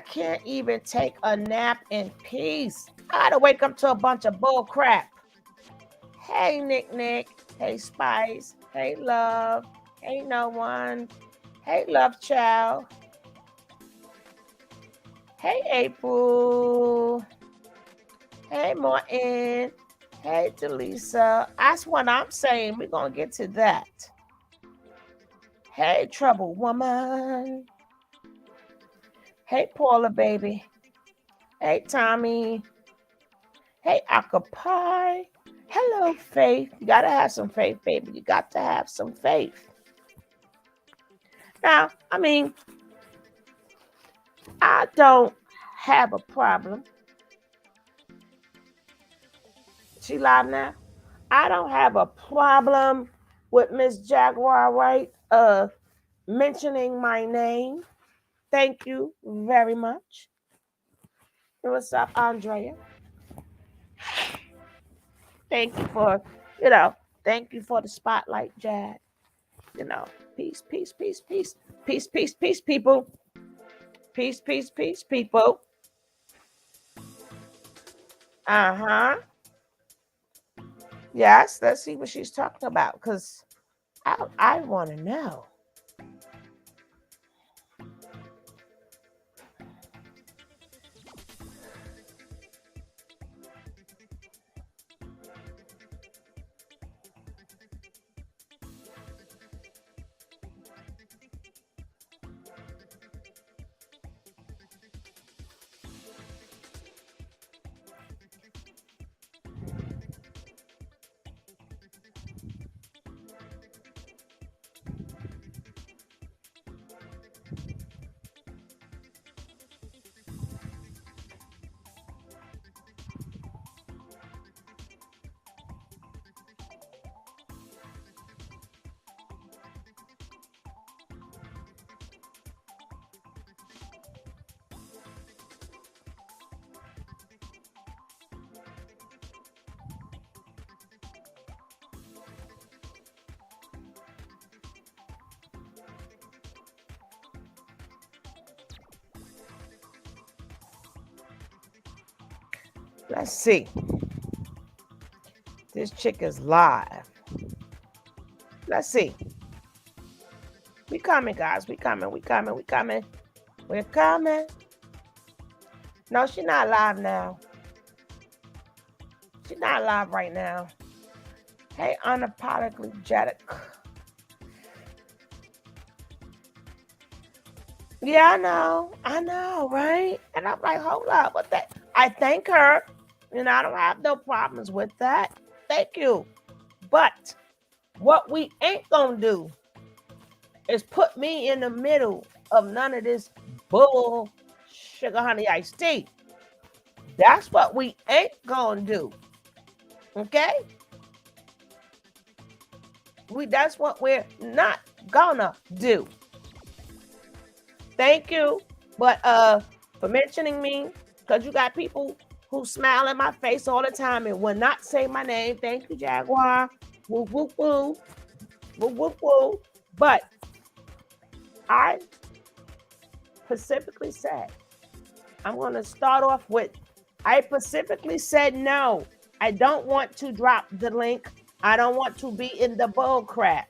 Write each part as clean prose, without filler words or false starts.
can't even take a nap in peace. I gotta wake up to a bunch of bull crap. Hey, Nick. Hey, Spice. Hey, Love. Hey, No One. Hey, Love Child. Hey, April. Hey, Martin. Hey, Delisa. That's what I'm saying. We're going to get to that. Hey, Trouble Woman. Hey, Paula, baby. Hey, Tommy. Hey, Akapai. Hello, Faith. You got to have some faith, baby. You got to have some faith. Now, I mean, I don't have a problem. She live now? I don't have a problem with Miss Jaguar, right? Mentioning my name. Thank you very much. What's up, Andrea? Thank you for, thank you for the spotlight, Jad. Peace, peace, peace, peace, peace, peace, peace, people. Peace, peace, peace, people. Uh-huh. Yes, let's see what she's talking about, because I want to know. Let's see. This chick is live. Let's see. We coming, guys. We coming. We're coming. No, she's not live now. She's not live right now. Hey, unapologetic. Yeah, I know, right? And I'm like, hold up, what that? I thank her, and I don't have no problems with that. Thank you. But what we ain't gonna do is put me in the middle of none of this bull sugar honey iced tea. That's what we ain't gonna do. Okay? That's what we're not gonna do. Thank you. But for mentioning me, because you got people who smile in my face all the time and will not say my name. Thank you, Jaguar. Woo, woo, woo. Woo, woo, woo. But I specifically said, I'm going to start off with, I specifically said no. I don't want to drop the link. I don't want to be in the bull crap.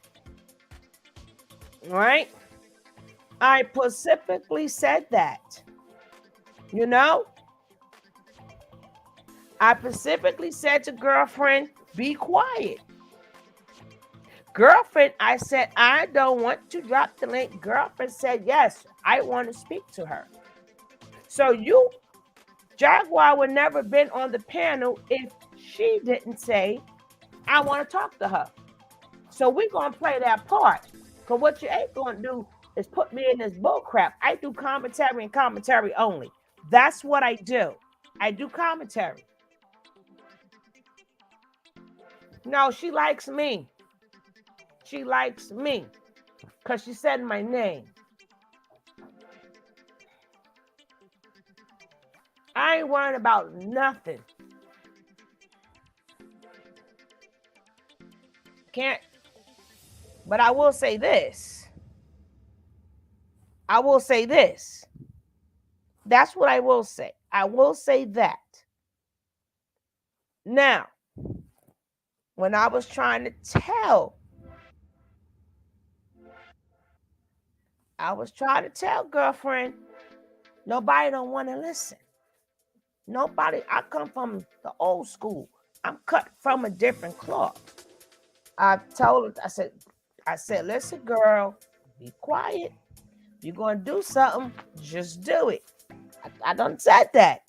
All right? I specifically said that. You know? I specifically said to girlfriend, be quiet. Girlfriend, I said, I don't want to drop the link. Girlfriend said, yes, I want to speak to her. So you, Jaguar, would never been on the panel if she didn't say, I want to talk to her. So we're going to play that part. Because what you ain't going to do is put me in this bull crap. I do commentary and commentary only. That's what I do. I do commentary. No, she likes me. She likes me because she said my name. I ain't worrying about nothing. Can't. But I will say this. That's what I will say. I will say that. Now, when I was trying to girlfriend, nobody don't want to listen. Nobody. I come from the old school. I'm cut from a different cloth. I told her, I said, listen, girl, be quiet. If you're gonna do something, just do it. I done said that.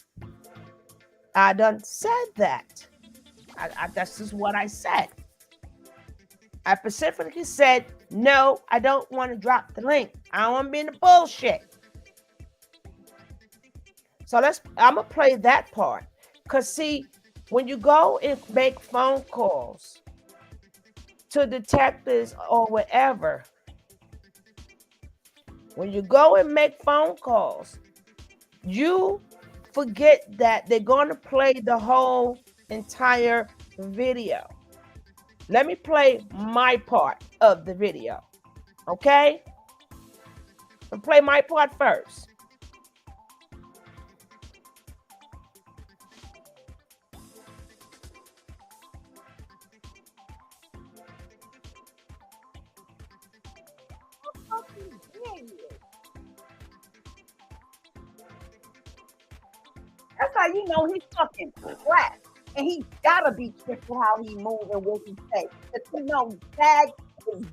That's just what I said. I specifically said, no, I don't want to drop the link. I don't want to be in the bullshit. So I'm gonna play that part. Cause see, when you go and make phone calls to detectives or whatever, when you go and make phone calls, you forget that they're gonna play the whole entire video. Let me play my part of the video. Okay? I'll play my part first. That's how you know he's fucking crap. And he gotta be careful how he move and what he say. But you know, Dag is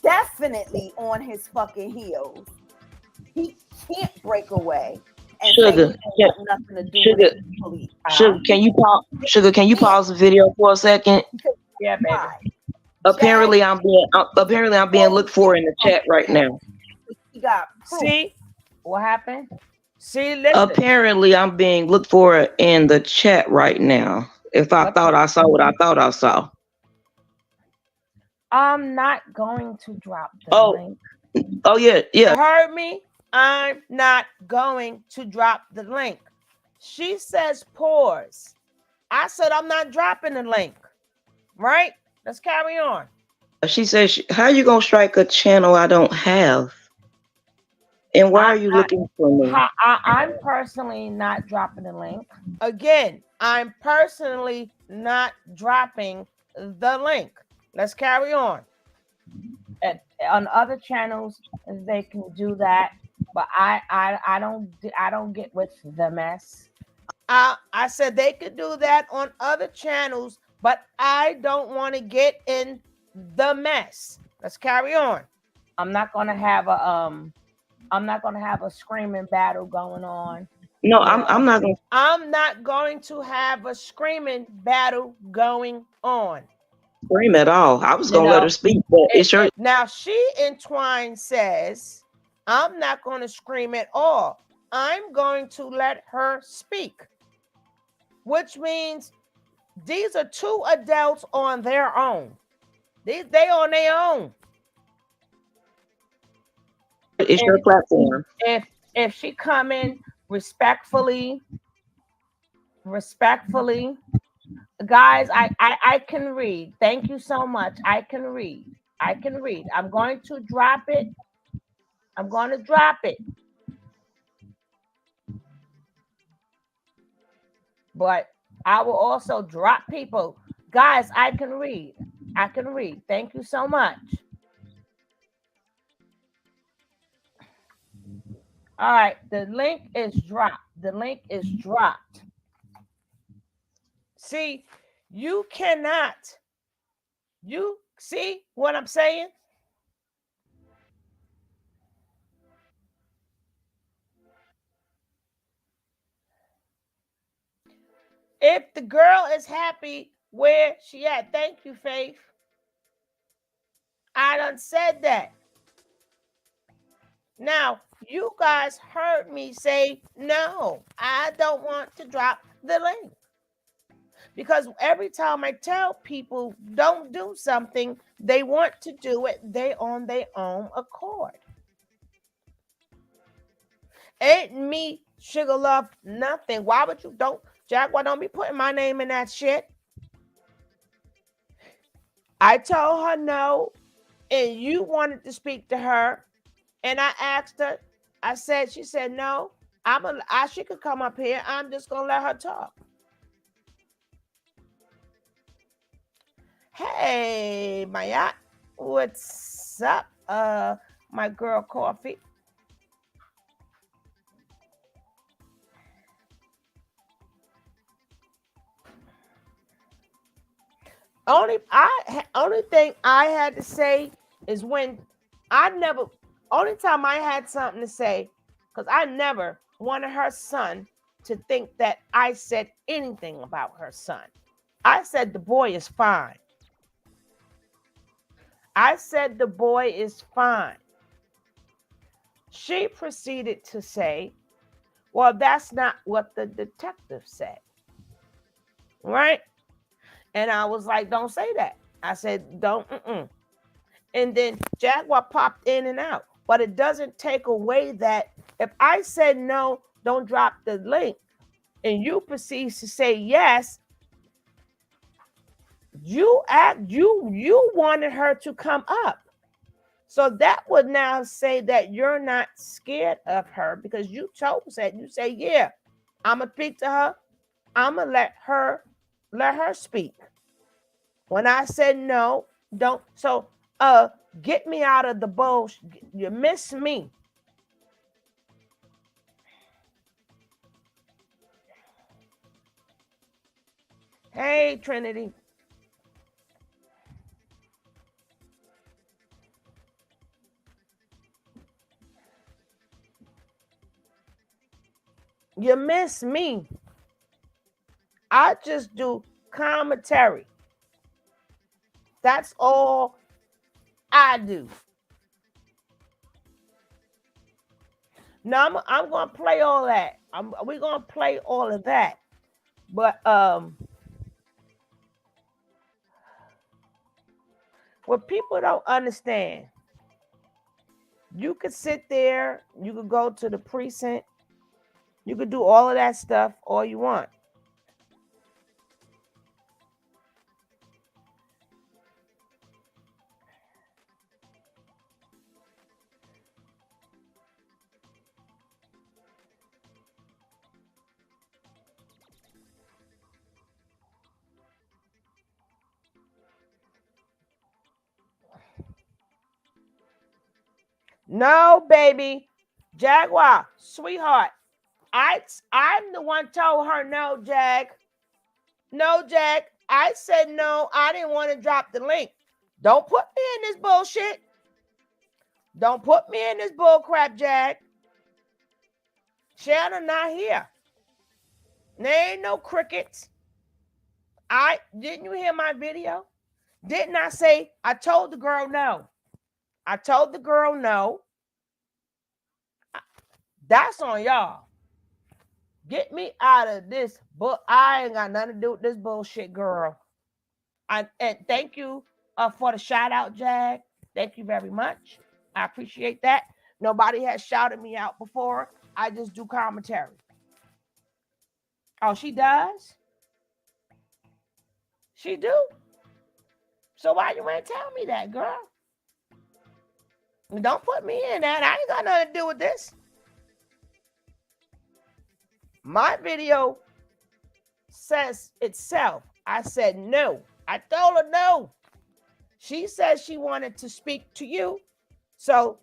definitely on his fucking heels. He can't break away and say he Sugar, don't want nothing to do Sugar, with the police. Sugar, can you pause? Sugar, can you pause the video for a second? Yeah, baby. Why? Apparently, I'm being looked for in the chat right now. He got proof. See what happened? See, listen. Apparently, I'm being looked for in the chat right now. If I thought I saw what I thought I saw. I'm not going to drop the link. Oh yeah. You heard me? I'm not going to drop the link. She says pause. I said I'm not dropping the link. Right? Let's carry on. She says, how you gonna strike a channel I don't have? And why are you looking for me? I'm personally not dropping the link. Again, I'm personally not dropping the link. Let's carry on. On other channels, they can do that, but I don't get with the mess. I said they could do that on other channels, but I don't want to get in the mess. Let's carry on. I'm not gonna have a screaming battle going on. No, I'm not gonna. I'm not going to have a screaming battle going on. Scream at all. I was gonna let her speak, but it's her. Now she entwined says, I'm not going to scream at all. I'm going to let her speak. Which means these are two adults on their own. They on their own. It's your platform. If she come in respectfully, guys, I can read. Thank you so much. I can read. I'm going to drop it. But I will also drop people. Guys, I can read. Thank you so much. All right, the link is dropped. See, you cannot. You see what I'm saying? If the girl is happy where she at, thank you, Faith. I done said that. Now, you guys heard me say, no, I don't want to drop the link. Because every time I tell people don't do something, they want to do it, they on their own accord. Ain't me, Sugar Love, nothing. Why would you Jaguar, don't be putting my name in that shit. I told her no, and you wanted to speak to her. And I asked her, she said, no, She could come up here. I'm just gonna let her talk. Hey, Maya, what's up? My girl, Coffee. Only thing I had to say is when only time I had something to say, because I never wanted her son to think that I said anything about her son. I said the boy is fine. I said the boy is fine. She proceeded to say, well, that's not what the detective said. Right? And I was like, don't say that. I said, don't. And then Jaguar popped in and out. But it doesn't take away that if I said no, don't drop the link, and you proceed to say yes, you wanted her to come up. So that would now say that you're not scared of her because you said, yeah, I'm gonna speak to her. I'm gonna let her speak. When I said no, don't. So get me out of the bullshit. You miss me. Hey, Trinity. You miss me. I just do commentary. That's all I do. Now I'm gonna play all that. We're gonna play all of that. But what people don't understand, you could sit there, you could go to the precinct, you could do all of that stuff all you want. No, baby. Jaguar, sweetheart. I'm the one told her no, Jag. No, Jag. I said no. I didn't want to drop the link. Don't put me in this bullshit. Don't put me in this bull crap, Jag. Shannon not here. There ain't no crickets. Didn't you hear my video? Didn't I say I told the girl no? I told the girl no. That's on y'all. Get me out of this book. I ain't got nothing to do with this bullshit, girl. And thank you for the shout out, Jag. Thank you very much. I appreciate that. Nobody has shouted me out before. I just do commentary. Oh, she does? She do? So why you ain't tell me that, girl? Don't put me in that. I ain't got nothing to do with this. My video says itself. I said no. I told her no. She said she wanted to speak to you. So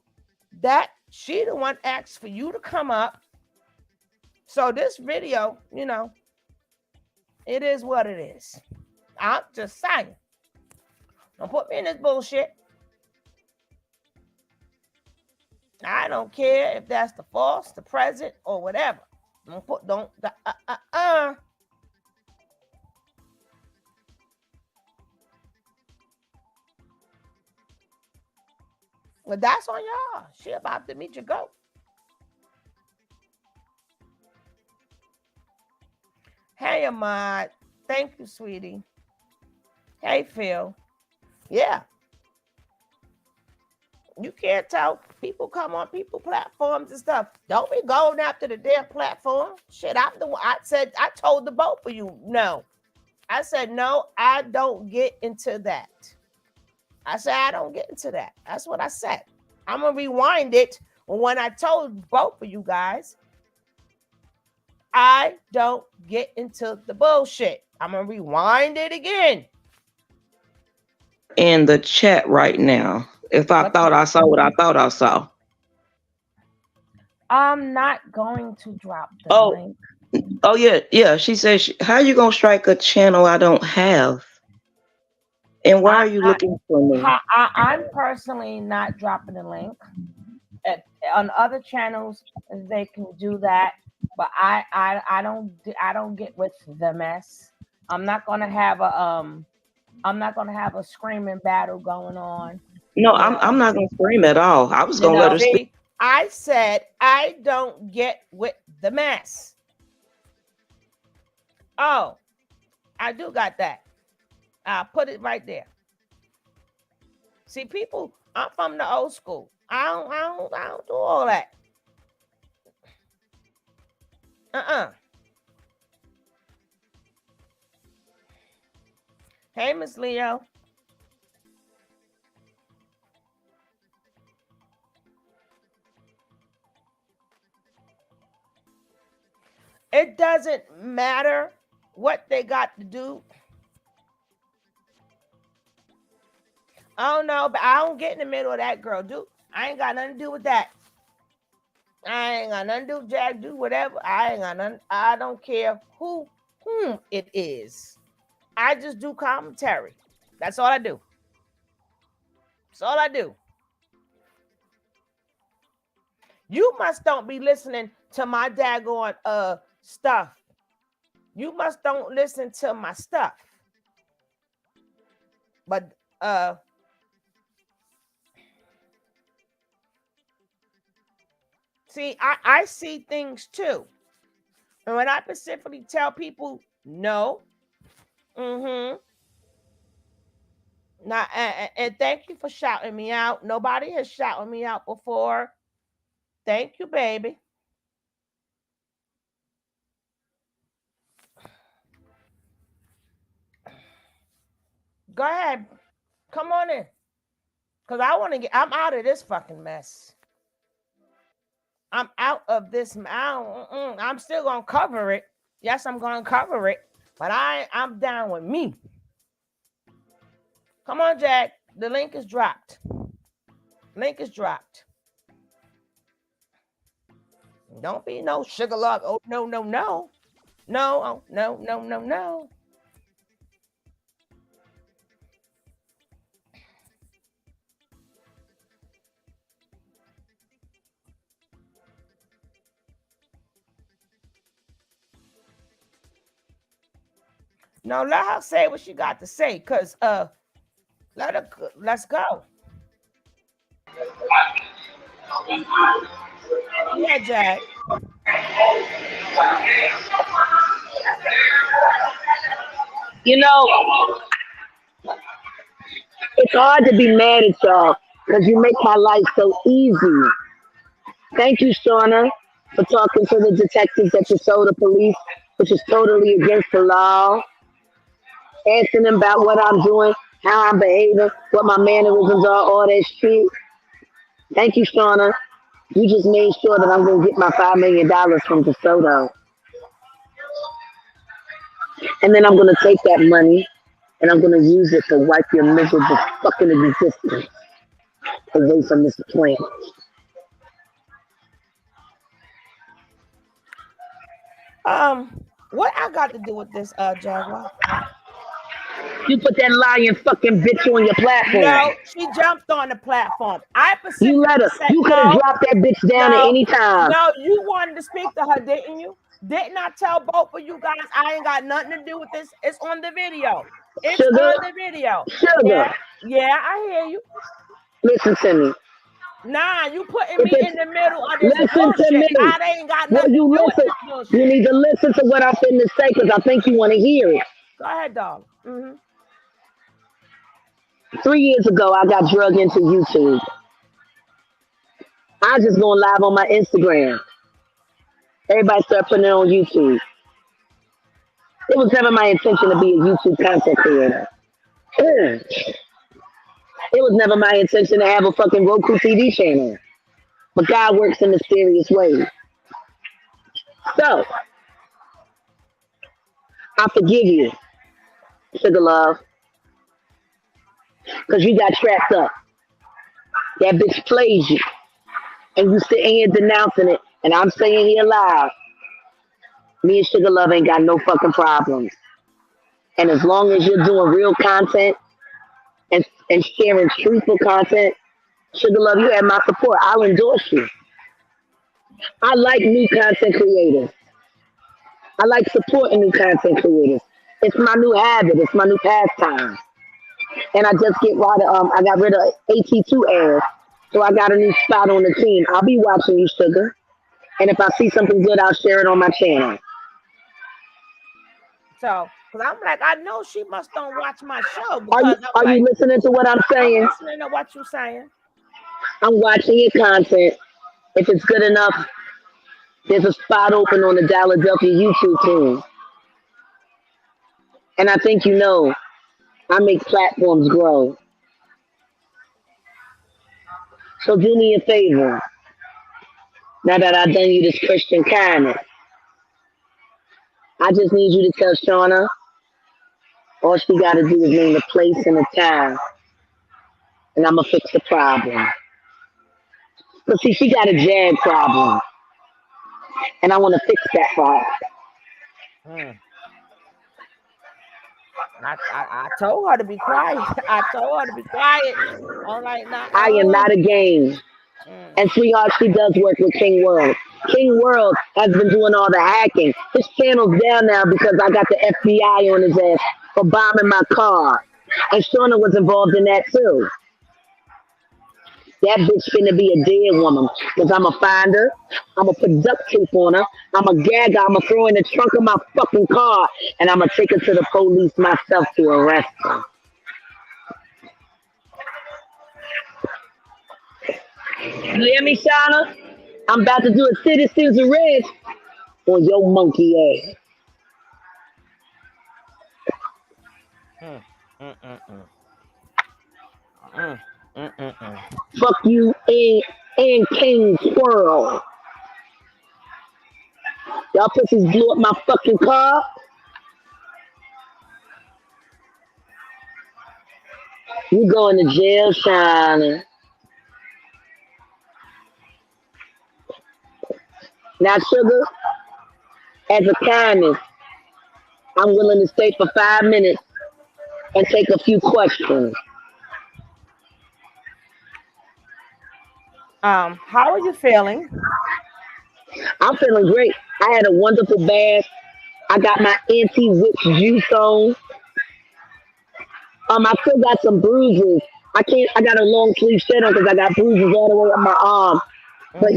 that she the one asked for you to come up. So this video, it is what it is. I'm just saying. Don't put me in this bullshit. I don't care if that's the false, the present, or whatever. Well, that's on y'all. She about to meet your goat. Hey, Ahmad. Thank you, sweetie. Hey, Phil. Yeah. You can't tell people come on people platforms and stuff. Don't be going after the damn platform. Shit, I told the both of you no. I said no, I don't get into that. I said I don't get into that. That's what I said. I'm gonna rewind it when I told both of you guys. I don't get into the bullshit. I'm gonna rewind it again. In the chat right now. If I What thought the- I saw what I thought I saw. I'm not going to drop the Oh, link. oh yeah. She says, "How you gonna strike a channel I don't have? And why I, are you I, looking for me?" I'm personally not dropping the link. On other channels, they can do that, but I don't get with the mess. I'm not gonna have a screaming battle going on. No, You I'm know, not gonna scream at all. I was gonna let her speak. see, I said I don't get with the mess. Oh, I do got that. I'll put it right there. See, people, I'm from the old school. I don't do all that. Hey, Miss Leo. It doesn't matter what they got to do. I don't know, but I don't get in the middle of that girl. Dude, I ain't got nothing to do with that. I ain't got nothing to do with Jack. Do whatever. I ain't got nothing. I don't care whom it is. I just do commentary. That's all I do. That's all I do. You must don't be listening to my daggone stuff. You must don't listen to my stuff. But see, I see things too. And when I specifically tell people no, now and thank you for shouting me out. Nobody has shouted me out before. Thank you, baby. Go ahead. Come on in. Because I'm out of this fucking mess. I'm out of this. I'm still going to cover it. Yes, I'm going to cover it. But I'm down with me. Come on, Jack. The link is dropped. Link is dropped. Don't be no sugar log. Oh, no. No. Oh, no. No, let her say what she got to say. Because let's go. Yeah, Jack. You know, it's hard to be mad at y'all because you make my life so easy. Thank you, Shauna, for talking to the detectives at the Soda Police, which is totally against the law. Asking them about what I'm doing, how I'm behaving, what my mannerisms are, all that shit. Thank you, Shauna. You just made sure that I'm going to get my $5 million from DeSoto. And then I'm going to take that money and I'm going to use it to wipe your miserable fucking existence away from this planet. What I got to do with this, Jaguar? You put that lying fucking bitch on your platform. No, she jumped on the platform. I specifically You let her. said, You could have dropped that bitch down at any time. No, you wanted to speak to her, didn't you? Didn't I tell both of you guys I ain't got nothing to do with this? It's on the video. It's Sugar, on the video. Sugar. Yeah, I hear you. Listen to me. Nah, you putting me in the middle of this Listen bullshit. to me. I ain't got nothing you to do with listen. this bullshit. You need to listen to what I'm finna say because I think you want to hear it. Go ahead, dog. 3 years ago, I got drugged into YouTube. I just going live on my Instagram. Everybody started putting it on YouTube. It was never my intention to be a YouTube content creator. It was never my intention to have a fucking Roku TV channel. But God works in mysterious ways. So, I forgive you, sugar love, because you got trapped up. That bitch plays you, and you sitting here denouncing it, and I'm saying here live, me and sugar love ain't got no fucking problems. And as long as you're doing real content and sharing truthful content, sugar love, you have my support. I'll endorse you. I like new content creators. I like supporting new content creators. It's my new habit. It's my new pastime. And I just I got rid of AT2 ads. So I got a new spot on the team. I'll be watching you, sugar. And if I see something good, I'll share it on my channel. So, because I'm like, I know she must don't watch my show. Are you listening to what I'm saying? I'm listening to what you're saying. I'm watching your content. If it's good enough, there's a spot open on the Philadelphia YouTube team. And I think you know, I make platforms grow. So do me a favor. Now that I've done you this Christian kindness, I just need you to tell Shauna all she got to do is name the place and the time, and I'm going to fix the problem. But see, she got a Jag problem, and I want to fix that problem. I told her to be quiet. I'm like, nah, I am not a game. And sweetheart, she does work with King World. King World has been doing all the hacking. His channel's down now because I got the FBI on his ass for bombing my car. And Shauna was involved in that too. That bitch finna be a dead woman. Because I'm going to find her. I'm going to put duct tape on her. I'm going to gag her. I'm going to throw her in the trunk of my fucking car. And I'm going to take her to the police myself to arrest her. You hear me, Shauna? I'm about to do a citizen's arrest on your monkey ass. Fuck you and King Squirrel. Y'all pussies blew up my fucking car. You going to jail, Shauna. Now, sugar, as a kindness, I'm willing to stay for 5 minutes and take a few questions. How are you feeling? I'm feeling great. I had a wonderful bath. I got my anti-witch juice on. I still got some bruises. I got a long sleeve shirt on because I got bruises all the way up my arm. But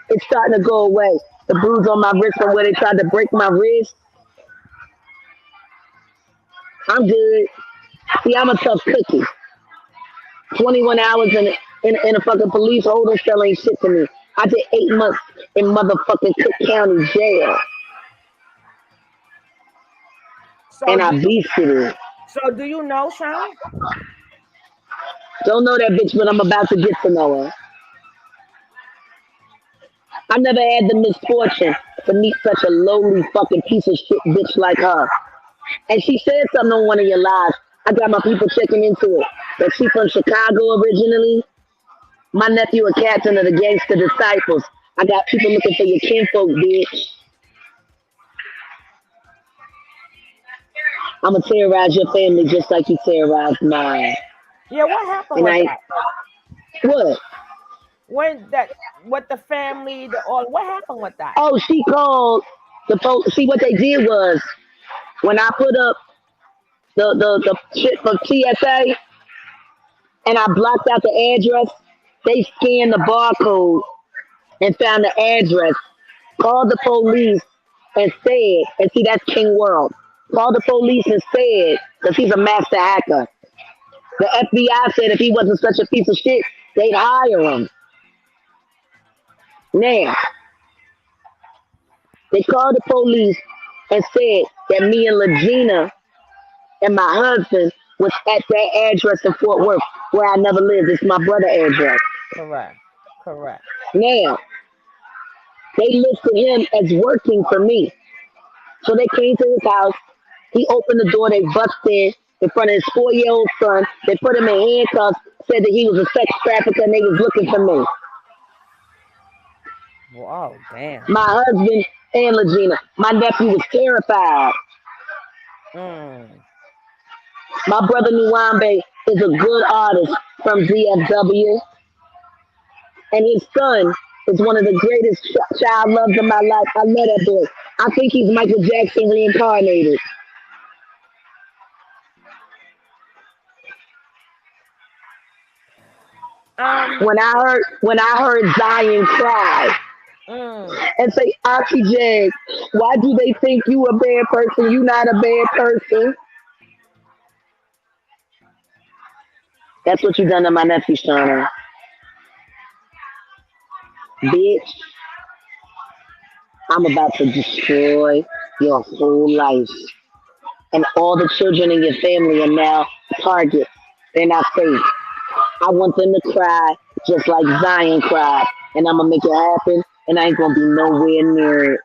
it's starting to go away. The bruise on my wrist from where they tried to break my wrist. I'm good. See, I'm a tough cookie. 21 hours in a fucking police holding cell ain't shit to me. I did 8 months in motherfucking Cook County jail. And I beasted it. So do you know Shauna? Don't know that bitch, but I'm about to get to know her. I never had the misfortune to meet such a lowly fucking piece of shit bitch like her. And she said something on one of your lives. I got my people checking into it. That she from Chicago originally. My nephew a captain of the Gangster Disciples. I got people looking for your kinfolk, bitch. I'm going to terrorize your family just like you terrorized mine. Yeah, what happened with that? What? With the family, what happened with that? Oh, she called the police. See, what they did was, when I put up the shit for TSA, and I blocked out the address, they scanned the barcode and found the address, called the police and said, and see, that's King World, called the police and said, because he's a master hacker, the FBI said if he wasn't such a piece of shit, they'd hire him. Now, they called the police and said that me and Legina and my husband was at that address in Fort Worth where I never lived. It's my brother's address. Correct. Now, they listed him as working for me. So they came to his house. He opened the door. They bust in front of his 4-year-old son. They put him in handcuffs. Said that he was a sex trafficker and they was looking for me. Whoa, damn. My husband and Legina. My nephew was terrified. Mm. My brother Nuwambe is a good artist from DFW. And his son is one of the greatest child loves of my life. I love that boy. I think he's Michael Jackson reincarnated. Um. When I heard Zion cry Mm. and say, Auntie Jag, why do they think you a bad person? You not a bad person. That's what you done to my nephew, Shauna. Bitch, I'm about to destroy your whole life. And all the children in your family are now targets. They're not safe. I want them to cry just like Zion cried. And I'm going to make it happen. And I ain't going to be nowhere near it.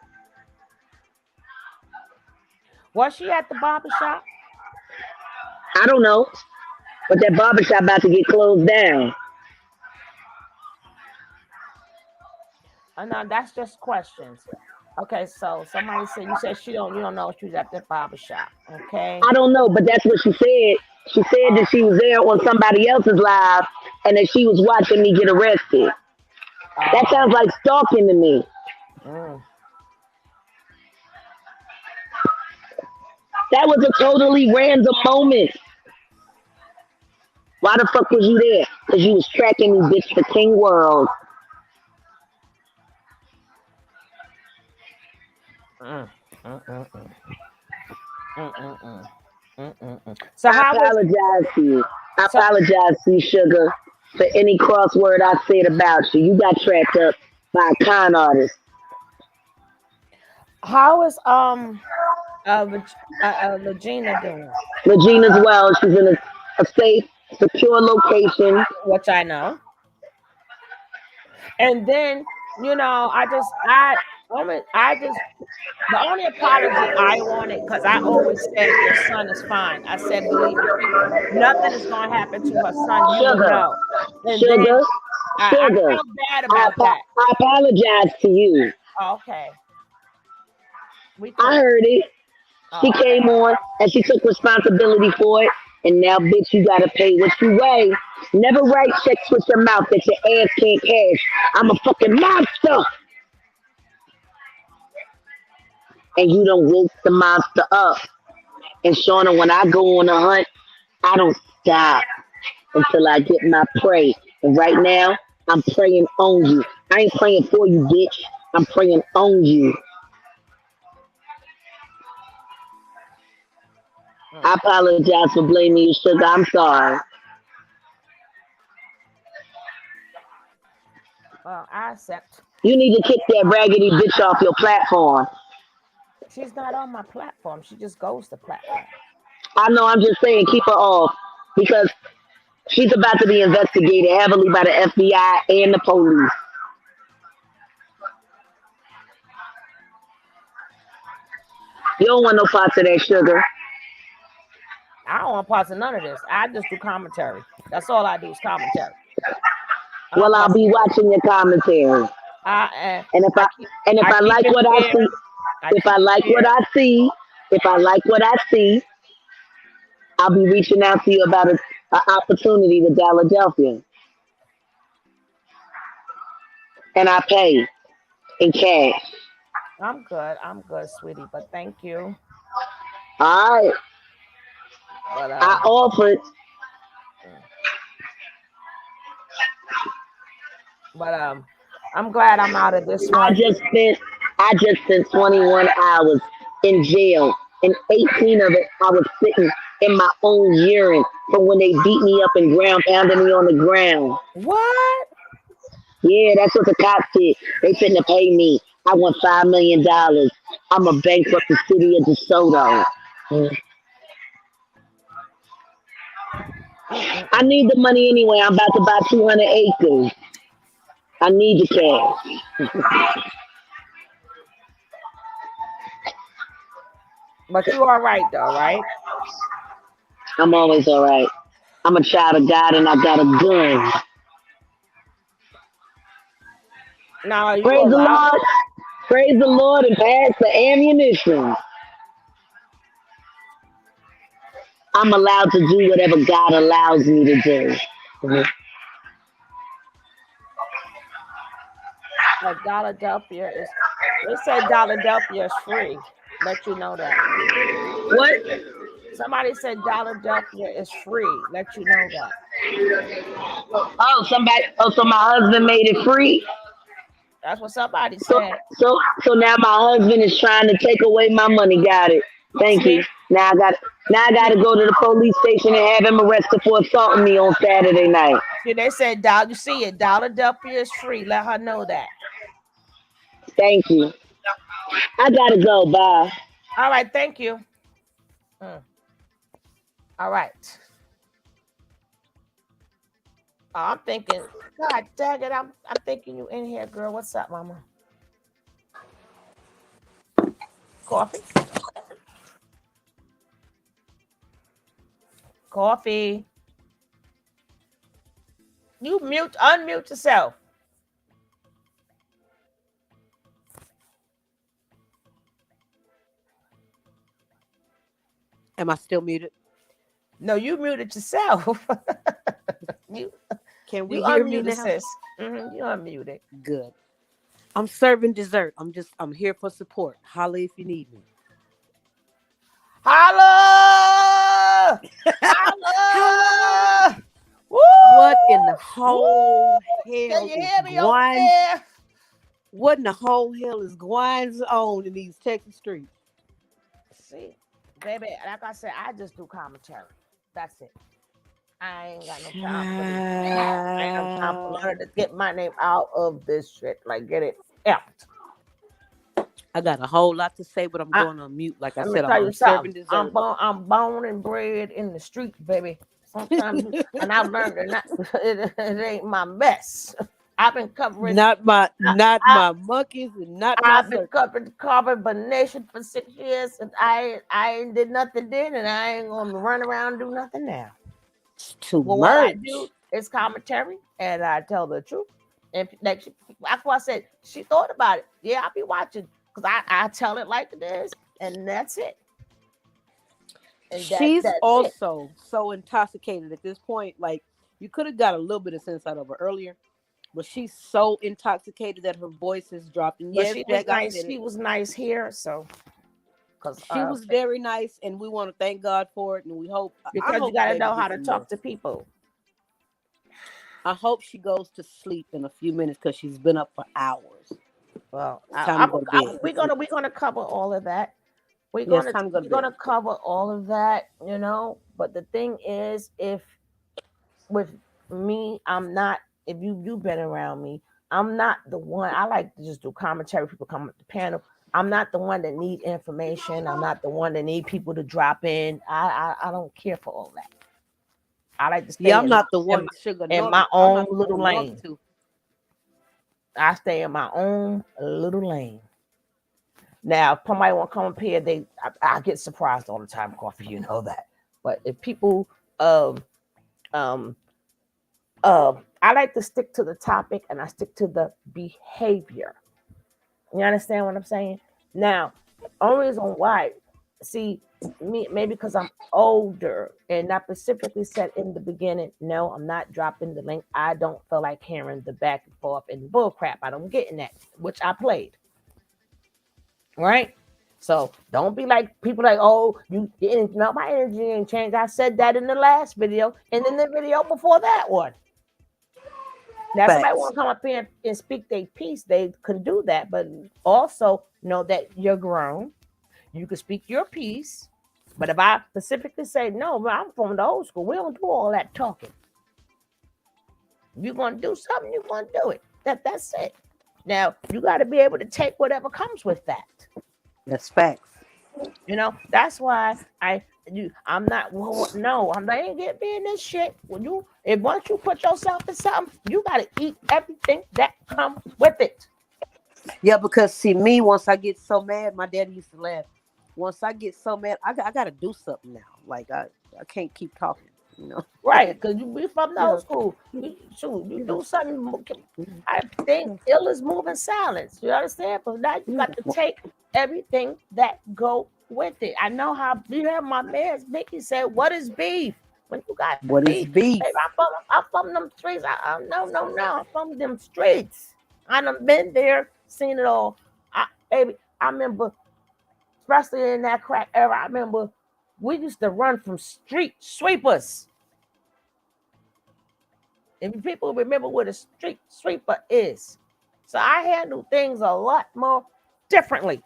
Was she at the barber shop? I don't know. But that barbershop about to get closed down. Oh no, that's just questions. Okay, so somebody said you said you don't know if she was at the barber shop. Okay. I don't know, but that's what she said. She said that she was there on somebody else's live and that she was watching me get arrested. That sounds like stalking to me. Mm. That was a totally random moment. Why the fuck was you there? Because you was tracking me, bitch, for King World. Mm. Mm. Mm. Mm. Mm. Mm. Mm. Mm. Mm. So I how was apologize to you. I so apologize to you, Sugar, for any crossword I said about you. You got trapped up by a con artist. how is Regina doing? Regina's well. She's in a safe, secure location. Which I know. And then I just the only apology I wanted because I always said your son is fine. I said believe me, nothing is gonna happen to her son. You will Sugar, know. And then sugar, I sugar. felt bad about that. I apologize to you. Okay, we I cool. heard it. She Oh, okay. came on and she took responsibility for it. And now, bitch, you gotta pay what you weigh. Never write checks with your mouth that your ass can't cash. I'm a fucking monster. And you don't woke the monster up. And Shauna, when I go on a hunt, I don't stop until I get my prey. And right now, I'm praying on you. I ain't praying for you, bitch. I'm praying on you. I Mm. apologize for blaming you, Sugar. I'm sorry. Well, I accept. You need to kick that raggedy bitch off your platform. She's not on my platform. She just goes to platform. I know, I'm just saying, keep her off because she's about to be investigated heavily by the FBI and the police. You don't want no parts of that, Sugar. I don't want parts of none of this. I just do commentary. That's all I do is commentary. I don't Well, I'll parts. be watching your commentary. And if I I keep and if I I keep like it what I fair. see, I if keep I it like what fair. I see, if I like what I see, I'll be reaching out to you about an opportunity to Philadelphia, and I pay in cash. I'm good. I'm good, sweetie. But thank you. All right, But I offered. mm, but I'm glad I'm out of this I one. just spent I just spent 21 hours in jail, and 18 of it I was sitting in my own urine from when they beat me up and ground pounded me on the ground. What? Yeah, that's what the cops did. They finna pay me. I want $5 million. I'm a bankrupt the city of DeSoto. I Mm-mm-mm. need the money anyway. I'm about to buy 200 acres. I need the cash. But you all right though, right? I'm always all right. I'm a child of God and I got a gun. Now are you Praise the allowed? Lord. Praise the Lord and pass the ammunition. I'm allowed to do whatever God allows me to do. Mhm. Like Philadelphia is. They said Philadelphia is free. Let you know that. What? Somebody said Philadelphia is free. Let you know that. Oh, somebody. Oh, so my husband made it free. That's what somebody So, said. so now my husband is trying to take away my money. Got it. Thank you. See, Now I got to go to the police station and have him arrested for assaulting me on Saturday night. see, they said you see it. Philadelphia is free. Let her know that. Thank you. I gotta go. Bye. All right, thank you. Mm, all right. I'm thinking, God dang it, I'm thinking you in here, girl. What's up, mama? Coffee? Coffee. You unmute yourself. Am I still muted? No, you muted yourself. you Can you we hear me unmuted, now? sis. You unmuted. Good. I'm serving dessert. I'm here for support. Holla if you need me. Holla! Holla! Holla! Woo! What in the whole Woo! Can hell you is hear me over going? there? What in the whole hell is going on in these Texas streets? See, baby, like I said, I just do commentary. That's it. I ain't got no time for this. I ain't got no time for none of this. Get my name out of this shit. Like, get it out. I got a whole lot to say, but I'm I, going on mute. Like I Let me said, tell you I'm serving something. dessert. I'm born and bred in the street, baby. Sometimes, and I've learned that it ain't my mess. I've been covering. not my I, monkeys and not my I've been circus. covering carbonation for 6 years, and I ain't did nothing then, and I ain't gonna run around and do nothing now. It's too Well, what I much. do is commentary, and I tell the truth. And like that's why I said she thought about it. Yeah, I'll be watching because I tell it like it is, and that's it. And She's that's it. also so intoxicated at this point. Like you could have got a little bit of sense out of her earlier, but she's so intoxicated that her voice has dropped. And But yes, she was Jack, I nice. said it. She was nice here, so She was very nice, and we want to thank God for it. And we hope, I because you hope the got to baby know how gets to some talk rest. to people. I hope she goes to sleep in a few minutes because she's been up for hours. Well, It's time to go to bed. we're gonna cover all of that. Yeah, it's time to go to We're bed. gonna cover all of that, But the thing is, if with me, I'm not. If you've been around me, I'm not the one. I like to just do commentary. People come up the panel. I'm not the one that need information. I'm not the one that need people to drop in. I don't care for all that. I like to stay Yeah, I'm not the one, Sugar. in my I'm own not the one little who wants lane. to. I stay in my own little lane. Now, if somebody want to come up here, I get surprised all the time, Coffee. You know that. But if people, um, um, I like to stick to the topic and I stick to the behavior. You understand what I'm saying? Now, only reason why, see, me maybe because I'm older and I specifically said in the beginning, no, I'm not dropping the link. I don't feel like hearing the back and forth and bull crap. I don't get in that, which I played. Right? So don't be like people like, oh, my energy ain't changed. I said that in the last video and in the video before that one. Now, somebody Facts. want to come up here and speak their piece, they can do that, but also know that you're grown. You can speak your piece. But if I specifically say, no, I'm from the old school, we don't do all that talking. If you're going to do something, you're going to do it. That's it. Now, you got to be able to take whatever comes with that. That's facts. That's why I'm not. Well, no, I ain't get me in this shit. If once you put yourself in something, you gotta eat everything that comes with it. Yeah, because see me, once I get so mad, my daddy used to laugh. once I get so mad, I got to do something now. Like I can't keep talking. You know. Right, because you be from the Yeah. old school. You Yeah. do something. Mhm. I think ill is moving silence. You understand? But now you got to take everything that go with it. I know how you have my man Mickey said, "What is beef?" When you got What is beef, beef? baby, I'm from them streets. No, I'm from them streets. I done been there, seen it all. Baby, I remember, especially in that crack era. I remember we used to run from street sweepers. If people remember what a street sweeper is. So I handle things a lot more differently.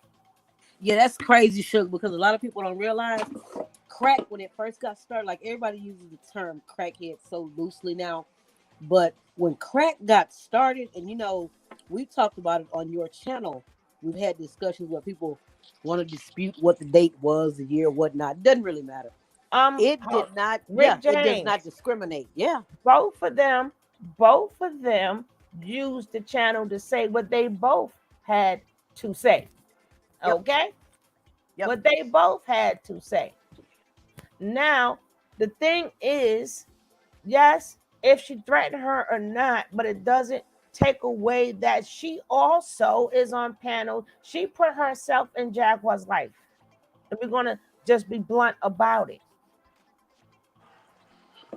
Yeah, that's crazy, Sugar, because a lot of people don't realize crack when it first got started. Like everybody uses the term crackhead so loosely now, but when crack got started, and we've talked about it on your channel. We've had discussions where people want to dispute what the date was, the year, whatnot. It doesn't really matter. It did not. Yeah, Rick it does not James, discriminate. Yeah, both of them, used the channel to say what they both had to say. Yep. Okay? Yep. What they both had to say. Now, the thing is, yes, if she threatened her or not, but it doesn't take away that she also is on panel. She put herself in Jaguar's life. And we're going to just be blunt about it.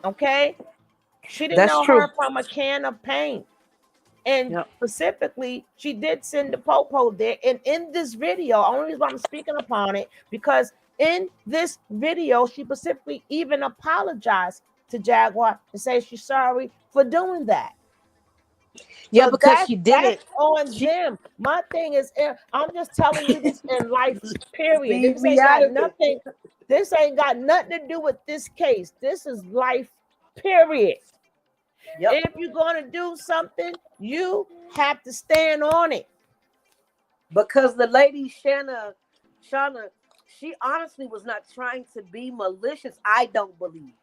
Okay? She didn't that's know true. her from a can of paint. And Yep. specifically, she did send the popo there. And in this video, only reason I'm speaking upon it, because in this video, she specifically even apologized to Jaguar to say she's sorry for doing that. Yeah, So because she did that's it. on She them. My thing is, I'm just telling you this in life, period. leave This me ain't out got of it. nothing. This ain't got nothing to do with this case. This is life, period. Yep. If you're gonna do something, you have to stand on it. Because the lady Shauna, she honestly was not trying to be malicious. I don't believe,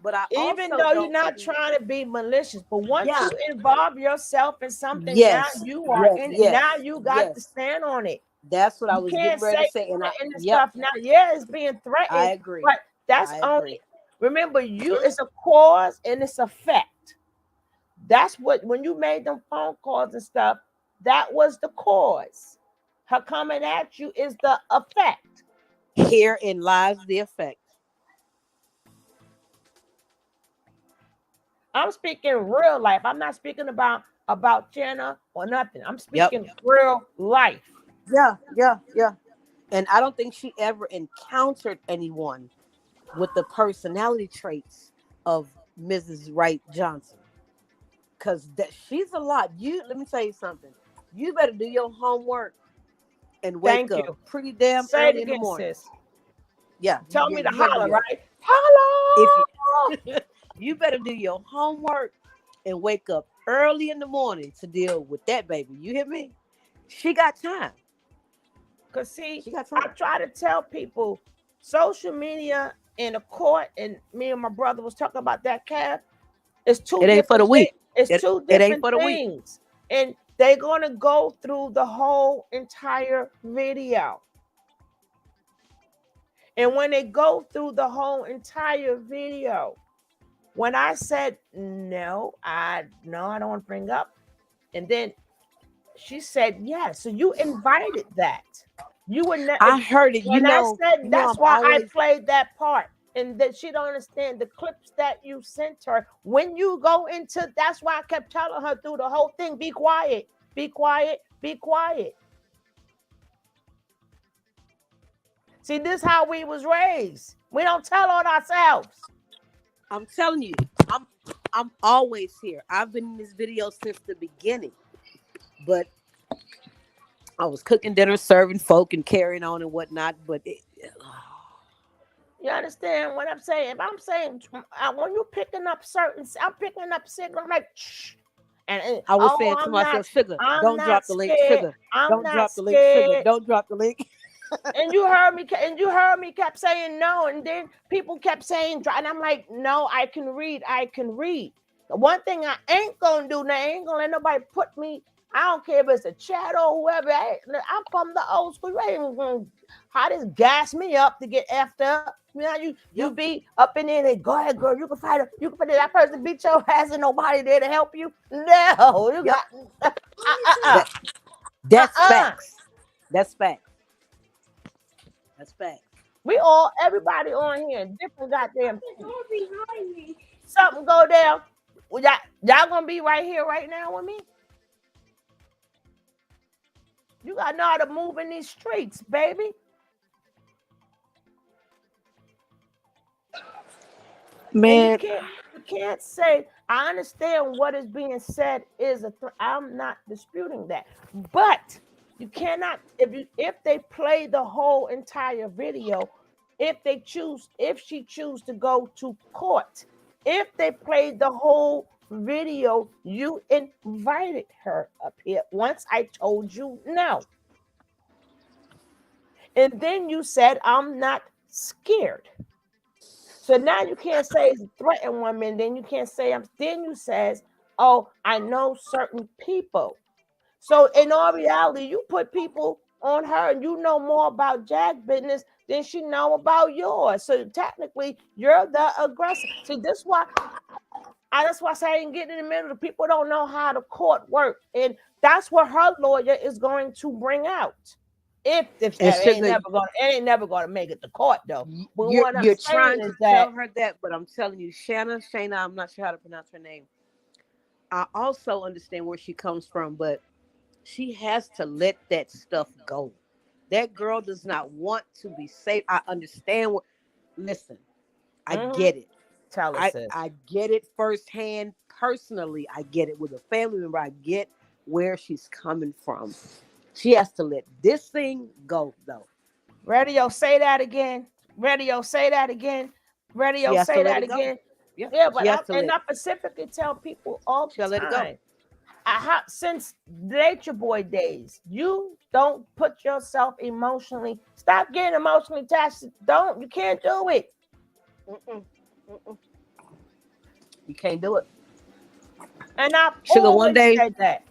but I Even also though you're don't not believe. trying to be malicious, but once Yeah. you involve yourself in something, now Yes. you are Yes. in it. Yes. Now you got to Yes. stand on it. That's what I You was getting can't ready to say say, and in the yep, stuff now. Yeah, it's being I threatened, agree. but that's I only. agree. Remember, it's a cause and it's effect. That's what when you made them phone calls and stuff. That was the cause. Her coming at you is the effect. Herein lies the effect. I'm speaking real life. I'm not speaking about Jenna or nothing. I'm Yep. speaking real life. Yeah. Yeah. Yeah. And I don't think she ever encountered anyone with the personality traits of Mrs. Wright Johnson. Cause she's a lot. Let me tell you something. You better do your homework and wake Thank up you. pretty damn Say it early in the again, morning. sis. Yeah, Tell me to you better do holler, that. right? If you Holler. you better do your homework and wake up early in the morning to deal with that baby. You hear me? She got time. Because, see, She got I time. try to tell people social media and the court, and me and my brother was talking about that, Cav. It's two It ain't for the different things. weak. It's It two it ain't different for the weak. things. And they're going to go through the whole entire video. And when they go through the whole entire video, when I said no, I don't want to bring up, and then she said yes. So you invited that. You were not. I heard it. When I said that's I'm why I always played that part, and that she don't understand the clips that you sent her. When you go into, that's why I kept telling her through the whole thing, be quiet, be quiet, be quiet. See, this how we was raised. We don't tell on ourselves. I'm telling you, I'm always here. I've been in this video since the beginning. But I was cooking dinner, serving folk, and carrying on and whatnot. But You understand what I'm saying? If I'm saying when you picking up I'm picking up signal. I'm like, shh. And I was oh, saying to myself, Sugar, I'm don't not drop the link. scared. Sugar, I'm don't not drop the link. Sugar, scared. don't drop the link. And you heard me kept saying no, and then people kept saying, and I'm like, no, I can read. The one thing I ain't gonna do now, I ain't gonna let nobody put me. I don't care if it's a chat or whoever. I'm from the old school. You ain't even gonna how this gas me up to get effed up. You know, you be up in there and go ahead, girl. You can fight her. You can put that person beat your ass and nobody there to help you. No, you got That, that's uh. facts. That's facts. That's facts. We all everybody on here different goddamn things. Something go down. Well, y'all gonna be right here right now with me. You gotta know how to move in these streets, baby. And Man, you can't say I understand what is being said is a I'm not disputing that. But you cannot if they play the whole entire video, if she choose to go to court, if they played the whole video, you invited her up here. Once I told you no. And then you said I'm not scared. So now you can't say threaten women. Then you can't say then you says, oh, I know certain people. So in all reality, you put people on her and you know more about Jag business than she know about yours. So technically, you're the aggressor. See, that's why I say I ain't getting in the middle. The people don't know how the court work. And that's what her lawyer is going to bring out. If it ain't never gonna make it to court though. But what I'm you're saying trying is to that tell her that, but I'm telling you, Shayna, I'm not sure how to pronounce her name. I also understand where she comes from, but she has to let that stuff go. That girl does not want to be safe. I understand what. Listen, I get it. Tell us this. I get it firsthand. Personally, I get it with a family member. I get where she's coming from. She has to let this thing go, though. Radio, say that again. Radio, say that again. Radio, She has to say let that it go. again. Yeah, Yeah, she but has to I let. specifically tell people all She'll the let it go. time. Since Nature Boy days, you don't put yourself emotionally. Stop getting emotionally attached. Don't. You can't do it. Mm-mm, mm-mm. You can't do it. And I've Sugar, always said that.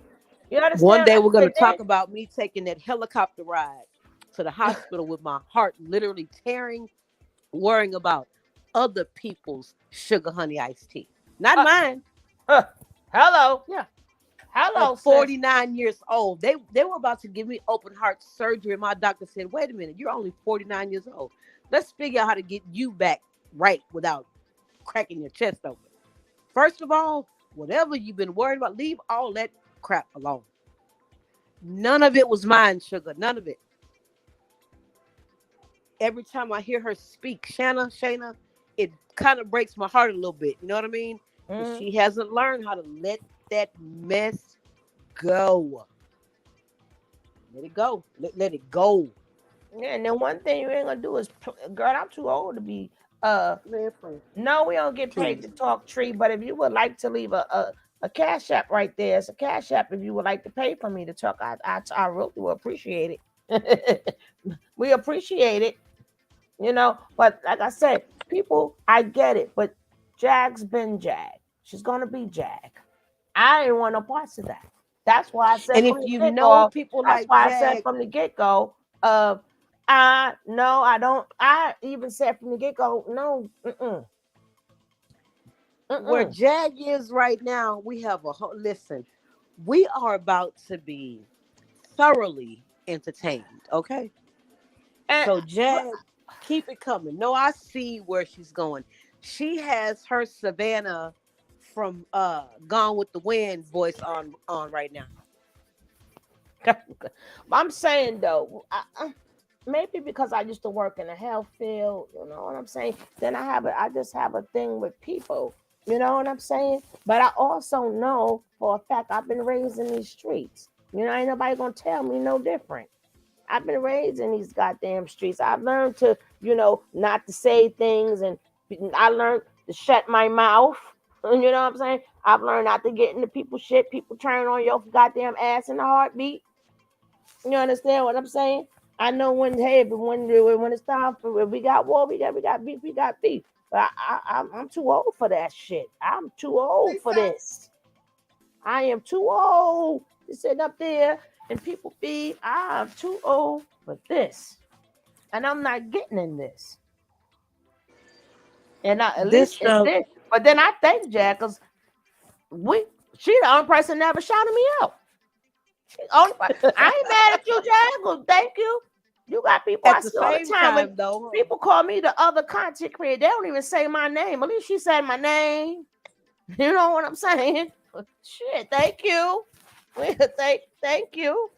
You one understand? day we're gonna But then, talk about me taking that helicopter ride to the hospital with my heart literally tearing, worrying about other people's sugar honey iced tea, not mine. hello, Yeah, hello, at sis. 49 years old, they were about to give me open heart surgery. My doctor said, "Wait a minute, you're only 49 years old. Let's figure out how to get you back right without cracking your chest open. First of all, whatever you've been worried about, leave all that crap alone. None of it was mine, sugar. None of it. Every time I hear her speak, Shayna, it kind of breaks my heart a little bit. You know what I mean? Mm-hmm. She hasn't learned how to let that mess go. Let it go. Let it go. Yeah, and then one thing you ain't gonna do is, girl, I'm too old to be. Man, please. No, we don't get paid to talk tree. But if you would like to leave a cash app right there, it's a cash app. If you would like to pay for me to talk, I really will appreciate it. We appreciate it, you know. But like I said, people, I get it. But Jag's been Jag. She's gonna be Jag. I didn't want no parts of that. That's why I said And if from the you get know go. people That's like why I said Jag, from the get go. I no, I don't. I even said from the get go. No, where Jag is right now, we have a whole listen. We are about to be thoroughly entertained. Okay. And So Jag, keep it coming. No, I see where she's going. She has her Savannah from Gone with the Wind voice on right now. I'm saying though, maybe because I used to work in the health field, you know what I'm saying. Then I just have a thing with people, you know what I'm saying. But I also know for a fact I've been raised in these streets. You know, ain't nobody gonna tell me no different. I've been raised in these goddamn streets. I've learned to, you know, not to say things, and I learned to shut my mouth. You know what I'm saying? I've learned not to get into people's shit. People turn on your goddamn ass in a heartbeat. You understand what I'm saying? I know when when it's time for when we got war, we got beef, we got beef. But I'm too old for that shit. I'm too old for this. I am too old to sit up there and people be. I'm too old for this. and I'm not getting in this. And at This least it's show, this. But then I thank Jack because we she the only person that never shouted me out. She the only I ain't mad at you, Jack. Well, thank you. You got people I at the see all the same time. When time, though, people call me the other content creator, they don't even say my name. At least she said my name. You know what I'm saying? Shit, thank you. Thank you.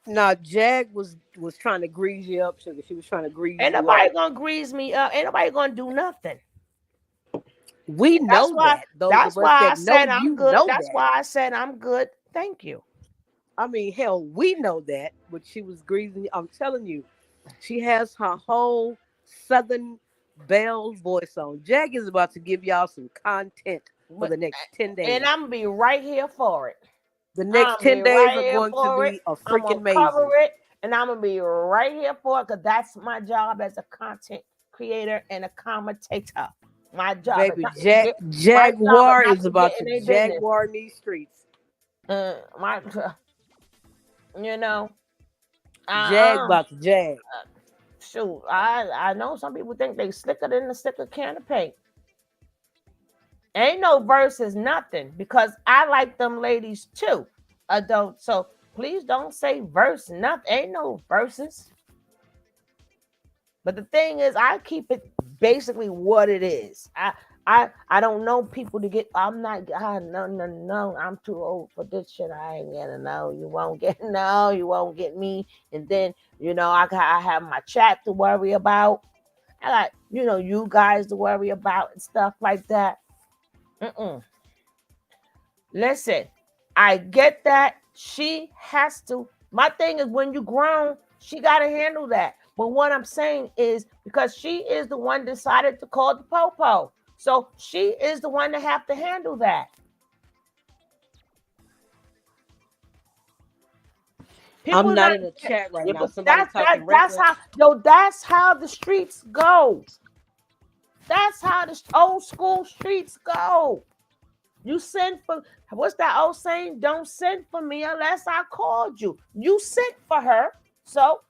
now Jag was trying to grease you up, sugar. She was trying to grease Ain't you up. nobody gonna grease me up. Ain't nobody gonna do nothing. We That's know why. that. Those That's of us why I that know said I'm you good. know That's that. why I said I'm good. Thank you. I mean, hell, we know that. But she was greasing. I'm telling you, she has her whole Southern Belle voice on. Jag is about to give y'all some content for But the next 10 and days. I'm gonna be right here for it. The I'm next gonna 10 be right days are here going to for it. be a I'm freaking gonna cover amazing. it, and I'm gonna be right here for it because that's my job as a content creator and a commentator. My job is Baby, not to get my job is Jaguar not is to get about in to their business. Jaguar in these streets. My, you know, Jag uh, about to Jag. shoot, I know some people think they slicker than the stick of can of paint. Ain't no verses, nothing, because I like them ladies too. Adult, so please don't say verse, nothing. Ain't no verses. But the thing is, I keep it basically what it is. I don't know people to get. I'm not. No. I'm too old for this shit. I ain't gonna know. You won't get no. You won't get me. And then I have my chat to worry about. I got you guys to worry about and stuff like that. Mm-mm. Listen, I get that. She has to. My thing is when you grown, she got to handle that. But what I'm saying is because she is the one decided to call the popo. So she is the one that have to handle that. People I'm not not in the chat right now. people Somebody talking that's reckless. how that's how the streets go. That's how the old school streets go. You send for what's that old saying? Don't send for me unless I called you. You sent for her. So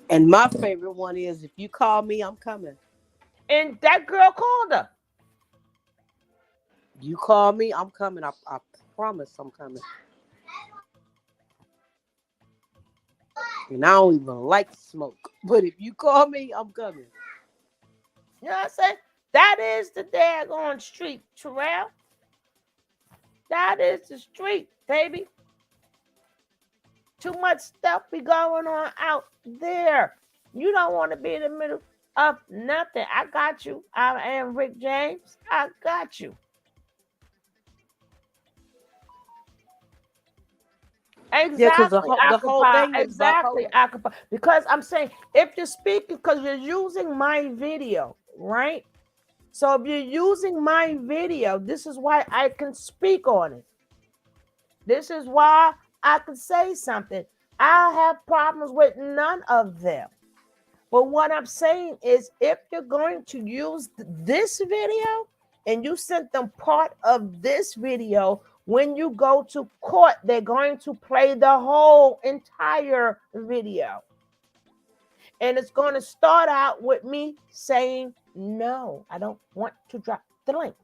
And my favorite one is if you call me, I'm coming. and that girl called her. You call me, I'm coming. I promise I'm coming. And I don't even like smoke. But if you call me, I'm coming. You know what I'm saying? That is the daggone street, Terrell. That is the street, baby. Too much stuff be going on out there. You don't want to be in the middle of nothing. I got you. I am Rick James. I got you. Yeah, because Exactly, the whole occupy. thing is Exactly, bipolar. occupy. Because I'm saying if you're speaking, because you're using my video, right? So if you're using my video, this is why I can speak on it. This is why I can say something. I have problems with none of them. But what I'm saying is, if you're going to use this video and you sent them part of this video, when you go to court, they're going to play the whole entire video. And it's going to start out with me saying, no, I don't want to drop the link.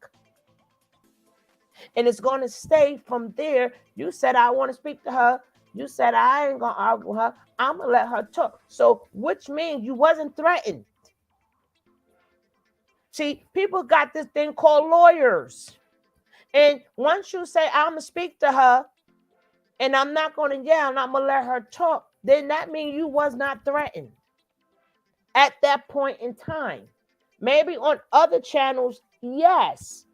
And it's going to stay from there. You said, I want to speak to her. You said, I ain't going to argue with her. I'm going to let her talk. So, which means you wasn't threatened. See, people got this thing called lawyers. And once you say, I'm going to speak to her and I'm not going to yell and I'm going to let her talk, then that means you was not threatened at that point in time. Maybe on other channels, yes.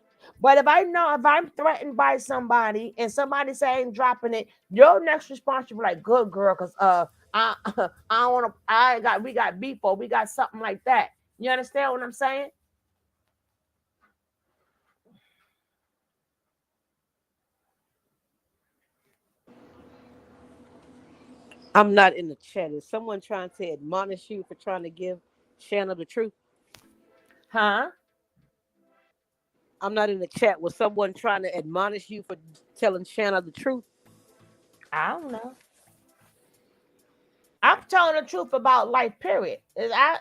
But if I'm threatened by somebody and somebody saying dropping it, your next response should be like, good girl, because I don't want to, we got beef or we got something like that. You understand what I'm saying? I'm not in the chat. Is someone trying to admonish you for trying to give Shanna the truth? Huh? I'm not in the chat. Was someone trying to admonish you for telling Shanna the truth? I don't know. I'm telling the truth about life, period. I'm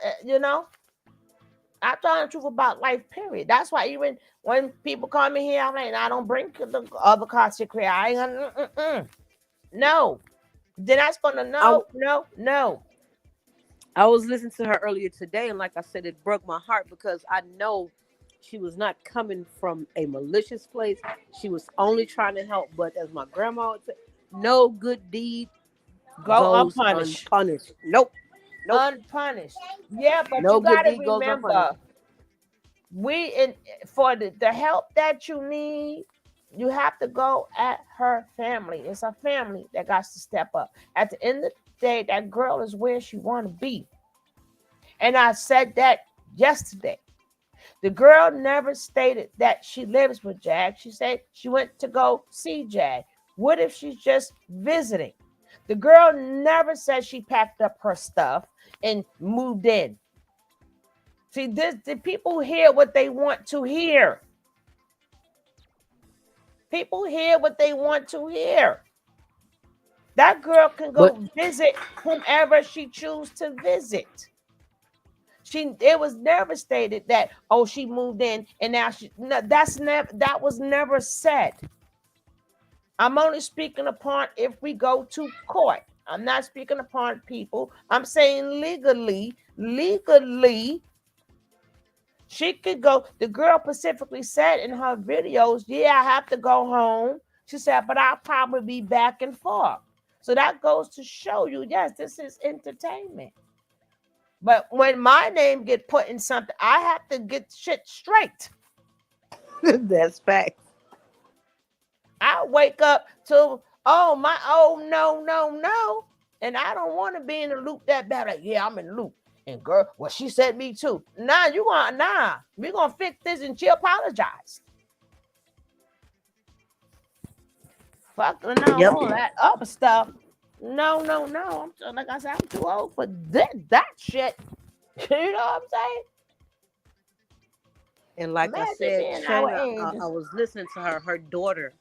telling the truth about life, period. That's why even when people come in here, I'm like, I don't bring the other cards to create. I ain't gonna, no. Then that's gonna, I no, no, no. I was listening to her earlier today, and like I said, it broke my heart because I know she was not coming from a malicious place. She was only trying to help. But as my grandma would say, no good deed Go goes unpunished. unpunished. Nope. Nope. Unpunished. Yeah, but you No good gotta deed goes unpunished. remember, we in for the help that you need, you have to go at her family. It's a family that got to step up. At the end of the day, that girl is where she want to be. And I said that yesterday. The girl never stated that she lives with Jag. She said she went to go see Jag. What if she's just visiting? The girl never said she packed up her stuff and moved in. See, the people hear what they want to hear. People hear what they want to hear. That girl can But go visit whomever she chooses to visit. It was never stated that, oh, she moved in and now she, no, that was never said. I'm only speaking upon if we go to court. I'm not speaking upon people. I'm saying legally, she could go. The girl specifically said in her videos, yeah, I have to go home. She said, but I'll probably be back and forth. So that goes to show you, yes, this is entertainment. But when my name get put in something, I have to get shit straight. that's fact. I wake up to, oh no. And I don't want to be in the loop that bad. Like, yeah, I'm in the loop. And girl, well, she said me too. We're gonna fix this and she apologized. Fuck no, Yep. all that other stuff. No. Like I said, I'm too old for that shit. You know what I'm saying? And like I Imagine said, being our Shayna, age. I was listening to her. Her daughter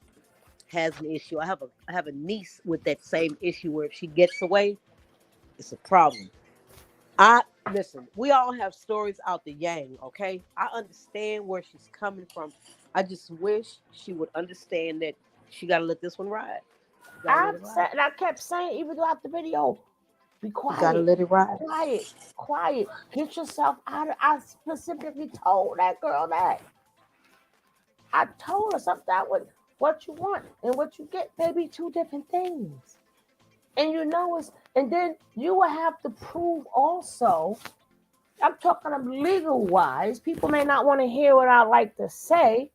has an issue. I have a niece with that same issue where if she gets away, it's a problem. I listen. We all have stories out the yang. Okay, I understand where she's coming from. I just wish she would understand that she got to let this one ride. You gotta let I it ride. said, and I kept saying, even throughout the video, be You gotta quiet, let it ride. quiet. Get yourself out of. I specifically told that girl that. I told her something that would what you want and what you get, maybe two different things. And you know it's and then you will have to prove also. I'm talking of legal wise. People may not want to hear what I like to say,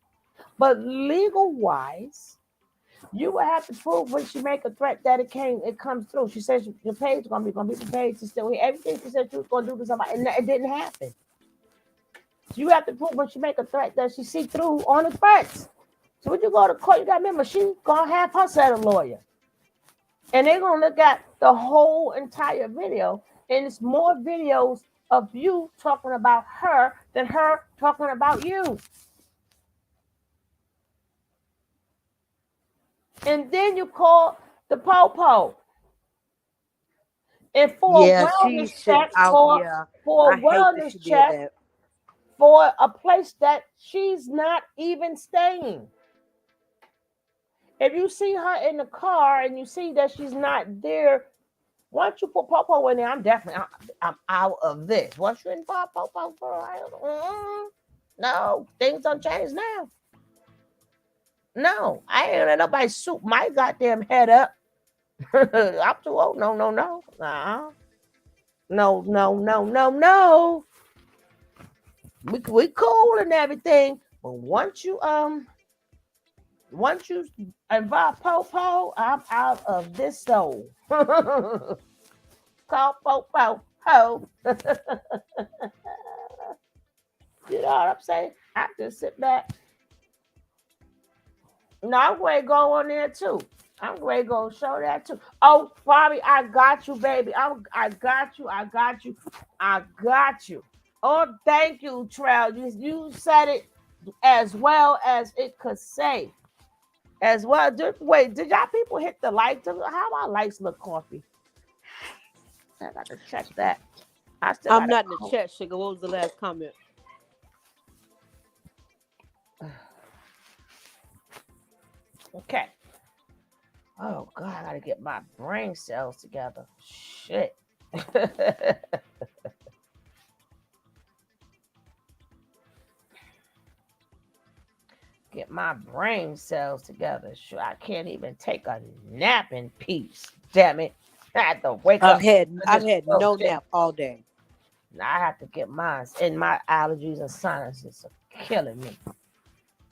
but legal wise, you will have to prove when she make a threat that it comes through. She says your page is gonna be prepared to still hear everything she said she was gonna do to somebody, and it didn't happen. So you have to prove when she make a threat that she see through on the threats. So when you go to court, you gotta remember she's gonna have her set of lawyer. And they're gonna look at the whole entire video. And it's more videos of you talking about her than her talking about you. And then you call the popo. And for a Yeah, she wellness should check, out. Yeah, for a I hate that she wellness did check that. for a place that she's not even staying. If you see her in the car and you see that she's not there, once you put Popo in there, I'm out of this. Once you in Popo, no, things don't change now. No, I ain't let nobody soup my goddamn head up. I'm too old. No. No. We cool and everything, but once you involve Popo, I'm out of this soul. Call Popo ho. You know what I'm saying? I just sit back. No, I'm going to go on there too. I'm going to go show that too. Oh, Bobby, I got you, baby. I got you. I got you. Oh, thank you, Trail. You said it as well as it could say. as well. Wait, did y'all people hit the likes? How my likes look, Coffee? I got to check that. I still I'm got not in the to. chat, sugar. What was the last comment? Okay. Oh God, I gotta get my brain cells together. Shit. Get my brain cells together. Sure, I can't even take a nap in peace. Damn it. I had to wake I've up had to I've this had no bullshit. nap all day. Now I have to get mine. And my allergies and sinuses are killing me.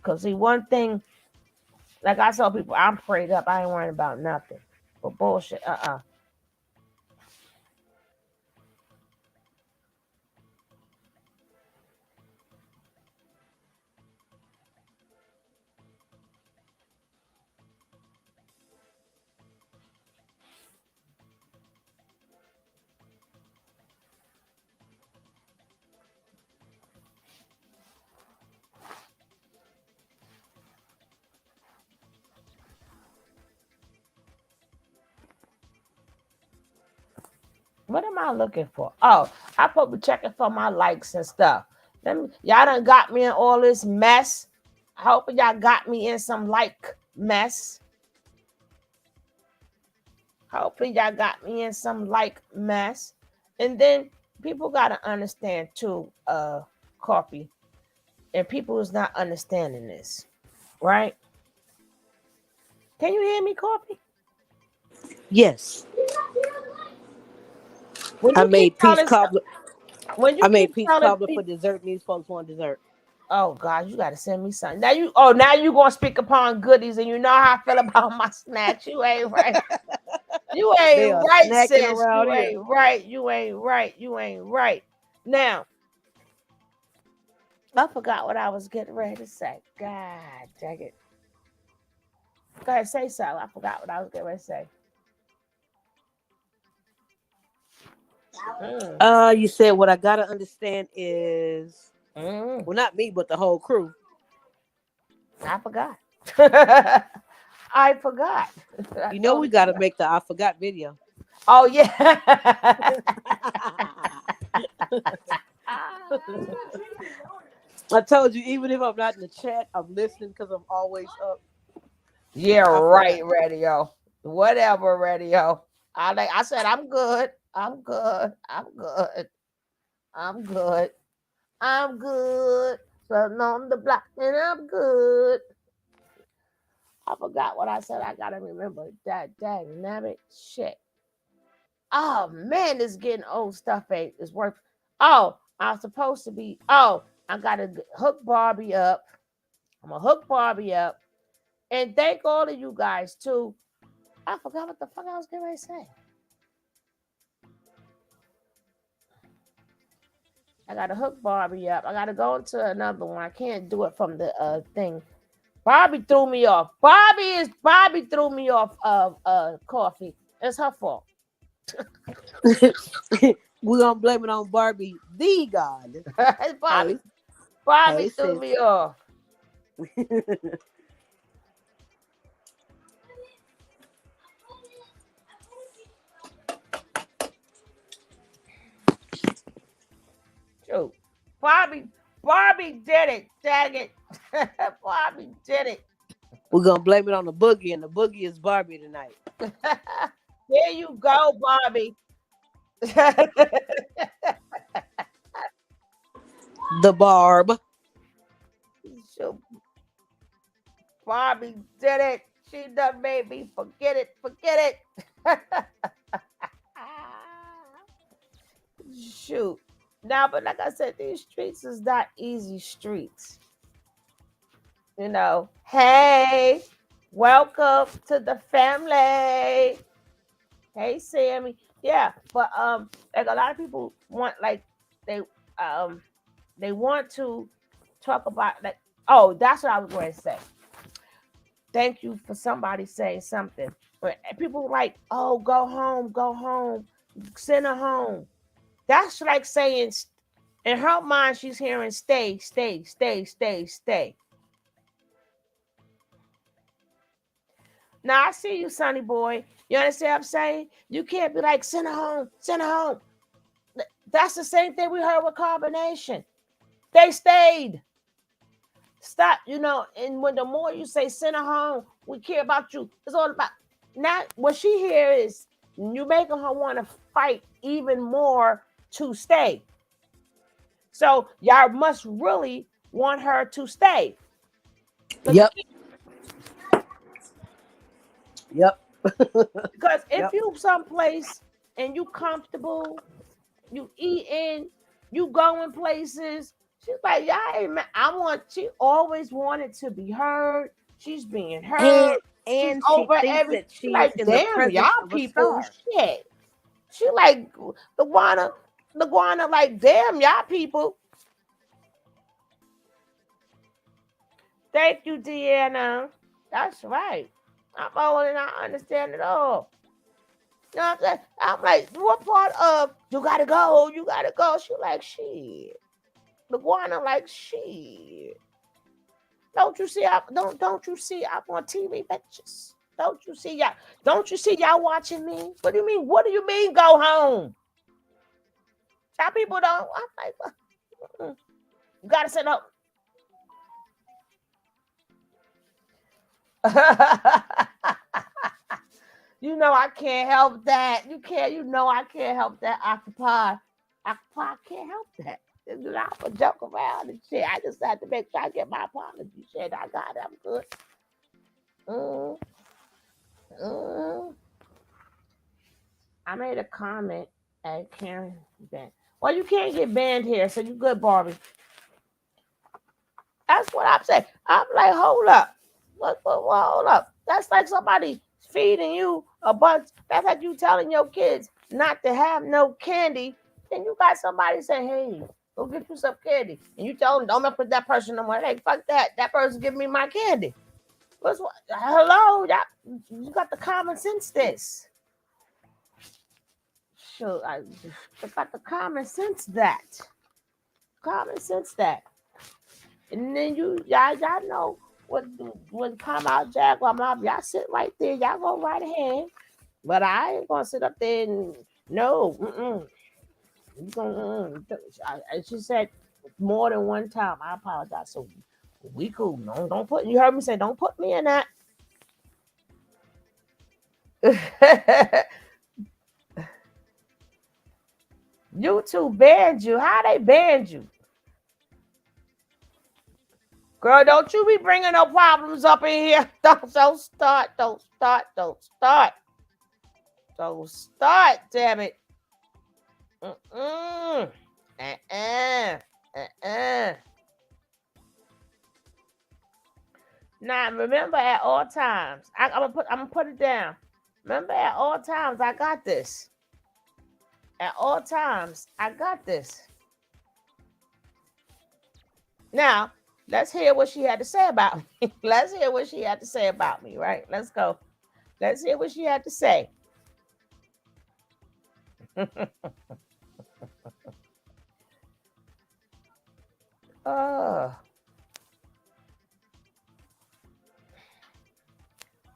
Cause see, one thing, like I tell people, I'm prayed up. I ain't worrying about nothing. But bullshit, What am I looking for? Oh, I supposed to be checking for my likes and stuff. Y'all done got me in all this mess. I hope y'all got me in some like mess. Hopefully y'all got me in some like mess. And then people gotta understand too, Coffee. And people is not understanding this, right? Can you hear me, Coffee? Yes, When I you keep made peach telling cobbler. when you I made keep peach telling cobbler for people, dessert, and these folks want dessert. oh God, you gotta send me something. Now you gonna speak upon goodies, and you know how I feel about my snacks. You ain't right. You ain't They are right, snacking sis. around You here. ain't right. You ain't right. You ain't right. Now, I forgot what I was getting ready to say. God dang it. Go ahead, say so. I forgot what I was getting ready to say. Mm, You said what I gotta understand is, mm, well, not me, but the whole crew. I forgot. I forgot. I You know we totally gotta forgot. make the I forgot video. Oh yeah. I told you, even if I'm not in the chat, I'm listening because I'm always up. Yeah, I forgot. right, radio. Whatever, radio. I said I'm good. I'm good. I'm good. I'm good. I'm good. Sitting on the block and I'm good. I forgot what I said. I gotta remember that dang nabbit shit. Oh man, this getting old stuff ain't is worth. Oh, I'm supposed to be. Oh, I gotta hook Barbie up. I'm gonna hook Barbie up. And thank all of you guys too. I forgot what the fuck I was getting ready to say. I gotta hook Barbie up. I gotta go into another one. I can't do it from the thing. Barbie threw me off. Barbie threw me off of coffee. It's her fault. We're gonna blame it on Barbie, the God. It's Barbie. Hey, hey, Barbie threw sis. me off. Shoot. Barbie did it. Dang it. Barbie did it. We're gonna blame it on the boogie, and the boogie is Barbie tonight. There you go, Barbie. The Barb. Shoot. Barbie did it. She done made me forget it. Forget it. Shoot. Now, but like I said, these streets is not easy streets. Hey, welcome to the family. Hey, Sammy. Yeah, but like a lot of people want like they um they want to talk about like that's what I was going to say. Thank you for somebody saying something. But people like, oh, go home, send her home. That's like saying in her mind she's hearing stay, stay, stay, stay, stay. Now I see you, Sonny boy. You understand what I'm saying? You can't be like, send her home, send her home. That's the same thing we heard with Carbonation. They stayed. Stop, and when the more you say send her home, we care about you. It's all about now what she hear is you making her want to fight even more to stay. So y'all must really want her to stay. Yep. Yep. Because if Yep. you someplace and you comfortable, you eating, you going places, she's like, yeah, she always wanted to be heard. She's being heard. She's And she over thinks every. that She she's like, in the damn, presence y'all of a people, star. shit. She like the guana, like, damn, y'all people. Thank you, Deanna. That's right. I'm old and I understand it all. You know what I'm saying? I'm like, what part of you gotta go? You gotta go. She like, shit. The guana like, shit. Don't you see? Don't you see? I'm on TV, bitches. Don't you see y'all? Don't you see y'all watching me? What do you mean? What do you mean? Go home? Some people don't. I'm like, you gotta sit up. I can't help that. You can't. I can't help that. Occupy. I can't help that. I'm gonna joke around and shit. I just had to make sure I get my apology. Shit, I got it. I'm good. I made a comment at Karen Ben. Well, you can't get banned here, so you good, Barbie. That's what I'm saying. I'm like, hold up. Hold up. That's like somebody feeding you a bunch. That's like you telling your kids not to have no candy. Then you got somebody say, hey, go get you some candy. And you tell them, don't mess with that person no more. Hey, fuck that. That person give me my candy. Hello? You got the common sense this. Sure, I got the common sense that. Common sense that. And then y'all know when come out Jaguar Mob, y'all sit right there, y'all go right ahead. But I ain't gonna sit up there and no. You gonna, she said more than one time. I apologize. So we cool. No, don't put. You heard me say, don't put me in that. YouTube banned you. How they banned you? Girl, don't you be bringing no problems up in here. Don't start. Don't start. Don't start. Don't start, damn it. Now remember at all times. I'm gonna put it down. Remember at all times I got this. At all times I got this. Now let's hear what she had to say about me. Let's hear what she had to say about me, right? Let's go. Let's hear what she had to say.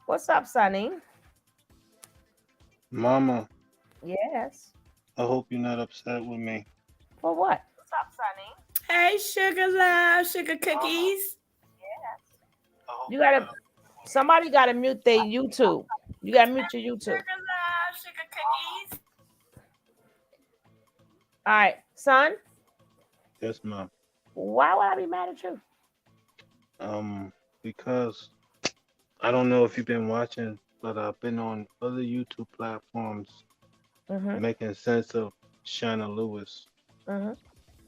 What's up, Sonny? Mama, Yes. I hope you're not upset with me. For what? What's up, Sonny? Hey, sugar love, sugar cookies. You gotta. Somebody gotta mute their YouTube. You gotta mute your YouTube. Sugar love, sugar cookies. All right, son. Yes, Mom. Why would I be mad at you? Because I don't know if you've been watching, but I've been on other YouTube platforms making sense of Shanna Lewis.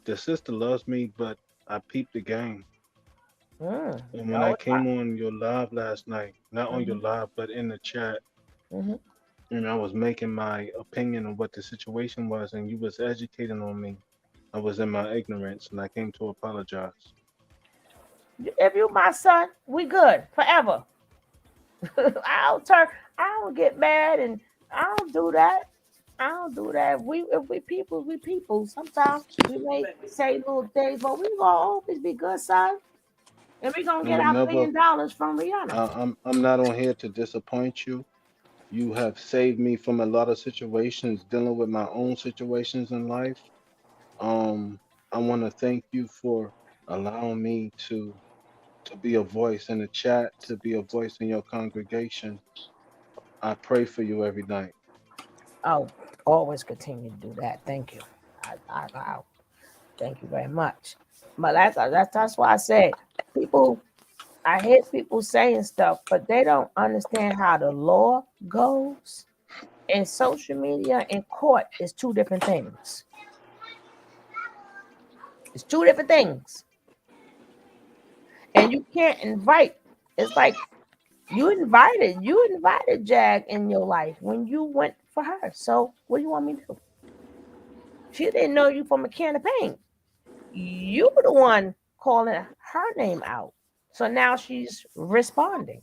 The sister loves me, but I peeped the game. And when I came on your live last night, not on your live, but in the chat, and I was making my opinion on what the situation was, and you was educating on me. I was in my ignorance, and I came to apologize. If you my son, we good forever. I don't get mad, and I don't do that. I don't do that. If we people, we people. Sometimes we may say little things, but we gonna always be good, son. And we're gonna and get our whenever $1 billion from Rihanna. I'm not on here to disappoint you. You have saved me from a lot of situations dealing with my own situations in life. Um, I want to thank you for allowing me to be a voice in the chat, to be a voice in your congregation. I pray for you every night. Oh, always continue to do that. Thank you. I thank you very much. But that's why I said people. I hear people saying stuff, but they don't understand how the law goes. And social media and court is two different things. It's two different things. And you can't invite. It's like you invited Jag in your life when you went for her. So what do you want me to do? She didn't know you from a can of paint. You were the one calling her name out. So now she's responding.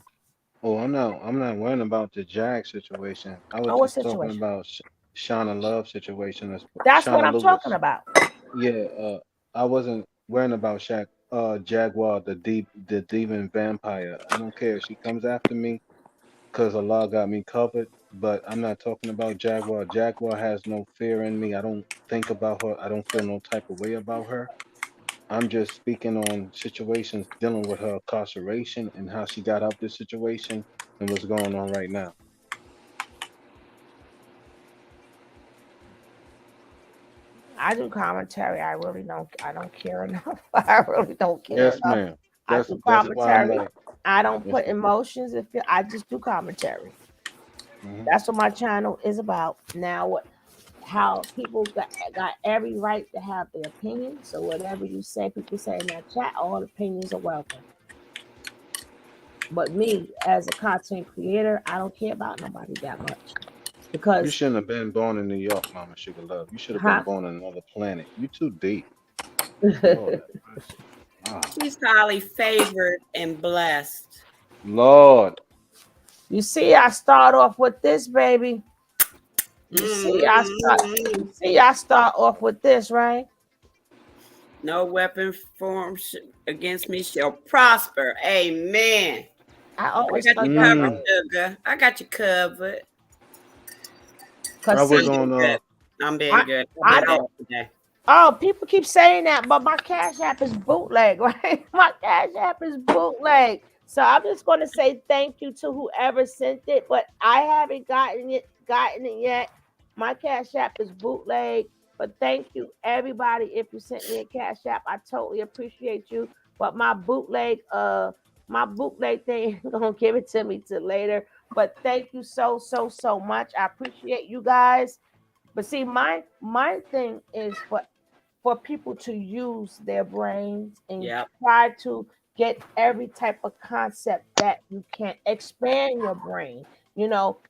Oh, I'm not worrying about the Jag situation. I was Oh, what just talking situation? about Shauna Love situation. That's That's what Shauna I'm talking Lewis. about. Yeah, I wasn't worrying about Jaguar, the demon vampire. I don't care if she comes after me because Allah got me covered. But I'm not talking about Jaguar. Jaguar has no fear in me. I don't think about her. I don't feel no type of way about her. I'm just speaking on situations dealing with her incarceration and how she got out this situation and what's going on right now. I do commentary. I don't care enough. I really don't care Yes, enough. ma'am. I That's do that's why I'm commentary. like, I don't yes, put emotions. If I just do commentary. hmm That's what my channel is about. Now, how people got every right to have their opinion. So whatever you say, people say in that chat, all opinions are welcome. But me, as a content creator, I don't care about nobody that much you because, shouldn't have been born in New York, Mama Sugar Love. You should have been huh? born on another planet. You too deep. Lord have mercy. Wow. She's highly favored and blessed. Lord. You see, I start off with this, baby. You see, I start. You Mm-hmm. see, I start off with this, right? No weapon formed against me shall prosper. Amen. I I always got you start that covered, way. Mm. sugar. I got you covered. I Cause was see, I'm being on good. I'm being I good. I've I been don't. off today. Oh, people keep saying that, but my Cash App is bootleg, right? My Cash App is bootleg. So I'm just gonna say thank you to whoever sent it, but I haven't gotten it yet. My Cash App is bootleg. But thank you everybody if you sent me a Cash App. I totally appreciate you. But my bootleg thing gonna give it to me till later. But thank you so much. I appreciate you guys. But see, my thing is for people to use their brains and Yep. try to get every type of concept that you can expand your brain.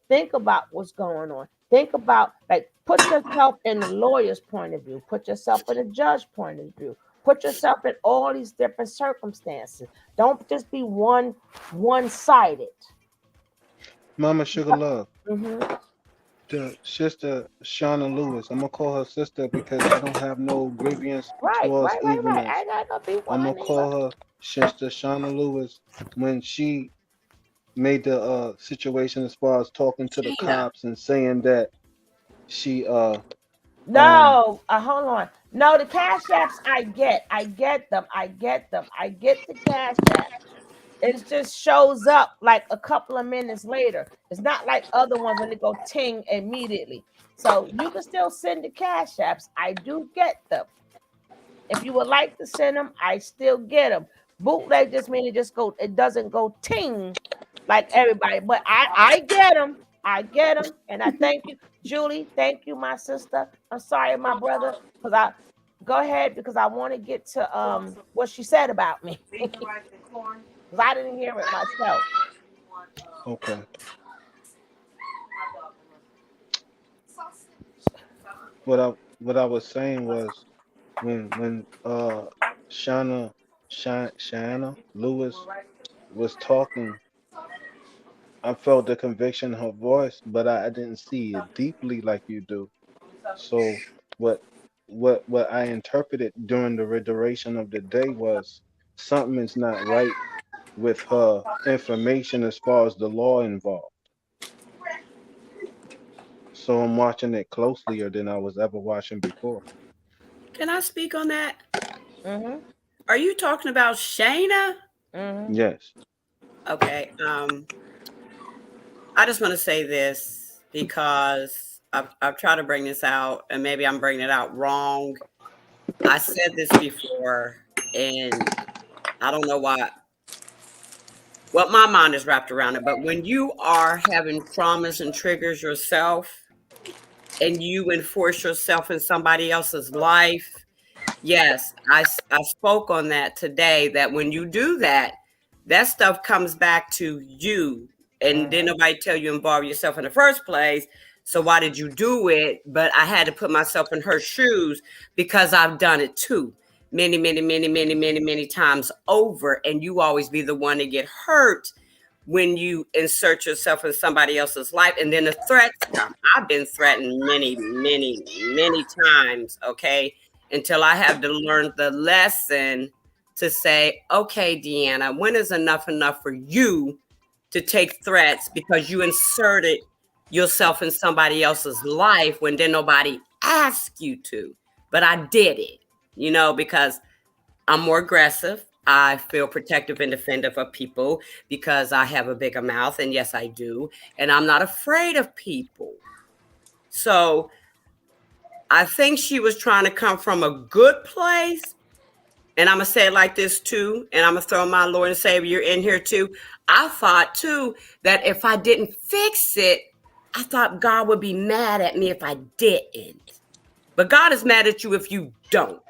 Think about what's going on. Think about, like, put yourself in the lawyer's point of view, put yourself in the judge point of view, put yourself in all these different circumstances. Don't just be one-sided. Mama Sugar Love. Hmm. The sister Shauna Lewis. I'm gonna call her sister because I don't have no grievance Right, towards right, right, right. I evilness. ain't got no beef with I'm my gonna neighbor. call her Sister Shauna Lewis when she made the situation as far as talking to the Tina. cops and saying that she um No, hold on. No, the cash apps I get them. I get the cash app. It just shows up like a couple of minutes later. It's not like other ones when they go ting immediately. So you can still send the cash apps. I do get them. If you would like to send them, I still get them. Bootleg just means it doesn't go ting like everybody, but I get them. I get them, and I thank you, Julie. Thank you, my sister. I'm sorry, my brother, because I go ahead because I want to get to what she said about me because I didn't hear it myself. okay. What I was saying was when Shana Lewis was talking, I felt the conviction in her voice, but I didn't see it deeply like you do. So what what I interpreted during the duration of the day was something is not right with her information as far as the law involved. So I'm watching it closelier than I was ever watching before. Can I speak on that? Mm-hmm. Are you talking about Shayna? Mm-hmm. Yes. Okay. I just want to say this because I've tried to bring this out, and maybe I'm bringing it out wrong. I said this before, and I don't know why. Well, my mind is wrapped around it. But when you are having traumas and triggers yourself, and you enforce yourself in somebody else's life, yes, I spoke on that today. That when you do that, that stuff comes back to you, and then nobody tell you involve yourself in the first place. So why did you do it? But I had to put myself in her shoes because I've done it too, many, many, many, many, many, many times over. And you always be the one to get hurt when you insert yourself in somebody else's life, and then the threats come. I've been threatened many, many, many times. Okay, until I have to learn the lesson to say, okay, Deanna, when is enough for you to take threats because you inserted yourself in somebody else's life when then nobody asked you to? But I did it, because I'm more aggressive. I feel protective and defensive of people because I have a bigger mouth. And yes, I do. And I'm not afraid of people. So I think she was trying to come from a good place. And I'm going to say it like this too. And I'm going to throw my Lord and Savior in here too. I thought too that if I didn't fix it, I thought God would be mad at me if I didn't. But God is mad at you if you don't,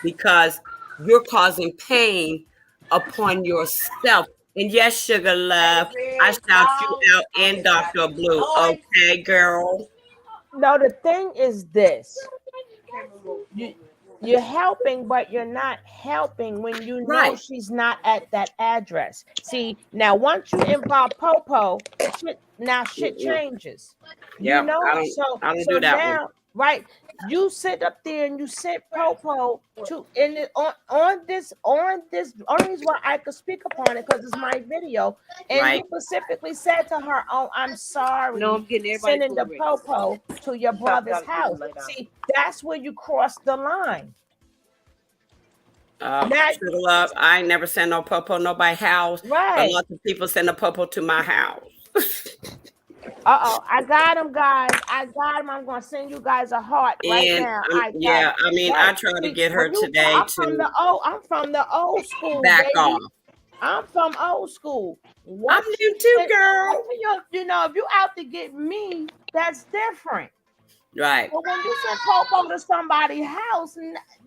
because you're causing pain upon yourself. And yes, Sugar Love, I shout you out in Dr. Blue. Okay, girl. No, the thing is this. You're helping, but you're not helping when you know Right. she's not at that address. See, now once you involve Popo, shit changes. Yeah, I don't So do that one. now, right? You sit up there and you sent Popo to in it on this. Only reason why I could speak upon it because it's my video, and you Right. specifically said to her, "Oh, I'm sorry, No, I'm getting everybody sending the food ready. Popo to your brother's house." See, that's where you cross the line. Now, Sugar Love, I ain't never send no popo nobody house, but right? lots of people send a popo to my house. I got him, guys. I got him. I'm gonna send you guys a heart right And now. I got yeah, him. I mean, Right. I tried to See, get her when you, today to I'm from the old school, back baby. off. I'm from old school. I'm Once new too, you, girl. if you out to get me, that's different. Right. But when you send Popo to somebody's house,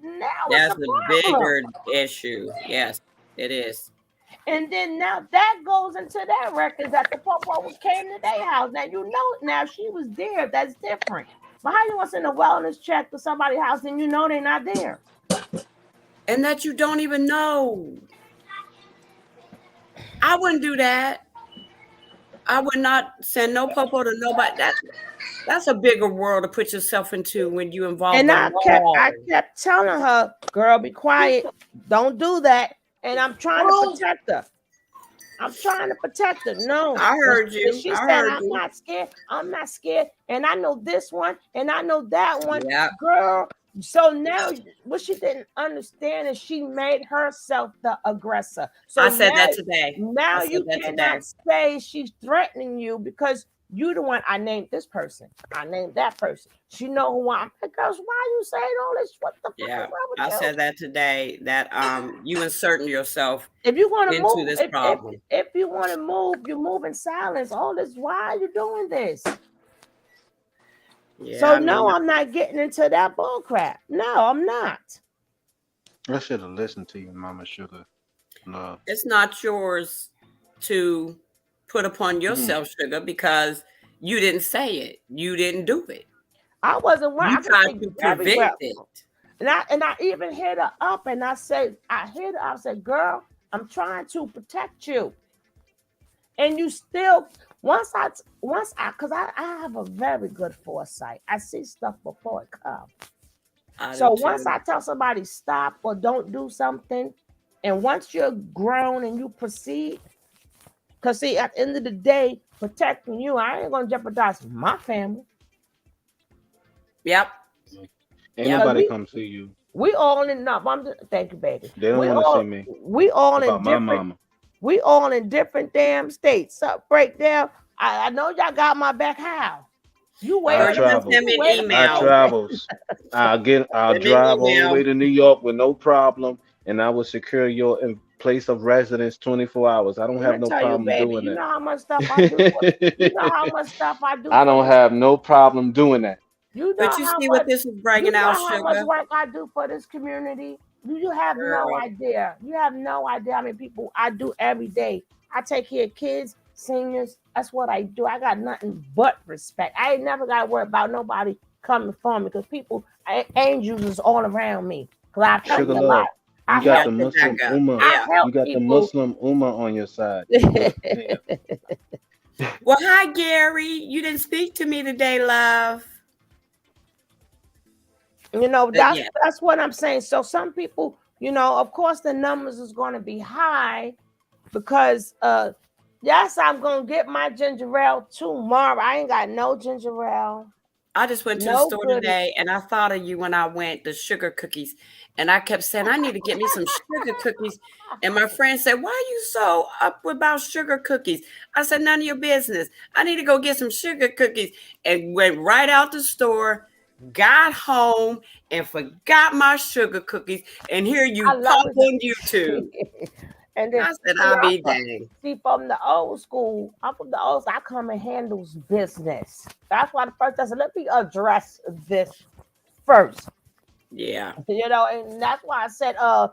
now it's That's a a problem. bigger issue. Yes, it is. And then now that goes into that record that the Popo came to their house. Now she was there. That's different. But how you want to send a wellness check to somebody's house and you know they're not there? And that you don't even know. I wouldn't do that. I would not send no popo to nobody. That's a bigger world to put yourself into when you involve And the I law. kept telling her, girl, be quiet. Don't do that. And I'm trying to protect her. No. I heard But you. she I said, heard I'm you. not scared. I'm not scared. And I know this one and I know that one. Yeah. Girl. So now what she didn't understand is she made herself the aggressor. So I said that today. now I said you that cannot today. say she's threatening you because you the one. I named this person. I named that person. She know who I am. Because why you saying all this? What the fuck is Yeah. wrong with I you? said that today, that you inserting yourself If you want to into move, this problem. if you want to move, you move in silence. All this, why are you doing this? Yeah, So I mean, no, I'm not getting into that bull crap. No, I'm not. I should have listened to you, Mama Sugar. No. it's not yours to put upon yourself, Sugar, because you didn't say it. You didn't do it. I wasn't. You I could tried say to very prevent well. it. And I even hit her up and I said, I said, girl, I'm trying to protect you. And you still, because I have a very good foresight. I see stuff before it comes. I So do once too. I tell somebody stop or don't do something, And once you're grown and you proceed, because see, at the end of the day, protecting you, I ain't gonna jeopardize my family. Yep. Ain't Yep. nobody come see you. We all in thank you, baby. They don't want to see me. We all in About my different. mama. We all in different damn states. So breakdown. I know y'all got my back. How? You wait. I Girl, you just travel. send me an I email. travels. I'll Send me an drive all the email. way to New York with no problem, and I will secure your place of residence 24 hours. I don't Let have me no tell you, problem baby. doing You that. know how much stuff I do. You know how much stuff I do I for don't this. have no problem doing that. You know But you how see what much. this is You bringing know out, how much Sugar? work I do for this community. You have no Girl. idea. You have no idea how many people I do every day. I take care of kids, seniors. That's what I do. I got nothing but respect. I ain't never got to worry about nobody coming for me because angels is all around me. Because I help Sugar a lot. love. I You got help the Got the Muslim backup. Ummah. I Yeah. help You got the people. Muslim Ummah on your side. You good. Damn. Well, hi, Gary. You didn't speak to me today, love. You know, But yeah. that's what I'm saying. So some people, you know, of course the numbers is going to be high because yes, I'm gonna get my ginger ale tomorrow. I ain't got no ginger ale. I just went to the No store goodies. today and I thought of you when I went, the sugar cookies. And I kept saying, I need to get me some sugar cookies. And my friend said, why are you so up about sugar cookies? I said, none of your business. I need to go get some sugar cookies. And went right out the store, got home, and forgot my sugar cookies. And here you I pop love on it. YouTube. And then I said, see, I'll be dang. from the old school, I'm from the old school, I come and handles business. That's why the first I said, let me address this first. Yeah. You know, and that's why I said, I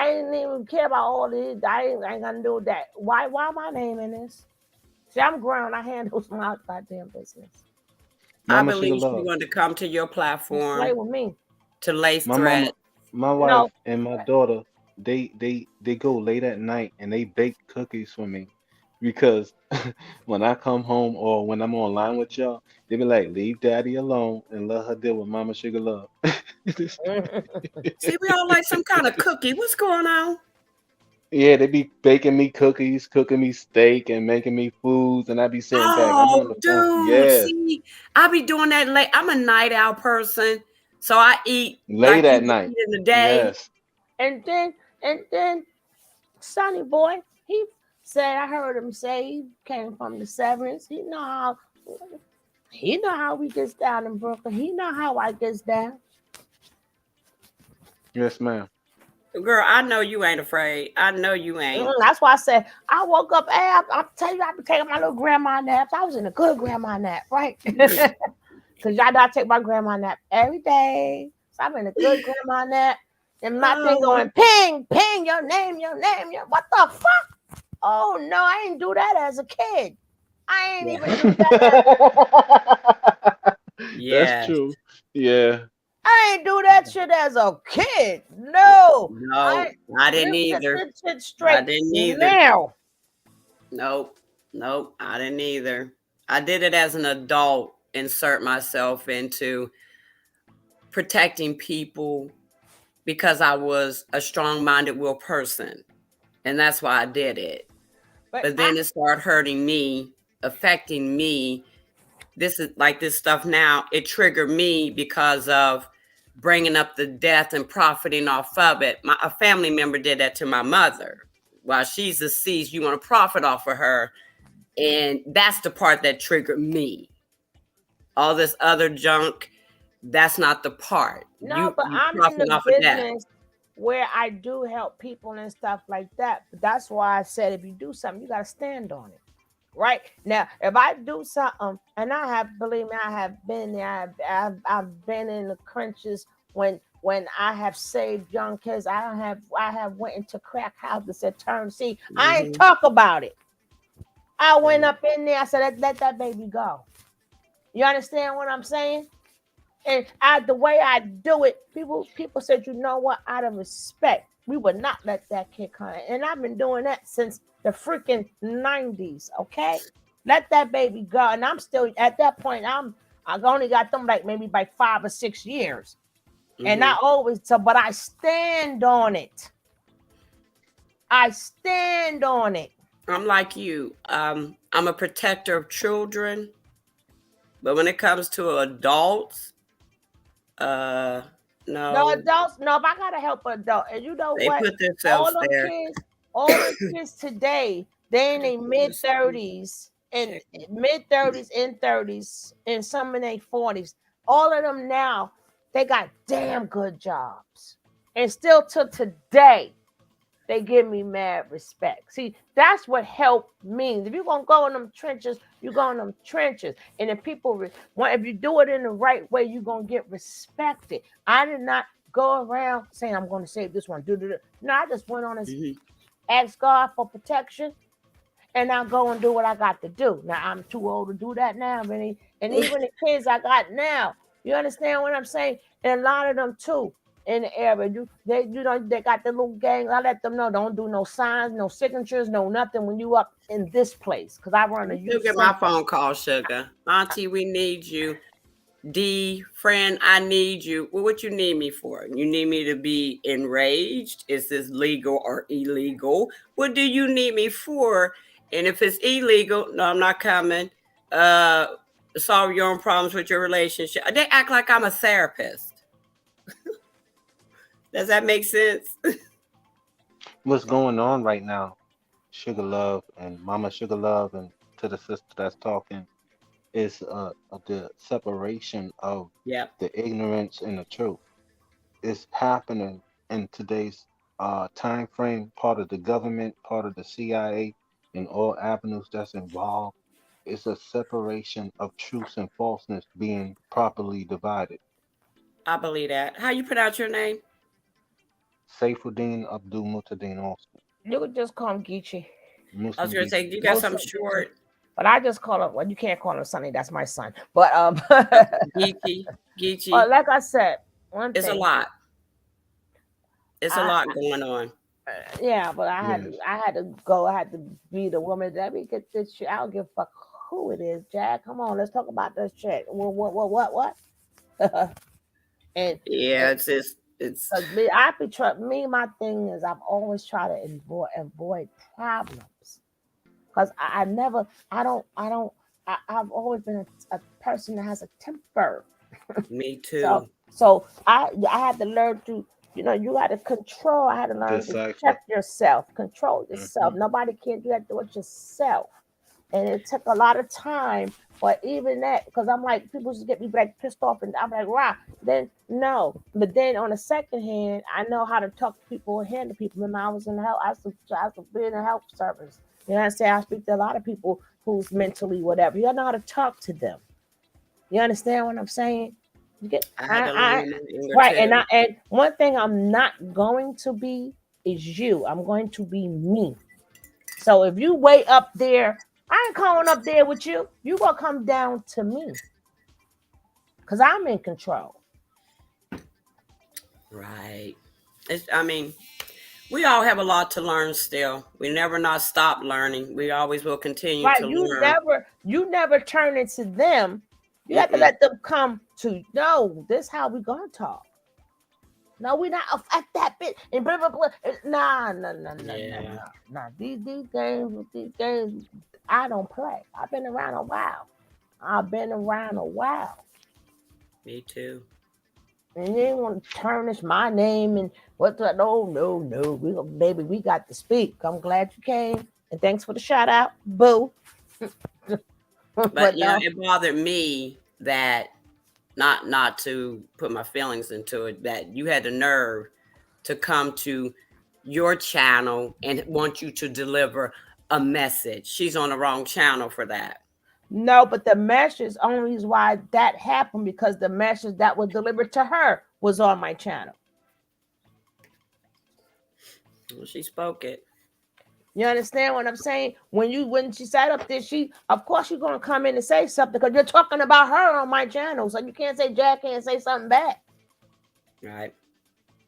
ain't even care about all this. I ain't gonna do that. Why my name in this? See, I'm grown. I handles my goddamn business. I Mama Sugar believe she love. wanted to come to your Just play platform with me. to lace My thread. mama, my No, wife, and my daughter, they go late at night and they bake cookies for me because when I come home or when I'm online with y'all, they be like, "Leave Daddy alone and let her deal with Mama Sugar Love." See, we all like some kind of cookie. What's going on? Yeah, they be baking me cookies, cooking me steak, and making me foods, and I be sitting back. I'm on Oh, the phone. dude. Yes, See, I be doing that late. I'm a night owl person. So I eat late like you at would night. eat in the day. Yes, and then Sonny boy, he said I heard him say he came from the Severance. He know how we gets down in Brooklyn. He know how I gets down. yes, ma'am. Girl, I know you ain't afraid. I know you ain't. That's why I said I woke up. Hey, I'm telling you, I've been taking my little grandma naps. I was in a good grandma nap, right? Because y'all know I take my grandma nap every day. So I'm in a good grandma nap. And my thing Oh, going, ping, ping, your name. What the fuck? Oh, no, I ain't do that as a kid. I ain't yeah. even do that. That's Yes. true. Yeah. I ain't do that shit as a kid. No. No, I Let didn't me get either. this shit I straight didn't either. now. Nope. Nope. I didn't either. I did it as an adult, insert myself into protecting people because I was a strong minded will person. And that's why I did it. But But then it started hurting me, affecting me. This is like this stuff now, it triggered me because of bringing up the death and profiting off of it. A family member did that to my mother. While she's deceased, you want to profit off of her. And that's the part that triggered me. All this other junk, that's not the part. no, but You I'm in profit the off of that. business where I do help people and stuff like that. But that's why I said if you do something, you got to stand on it. Right now, if I do something, and I have, believe me, I have been there. I've been in the crunches when I have saved young kids. I have went into crack houses and turned. See, I ain't Mhm. talk about it. I went up in there. I said, let that baby go. You understand what I'm saying? And the way I do it, people said, you know what? Out of respect, we would not let that kid come. And I've been doing that since the freaking 90s. Okay, let that baby go. And I'm still at that point. I've only got them like maybe by 5 or 6 years. And I Mhm. always so, but I stand on it. I stand on it. I'm like you. I'm a protector of children, but when it comes to adults, The no, adults, no, if I gotta help an adult, and you know they what? put themselves there. All them kids today, they in their mid-30s and mid-30s and 30s and some in their 40s. All of them now, they got damn good jobs. And still to today, they give me mad respect. See, that's what help means. If you're gonna go in them trenches, you go in them trenches. And if people if you do it in the right way, you're gonna get respected. I did not go around saying I'm gonna save this one. No, I just went on and ask God for protection, and I'll go and do what I got to do. Now I'm too old to do that now, Vinny. And even the kids I got now, you understand what I'm saying? And a lot of them too. In the area, they got the little gang. I let them know don't do no signs, no signatures, no nothing when you up in this place. Because I run a You youth get my center. phone call, Sugar. Auntie, we need you. D, friend, I need you. Well, what you need me for? You need me to be enraged? Is this legal or illegal? What do you need me for? And if it's illegal, no, I'm not coming. Solve your own problems with your relationship. They act like I'm a therapist. Does that make sense? What's going on right now, Sugar Love and Mama Sugar Love, and to the sister that's talking, is the separation of Yep. the ignorance and the truth. It's happening in today's time frame. Part of the government, part of the CIA, and all avenues that's involved. It's a separation of truth and falseness being properly divided. I believe that. How you pronounce your name? Saifuddin Abdul Mutadeen Austin. You could just call him Geechee. I was Muslim going to say, Geechee. you got something short. But I just call him. Well, you can't call him Sonny. That's my son. But Geechee. Well, like I said, It's a lot. It's a lot going on. Yeah, but I had to go. I had to be the woman. Let me get this shit. I don't give a fuck who it is, Jack. Come on, let's talk about this shit. What? and Yeah, it's me. My thing is, I've always tried to avoid problems because I've always been a person that has a temper. Me too. So I had to learn to, you got to control. I had to learn to check yourself, control yourself. Nobody can do that. Do it yourself. And it took a lot of time, but even that, because I'm like, people just get me like pissed off, and I'm like, wow. Then no, but then on the second hand, I know how to talk to people and handle people. When I was in the help, I was in the health service. You know what I'm saying? I speak to a lot of people who's mentally whatever. You know how to talk to them. You understand what I'm saying? You get right, and one thing I'm not going to be is you. I'm going to be me. So if you way up there, I ain't going up there with you. You gonna come down to me, cause I'm in control. Right. We all have a lot to learn still. We never not stop learning. We always will continue to learn. You never turn into them. You have to let them come to know this how we gonna talk. No, we not at that bit and blah blah blah. Nah. These games, I don't play. I've been around a while. Me too. And you ain't want to tarnish my name and what the no. We got to speak. I'm glad you came and thanks for the shout out, boo. But it bothered me that not to put my feelings into it, that you had the nerve to come to your channel and want you to deliver a message. She's on the wrong channel for that. No, but the message only is why that happened, because the message that was delivered to her was on my channel. Well, she spoke it. You understand what I'm saying? When she sat up there, of course you're gonna come in and say something because you're talking about her on my channel. So you can't say Jack can't say something back. Right.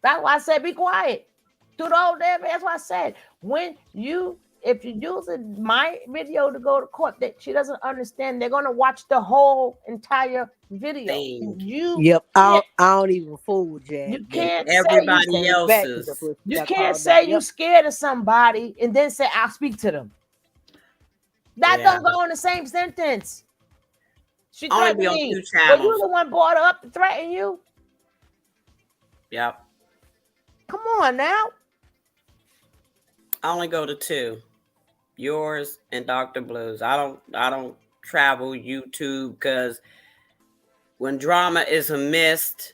That's why I said be quiet. Do the whole damn. That's why I said when you if you're using my video to go to court, that she doesn't understand. They're gonna watch the whole entire video. Thing. You Yep, can't, I don't even fool Jag. you They can't say you Everybody came back to the else's. pussy you got can't called say out. you Yep. scared of somebody and then say I'll speak to them. That Yeah. don't go in the same sentence. She Only threatened be on me. 2 Well, you channels. the one brought her up to threaten you. Yep. Come on now. I only go to 2. Yours and Dr. Blue's. I don't travel YouTube because when drama is missed,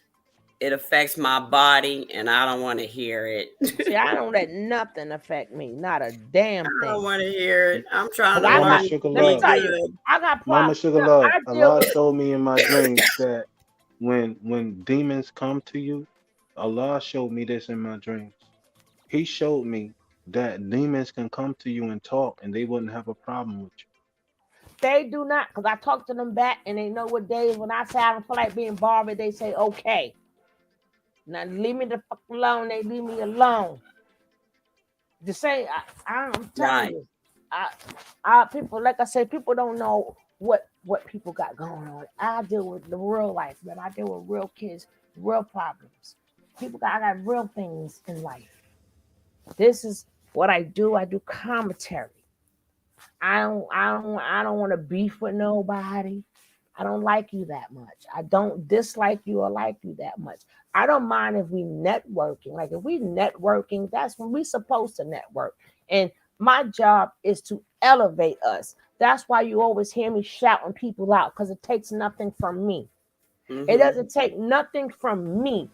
it affects my body and I don't want to hear it. See, I don't let nothing affect me. Not a damn I don't thing. want to hear it. I'm trying to I Mama got, learn Sugar to let me be Love. tell you, good. I got Mama problems. Sugar Love. I deal Allah with showed me in my dreams that when demons come to you, Allah showed me this in my dreams. He showed me that demons can come to you and talk and they wouldn't have a problem with you. they do not, because I talk to them back and they know what days when I say I don't feel like being bothered, they say okay. Now leave me the fuck alone. They leave me alone. The same, I'm telling Right. you, I people like I said, people don't know what people got going on. I deal with the real life, man. I deal with real kids, real problems. I got real things in life. This is what I do. I do commentary. I don't want to beef with nobody. I don't like you that much. I don't dislike you or like you that much. I don't mind if we networking. Like if we networking, that's when we supposed to network. And my job is to elevate us. That's why you always hear me shouting people out because it takes nothing from me. It Mm-hmm. doesn't take nothing from me.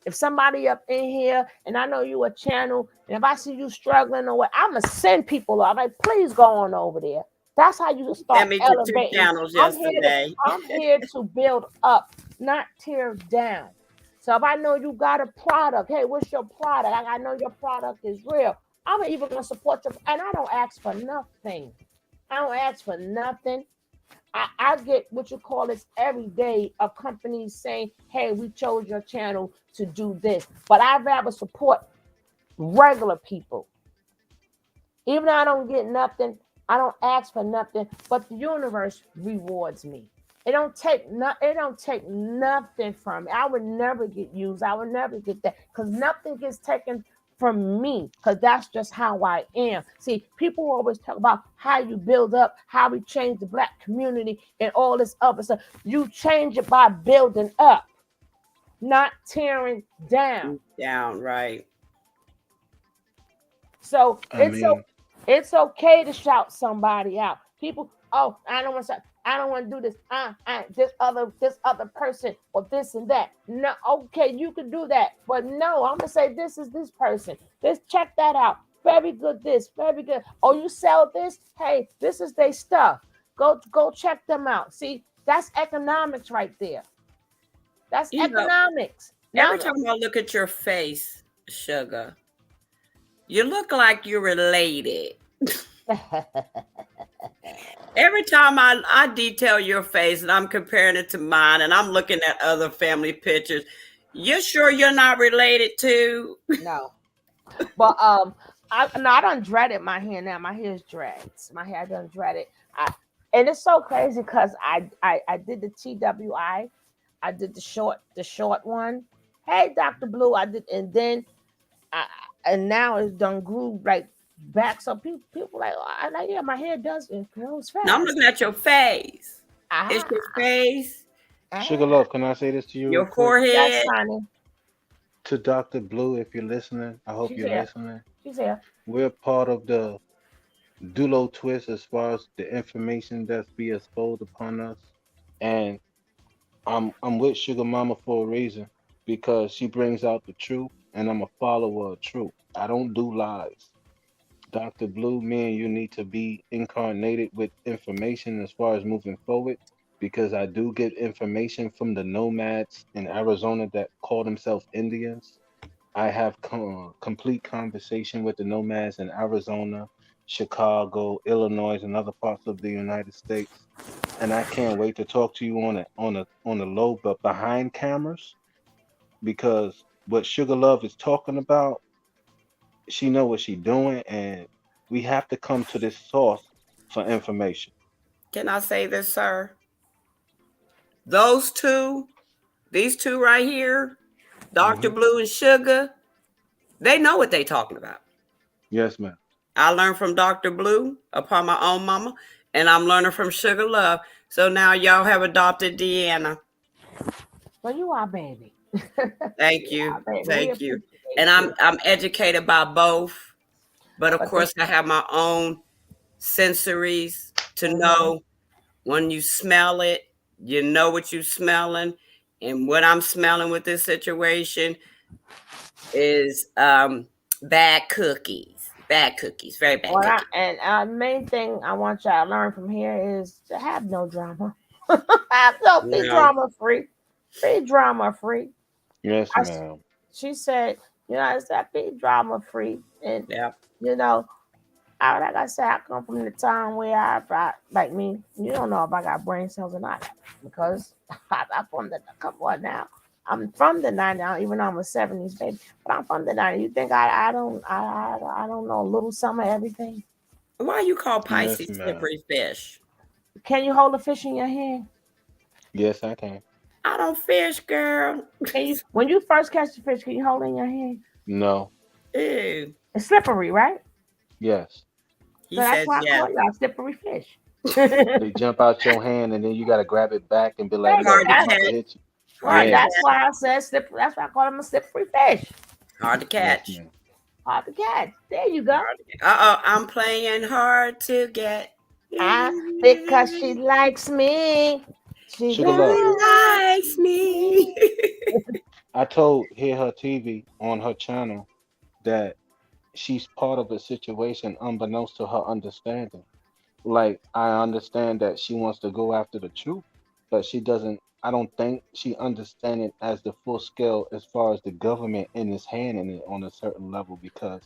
If somebody up in here and I know you a channel, and if I see you struggling or what, I'ma send people up. Like, please go on over there. That's how you start Sent me to 2 elevating. channels I'm here to yesterday. I'm here to build up, not tear down. So if I know you got a product, hey, what's your product? I know your product is real. I'm even gonna support you, and I don't ask for nothing. I don't ask for nothing. I get what you call this every day of companies saying, hey, we chose your channel to do this. But I'd rather support regular people. Even though I don't get nothing, I don't ask for nothing, but the universe rewards me. It don't take nothing from me. I would never get used. I would never get that because nothing gets taken from me because that's just how I am. See, people always talk about how you build up, how we change the black community and all this other stuff. You change it by building up, not tearing down. Down, right. So I mean, it's okay to shout somebody out. People, oh, I don't want to. I don't want to do this. This other person or this and that. No, okay, you can do that, but no, I'm gonna say this is this person. This check that out. Very good. This very good. Oh, you sell this? Hey, this is their stuff. Go check them out. See, that's economics right there. That's You know, economics. every Now, time I look at your face, Sugar, you look like you're related. Every time I detail your face and I'm comparing it to mine and I'm looking at other family pictures, you sure you're not related to? no. But I done dreaded my hair now. My hair is dreads. My hair I done dreaded. And it's so crazy because I did the TWI. I did the short one. Hey, Dr. Blue, I did, and then I and now it's done grew like back. So people like, oh, I like, yeah, my hair does it grows Now I'm fast. looking at your face. It's your Ah, face, Sugar ah, Love, can I say this to you real your quick? yes, forehead. honey. To Dr. Blue, if you're listening, I hope She's you're here. listening. She's here. We're part of the Dulo twist as far as the information that's being exposed upon us. And I'm with Sugar Mama for a reason because she brings out the truth and I'm a follower of truth. I don't do lies. Dr. Blue, me and you need to be incarnated with information as far as moving forward because I do get information from the nomads in Arizona that call themselves Indians. I have complete conversation with the nomads in Arizona, Chicago, Illinois, and other parts of the United States. And I can't wait to talk to you on a low but behind cameras because what Sugar Love is talking about, she know what she doing, and We have to come to this source for information. Can I say this, sir? These two right here, Dr. Hmm. Blue and Sugar, they know what they talking about. Yes, ma'am. I learned from Dr. Blue upon my own mama, and I'm learning from Sugar Love. So now y'all have adopted Deanna. Well, you are, baby. Thank you. Baby, we Thank you. appreciate And you. I'm educated by both, but of But course I have my own sensories to Mhm. know when you smell it, you know what you're smelling. And what I'm smelling with this situation is bad cookies. Bad cookies, very bad Well, cookies. main thing I want y'all to learn from here is to have no drama. Be No. drama free. Be drama free. Yes, I, ma'am. she said, I said, be drama free. And, Yeah. like I said, I come from the time where I like me, you don't know if I got brain cells or not because I'm from come on now. I'm from the 90s, even though I'm a 70s baby, but I'm from the 90s. You think I don't know a little some of everything? Why you call Yes, Pisces ma'am. slippery fish? Can you hold a fish in your hand? Yes, I can. I don't fish, girl. When you first catch the fish, can you hold it in your hand? No. Ew. It's slippery, right? Yes. He So that's says why I yes. call y'all slippery fish. They jump out your hand and then you gotta grab it back and be like, Baby, look, Hard to I'm that's, about to catch. hit you. Hard to Yes. that's catch. why I said slippery. That's why I call them a slippery fish. Hard to Yes, catch. ma'am. Hard to catch. There you go. I'm playing hard to get. Because she likes me. She Sugar Love. Likes me. I told Hear Her TV on her channel that she's part of a situation unbeknownst to her understanding. Like, I understand that she wants to go after the truth, but she doesn't, I don't think she understands it as the full scale as far as the government in its hand in it on a certain level because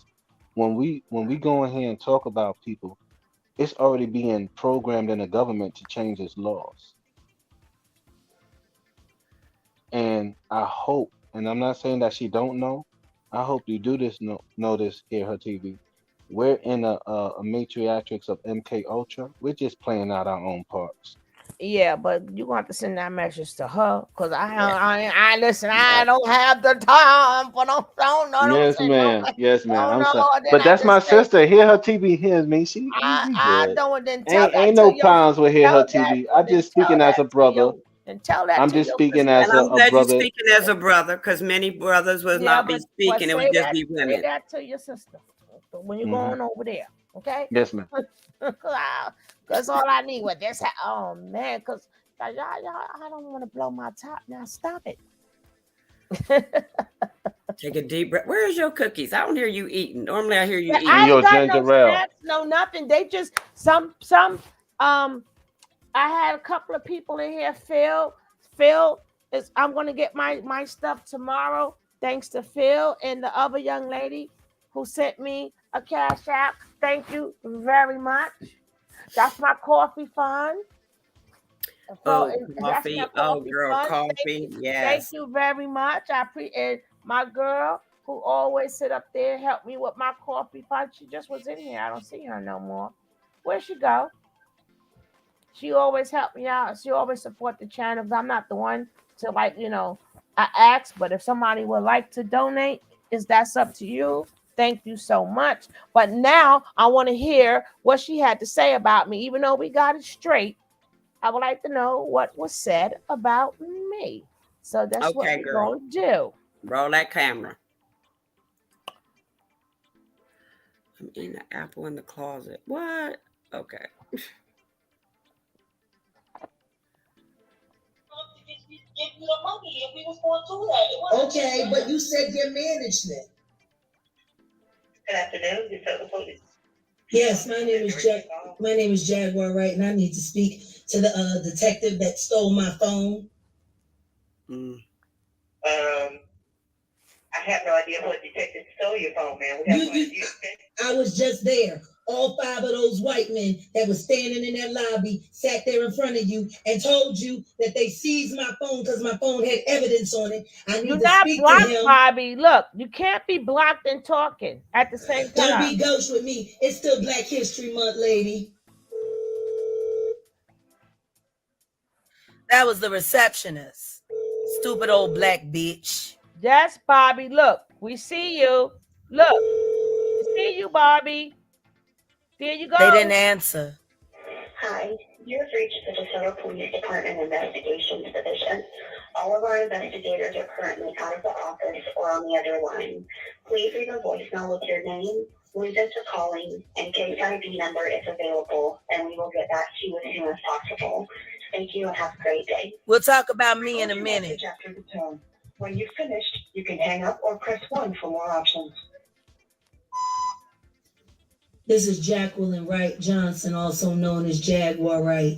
when we go in here and talk about people, it's already being programmed in the government to change its laws. And I hope, and I'm not saying that she don't know, I hope you do this know this Hear Her TV. We're in a matriarchs of MK Ultra. We're just playing out our own parts. Yeah, but you want to send that message to her because Yeah. I listen. I Yeah. don't have the time for don't Yes, say no, ma'am. Yes, ma'am. no, I'm no. sorry, Then but I that's my just say sister. Hear Her TV hears me. We I good. don't. Then tell that Ain't to no your problems with Hear tell Her that. TV. Well, I then just speaking as a brother. tell that I'm to just your speaking sister. as And I'm a glad you're brother. speaking as a brother because many brothers would Yeah, not be but speaking. It would just be say women. that to your sister when you're Hmm. going over there. Okay. Yes, ma'am. That's all I need with this. Oh man, because y'all, I don't want to blow my top. Now stop it. Take a deep breath. Where's your cookies? I don't hear you eating. Normally I hear you Yeah, eating. I And ain't your got no ginger ale. snacks, no nothing. They just um. I had a couple of people in here. Phil is. I'm gonna get my stuff tomorrow. Thanks to Phil and the other young lady who sent me a cash app. Thank you very much. That's my coffee fund. Oh, That's my coffee. Oh, coffee girl, fund. coffee. Thank Yes. you very much. I appreciate my girl who always sit up there help me with my coffee fund. She just was in here. I don't see her no more. Where'd she go? She always help me out. She always support the channels. I'm not the one to I ask, but if somebody would like to donate, that's up to you. Thank you so much. But now I want to hear what she had to say about me. Even though we got it straight, I would like to know what was said about me. So that's what Okay, we're girl. going to do. Roll that camera. I'm eating an apple in the closet. What? Okay. Okay, but you said your management. Good afternoon. You tell the police. Yes, my name is Jaguar, right? And I need to speak to the detective that stole my phone. Mm. I have no idea what detective stole your phone, man. I was just there. all 5 of those white men that was standing in that lobby sat there in front of you and told you that they seized my phone because my phone had evidence on it. I need You're to not speak to blocked, him. Bobby. Look, you can't be blocked and talking at the same time. Don't be ghost with me. It's still Black History Month, lady. That was the receptionist. Stupid old black bitch. Yes, Bobby. Look, we see you. Look, we see you, Bobby. There you go. They didn't answer. Hi, you have reached the DeSoto Police Department Investigations Division. All of our investigators are currently out of the office or on the other line. Please leave a voicemail with your name, reason for calling, and case ID number if available, and we will get back to you as soon as possible. Thank you and have a great day. We'll talk about me in a minute. After the tone. When you've finished, you can hang up or press 1 for more options. This is Jacqueline Wright Johnson, also known as Jaguar Wright.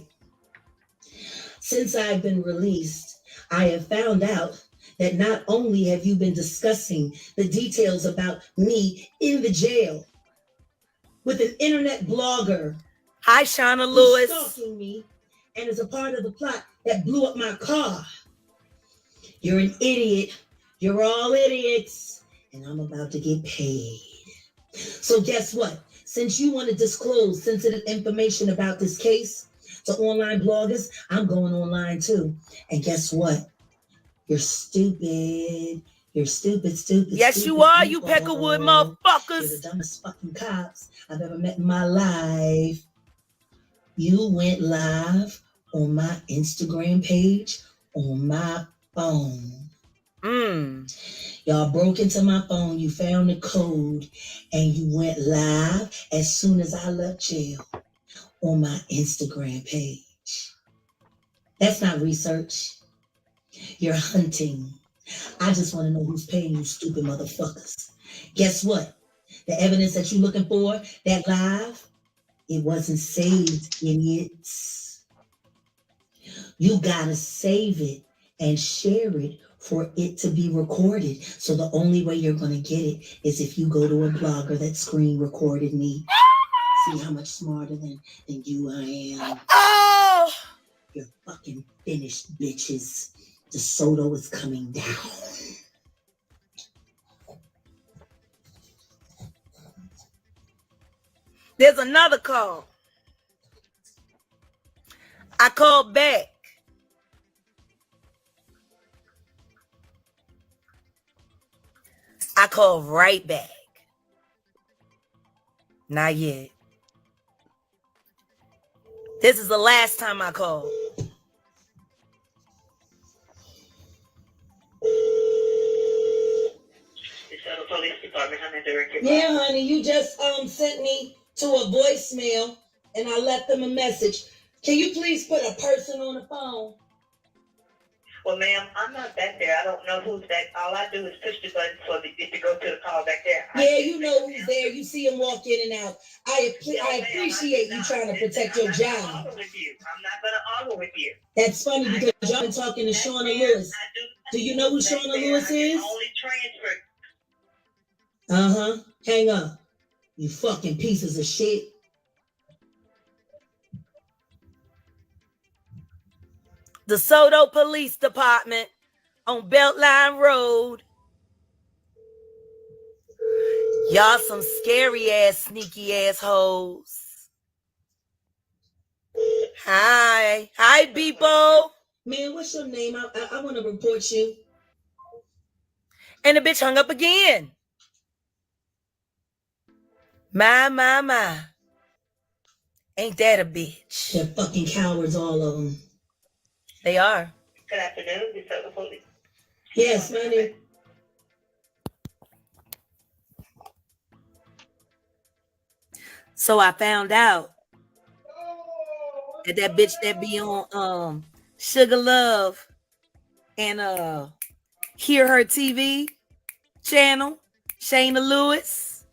Since I've been released, I have found out that not only have you been discussing the details about me in the jail with an internet blogger. Hi, Shauna Lewis. Stalking me and is a part of the plot that blew up my car. You're an idiot. You're all idiots. And I'm about to get paid. So guess what? Since you want to disclose sensitive information about this case to online bloggers, I'm going online too. And guess what? You're stupid. You're stupid. Yes, stupid you are, people. you Peckerwood motherfuckers. You're the dumbest fucking cops I've ever met in my life. You went live on my Instagram page on my phone. Y'all broke into my phone, you found the code, and you went live as soon as I left jail on my Instagram page. That's not research. You're hunting. I just want to know who's paying you, stupid motherfuckers. Guess what? The evidence that you're looking for, that live, it wasn't saved, idiots. You gotta save it and share it for it to be recorded. So the only way you're going to get it is if you go to a blogger that screen recorded me. See how much smarter than you I am. Oh! You're fucking finished, bitches. DeSoto is coming down. There's another call. I called back. I called right back. Not yet. This is the last time I called. Police Department, I'm director. Yeah, honey, you just sent me to a voicemail and I left them a message. Can you please put a person on the phone? Well, ma'am, I'm not back there. I don't know who's back. All I do is push the button for it to go to the call back there. Yeah, you know who's there. You see him walk in and out. I appreciate you trying to protect your job. I'm not going to argue with you. That's funny because y'all been talking to Shauna Lewis. Do you know who Shauna Lewis is? Only transfer. Hang up. You fucking pieces of shit. DeSoto Police Department on Beltline Road. Y'all some scary ass, sneaky ass hoes. Hi. Hi, people. Man, what's your name? I want to report you. And the bitch hung up again. My. Ain't that a bitch? They're fucking cowards, all of them. They are. Good afternoon, DeSoto Police. Yes, my name. So I found out that bitch that be on Sugar Love and Hear Her TV channel, Shayna Lewis,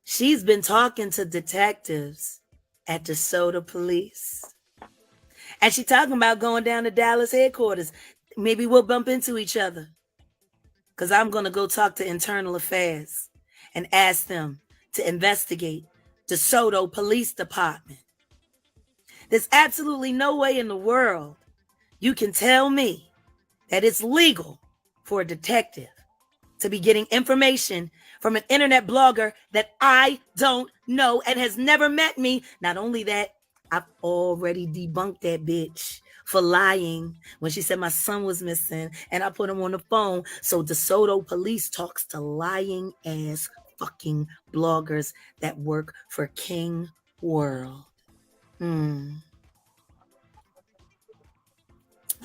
she's been talking to detectives at DeSoto Police. And she talking about going down to Dallas headquarters. Maybe we'll bump into each other. Because I'm going to go talk to Internal Affairs and ask them, to investigate DeSoto Police Department. There's absolutely no way in the world you can tell me that it's legal for a detective to be getting information from an internet blogger that I don't know and has never met me. Not only that, I've already debunked that bitch for lying when she said my son was missing and I put him on the phone. So DeSoto Police talks to lying ass fucking bloggers that work for King World. King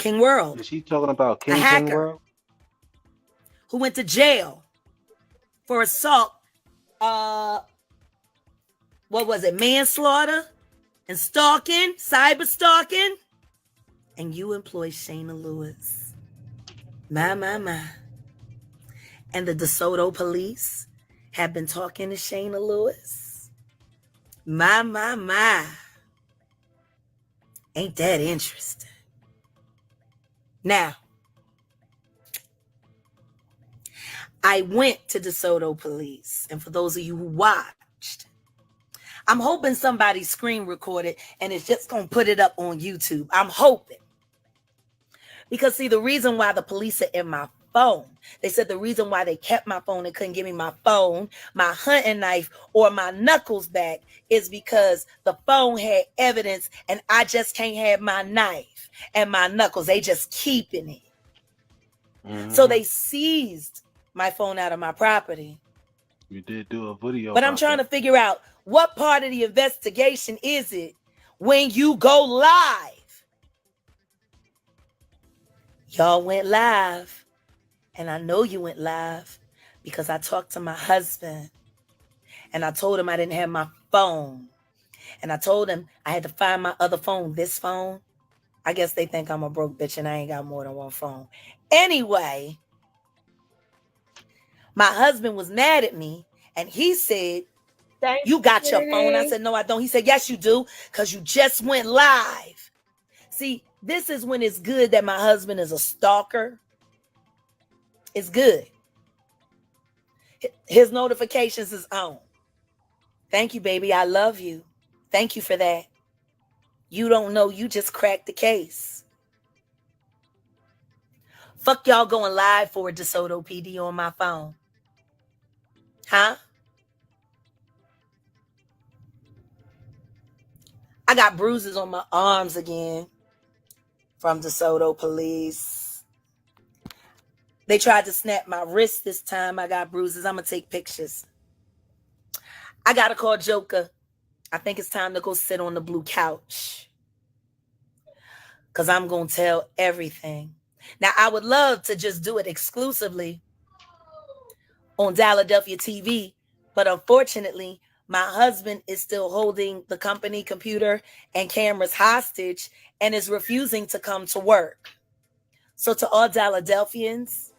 World. Is she talking about A King hacker World? who went to jail for assault, what was it, manslaughter and stalking, cyber stalking, and you employ Shayna Lewis. My. And the DeSoto Police have been talking to Shayna Lewis. My. Ain't that interesting? Now, I went to DeSoto Police, and for those of you who watched, I'm hoping somebody screen recorded and it's just going to put it up on YouTube. I'm hoping. Because, see, the reason why the police are in my phone, they said the reason why they kept my phone and couldn't give me my phone, my hunting knife, or my knuckles back is because the phone had evidence and I just can't have my knife and my knuckles. They just keeping it. So they seized my phone out of my property. You did do a video. But I'm trying to figure out what part of the investigation is it when you go live? Y'all went live. And I know you went live because I talked to my husband and I told him I didn't have my phone. And I told him I had to find my other phone, this phone. I guess they think I'm a broke bitch and I ain't got more than one phone. Anyway, my husband was mad at me and he said, you got your phone. I said, no, I don't. He said, yes, you do, because you just went live. See, this is when it's good that my husband is a stalker. It's good. His notifications is on. Thank you, baby. I love you. Thank you for that. You don't know. You just cracked the case. Fuck y'all going live for a DeSoto PD on my phone. Huh? I got bruises on my arms again from DeSoto Police. They tried to snap my wrist this time. I got bruises. I'm going to take pictures. I got to call Joker. I think it's time to go sit on the blue couch. Because I'm going to tell everything. Now, I would love to just do it exclusively on Philadelphia TV. But unfortunately, my husband is still holding the company computer and cameras hostage and is refusing to come to work. So to all Philadelphians,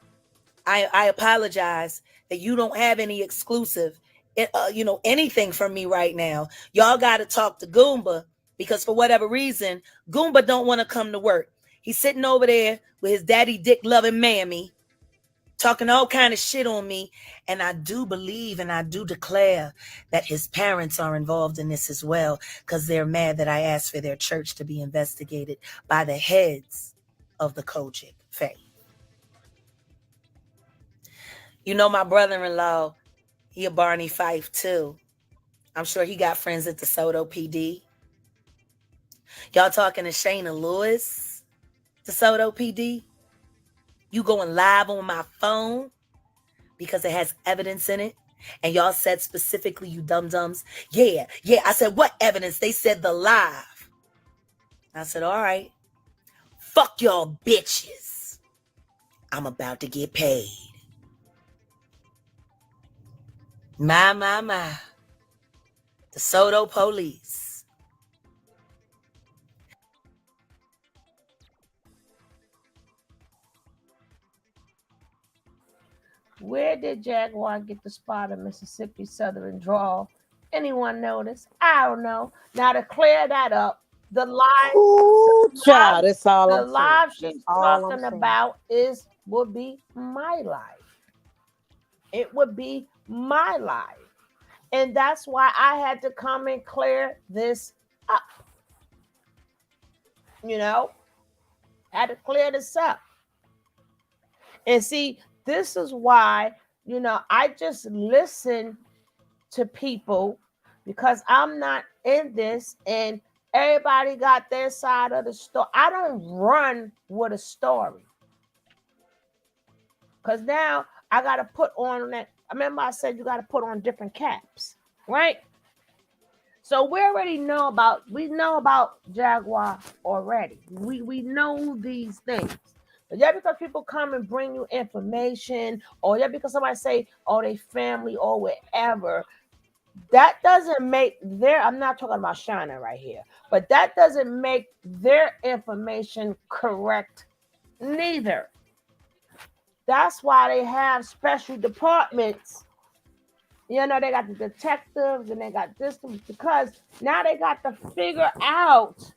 I apologize that you don't have any exclusive, anything from me right now. Y'all got to talk to Goomba because for whatever reason, Goomba don't want to come to work. He's sitting over there with his daddy dick loving mammy, talking all kind of shit on me. And I do believe and I do declare that his parents are involved in this as well because they're mad that I asked for their church to be investigated by the heads of the Kojic faith. You know, my brother-in-law, he a Barney Fife too. I'm sure he got friends at DeSoto PD. Y'all talking to Shayna Lewis, DeSoto PD? You going live on my phone because it has evidence in it? And y'all said specifically, you dum-dums, yeah. I said, what evidence? They said the live. I said, all right. Fuck y'all bitches. I'm about to get paid. My. DeSoto Police. Where did Jaguar get the spot of Mississippi Southern drawl? Anyone notice? I don't know. Now to clear that up, the Child, that's all the I'm saying. live she's All I'm talking saying. about would be my life. It would be my life. And that's why I had to come and clear this up. You know, had to clear this up. And see, this is why, I just listen to people because I'm not in this and everybody got their side of the story. I don't run with a story. Because now I got to put on that. Remember I said you got to put on different caps, right? So we know about Jaguar already. We know these things. But yeah, because people come and bring you information, or yeah, because somebody say, oh, they family or whatever, that doesn't make I'm not talking about Shana right here, but that doesn't make their information correct neither. That's why they have special departments. They got the detectives and they got this, because now they got to figure out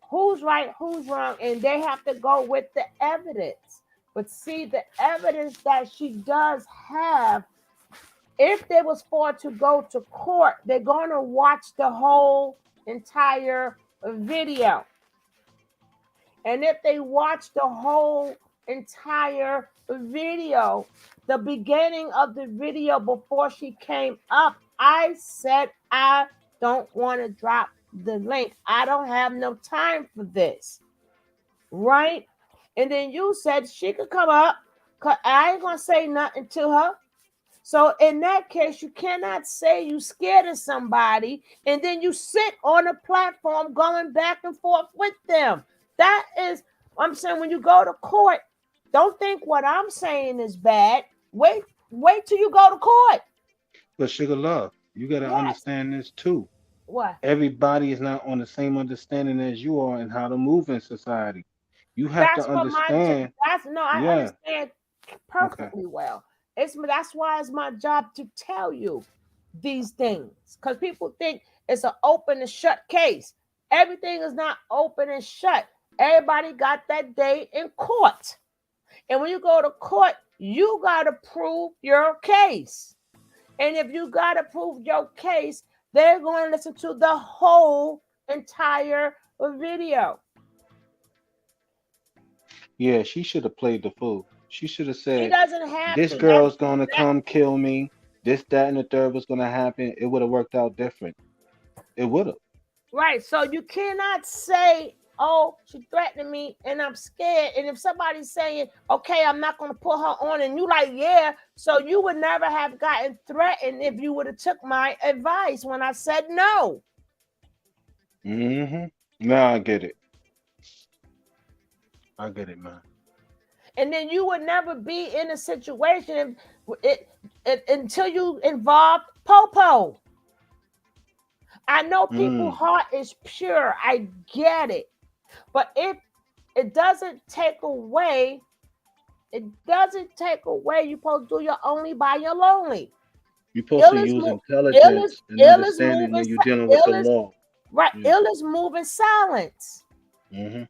who's right, who's wrong, and they have to go with the evidence. But see, the evidence that she does have, if they was for to go to court, they're going to watch the whole entire video. And if they watch the whole entire video, the beginning of the video before she came up, I said, I don't want to drop the link. I don't have no time for this. Right? And then you said she could come up, because I ain't going to say nothing to her. So in that case, you cannot say you scared of somebody and then you sit on a platform going back and forth with them. That is, I'm saying, when you go to court, don't think what I'm saying is bad. Wait till you go to court. But Sugar Love, you got to understand this too. What? Everybody is not on the same understanding as you are and how to move in society. You have to understand. I understand perfectly well. That's why it's my job to tell you these things, because people think it's an open and shut case. Everything is not open and shut. Everybody got that day in court, and when you go to court, you got to prove your case. And if you got to prove your case, they're going to listen to the whole entire video. Yeah, she should have played the fool. She should have said, she doesn't have this girl's going to come kill me. This, that, and the third was going to happen. It would have worked out different. It would have. Right. So you cannot say, oh, she threatened me and I'm scared. And if somebody's saying, okay, I'm not going to put her on, and you like, yeah, so you would never have gotten threatened if you would have took my advice when I said no. Mm-hmm. Now I get it. I get it, man. And then you would never be in a situation until you involved Popo. I know people's heart is pure. I get it. But if it doesn't take away, you're supposed to do your only by your lonely. You're supposed to use intelligence and understanding when you're dealing with the law. Right. Yeah. Ill is moving silence. Mm-hmm.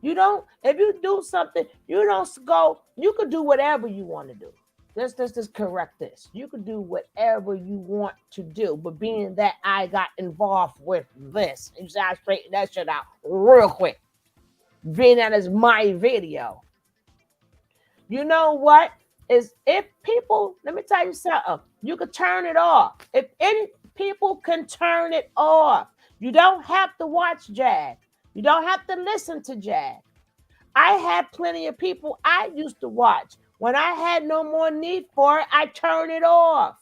You don't, if you do something, you don't go, you could do whatever you want to do. Let's just correct this. You could do whatever you want to do, but being that I got involved with this, you say I straighten that shit out real quick. Being that is my video. You know what? Is if people, let me tell you something, you could turn it off. If any people can turn it off, you don't have to watch Jag. You don't have to listen to Jag. I had plenty of people I used to watch. When I had no more need for it, I turn it off.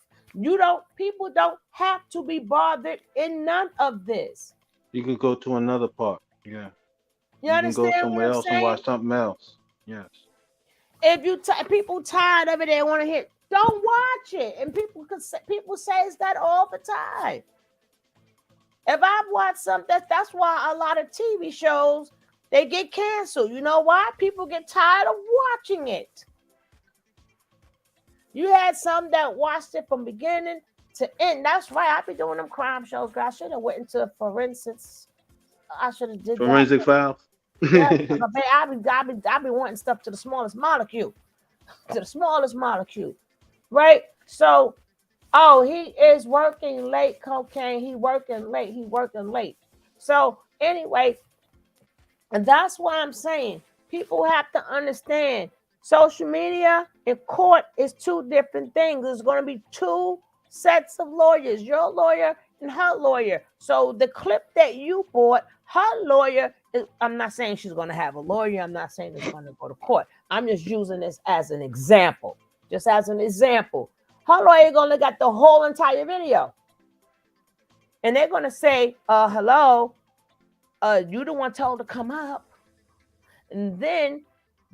People don't have to be bothered in none of this. You could go to another part. Yeah. You understand? Can go somewhere else and watch something else. Yes. If people tired of it, they want to hear, don't watch it. And people say that all the time. If I've watched something, that's why a lot of TV shows, they get canceled. You know why? People get tired of watching it. You had some that watched it from beginning to end. That's right. I be doing them crime shows. I should have went into forensics. I should have did forensic files. Yeah, I be wanting stuff to the smallest molecule, right? So Oh, he is working late, cocaine. He working late. He working late. So anyway, and that's why I'm saying people have to understand social media and court is two different things. There's going to be two sets of lawyers, your lawyer and her lawyer. So the clip that you bought, her lawyer, I'm not saying she's going to have a lawyer. I'm not saying it's going to go to court. I'm just using this as an example. Just as an example. Her lawyer going to look at the whole entire video. And they're going to say, hello, you the one told to come up. And then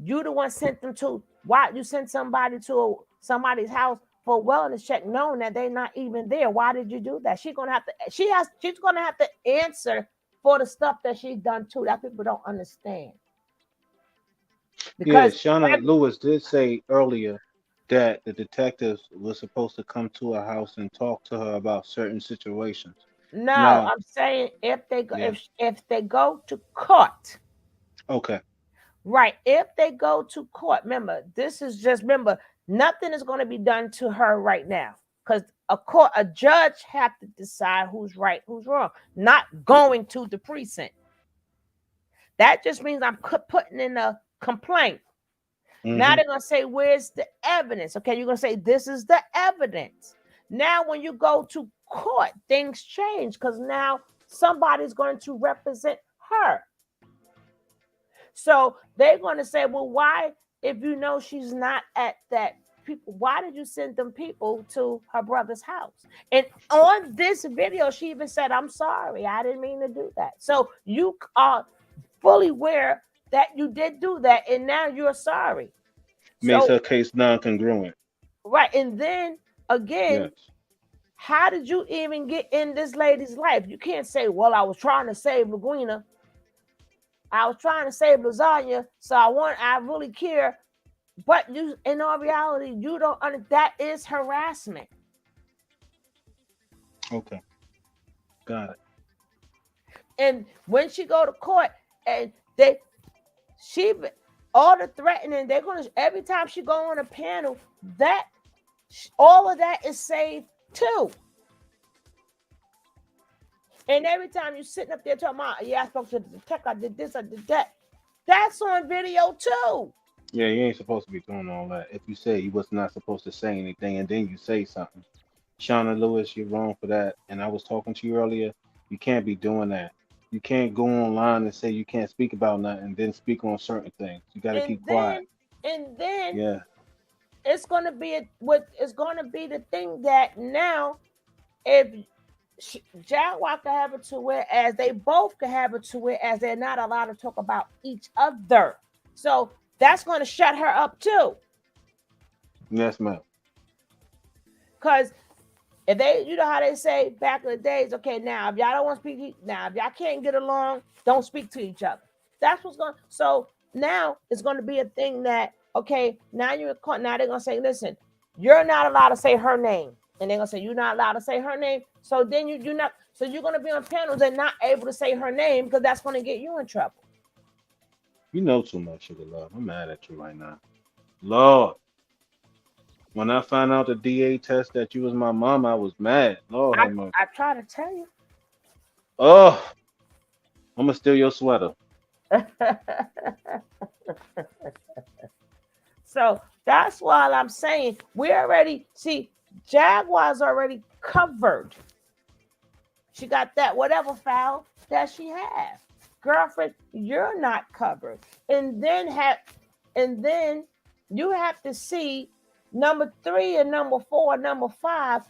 you the one sent them to, why you sent somebody to somebody's house for a wellness check knowing that they're not even there. Why did you do that? She's gonna have to answer for the stuff that she's done too. That people don't understand. Yeah, Because Shauna Lewis did say earlier that the detectives were supposed to come to her house and talk to her about certain situations. no, Now, I'm saying if they go yeah, if they go to court. okay. Right. If they go to court, remember, nothing is going to be done to her right now. Because a judge have to decide who's right, who's wrong. Not going to the precinct. That just means I'm putting in a complaint. Now they're going to say, where's the evidence? Okay, you're going to say, this is the evidence. Now, when you go to court, things change because now somebody's going to represent her. So they're going to say, well, why, if you know she's not at that people, why did you send them people to her brother's house? And on this video, she even said, I'm sorry, I didn't mean to do that. So you are fully aware that you did do that, and now you're sorry. Makes So, her case non-congruent. right. And then again, Yes. how did you even get in this lady's life? You can't say, well, I was trying to save Laguina. I was trying to save lasagna, so I really care. But you, in all reality, you don't that is harassment. Okay. Got it. And when she go to court and all the threatening, they're gonna every time she go on a panel, that all of that is saved too. And every time you're sitting up there talking about, yeah, I spoke to the detective, I did this, I did that. That's on video too. Yeah, you ain't supposed to be doing all that. If you say you was not supposed to say anything and then you say something, Shauna Lewis, you're wrong for that. And I was talking to you earlier. You can't be doing that. You can't go online and say you can't speak about nothing and then speak on certain things. You got to And keep quiet. then Yeah. it's gonna be it's gonna be the thing that now if Jaguar can have it to whereas they both can have it to whereas they're not allowed to talk about each other. So that's going to shut her up too. Yes, ma'am. Because if they, you know how they say back in the days, okay, now if y'all don't want to speak, now if y'all can't get along, don't speak to each other. That's what's going. So now it's going to be a thing that okay, now you're in court. Now they're going to say, listen, you're not allowed to say her name, and they're going to say you're not allowed to say her name. So then you're not. So you're going to be on panels and not able to say her name because that's going to get you in trouble. You know too much, Sugar Love. I'm mad at you right now. Lord. When I found out the DA test that you was my mom, I was mad. Lord have mercy. I try to tell you. Oh, I'm gonna steal your sweater. So that's why I'm saying we already see Jaguar's already covered. She got that whatever foul that she has. Girlfriend, you're not covered. And then you have to see number 3 and number 4 and number 5.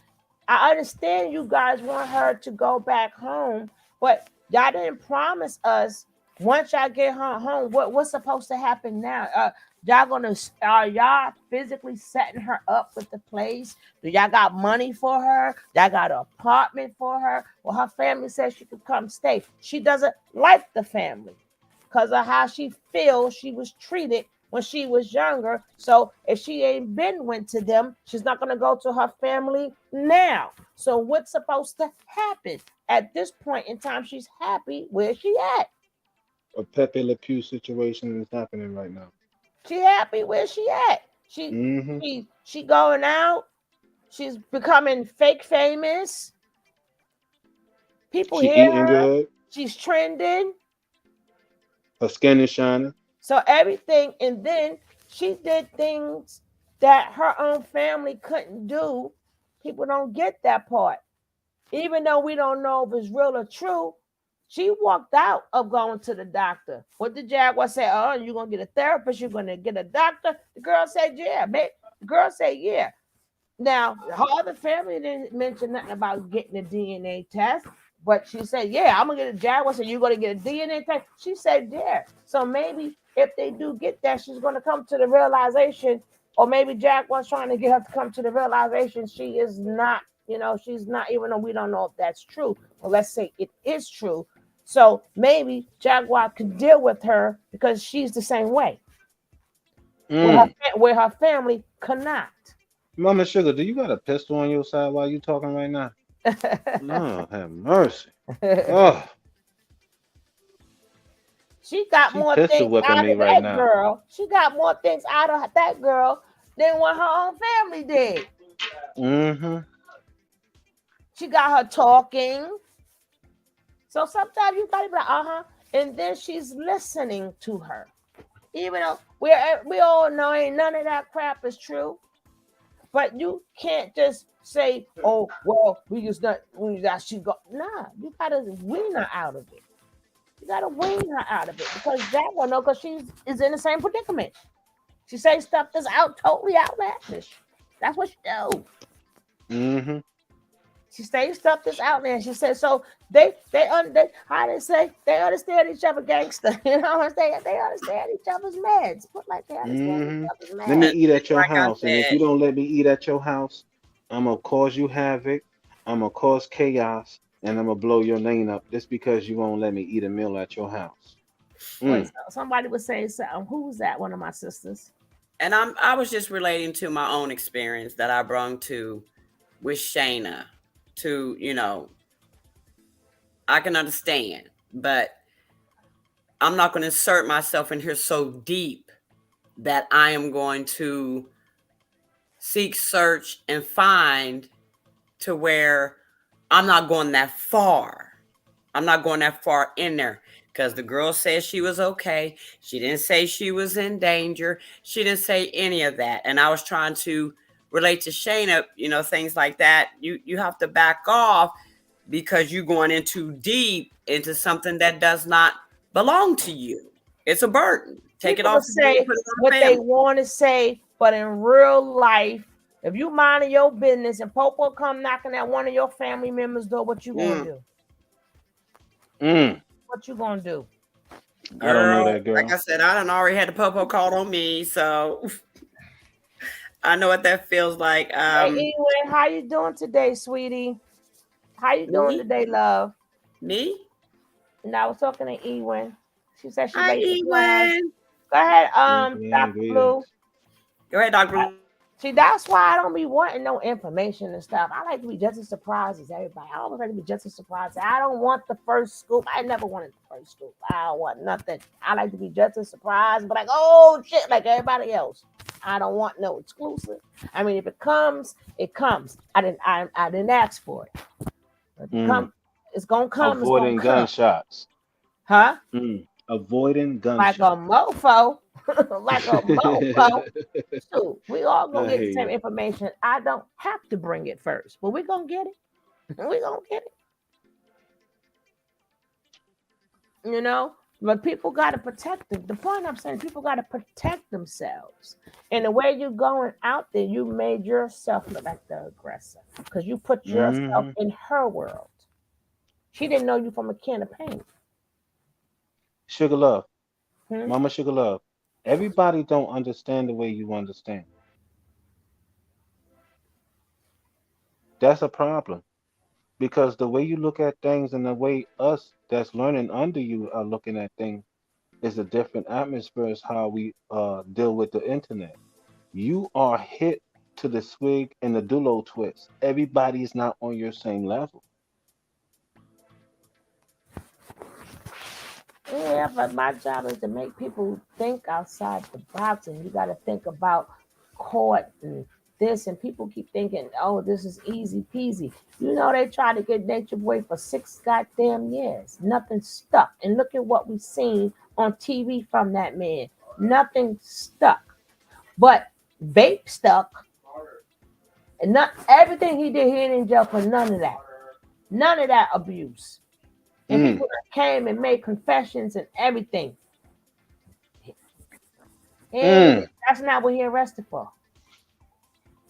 I understand you guys want her to go back home, but y'all didn't promise us once y'all get her home what's supposed to happen now. Are y'all physically setting her up with the place? Do y'all got money for her? Y'all got an apartment for her? Well, her family says she could come stay. She doesn't like the family because of how she feels she was treated when she was younger. So if she ain't went to them, she's not going to go to her family now. So what's supposed to happen? At this point in time, she's happy where she at. A Pepe Le Pew situation is happening right now. She happy where she at. Mm-hmm. She going out. She's becoming fake famous. People She hear eating her. good. She's trending. Her skin is shining. So everything, and then she did things that her own family couldn't do. People don't get that part. Even though we don't know if it's real or true, she walked out of going to the doctor. What did Jaguar say? Oh, you're gonna get a therapist, you're gonna get a doctor. The girl said, yeah, babe. The girl said, yeah. Now, her other family didn't mention nothing about getting a DNA test, but she said, yeah, I'm gonna get a Jaguar. So you're gonna get a DNA test. She said, yeah. So maybe if they do get that, she's gonna come to the realization, or maybe Jaguar's trying to get her to come to the realization she is not, she's not, even though we don't know if that's true. Well, let's say it is true. So maybe Jaguar could deal with her because she's the same way, where her family cannot. Mama Sugar, do you got a pistol on your side while you talking right now? Lord have mercy. Oh, She got she more pistol things whipping out me of right that now. girl. She got more things out of that girl than what her own family did. Mm-hmm. She got her talking. So sometimes you gotta be like, and then she's listening to her. Even though we all know ain't none of that crap is true. But you can't just say, oh, well, she go. Nah, you gotta wean her out of it. You gotta wean her out of it because Jaguar know because she is in the same predicament. She says stuff that's totally outlandish. That's what she do. Mm-hmm. She says stuff that's outlandish. She says so how they say they understand each other gangster. You know what I'm saying? They understand each other's meds. Put like they understand each Mm-hmm. other's Let me meds. And eat at your like I house, and if said, you don't let me eat at your house, I'm gonna cause you havoc. I'm gonna cause chaos, and I'm gonna blow your name up just because you won't let me eat a meal at your house. Wait, Mm. so somebody was saying something. Who was that? One of my sisters. and I was just relating to my own experience that I brought to with Shayna. To I can understand, but I'm not going to insert myself in here so deep that I am going to seek, search, and find to where I'm not going that far. I'm not going that far in there because the girl said she was okay. She didn't say she was in danger. She didn't say any of that. And I was trying to relate to Shayna, things like that. You have to back off because you're going in too deep into something that does not belong to you. It's a burden. Take it People will off of you and say put it on what the they family. want to say, but in real life, if you minding your business and Popo come knocking at one of your family members' door, what you gonna Mm, do? Mm. What you gonna do? I don't know girl, that like I girl. said, I done already had the popo called on me, so I know what that feels like. Hey, Ewen, how you doing today, sweetie? How you doing Me, today, love? me. And I was talking to Ewen. She said she Hi, late for class. Ewan. Go ahead, Dr. Blue. Greetings. Go ahead, Dr. Blue. See, that's why I don't be wanting no information and stuff. I like to be just as surprised as everybody. I always like to be just as surprised. I don't want the first scoop. I never wanted the first scoop. I don't want nothing. I like to be just as surprised, but like, oh shit, like everybody else. I don't want no exclusive. I mean, if it comes, it comes. I didn't ask for it. If it Mm. come, it's gonna come. It's gonna Avoiding come. gunshots. Huh? Mm. Avoiding Like a gunshots. mofo. Like a mofo. So we all gonna I get hear the same you. information. I don't have to bring it first, but we're gonna get it. We're gonna get it. You know, but people gotta protect them. The point I'm saying, people gotta protect themselves. And the way you're going out there, you made yourself look like the aggressor because you put yourself Mm-hmm. in her world. She didn't know you from a can of paint. Sugar love. Hmm? Mama Sugar love. Everybody don't understand the way you understand. That's a problem. Because the way you look at things and the way us that's learning under you are looking at things is a different atmosphere is how we deal with the internet. You are hit to the swig and the dulo twist. Everybody's not on your same level. Yeah, but my job is to make people think outside the box, and you got to think about court and this, and people keep thinking, oh, this is easy peasy. You know, they tried to get Nature Boy for 6 goddamn years. Nothing stuck. And look at what we've seen on TV from that man. Nothing stuck. But vape stuck. And not everything he did, he ain't in jail for none of that. None of that abuse. And people that came and made confessions and everything. And that's not what he arrested for.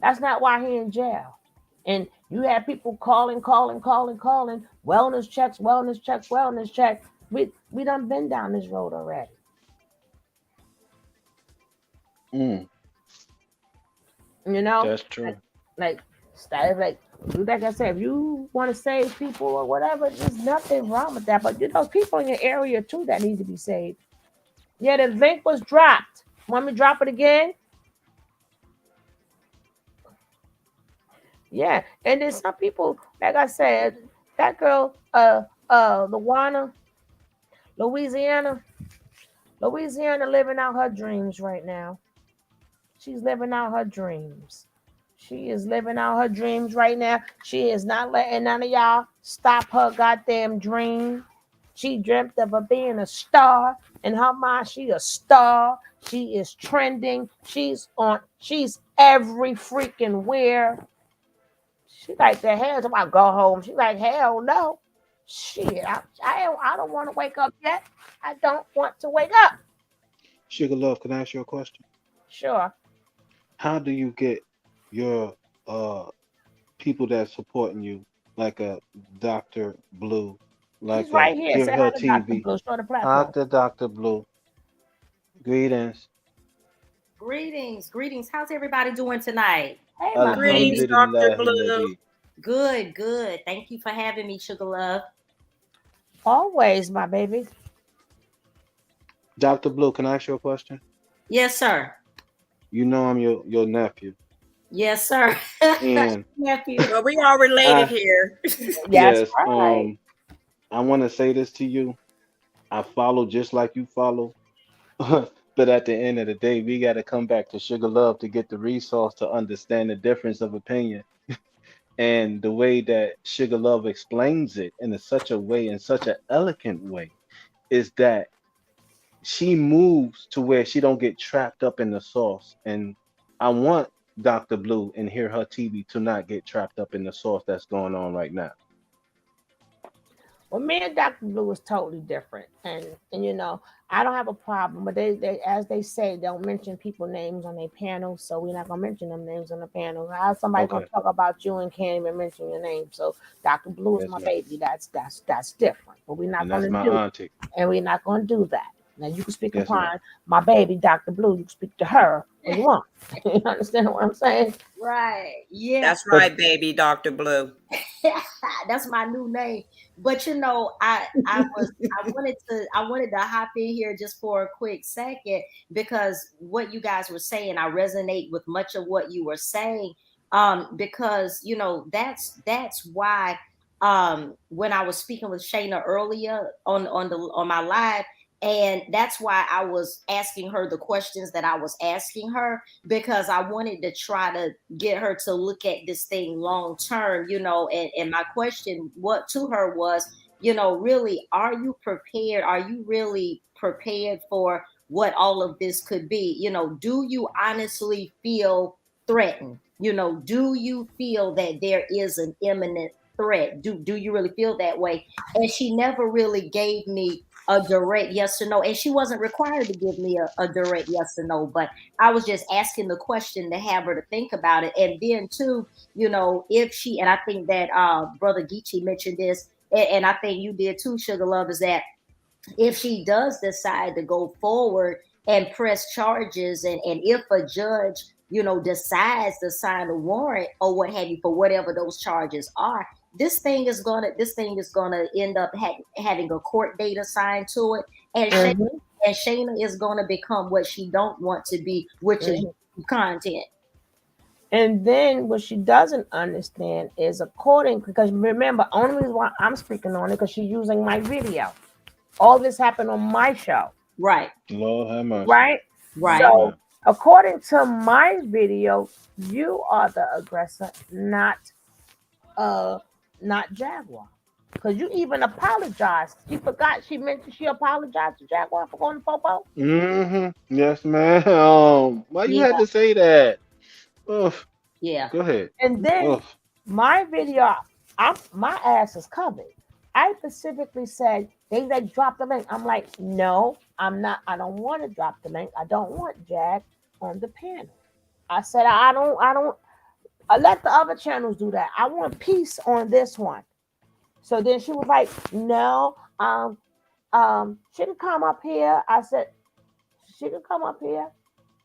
That's not why he in jail. And you had people calling. Wellness checks. We done been down this road already. You know? That's true. Like I said, if you want to save people or whatever, there's nothing wrong with that. But there's people in your area too that need to be saved. Yeah, the link was dropped. Want me to drop it again? Yeah, and then some people, like I said, that girl, Luana, Louisiana living out her dreams right now. She's living out her dreams. She is living out her dreams right now. She is not letting none of y'all stop her goddamn dream. She dreamt of her being a star. In her mind, she a star. She is trending. She's every freaking where. She like the hell. Somebody go home. She like, hell no. Shit, I don't want to wake up yet. I don't want to wake up. Sugar Love, can I ask you a question? Sure. How do you get your people that's supporting you, like a Dr. Blue, like She's right here. Hear Say Her hi to Dr. TV? Blue. Show the platform. Dr. Blue. Greetings. Greetings. How's everybody doing tonight? Hey, my Greetings, Dr. Blue. Alhamdulillah. Good. Thank you for having me, Sugar Love. Always, my baby. Dr. Blue, can I ask you a question? Yes, sir. You know I'm your nephew. Yes, sir. And Nephew. Well, we all related here. yes, right. I want to say this to you. I follow just like you follow. But at the end of the day, we got to come back to Sugar Love to get the resource to understand the difference of opinion. And the way that Sugar Love explains it in such an elegant way, is that she moves to where she don't get trapped up in the sauce. And I want Dr. Blue and Hear Her TV to not get trapped up in the sauce that's going on right now. Well, me and Dr. Blue is totally different, and you know, I don't have a problem. But they as they say, don't mention people names on their panel, so we're not gonna mention them names on the panel. How somebody gonna talk about you and can't even mention your name? So Dr. Blue is my baby. That's different. But we're not gonna do auntie. And we're not gonna do that. Now you can speak upon my baby, Dr. Blue. You can speak to her when you want. You understand what I'm saying? Right. Yeah. That's right, baby, Dr. Blue. That's my new name. But you know, I wanted to hop in here just for a quick second, because what you guys were saying, I resonate with much of what you were saying. Because you know, that's why when I was speaking with Shayna earlier on my live, and that's why I was asking her the questions that I was asking her, because I wanted to try to get her to look at this thing long term, you know, and my question to her was, you know, really, are you prepared? Are you really prepared for what all of this could be? You know, do you honestly feel threatened? You know, do you feel that there is an imminent threat? Do you really feel that way? And she never really gave me a direct yes or no, and she wasn't required to give me a direct yes or no, but I was just asking the question to have her to think about it. And then too, you know, if she, and I think that Brother Geechee mentioned this, and I think you did too, Sugar Love, is that if she does decide to go forward and press charges, and if a judge, you know, decides to sign a warrant or what have you for whatever those charges are, this thing is gonna end up having a court date assigned to it, and Shayna is gonna become what she don't want to be, which is content. And then what she doesn't understand is, because remember, only reason why I'm speaking on it because she's using my video. All this happened on my show. Right. Lord have mercy. Right. Right. So according to my video, you are the aggressor, not Jaguar. Because you even apologized. She forgot she mentioned she apologized to Jaguar for going to Popo. Yes, ma'am. Why you Yeah, had to say that? Oof. yeah. Go ahead. And then Oof. my video, my ass is covered. I specifically said they like drop the link. I'm like, no, I'm not. I don't want to drop the link. I don't want Jag on the panel. I said I don't. I let the other channels do that. I want peace on this one. So then she was like, no, she can come up here. I said, she can come up here.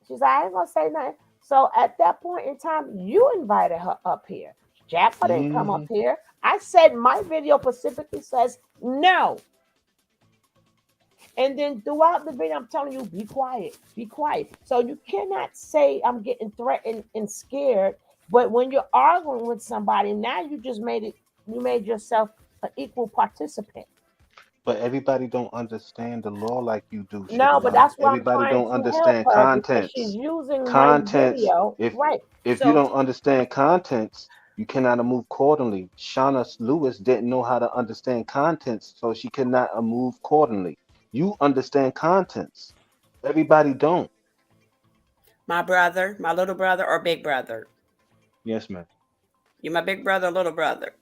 She's like, I ain't gonna say nothing. So at that point in time, you invited her up here. Jacko didn't come up Mhm. here. I said my video specifically says no. And then throughout the video, I'm telling you, be quiet, be quiet. So you cannot say I'm getting threatened and scared. But when you're arguing with somebody, now you made yourself an equal participant. But everybody don't understand the law like you do, Sugar No, but Mama. that's why I'm Everybody trying don't to help understand her because she's contents. using my Contents. video. If Right. if you So don't understand contents, you cannot move accordingly. Shauna Lewis didn't know how to understand contents, so she could not move accordingly. You understand contents. Everybody don't. My brother, my little brother, or big brother? Yes, ma'am. You my big brother or little brother?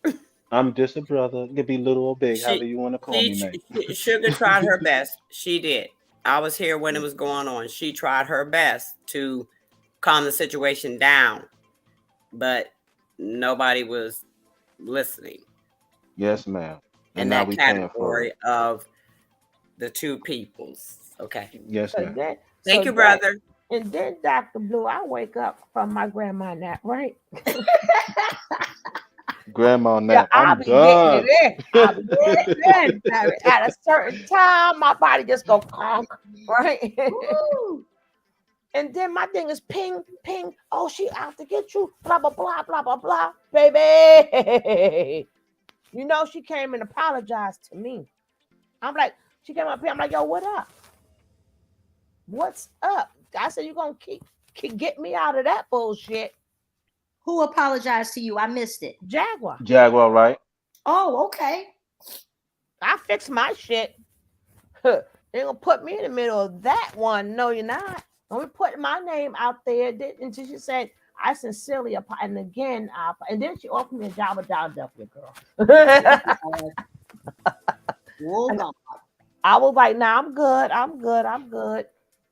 I'm just a brother. It could be little or big, however She, you want to call me, man. Sugar tried her best. She did. I was here when it was going on. She tried her best to calm the situation down, but nobody was listening Yes, ma'am. in And now that we paying for category it. of the two peoples. Okay. Yes, so ma'am. then Thank so you, then brother. and then Dr. Blue, I wake up from my grandma nap, right? Grandma Yeah, nap. I'll I'm be getting it done. in. I'll be getting it in. At a certain time, my body just go conk, right? Woo! And then my thing is ping, ping. Oh, she out to get you. Blah blah blah blah blah blah, baby. You know she came and apologized to me. I'm like, she came up here. I'm like, yo, what up? What's up? I said you gonna keep get me out of that bullshit. Who apologized to you? I missed it. Jaguar. Jaguar, right? Oh, okay. I fixed my shit. Huh. They're gonna put me in the middle of that one. No, you're not. Don't be putting my name out there. Until she said, I sincerely and again, and then she offered me a job at Philadelphia, girl. Hold on. I was like, nah, I'm good. I'm good. I'm good.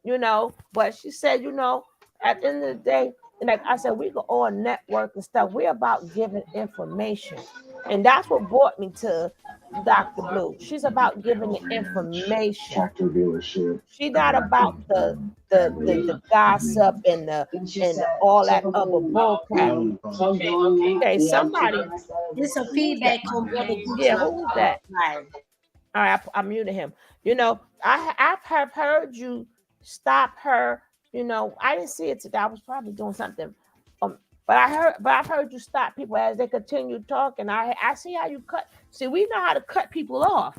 You know, but she said, you know, at the end of the day, and like I said, we go all network and stuff. We're about giving information. And that's what brought me to Dr. Blue. She's about giving the information. She's not about the gossip and all that other bull crap. Okay, somebody. It's a Who's that? feedback on Brother Yeah, Gucci. who is that? Right. All right, I muted him. You know, I have heard you stop her. You know, I didn't see it today. I was probably doing something. But I've heard you stop people as they continue talking. I see how you cut. See, we know how to cut people off.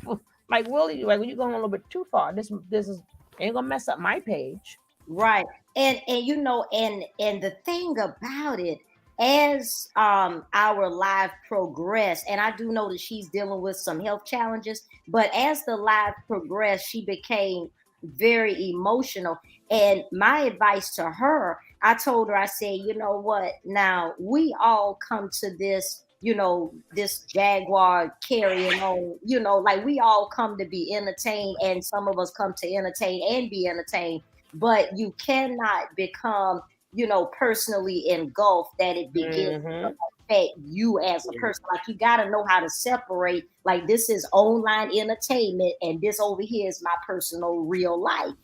Like really, like when you're going a little bit too far. This is ain't gonna mess up my page. Right. And you know, and the thing about it, as our live progressed, and I do know that she's dealing with some health challenges, but as the live progressed, she became very emotional. And my advice to her, I told her, I said, you know what? Now we all come to this, you know, this Jaguar carrying on, you know, like we all come to be entertained, and some of us come to entertain and be entertained, but you cannot become, you know, personally engulfed that it begins to affect you as a person. Like you got to know how to separate, like this is online entertainment and this over here is my personal real life.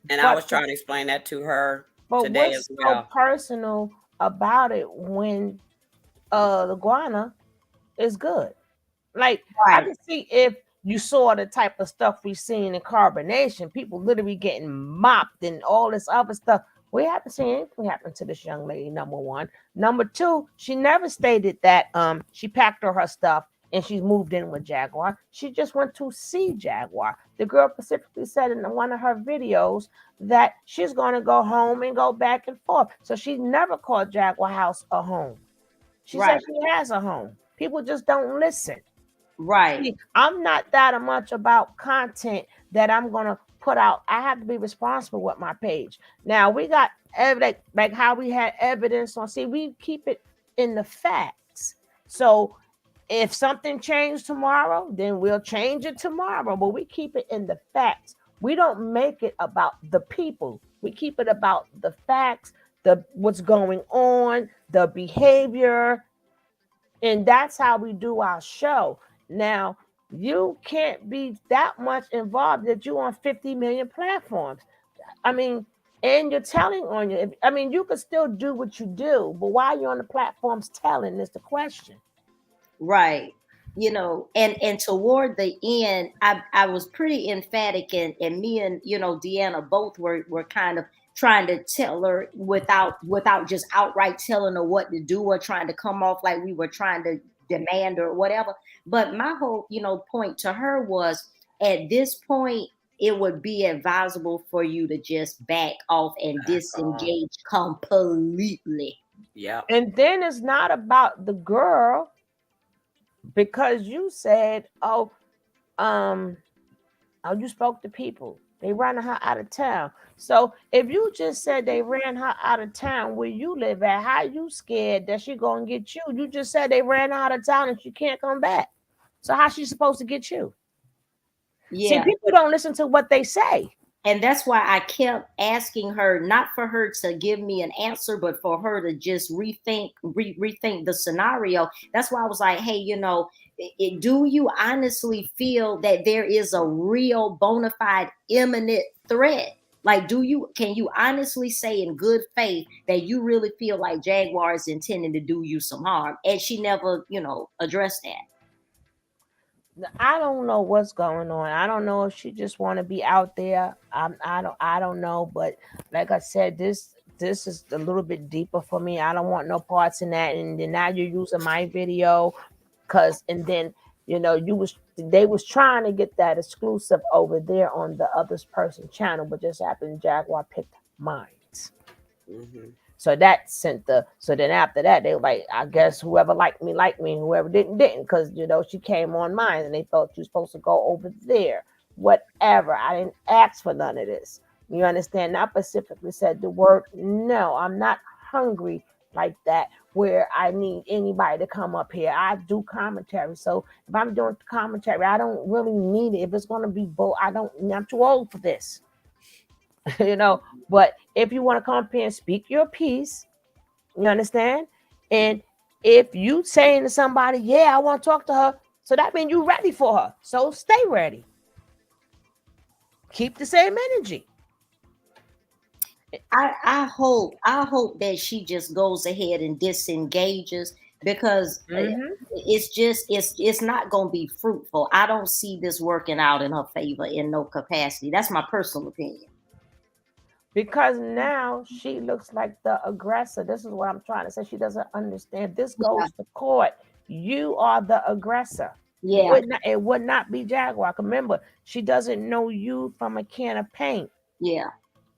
And I was trying to explain that to her today as what's well. so personal about it when the guana is good? Like I can see if you saw the type of stuff we seen in carbonation, people literally getting mopped and all this other stuff. We haven't seen anything happen to this young lady. Number one. Number two, she never stated that she packed her stuff and she's moved in with Jaguar. She just went to see Jaguar. The girl specifically said in one of her videos that she's going to go home and go back and forth. So she never called Jaguar House a home. She said she has a home. People just don't listen. Right. See, I'm not that much about content that I'm going to put out. I have to be responsible with my page. Now, we got evidence, like how we had evidence on, see, we keep it in the facts. So if something changed tomorrow, then we'll change it tomorrow, but we keep it in the facts. We don't make it about the people. We keep it about the facts, the what's going on, the behavior, and that's how we do our show. Now, you can't be that much involved that you're on 50 million platforms. I mean, and you're telling on you. I mean, you could still do what you do, but why you're on the platforms telling is the question. Right. You know, and toward the end, I was pretty emphatic, and me and Deanna both were kind of trying to tell her without just outright telling her what to do or trying to come off like we were trying to demand or whatever. But my whole point to her was, at this point it would be advisable for you to just back off and disengage completely. Yeah. And then it's not about the girl, because you said, you spoke to people. They ran her out of town. So if you just said they ran her out of town where you live at, how you scared that she gonna get you? You just said they ran her out of town and she can't come back. So how's she supposed to get you? Yeah. See, people don't listen to what they say. And that's why I kept asking her, not for her to give me an answer, but for her to just rethink the scenario. That's why I was like, hey, do you honestly feel that there is a real bona fide imminent threat? Like, can you honestly say in good faith that you really feel like Jaguar is intending to do you some harm? And she never, addressed that. I don't know what's going on. I don't know if she just want to be out there. I don't know. But like I said, this is a little bit deeper for me. I don't want no parts in that. And then now you're using my video, and then they was trying to get that exclusive over there on the other person's channel, but just happened Jaguar picked mine. Mm-hmm. So that so then after that, they were like, I guess whoever liked me, whoever didn't. Because, she came on mine and they thought you were supposed to go over there. Whatever. I didn't ask for none of this. You understand? I specifically said the word no. I'm not hungry like that where I need anybody to come up here. I do commentary. So if I'm doing commentary, I don't really need it. If it's going to be I'm too old for this. But if you want to come up here and speak your piece, you understand? And if you saying to somebody, yeah, I want to talk to her, so that means you're ready for her. So stay ready. Keep the same energy. I hope that she just goes ahead and disengages, because it's not going to be fruitful. I don't see this working out in her favor in no capacity. That's my personal opinion. Because now she looks like the aggressor. This is what I'm trying to say. She doesn't understand. This goes to court. You are the aggressor. Yeah. It would not be Jaguar. Remember, she doesn't know you from a can of paint. Yeah.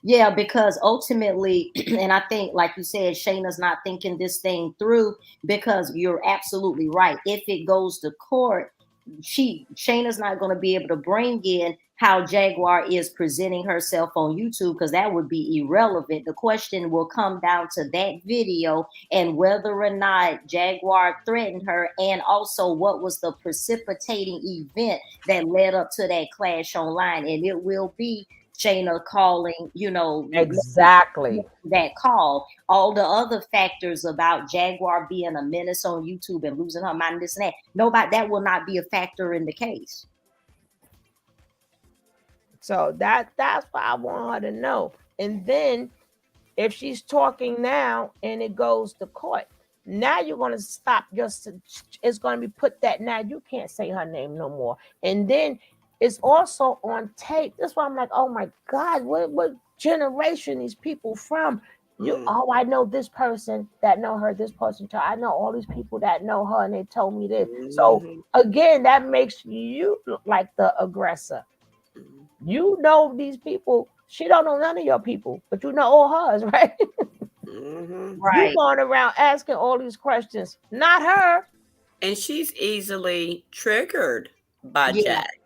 Yeah, because ultimately, and I think, like you said, Shayna's not thinking this thing through, because you're absolutely right. If it goes to court, Shayna's not going to be able to bring in how Jaguar is presenting herself on YouTube, because that would be irrelevant. The question will come down to that video and whether or not Jaguar threatened her, and also what was the precipitating event that led up to that clash online. And it will be Shayna calling, exactly that call. All the other factors about Jaguar being a menace on YouTube and losing her mind, this and that, that will not be a factor in the case. So that's what I want her to know. And then if she's talking now and it goes to court, now you're going to stop. It's going to be put that now you can't say her name no more. And then it's also on tape. That's why I'm like, oh my God, what generation these people from? Oh, I know this person that know her, this person. I know all these people that know her, and they told me this. So again, that makes you look like the aggressor. You know these people. She don't know none of your people, but you know all hers, right? Right. You going around asking all these questions, not her. And she's easily triggered by Yeah. Jack.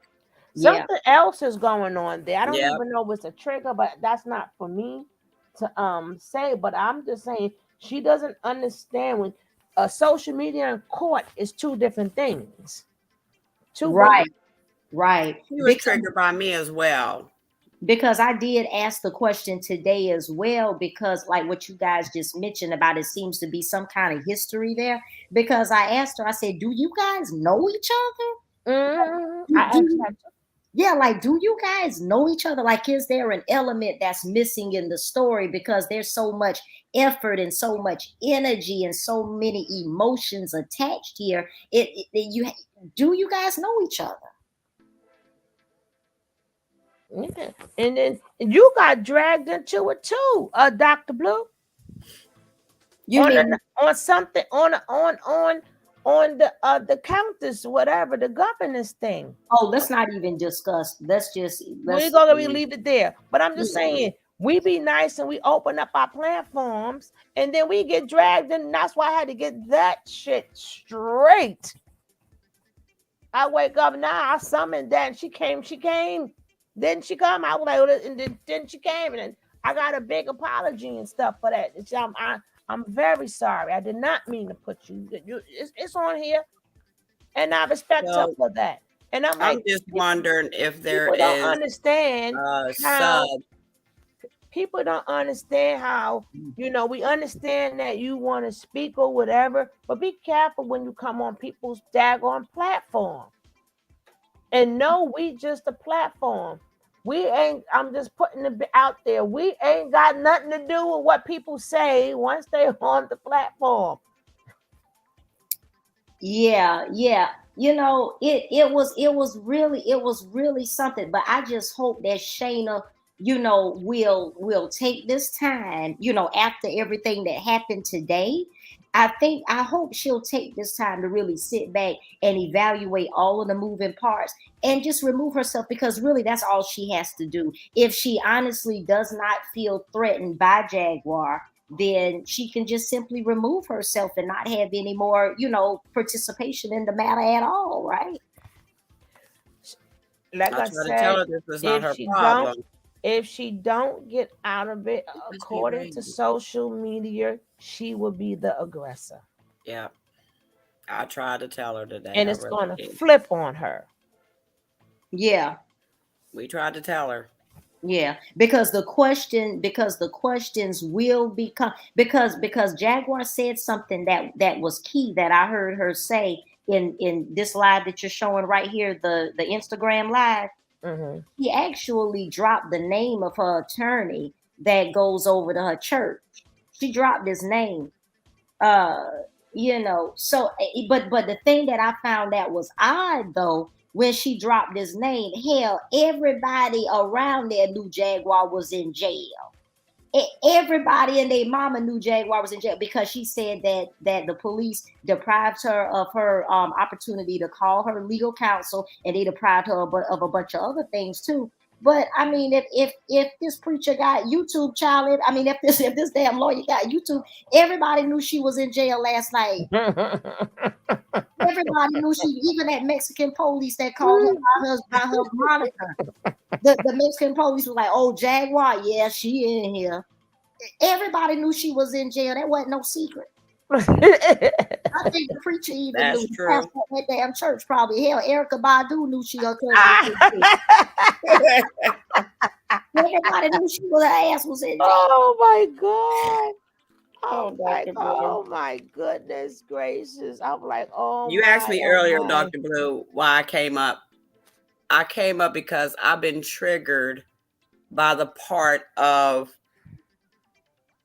Something else is going on there. I don't Yep. even know if it's a trigger, but that's not for me to say. But I'm just saying she doesn't understand when social media and court is two different things. Right. Right. She was triggered by me as well. Because I did ask the question today as well, because like what you guys just mentioned about, it seems to be some kind of history there. Because I asked her, I said, do you guys know each other? I asked that too. Yeah, like, do you guys know each other? Like, is there an element that's missing in the story? Because there's so much effort and so much energy and so many emotions attached here. Do you guys know each other? Yeah. And then you got dragged into it too, Dr. Blue. You mean on something on the countess, whatever, the governance thing. Oh, let's not even discuss. We're gonna leave it there. But I'm just saying, we be nice and we open up our platforms, and then we get dragged in. And that's why I had to get that shit straight. I wake up now, I summoned that, and she came. Then she come. I was like, and then she came, and then I got a big apology and stuff for that. I'm very sorry. I did not mean to put you. It's on here, and I respect her for that. And I'm just wondering if there people don't understand how sub. People don't understand how, we understand that you want to speak or whatever, but be careful when you come on people's daggone platform. And no, we just a platform. I'm just putting it out there. We ain't got nothing to do with what people say once they're on the platform. Yeah. It was really something. But I just hope that Shayna, will take this time, after everything that happened today. I hope she'll take this time to really sit back and evaluate all of the moving parts and just remove herself, because really that's all she has to do. If she honestly does not feel threatened by Jaguar, then she can just simply remove herself and not have any more, participation in the matter at all, right? Like I said, if she don't get out of it, according to social media, she will be the aggressor. Yeah. I tried to tell her today. And it's going to flip on her. Yeah. We tried to tell her. Yeah, because the questions will become, because Jaguar said something that was key that I heard her say in this live that you're showing right here, the Instagram live. He actually dropped the name of her attorney that goes over to her church. She dropped his name. So but the thing that I found that was odd though, when she dropped his name, hell, everybody around there knew Jaguar was in jail. Everybody and their mama knew Jaguar was in jail, because she said that the police deprived her of her opportunity to call her legal counsel, and they deprived her of a bunch of other things too. But I mean, if this preacher got YouTube, child, I mean, if this damn lawyer got YouTube, everybody knew she was in jail last night. Everybody knew even that Mexican police that called her by her moniker. The Mexican police was like, "Oh, Jaguar, yeah, she in here." Everybody knew she was in jail. That wasn't no secret. I think the preacher even knew. True. That damn church probably. Hell, Erica Badu knew she was everybody knew her ass was in jail. Oh my God. Oh my goodness gracious. I'm like, oh. You asked me earlier, Dr. Blue, why I came up. I came up because I've been triggered by the part of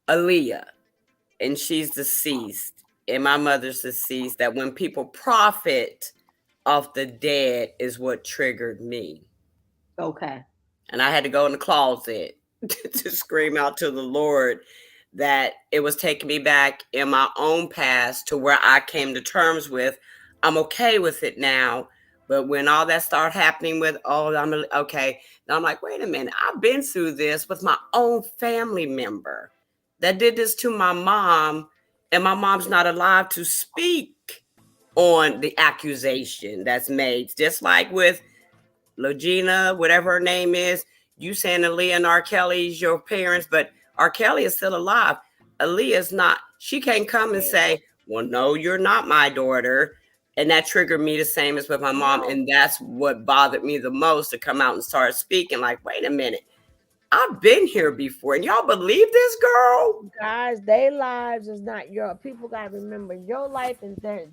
Aaliyah, and she's deceased, and my mother's deceased, that when people profit off the dead is what triggered me. Okay. And I had to go in the closet to scream out to the Lord that it was taking me back in my own past to where I came to terms with, I'm okay with it now. But when all that started happening with, okay, now I'm like, wait a minute, I've been through this with my own family member that did this to my mom, and my mom's not allowed to speak on the accusation that's made. Just like with Legina, whatever her name is, you saying Aaliyah and R. Kelly's your parents, but R. Kelly is still alive. Aaliyah's not. She can't come and say, well, no, you're not my daughter. And that triggered me the same as with my mom. And that's what bothered me the most, to come out and start speaking like, wait a minute, I've been here before. And y'all believe this girl? Guys, their lives is not your. People got to remember your life and their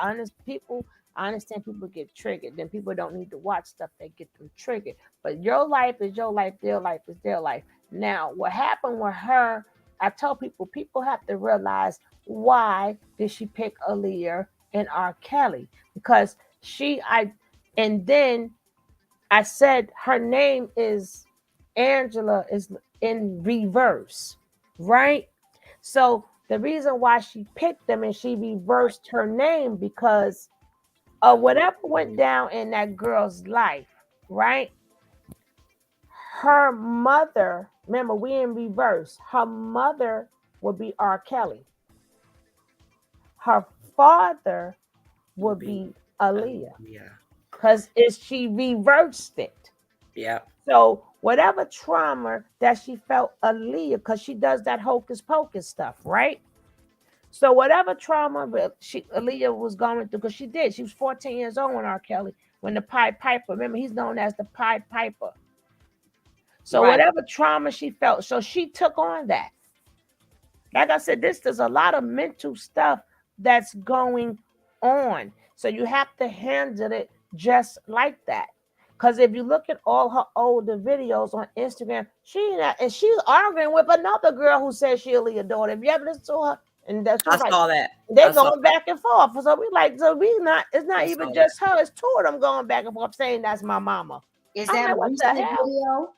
honest people. I understand people get triggered. Then people don't need to watch stuff that get them triggered. But your life is your life. Their life is their life. Now, what happened with her, I tell people have to realize, why did she pick Aaliyah and R. Kelly? Because and then I said her name is Angela is in reverse, right? So the reason why she picked them and she reversed her name, because of whatever went down in that girl's life, right? Her mother, remember, we in reverse. Her mother would be R. Kelly. Her father would be Aaliyah. Yeah. Because she reversed it. Yeah. So whatever trauma that she felt Aaliyah, because she does that hocus pocus stuff, right? So whatever trauma Aaliyah was going through, because she was 14 years old when R. Kelly, when the Pied Piper, remember, he's known as the Pied Piper. So whatever trauma she felt, so she took on that. Like I said, there's a lot of mental stuff that's going on. So you have to handle it just like that. Because if you look at all her older videos on Instagram, she's arguing with another girl who says she's Aaliyah's daughter. If you ever listen to her, and that's I saw that. They're going back and forth. So it's not even just her, it's two of them going back and forth saying that's my mama. Is that a recent video?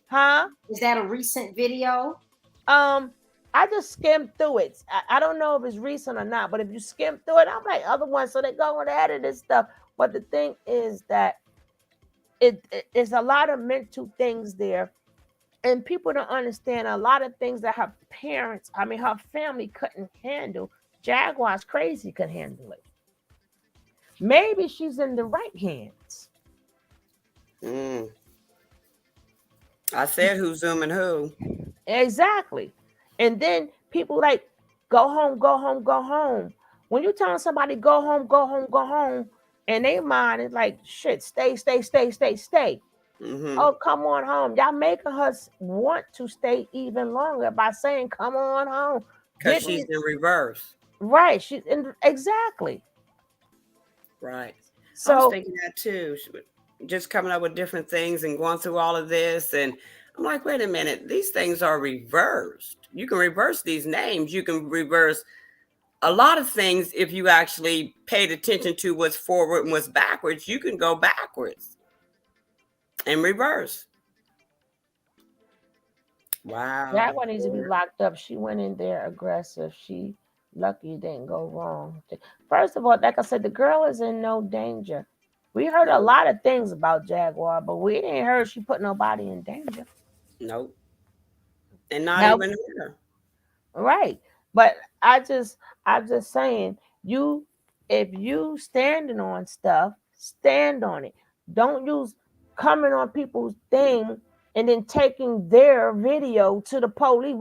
Huh? Is that a recent video? I just skimmed through it. I don't know if it's recent or not, but if you skim through it, I'm like other ones. So they go and edit this stuff. But the thing is that it's a lot of mental things there. And people don't understand a lot of things that her family couldn't handle. Jaguar's crazy could handle it. Maybe she's in the right hands. I said who's zooming who. Exactly. And then people like, go home, go home, go home. When you telling somebody go home, go home, go home, and their mind is like, shit, stay. Mm-hmm. Oh, come on home. Y'all making her want to stay even longer by saying, come on home. Because she's in reverse. Right. Exactly. Right. So I was thinking that too. Just coming up with different things and going through all of this. And I'm like, wait a minute. These things are reversed. You can reverse these names. You can reverse a lot of things if you actually paid attention to what's forward and what's backwards. You can go backwards and reverse. Wow. Jaguar needs to be locked up. She went in there aggressive. She lucky it didn't go wrong. First of all, like I said, the girl is in no danger. We heard a lot of things about Jaguar, but we didn't hear she put nobody in danger. Nope. And not even her. Right. But I'm just saying, if you standing on stuff, stand on it. Don't use coming on people's thing and then taking their video to the police.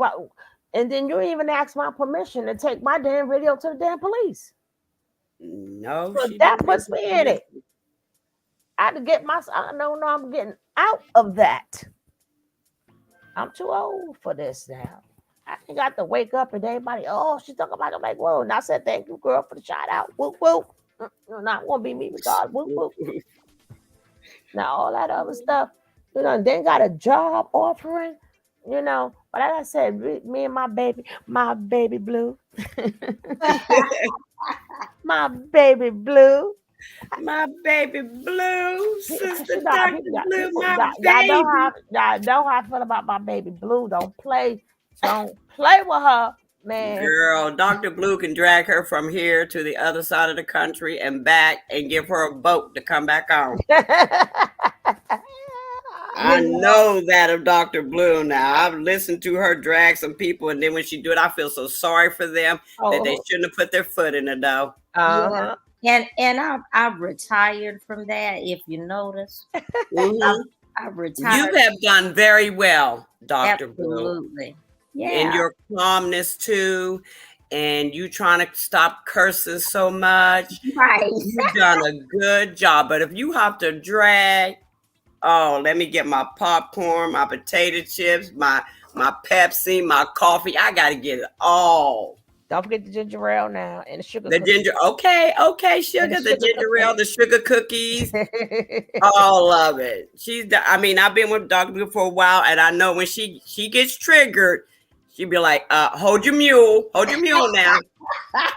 And then you even ask my permission to take my damn video to the damn police. No, so that puts me in it. I had to get I'm getting out of that. I'm too old for this now. I ain't got to wake up and everybody, she's talking about it. I'm like, whoa. And I said, thank you, girl, for the shout out. Whoop, whoop. Not gonna be me with God. Whoop, whoop. Now, all that other stuff, they got a job offering, but like I said, me and my baby blue. My baby blue. My baby blue, sister Dr. Blue, y'all know how I feel about my baby blue. Don't play. Don't play with her, man. Girl, Dr. Blue can drag her from here to the other side of the country and back and give her a boat to come back on. I know that of Dr. Blue now. I've listened to her drag some people, and then when she do it, I feel so sorry for them that they shouldn't have put their foot in the dough. Yeah. And I've retired from that, if you notice. I've retired. You have done very well, Dr. Absolutely. Blue. Yeah. In your calmness too, and you trying to stop cursing so much. Right. You've done a good job. But if you have to drag, oh, let me get my popcorn, my potato chips, my Pepsi, my coffee. I gotta get it all. Don't forget the ginger ale now and the sugar. The ginger, okay, sugar, the ginger ale, the sugar cookies, all of it. I mean, I've been with Dr. Blue for a while, and I know when she gets triggered, she'd be like, hold your mule now.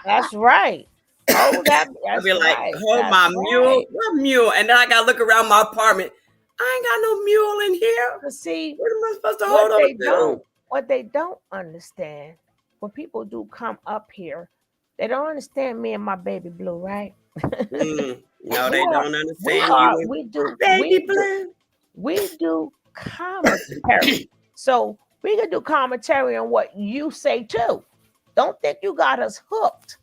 That's right. Hold that. I'd be like, hold my mule. What mule? And then I gotta look around my apartment. I ain't got no mule in here. But see, what am I supposed to hold on to? What they don't understand, when people do come up here, they don't understand me and my baby Blue, right? No, they don't understand we do commentary. So we can do commentary on what you say too. Don't think you got us hooked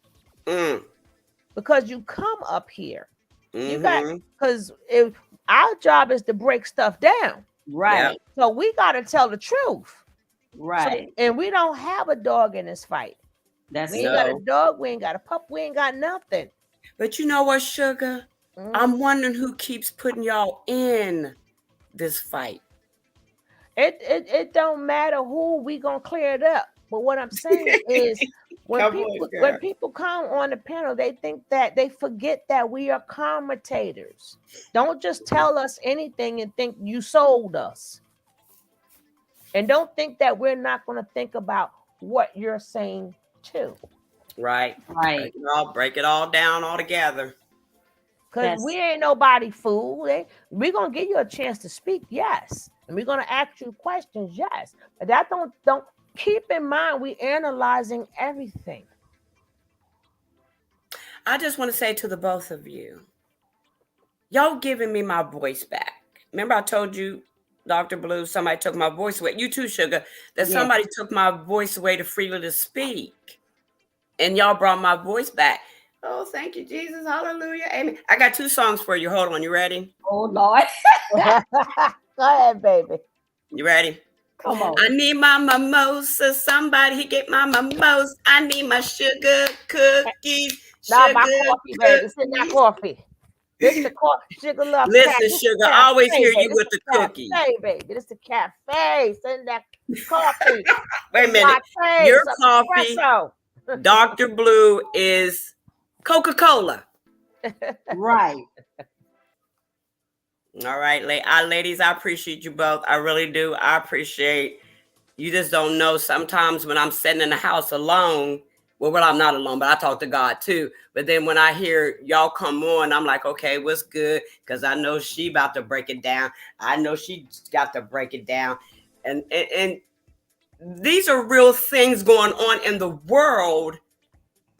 because you come up here. You got, because if our job is to break stuff down, right? Yep. So we got to tell the truth, right? So, and we don't have a dog in this fight. We ain't got a dog. We ain't got a pup. We ain't got nothing. But you know what, Sugar? I'm wondering who keeps putting y'all in this fight. It don't matter who, we gonna clear it up. But what I'm saying is, when people come on the panel, they think that they forget that we are commentators. Don't just tell us anything and think you sold us. And don't think that we're not going to think about what you're saying too. Right. Break it all down all together. Because we ain't nobody fool. We're going to give you a chance to speak, yes. And we're going to ask you questions, yes. But that don't keep in mind, we analyzing everything. I just want to say to the both of you, y'all giving me my voice back. Remember I told you, Dr. Blue, somebody took my voice away. You too, Sugar, that somebody took my voice away to freely to speak. And y'all brought my voice back. Oh, thank you, Jesus. Hallelujah. Amen. I got 2 songs for you. Hold on. You ready? Oh, Lord. Go ahead, baby. You ready? Come on. I need my mimosa. Somebody get my mimosa. I need my sugar cookies. Not my coffee, baby. It's not coffee. This the coffee. Sugar love. Listen, Sugar, I always hear you with the cookies. Hey, baby. This the cafe. Send that coffee. Wait a minute. Your coffee, Dr. Blue, is Coca-Cola. Right. All right, ladies, I appreciate you both. I really do. I appreciate you. Just don't know sometimes when I'm sitting in the house alone. Well, I'm not alone, but I talk to God too. But then when I hear y'all come on, I'm like, okay, what's good? Because I know she about to break it down. I know she got to break it down. And these are real things going on in the world,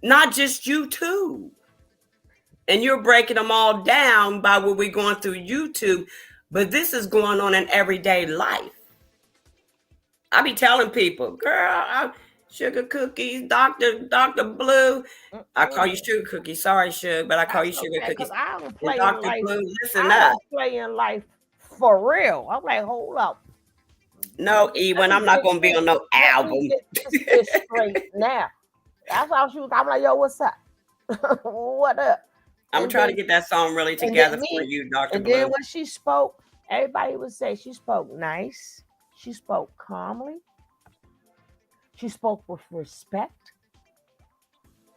not just YouTube. And you're breaking them all down by what we're going through YouTube. But this is going on in everyday life. I be telling people, girl, sugar cookies, Dr. Blue. I call you sugar cookies. Sorry, Sugar, but I call you sugar cookies. I don't play Dr. in life. Blue, listen I up. don't play in life for real. I'm like, hold up. No, Ewan, I'm not going to be on no album. It's straight now. That's how she was. I'm like, yo, what's up? What up? I'm trying to get that song really together for you, Dr. Blue. And then when she spoke, everybody would say she spoke nice. She spoke calmly. She spoke with respect.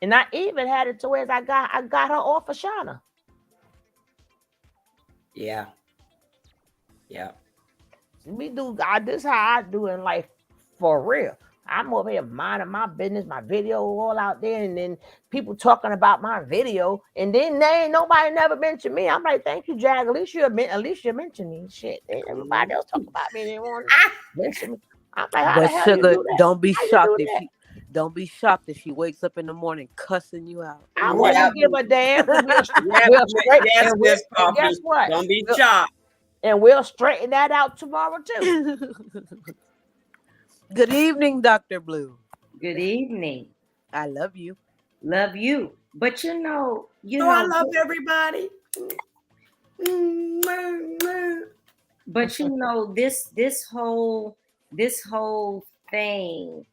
And I even had it to where I got her off of Shauna. Yeah. Yeah. We do God. This is how I do in life for real. I'm over here minding my business, my video all out there, and then people talking about my video, and then they ain't nobody never mentioned me. I'm like, thank you, Jag. At least you mentioned me. Shit, ain't everybody else talk about me. They want to mention me. I'm like, how the But hell you Sugar, do that? don't be How you shocked do if that? she wakes up in the morning cussing you out. I Yep. wouldn't give a damn because Yep. we'll straight Yes, Miss and guess Coffee. what? Don't be shocked. And we'll straighten that out tomorrow too. Good evening, Dr. Blue. Good evening. I love you. Love you. But Oh, I love everybody. but this whole thing,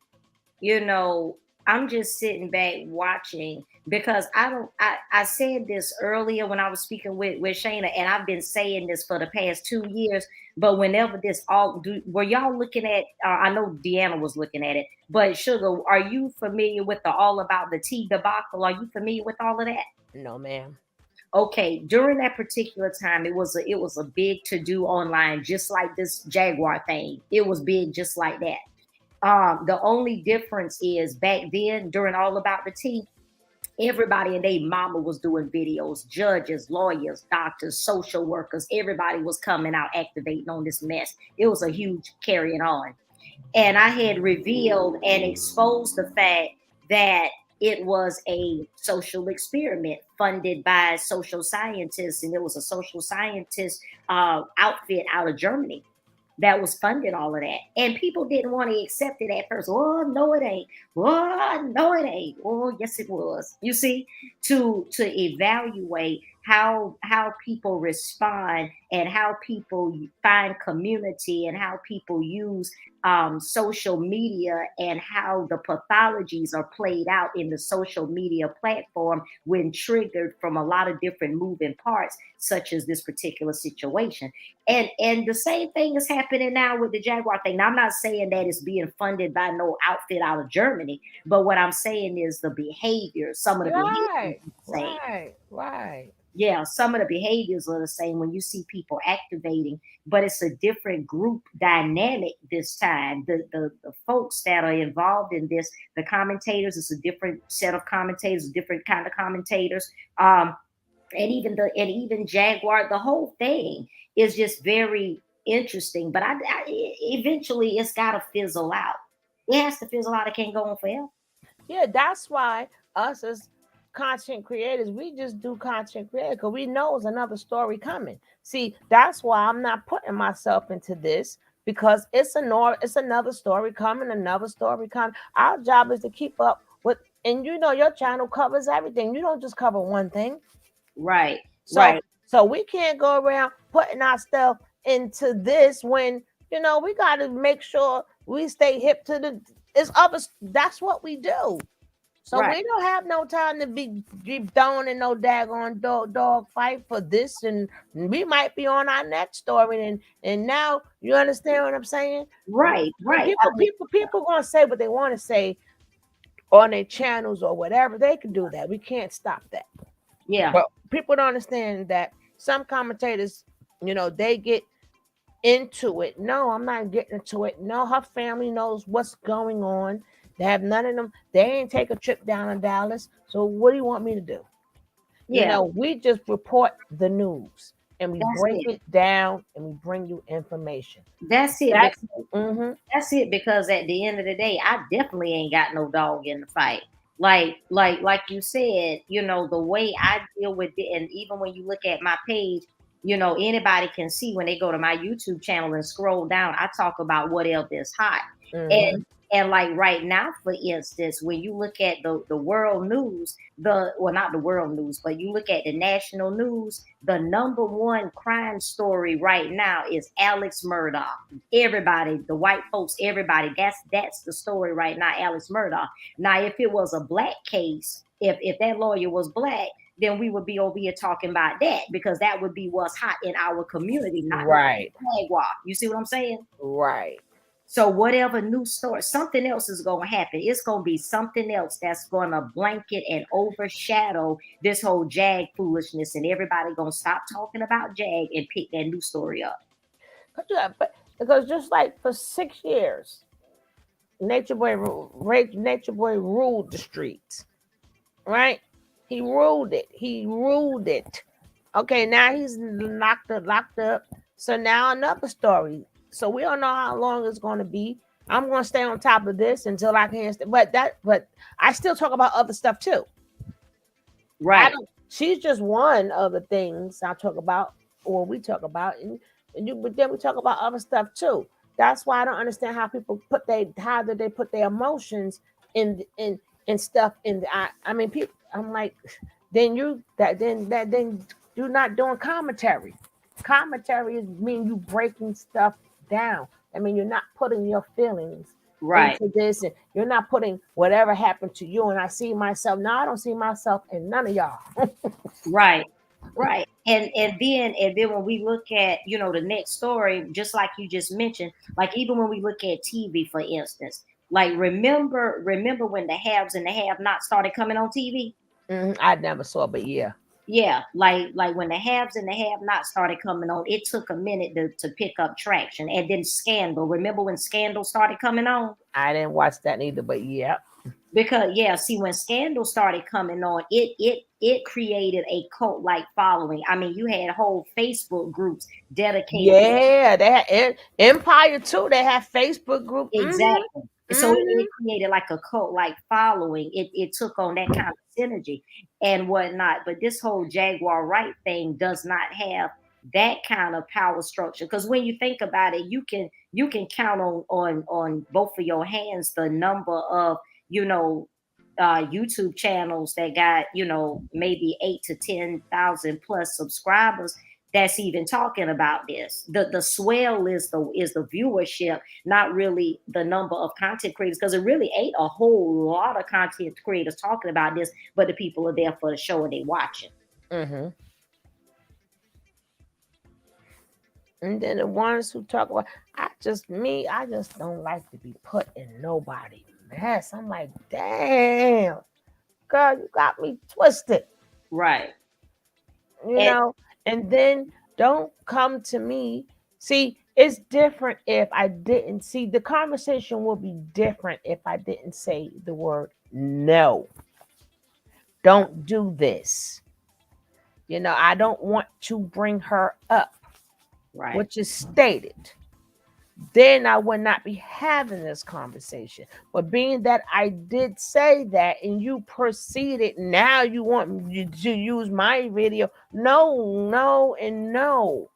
I'm just sitting back watching because I said this earlier when I was speaking with Shayna, and I've been saying this for the past 2 years. But whenever were y'all looking at? I know Deanna was looking at it, but Sugar, are you familiar with the All About the Tea debacle? Are you familiar with all of that? No, ma'am. Okay, during that particular time, it was a big to do online, just like this Jaguar thing. It was big, just like that. The only difference is back then, during All About the Tea, everybody and their mama was doing videos. Judges, lawyers, doctors, social workers, everybody was coming out activating on this mess. It was a huge carrying on. And I had revealed and exposed the fact that it was a social experiment funded by social scientists, and it was a social scientist outfit out of Germany that was funding all of that. And people didn't want to accept it at first. Oh, no, it ain't. Oh, no, it ain't. Oh, yes, it was. You see, to evaluate how people respond and how people find community and how people use social media and how the pathologies are played out in the social media platform when triggered from a lot of different moving parts, such as this particular situation. And the same thing is happening now with the Jaguar thing. Now, I'm not saying that it's being funded by no outfit out of Germany, but what I'm saying is the behavior, some of the behaviors Right. Yeah, some of the behaviors are the same when you see people activating, but it's a different group dynamic this time. The folks that are involved in this, the commentators, it's a different set of commentators, different kind of commentators. And even Jaguar, the whole thing is just very interesting. But eventually it's got to fizzle out. It has to fizzle out. It can't go on forever. Yeah, that's why us as content creators, we just do content creator because we know there's another story coming. See, that's why I'm not putting myself into this because it's another story coming, another story coming. Our job is to keep up with, and your channel covers everything. You don't just cover one thing. Right. So we can't go around putting ourselves into this when we got to make sure we stay hip to it's others. That's what we do. So we don't have no time to be thrown in no daggone dog fight for this, and we might be on our next story. And now you understand what I'm saying? Right. People gonna say what they want to say on their channels or whatever. They can do that. We can't stop that. Yeah. But people don't understand that some commentators, they get into it. No, I'm not getting into it. No, her family knows what's going on. They have none of them. They ain't take a trip down to Dallas. So what do you want me to do? Yeah. We just report the news and we break it down and we bring you information. That's it. That's it. Because at the end of the day, I definitely ain't got no dog in the fight. Like you said, the way I deal with it, and even when you look at my page, anybody can see when they go to my YouTube channel and scroll down, I talk about what else is hot. And like right now, for instance, when you look at the world news, not the world news, but you look at the national news, the number one crime story right now is Alex Murdaugh. Everybody, the white folks, everybody, that's the story right now, Alex Murdaugh. Now, if it was a black case, if that lawyer was black, then we would be over here talking about that because that would be what's hot in our community, not right. Jaguar. You see what I'm saying? Right. So whatever new story, something else is going to happen. It's going to be something else that's going to blanket and overshadow this whole Jag foolishness, and everybody going to stop talking about Jag and pick that new story up. Because just like for 6 years, Nature Boy ruled the streets, right? He ruled it. Okay, now he's locked up. So now another story. So we don't know how long it's going to be. I'm gonna stay on top of this until I can. But I still talk about other stuff too. I Right. don't. She's just one of the things I talk about, or we talk about, but then we talk about other stuff too. That's why I don't understand how people how do they put their emotions in stuff in the. I mean, people. I'm like, then you're not doing commentary. Commentary is mean you breaking stuff down. I mean, you're not putting your feelings Right. into this, and you're not putting whatever happened to you. And I see myself now. I don't see myself in none of y'all. Right. Right. And then when we look at, the next story, just like you just mentioned, like even when we look at TV, for instance, like remember when the haves and the have not started coming on TV? I never saw, but yeah. Yeah, like when the haves and the have not started coming on, it took a minute to pick up traction. And then Scandal. Remember when Scandal started coming on? I didn't watch that neither, but yeah. Because see, when Scandal started coming on, it created a cult like following. I mean, you had whole Facebook groups dedicated to Yeah, they had Empire too. They have Facebook group. exactly. So it created like a cult like following. It took on that kind of synergy and whatnot. But this whole Jaguar Wright thing does not have that kind of power structure. Because when you think about it, you can count on both of your hands the number of YouTube channels that got maybe 8 to 10,000 plus subscribers that's even talking about this. The swell is the viewership, not really the number of content creators, because it really ain't a whole lot of content creators talking about this, but the people are there for the show and they watching. Mm-hmm. And then the ones who talk about, I just don't like to be put in nobody mess. I'm like, damn, girl, you got me twisted. Right. And then don't come to me. See, it's different if I didn't see the conversation will be different if I didn't say the word no. Don't do this. I don't want to bring her up, Right. which is stated. Then I would not be having this conversation. But being that I did say that and you proceeded, now you want me to use my video. No, no, and no.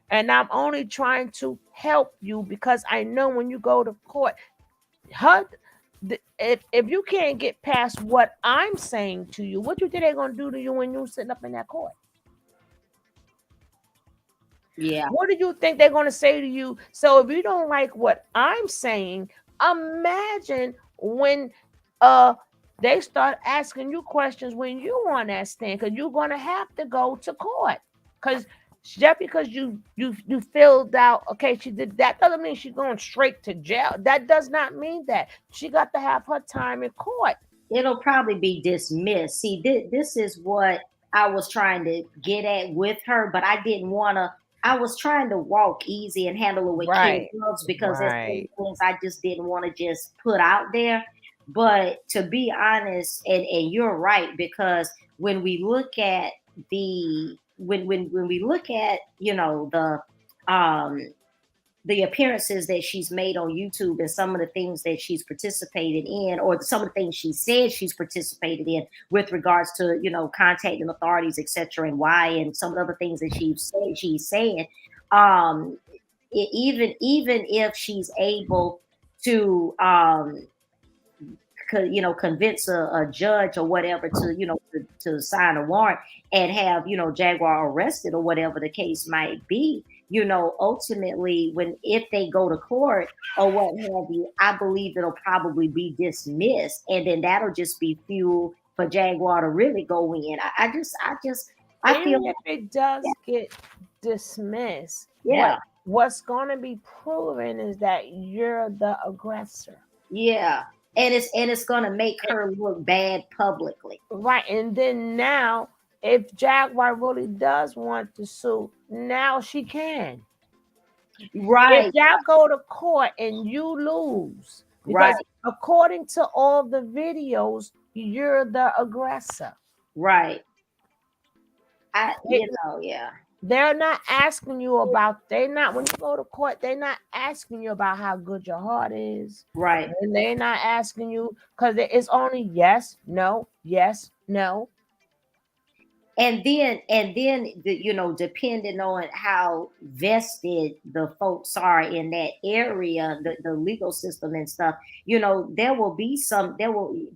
And I'm only trying to help you because I know when you go to court, if you can't get past what I'm saying to you, what you think they're going to do to you when you're sitting up in that court? Yeah. What do you think they're going to say to you? So if you don't like what I'm saying, imagine when they start asking you questions when you on that stand, because you're going to have to go to court. Because just because you filled out, okay, she did that doesn't mean she's going straight to jail. That does not mean that. She got to have her time in court. It'll probably be dismissed. See, this is what I was trying to get at with her, but I didn't want to. I was trying to walk easy and handle it with kid gloves because there's things I just didn't want to just put out there. But to be honest, and you're right, because when we look at when we look at the appearances that she's made on YouTube and some of the things that she's participated in, or some of the things she said she's participated in with regards to, contacting authorities, etc., and why, and some of the other things that she's saying, even if she's able to, convince a judge or whatever to sign a warrant and have, Jaguar arrested or whatever the case might be, ultimately, if they go to court or what have you, I believe it'll probably be dismissed, and then that'll just be fuel for Jaguar to really go in. I feel if it does get dismissed, yeah, what's going to be proven is that you're the aggressor. Yeah, and it's going to make her look bad publicly. Right, and then now, if Jaguar really does want to sue, now she can. Right. If y'all go to court and you lose, because according to all the videos, you're the aggressor. Right. Yeah. They're not asking you about, when you go to court, they're not asking you about how good your heart is. Right. And they're not asking you, because it's only yes, no, yes, no. And then depending on how vested the folks are in that area, the legal system and stuff, there will be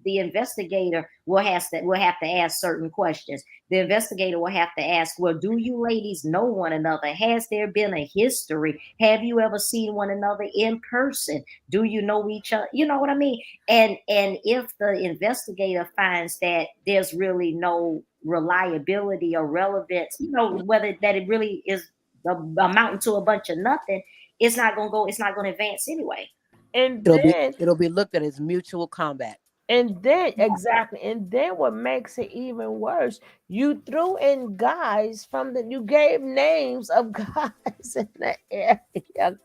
the investigator will have to ask certain questions. The investigator will have to ask, well, do you ladies know one another? Has there been a history? Have you ever seen one another in person? Do you know each other? You know what I mean? And if the investigator finds that there's really no reliability or relevance, whether that it really is amounting to a bunch of nothing, it's not going to advance anyway. And it'll be looked at as mutual combat. And then exactly, and then what makes it even worse, you threw in guys you gave names of guys in the area.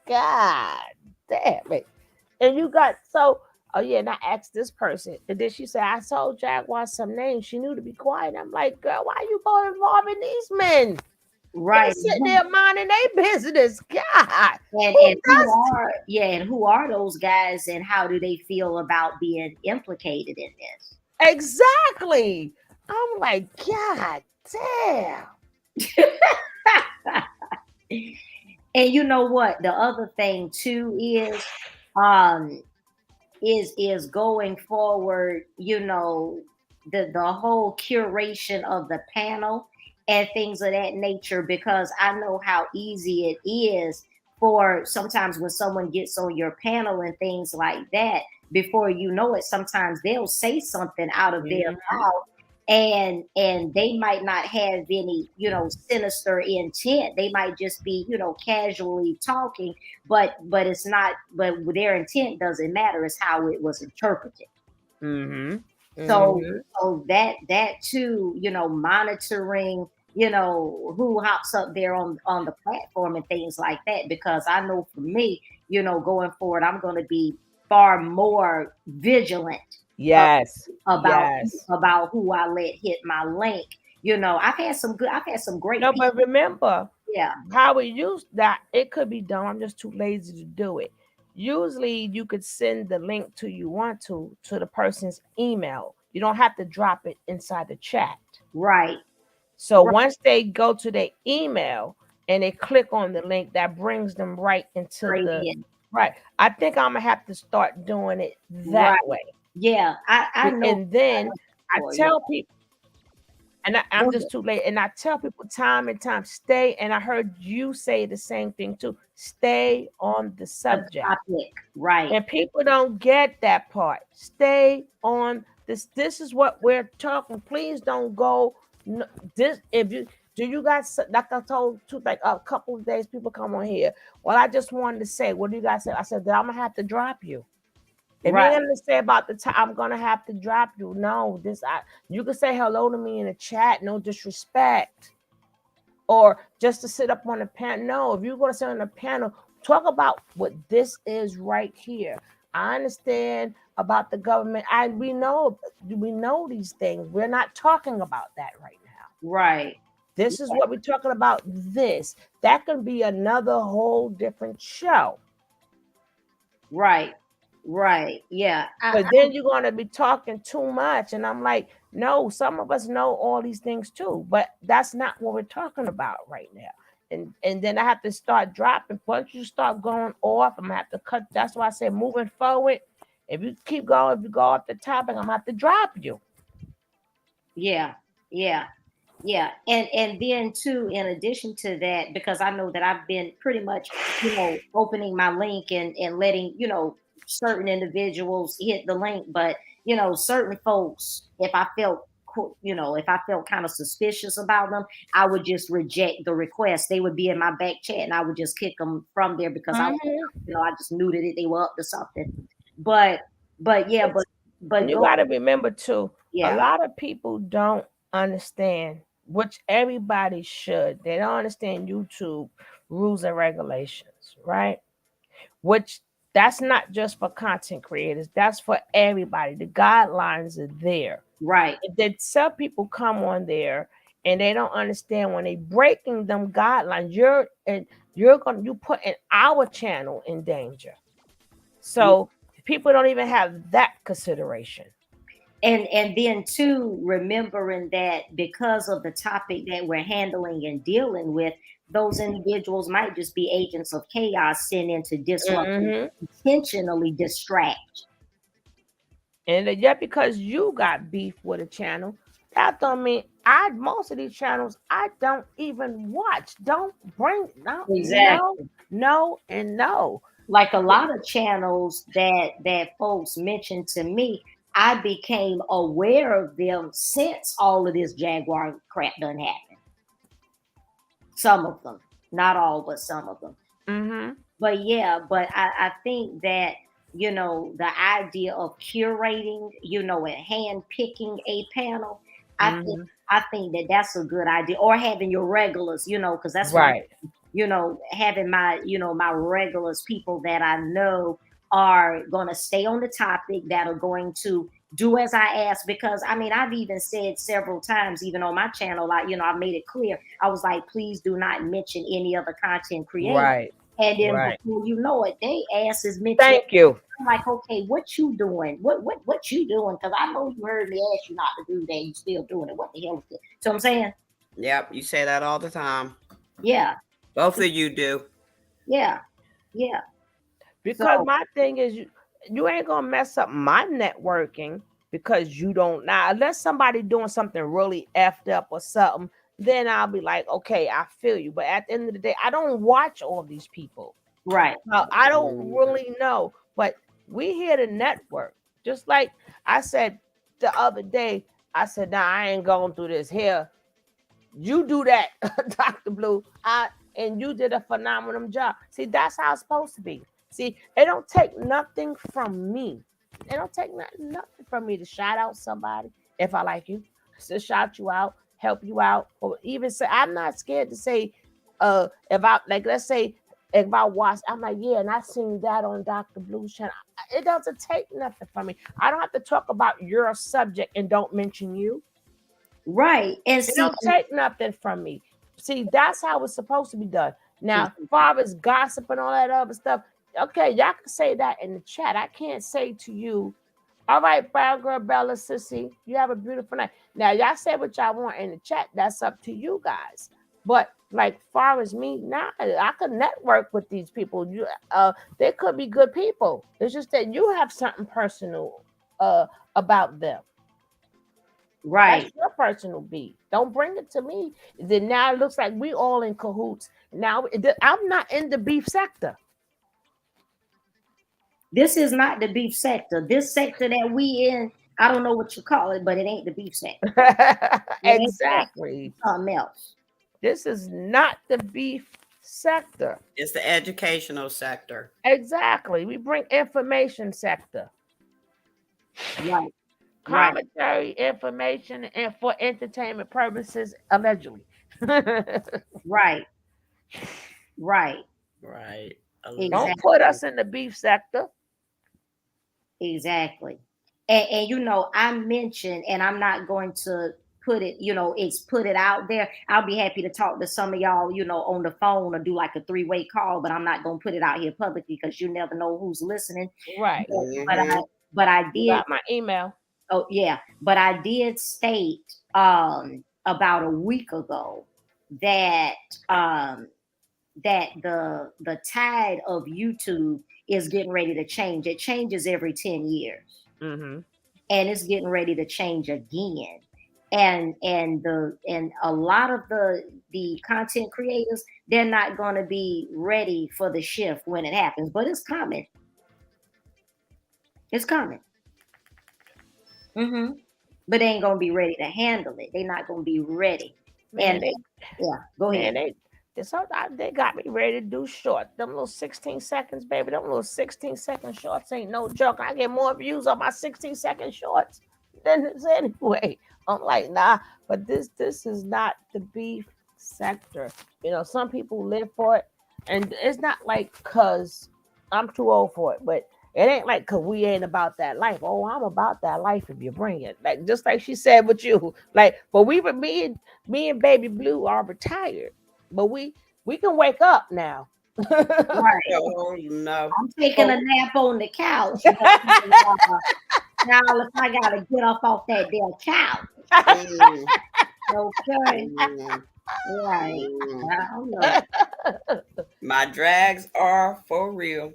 God damn it. And you got oh yeah, and I asked this person, and then she said, I told Jaguar some names. She knew to be quiet. I'm like, girl, why you going involving these men? Right. They sitting there minding their business. God. And who are those guys, and how do they feel about being implicated in this? Exactly. I'm like, God damn. And you know what? The other thing too is going forward, the whole curation of the panel and things of that nature, because I know how easy it is for sometimes when someone gets on your panel and things like that, before you know it, sometimes they'll say something out of their mouth, and they might not have any sinister intent. They might just be casually talking, but it's not, but their intent doesn't matter. It's how it was interpreted. So that too, monitoring, who hops up there on the platform and things like that, because I know for me, going forward, I'm going to be far more vigilant. Yes. About who I let hit my link. I've had some great No, people. but remember, yeah, how we used that, it could be done. I'm just too lazy to do it. Usually you could send the link you want to the person's email. You don't have to drop it inside the chat. Right. So once they go to their email and they click on the link, that brings them right into right. I think I'm gonna have to start doing it that way. Yeah, I know. And then I tell people, and I'm just too late. And I tell people time and time, stay. And I heard you say the same thing too. Stay on the subject. Right. And people don't get that part. Stay on this. This is what we're talking. Please don't go. This if you do you guys, like I told you, like a couple of days, people come on here. Well, I just wanted to say, what do you guys say? I said that I'm gonna have to drop you. If you're gonna say about the time, I'm gonna have to drop you. No, you can say hello to me in the chat, no disrespect. Or just to sit up on the panel. No, if you're gonna sit on the panel, talk about what this is right here. I understand about the government. We know these things. We're not talking about that right now. Right. This is what we're talking about. This. That can be another whole different show. Right. Right. Yeah. But then you're going to be talking too much. And I'm like, no, some of us know all these things too, but that's not what we're talking about right now. And then I have to start dropping. Once you start going off, I'm going to have to cut. That's why I say moving forward, if you keep going, if you go off the topic, I'm going to have to drop you. Yeah. Yeah. Yeah. And then too, in addition to that, because I know that I've been pretty much, opening my link and letting, certain individuals hit the link, but certain folks, if I felt kind of suspicious about them, I would just reject the request. They would be in my back chat and I would just kick them from there, because I just knew that they were up to something. But you got to remember too, a lot of people don't understand, which everybody should. They don't understand YouTube rules and regulations, right? Which that's not just for content creators. That's for everybody. The guidelines are there. Right. That some people come on there and they don't understand when they breaking them guidelines. You putting our channel in danger. So people don't even have that consideration. And then too, remembering that because of the topic that we're handling and dealing with, those individuals might just be agents of chaos sent in to disrupt and intentionally distract. And just because you got beef with a channel, that don't mean most of these channels I don't even watch. Don't bring Exactly. no, and no. Like a lot of channels that folks mentioned to me, I became aware of them since all of this Jaguar crap done happened. Some of them, not all, but some of them. Mm-hmm. But yeah, but I think that, the idea of curating, and hand picking a panel, I think that that's a good idea. Or having your regulars, because that's what Right. having my regulars, people that I know are going to stay on the topic, that are going to do as I ask. Because I mean, I've even said several times, even on my channel, like, I made it clear. I was like, please do not mention any other content creator. Right. And then Right. before you know it, they ass is mentioned. Thank you. I'm like, okay, what you doing? What you doing? Because I know you heard me ask you not to do that. You still doing it. What the hell is it? So I'm saying, Yep, you say that all the time. yeah, Both of you do. yeah. Because So, my thing is, you ain't gonna mess up my networking because you don't now. Unless somebody doing something really effed up or something, then I'll be like, okay, I feel you. But at the end of the day, I don't watch all these people. right. Now, I don't really know, but we here to network. Just like I said the other day, I said, nah, I ain't going through this here. You do that, Dr. Blue. And you did a phenomenal job. See, that's how it's supposed to be. See, it don't take nothing from me. It don't take nothing from me to shout out somebody if I like you, to shout you out, help you out, or even say I'm not scared to say, if I like, let's say if I watch, I'm like, yeah, and I seen that on Dr. Blue's channel. It doesn't take nothing from me. I don't have to talk about your subject and don't mention you. Right. And It see, don't take nothing from me. See, that's how it's supposed to be done. Now, as far as gossip and all that other stuff, okay, y'all can say that in the chat. I can't say to you, all right, Brown Girl Bella Sissy, you have a beautiful night. Now, y'all say what y'all want in the chat. That's up to you guys. But like far as me, now I could network with these people. They could be good people. It's just that you have something personal about them. right. That's your personal beef. Don't bring it to me. Then now it looks like we all in cahoots. Now I'm not in the beef sector. This is not the beef sector. This sector that we in, I don't know what you call it, but it ain't the beef sector. Exactly. Something else. This is not the beef sector. It's the educational sector. Exactly. We bring information sector. Right. Commentary, information, and for entertainment purposes, allegedly. Right. Right. Right. Don't put us in the beef sector. Exactly. And I mentioned, and I'm not going to put it, it's put it out there. I'll be happy to talk to some of y'all, on the phone or do like a 3-way call, but I'm not going to put it out here publicly because you never know who's listening. Right. But I did. You got my email. Oh yeah, but I did state about a week ago that that the tide of YouTube is getting ready to change. It changes every 10 years. Mm-hmm. And it's getting ready to change again. And a lot of the content creators, they're not going to be ready for the shift when it happens, but it's coming. It's coming. Mm-hmm. But they ain't gonna be ready to handle it. They're not gonna be ready. Man, go ahead. Man, they got me ready to do short. Them little 16 seconds, baby. Them little 16-second shorts ain't no joke. I get more views on my 16-second shorts than this anyway. I'm like, nah, but this is not the beef sector. Some people live for it, and it's not like cause I'm too old for it, but It ain't like cause we ain't about that life. Oh, I'm about that life if you bring it. Like just like she said with you. Like, but me and Baby Blue are retired. But we can wake up now. Right. Oh no. I'm taking a nap on the couch. Now if I gotta get up off that damn couch. Mm, Okay. mm, Right. mm. I don't know. My drags are for real.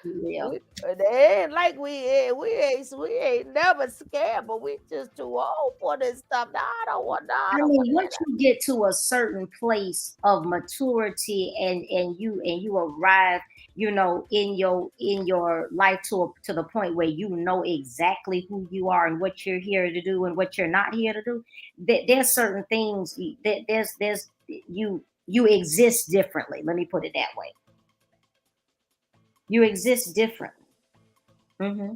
Real. They ain't like we ain't never scared, but we just too old for this stuff. No, I I don't want mean, to hear once you get to a certain place of maturity and you arrive, in your life to the point where you know exactly who you are and what you're here to do and what you're not here to do, there's certain things that there's you exist differently. Let me put it that way. You exist differently. Hmm.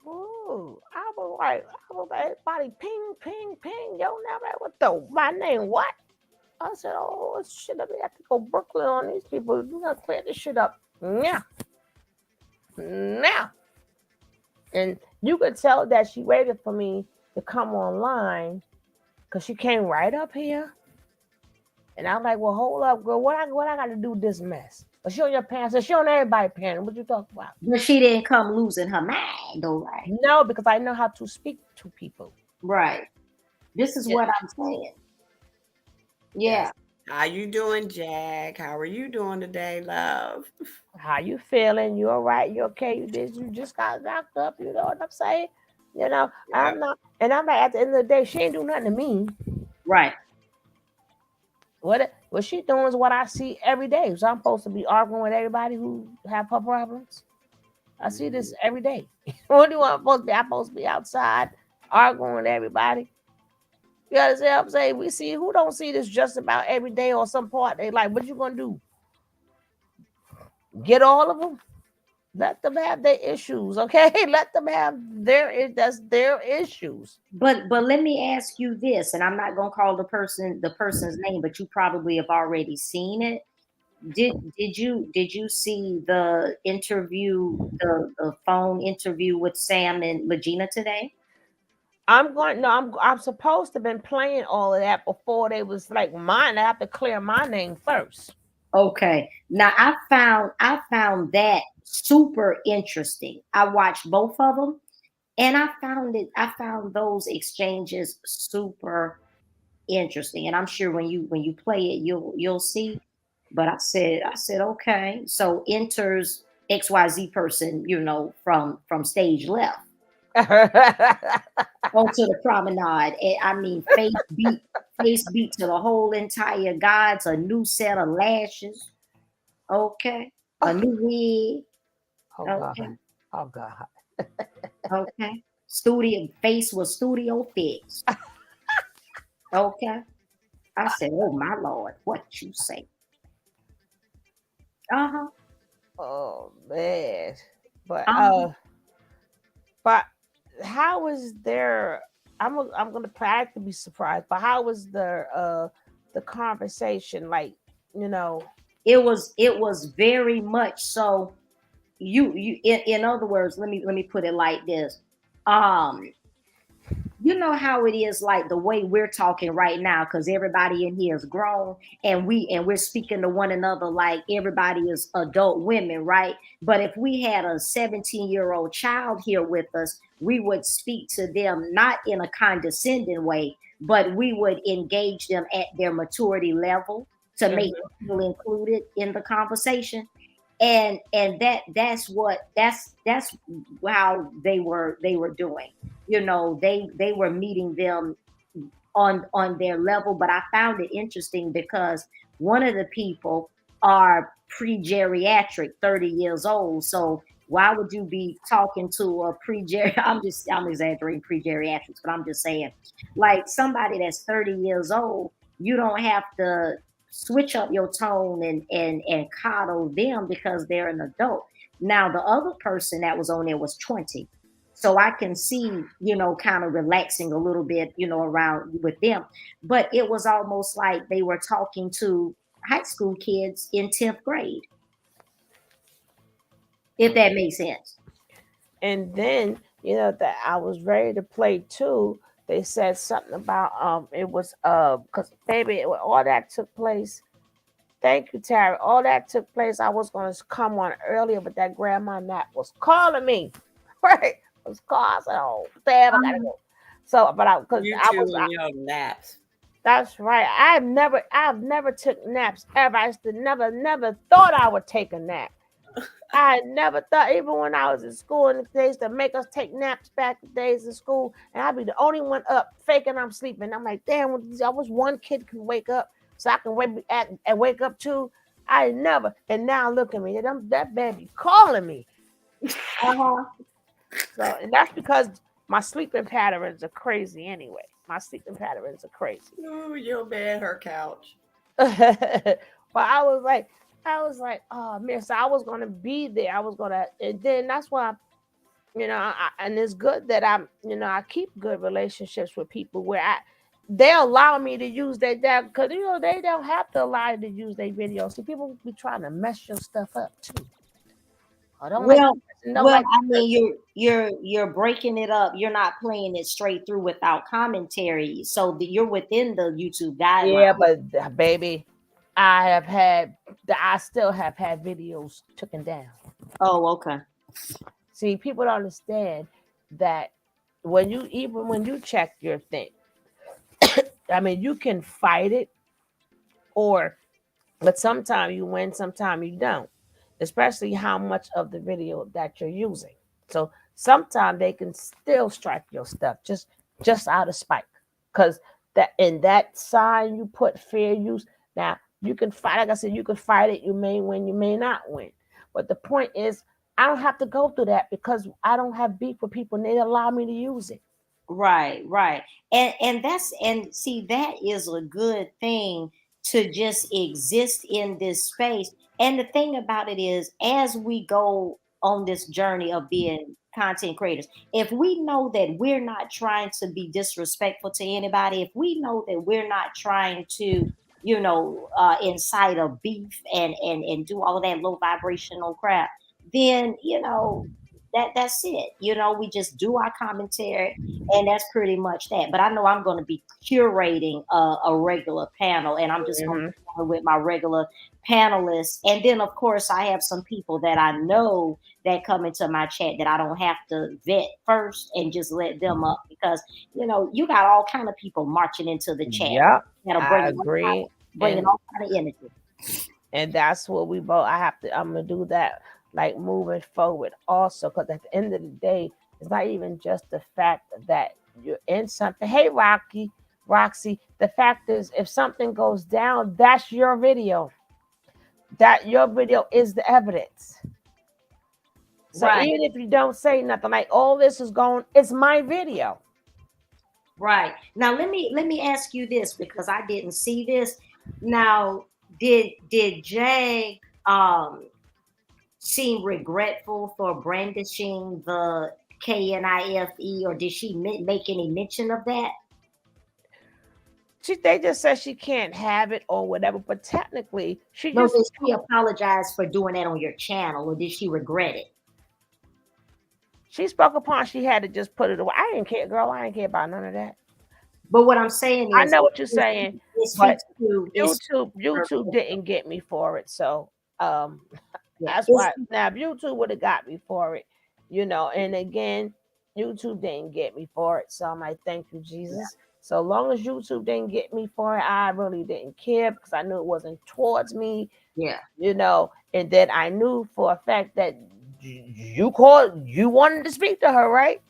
I was like, everybody ping, ping, ping. Yo, never what the my name what? I said, oh shit, let me have to go Brooklyn on these people. We gotta clear this shit up. Yeah. Now. And you could tell that she waited for me to come online because she came right up here. And I'm like, well, hold up, girl. What I got to do with this mess? But she on your pants. She on everybody pants. What you talking about? But she didn't come losing her mind, though, right? No, because I know how to speak to people. Right. This is what I'm saying. Yeah. Yes. How you doing, Jack? How are you doing today, love? How you feeling? You all right? You okay? You just got knocked up. You know what I'm saying? You know, I'm not. And I'm like, at the end of the day, she ain't do nothing to me. Right. What she doing is what I see every day. So I'm supposed to be arguing with everybody who have her problems. I see this every day. What do I'm supposed to be? I'm supposed to be outside arguing with everybody. You understand what I'm saying? We see who don't see this just about every day or some part. They like, what you gonna do? Get all of them? Let them have their issues, okay? Let them have that's their issues. But let me ask you this, and I'm not gonna call the person's name, but you probably have already seen it. Did you see the interview, the phone interview with Sam and Legina today? I'm supposed to have been playing all of that before they was like mine. I have to clear my name first. Okay. Now I found that super interesting. I watched both of them and I found those exchanges super interesting. And I'm sure when you play it you'll see. But I said okay. So enters XYZ person, from stage left onto the promenade. And I mean face beat to the whole entire gods, a new set of lashes. Okay. A new wig. Oh Okay. God. Oh God. Okay. Studio face was studio fixed. Okay. I said, oh my Lord, what you say? Uh-huh. Oh man. But Uh-huh. but how is there I'm gonna try to be surprised, but how was the conversation like, you know? It was very much so. You in other words, let me put it like this. Um, you know how it is, like the way we're talking right now, because everybody in here is grown and we're speaking to one another like everybody is adult women, right? But if we had a 17-year-old child here with us, we would speak to them not in a condescending way, but we would engage them at their maturity level to make them feel included in the conversation. And that's how they were doing. They were meeting them on their level. But I found it interesting because one of the people are pre-geriatric, 30 years old. So why would you be talking to a pre-geriatric? I'm exaggerating pre-geriatrics, but I'm just saying, like somebody that's 30 years old, you don't have to switch up your tone and coddle them because they're an adult. Now the other person that was on there was 20. So I can see, kind of relaxing a little bit, around with them. But it was almost like they were talking to high school kids in 10th grade. if that makes sense. And then, that I was ready to play too. They said something about it was because baby, all that took place. Thank you, Tara. All that took place. I was gonna come on earlier, but that grandma nap was calling me. Right, it was calling. I said, "Oh, damn, I gotta go." So, but because You I two was, and your naps. that's right. I've never took naps ever. I used to never thought I would take a nap. I never thought, even when I was in school, and they used to make us take naps back the days in school, and I'd be the only one up faking I'm sleeping. I'm like, damn, I was one kid can wake up, so I can wake up too. I never, and now look at me, that baby calling me. Uh-huh. So, and that's because my sleeping patterns are crazy anyway. My sleeping patterns are crazy. Ooh, your bed, her couch. But I was like, oh man, so I was gonna be there. And then that's why, and it's good that I keep good relationships with people where they allow me to use their dad because they don't have to allow you to use their videos. See, people be trying to mess your stuff up too. I don't like Well, don't like I mean, you're breaking it up. You're not playing it straight through without commentary, so you're within the YouTube yeah, guidelines. but baby, I still have had videos taken down. Oh, okay. See, people don't understand that when you check your thing, I mean, you can fight it, but sometimes you win, sometimes you don't. Especially how much of the video that you're using. So sometimes they can still strike your stuff just out of spite, because that in that sign you put fair use. Now you can fight. Like I said, you can fight it. You may win. You may not win. But the point is, I don't have to go through that because I don't have beef with people, and they allow me to use it. Right. And see, that is a good thing to just exist in this space. And the thing about it is, as we go on this journey of being content creators, if we know that we're not trying to be disrespectful to anybody, if we know that we're not trying to, incite a beef and do all of that low vibrational crap, then that's it. We just do our commentary, and that's pretty much that. But I know I'm going to be curating a regular panel, and I'm just going to Mhm. be going with my regular panelists. And then, of course, I have some people that I know that come into my chat that I don't have to vet first and just let them up, because you got all kind of people marching into the chat Yep, that'll I agree. bringing And all kind of energy. that's what we both. I'm gonna do that, like moving forward also, because at the end of the day, it's not even just the fact that you're in something. Hey, Roxy, the fact is, if something goes down, that's your video. That your video is the evidence. So Right. even if you don't say nothing, like all this is going, it's my video. Right. Now let me ask you this, because I didn't see this. Now, did Jag seem regretful for brandishing the KNIFE, or did she make any mention of that? They just said she can't have it or whatever, but technically she No, just did she apologize for doing that on your channel, or did she regret it? she spoke upon she had to just put it away. I didn't care, girl. I didn't care about none of that. But what I'm saying I is, know what you're saying, it but speaks to YouTube didn't get me for it. So yeah, that's why now if YouTube would have got me for it, and again, YouTube didn't get me for it. So I'm like, thank you, Jesus. So long as YouTube didn't get me for it, I really didn't care because I knew it wasn't towards me. Yeah. And then I knew for a fact that you wanted to speak to her, right?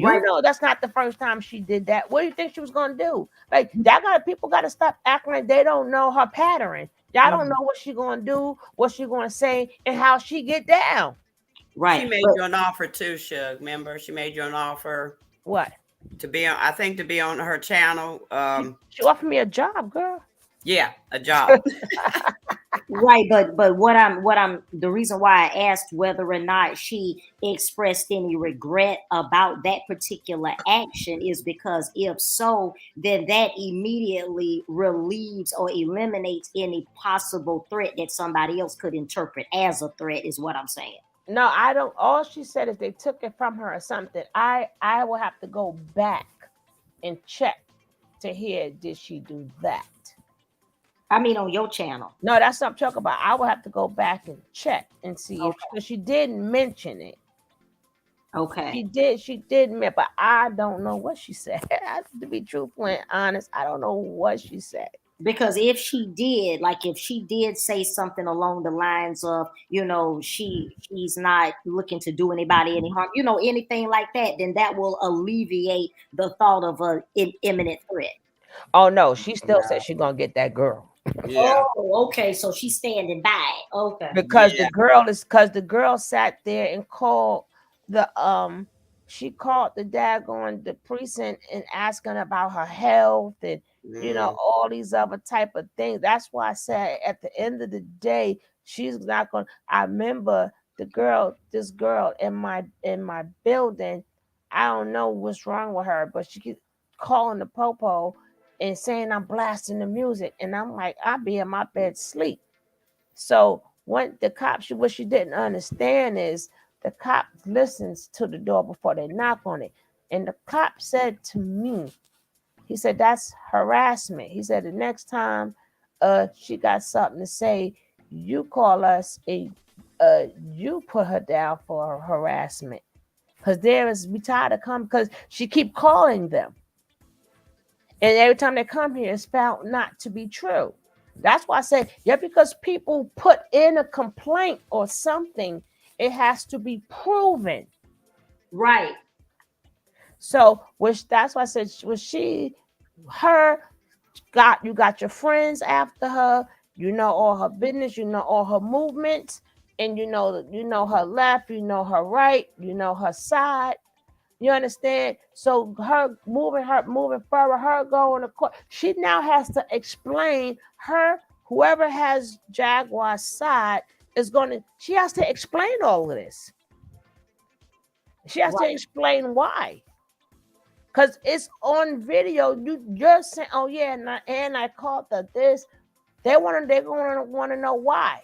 Right. Know that's not the first time she did that. What do you think she was gonna do? Like people gotta stop acting like they don't know her pattern. Y'all don't know what she gonna do, what she gonna say, and how she get down. Right. She made you an offer too, Shug. Remember, she made you an offer. What? To be on, I think, to be on her channel. She offered me a job, girl. Yeah, a job. Right, but the reason why I asked whether or not she expressed any regret about that particular action is because if so, then that immediately relieves or eliminates any possible threat that somebody else could interpret as a threat, is what I'm saying. No, I don't. All she said is they took it from her or something. I will have to go back and check to hear did she do that. I mean, on your channel. No, that's what I'm talking about. I will have to go back and check and see if Okay. because she didn't mention it. Okay. She did admit, but I don't know what she said. To be truthful and honest, I don't know what she said. Because if she did, like if she did say something along the lines of, she's not looking to do anybody any harm, anything like that, then that will alleviate the thought of imminent threat. Oh no, she still said she's gonna get that girl. Yeah. Oh, okay. So she's standing by. Okay. Because Yeah. the girl sat there and called the she called the daggone the precinct and asking about her health and Mm. all these other type of things. That's why I said at the end of the day she's not going. I remember this girl in my building. I don't know what's wrong with her, but she keeps calling the popo and saying I'm blasting the music, and I'm like I be in my bed sleep. So when the cops, what she didn't understand is the cop listens to the door before they knock on it. And the cop said to me, he said, that's harassment. He said, the next time she got something to say, you call us and you put her down for harassment. Because we tired of coming because she keep calling them. And every time they come here, it's found not to be true. That's why I say, yeah, because people put in a complaint or something, it has to be proven. Right. So, that's why I said, her, you got your friends after her, you know all her business, you know all her movements, and you know her left, you know her right, you know her side. You understand? So her moving forward, her going to court. She now has to explain whoever has Jaguar's side she has to explain all of this. She has to explain why. Because it's on video. You just saying, oh yeah, and I called this. They're gonna want to know why.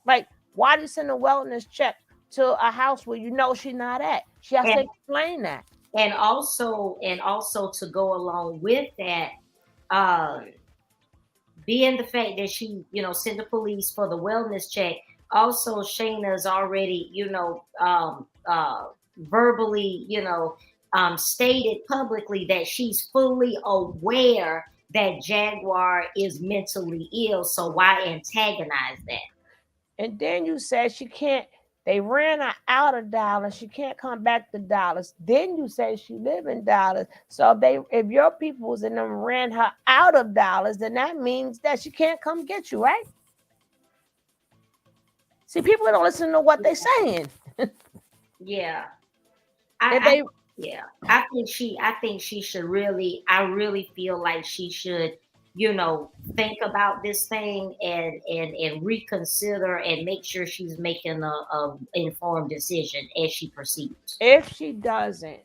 Like, why do you send a wellness check to a house where you know she's not at? She has to explain that. And also to go along with that, being the fact that she, sent the police for the wellness check. Also, Shayna's already, verbally, stated publicly that she's fully aware that Jaguar is mentally ill. So why antagonize that? And then you said she can't. They ran her out of Dallas. She can't come back to Dallas. Then you say she live in Dallas. So if your peoples and them ran her out of Dallas, then that means that she can't come get you, right? See, people don't listen to what they're saying. Yeah. I think she should really. I really feel like she should, think about this thing and reconsider and make sure she's making a informed decision as she proceeds. If she doesn't,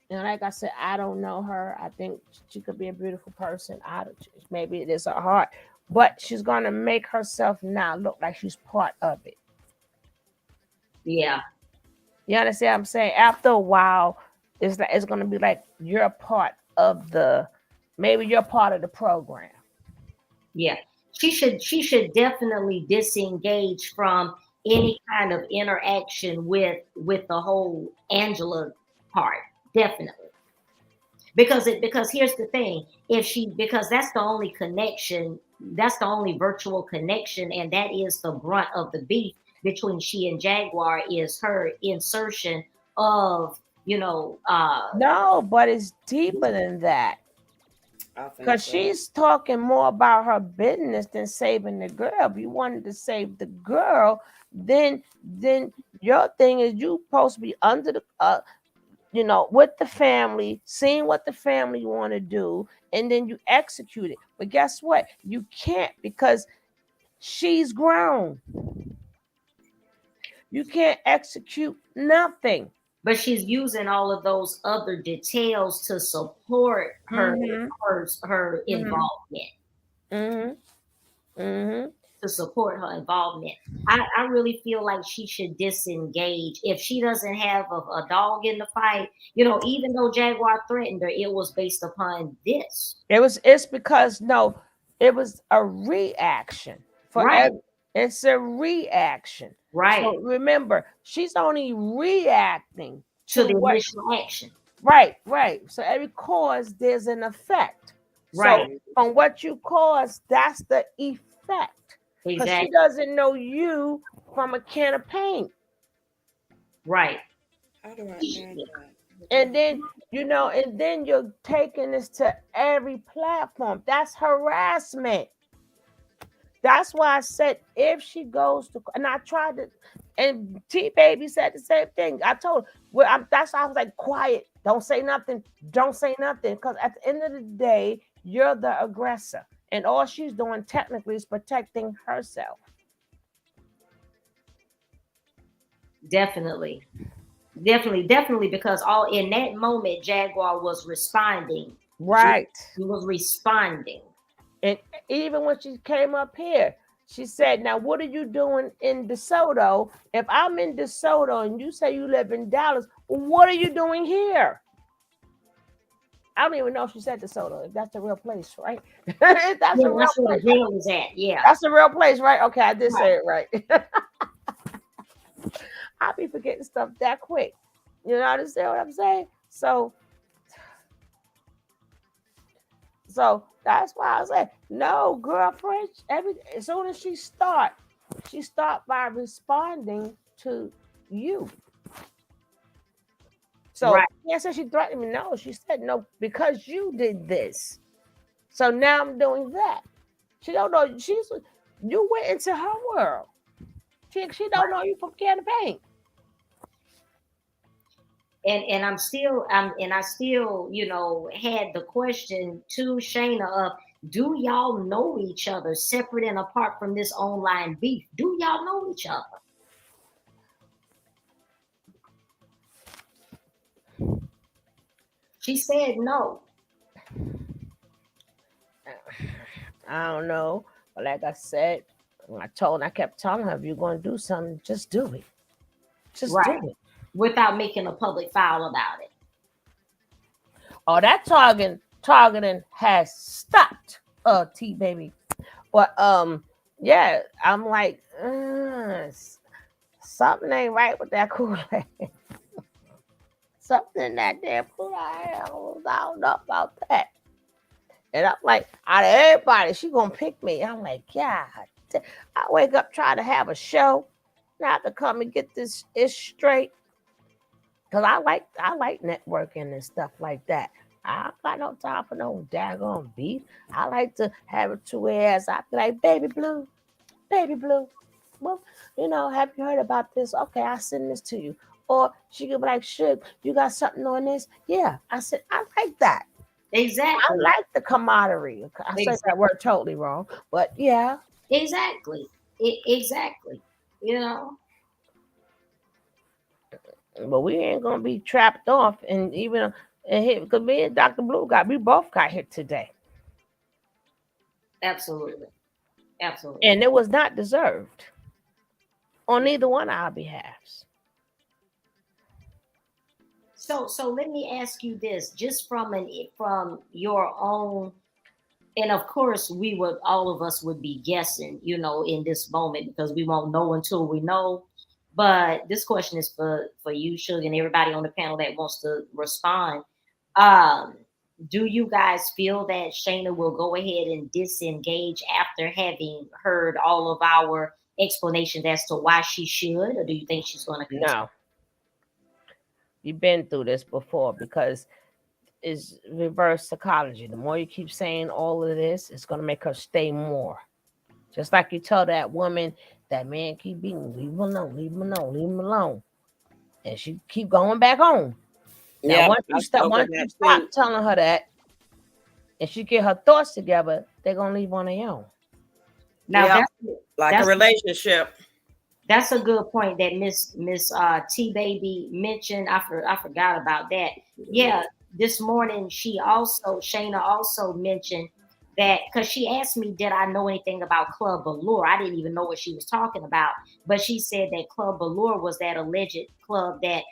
and like I said, I don't know her. I think she could be a beautiful person. Maybe it is her heart, but she's gonna make herself now look like she's part of it. Yeah. You understand what I'm saying? After a while, it's gonna be like you're part of maybe you're part of the program. Yeah. She should definitely disengage from any kind of interaction with the whole Angela part. Definitely. Because here's the thing, because that's the only connection, that's the only virtual connection, and that is the brunt of the beef between she and Jaguar is her insertion of no, but it's deeper than that. Because she's talking more about her business than saving the girl. If you wanted to save the girl, then your thing is you supposed to be under the with the family, seeing what the family want to do, and then you execute it. But guess what? You can't because she's grown. You can't execute nothing. But she's using all of those other details to support her involvement. Mm-hmm. Mm-hmm. to support her involvement. I really feel like she should disengage if she doesn't have a dog in the fight. Even though Jaguar threatened her, it was based upon this. It's because no, it was a reaction for Right. it's a reaction. Right. So remember, she's only reacting To the what initial action. right. So every cause there's an effect. Right. So on what you cause, that's the effect. Because Exactly. she doesn't know you from a can of paint. Right. How do I add that? And then and then you're taking this to every platform. That's harassment. That's why I said if she goes to, and I tried to, and T Baby said the same thing. I told her, that's why I was like, quiet, don't say nothing, because at the end of the day, you're the aggressor, and all she's doing technically is protecting herself. Definitely, because all in that moment, Jaguar was responding. Right. He was responding. And even when she came up here, she said, now, what are you doing in DeSoto? If I'm in DeSoto and you say you live in Dallas, what are you doing here? I don't even know if she said DeSoto, if that's the real place, right? That's where the jail is at, yeah. That's the real place, right? Okay, I did say it right. I'll be forgetting stuff that quick. You understand what I'm saying? So that's why I said, no, girlfriend, as soon as she start by responding to you. So yeah, so she threatened me. No, she said no, because you did this. So now I'm doing that. She don't know you went into her world. She don't know you from can of paint. And I still, had the question to Shayna of, do y'all know each other separate and apart from this online beef? Do y'all know each other? She said no. I don't know. But like I said, I kept telling her, if you're going to do something, just do it. Just do it. Without making a public foul about it. Oh, that targeting has stopped, T Baby. But yeah, I'm like, something ain't right with that Kool-Aid. Something in that damn Kool-Aid. I don't know about that. And I'm like, out of everybody, she gonna pick me. I'm like, God, I wake up trying to have a show, not to come and get this straight. Cause I like networking and stuff like that. I got no time for no daggone beef. I like to have it to where I be like, baby blue. Well, have you heard about this? Okay, I'll send this to you. Or she could be like, Suge, you got something on this? Yeah. I said, I like that. Exactly. I like the camaraderie. I said that word totally wrong, but yeah. Exactly. Exactly. But we ain't gonna be trapped off, and even hit, because me and Dr. Blue we both got hit today. Absolutely. And it was not deserved on either one of our behalves. So let me ask you this, just from your own, and of course all of us would be guessing, in this moment, because we won't know until we know. But this question is for you, Suge, and everybody on the panel that wants to respond. Do you guys feel that Shayna will go ahead and disengage after having heard all of our explanations as to why she should, or do you think she's going to continue? No. You've been through this before, because it's reverse psychology. The more you keep saying all of this, it's going to make her stay more. Just like you tell that woman, that man keep beating, leave him alone. And she keep going back home. Now, once you stop telling her that, and she get her thoughts together, they're going to leave on their own. Now, that's a relationship. That's a good point that Miss T Baby mentioned. I forgot about that. Yeah, this morning Shayna also mentioned that because she asked me, did I know anything about Club Allure? I didn't even know what she was talking about. But she said that Club Allure was that alleged club that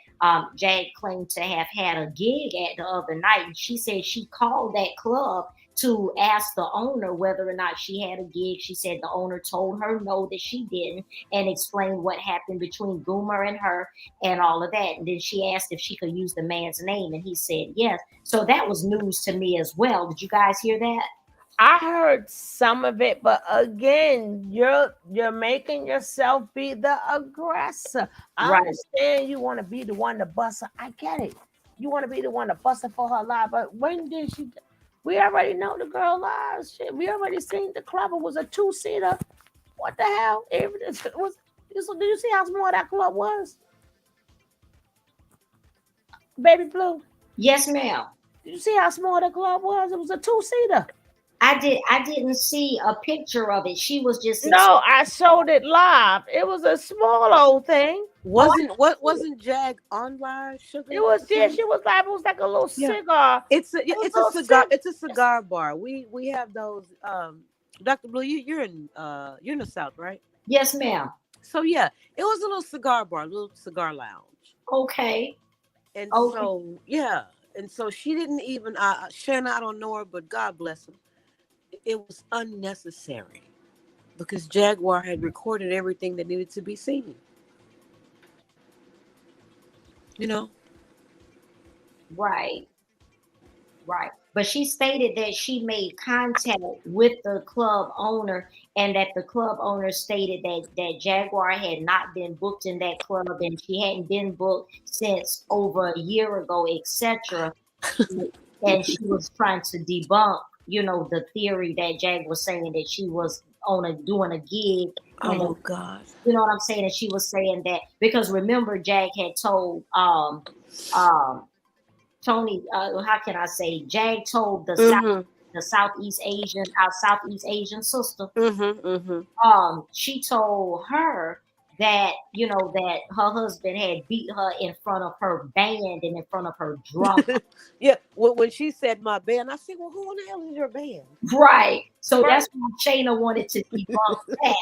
Jag claimed to have had a gig at the other night. And she said she called that club to ask the owner whether or not she had a gig. She said the owner told her no, that she didn't, and explained what happened between Goomer and her and all of that. And then she asked if she could use the man's name, and he said yes. So that was news to me as well. Did you guys hear that? I heard some of it, but again, you're making yourself be the aggressor. I Right. understand you want to be the one to bust her. I get it. You want to be the one to bust her for her lie, but when did she? We already know the girl lies. Shit, we already seen the club. It was a 2-seater. What the hell? It was. Did you see how small that club was? Baby Blue. Yes, ma'am. Did you see how small the club was? It was a 2-seater. I didn't see a picture of it. She was just No, I showed it live. It was a small old thing. Wasn't Jag on live? Sugar? It was there. She was live. It was like a little cigar. It's a cigar. It's a cigar bar. We have those. Dr. Blue, you're in the South, right? Yes, ma'am. So yeah, it was a little cigar bar, a little cigar lounge. Okay. And so yeah, and so she didn't even. Shanna, I don't know her, but God bless him. It was unnecessary because Jaguar had recorded everything that needed to be seen. You know? Right. But she stated that she made contact with the club owner and that the club owner stated that Jaguar had not been booked in that club and she hadn't been booked since over a year ago, etc. And she was trying to debunk, the theory that Jag was saying that she was doing a gig. Oh God. You know what I'm saying? And she was saying that because remember Jag had told Tony, how can I say? Jag told the Southeast Asian sister. She told her that that her husband had beat her in front of her band and in front of her drum. Yeah, when she said my band, I said, "Well, who in the hell is your band?" Right. So that's why Shayna wanted to debunk that.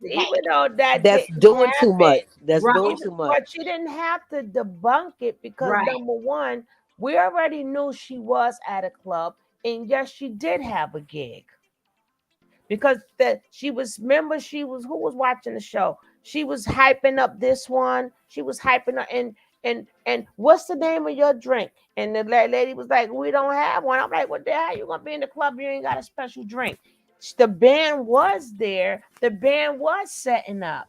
Even though that's doing too much. That's doing too much. But she didn't have to debunk it because number one, we already knew she was at a club, and yes, she did have a gig. Because who was watching the show? She was hyping up this one. She was hyping up and what's the name of your drink? And the lady was like, we don't have one. I'm like, what the hell? You gonna be in the club? You ain't got a special drink. The band was there. The band was setting up.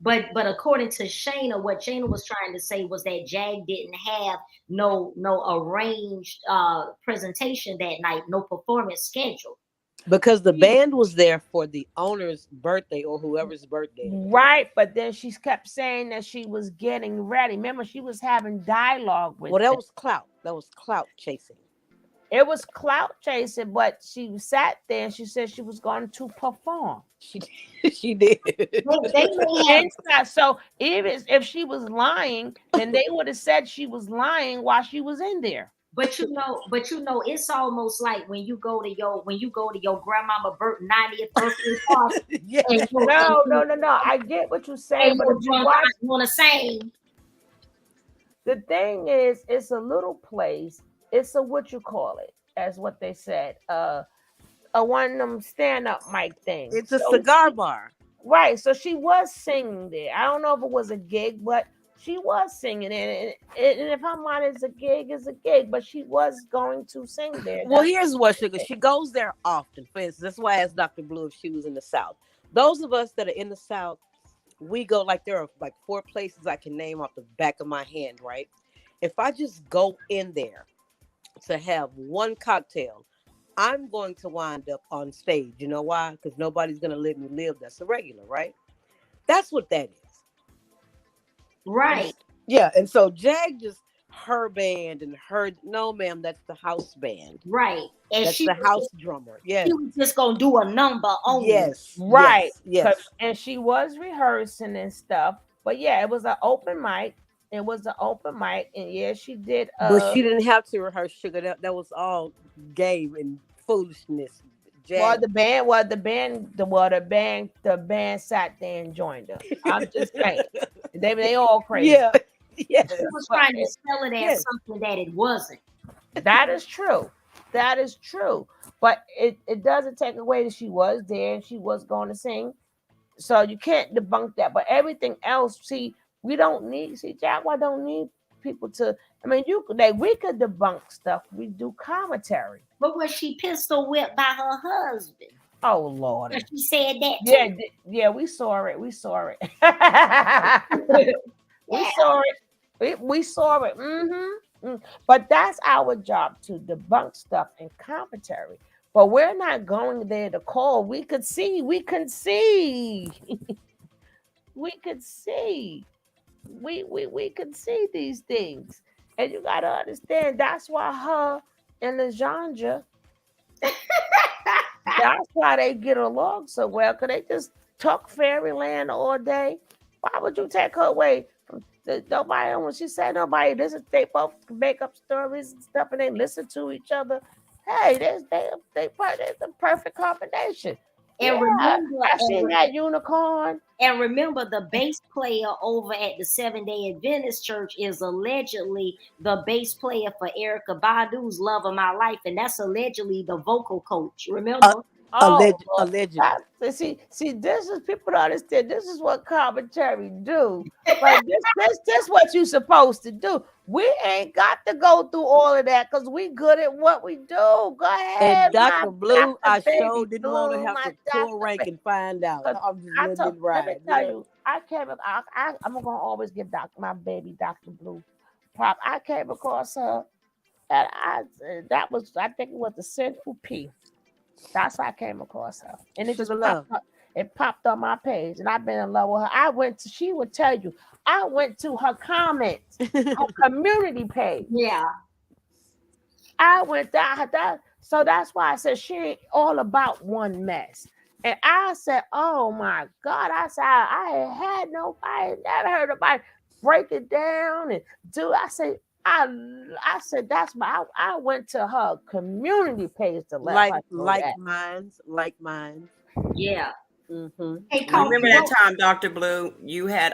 But according to Shayna, what Shayna was trying to say was that Jag didn't have no arranged presentation that night, no performance schedule. Because the band was there for the owner's birthday or whoever's birthday. Right, but then she kept saying that she was getting ready. Remember, she was having dialogue with that was clout. That was clout chasing. It was clout chasing, but she sat there and she said she was going to perform. She did. So even if she was lying, then they would have said she was lying while she was in there. But it's almost like when you go to your grandmama 90th birthday party. Yeah. No. I get what you're saying, but if you want to sing. The thing is, it's a little place. It's a what you call it, as what they said, a one of them stand-up mic things. It's a cigar bar, right? So she was singing there. I don't know if it was a gig, but she was singing it, and if her mind is a gig, but she was going to sing there. Well, here's what, Sugar. She goes there often. For instance, that's why I asked Dr. Blue if she was in the South. Those of us that are in the South, we go, like, there are like 4 places I can name off the back of my hand, right? If I just go in there to have one cocktail, I'm going to wind up on stage. You know why? Because nobody's going to let me live. That's a regular, right? That's what that is. Right. Yeah. And so Jag just her band and her, no ma'am, that's the house band. Right. And that's the house drummer. Yeah. She was just going to do a number only. Yes. Right. Yes. And she was rehearsing and stuff. But yeah, it was an open mic. It was an open mic, and yeah, she did. But she didn't have to rehearse, Sugar. That was all game and foolishness. Well, Jag. the band sat there and joined her. I'm just saying, they all crazy. Yeah, yes. She was But trying to sell it as Yes. something that it wasn't. that is true. That is true. But it doesn't take away that she was there and she was going to sing. So you can't debunk that. But everything else, see, Jaguar don't need people to. I mean, we could debunk stuff. We do commentary. But was she pistol whipped by her husband? Oh Lord. But she said that too. Yeah, we saw it. We saw it. We Yeah. saw it. We saw it. But that's our job to debunk stuff in commentary. But we're not going there to call. We could see. We could see. We could see. We could see these things. And you gotta understand that's why her and Legendre, that's why they get along so well, because they just talk fairyland all day. Why would you take her away from nobody? When she said nobody listen, they both make up stories and stuff, and they listen to each other. Hey, they're the perfect combination. And Yeah, remember, I seen that unicorn. and remember, the bass player over at the Seventh-day Adventist Church is allegedly the bass player for Erykah Badu's "Love of My Life," and that's allegedly the vocal coach. Remember? Oh, Lord. Allegedly. See, this is people don't understand. This is what commentary do. But this what you supposed to do. We ain't got to go through all of that because we good at what we do. Go ahead, And Dr. Blue, I Baby sure didn't want to Blue, have my to pull rank and find out. 'Cause I'm just I letting told, it let me ride. tell you, I'm gonna always give my baby Dr. Blue prop. I came across her, and I think it was the Sinful P. That's how I came across her, and it just Sugar love. popped up. It popped on my page, and I've been in love with her. She would tell you, I went to her comments, her community page. Yeah. I went that. So that's why I said she ain't all about one mess. And I said, oh my God. I said, I never heard nobody break it down and do. I said I went to her community page to let her know that. Like minds. Yeah. Mm-hmm. Hey, Remember that time, Dr. Blue, you had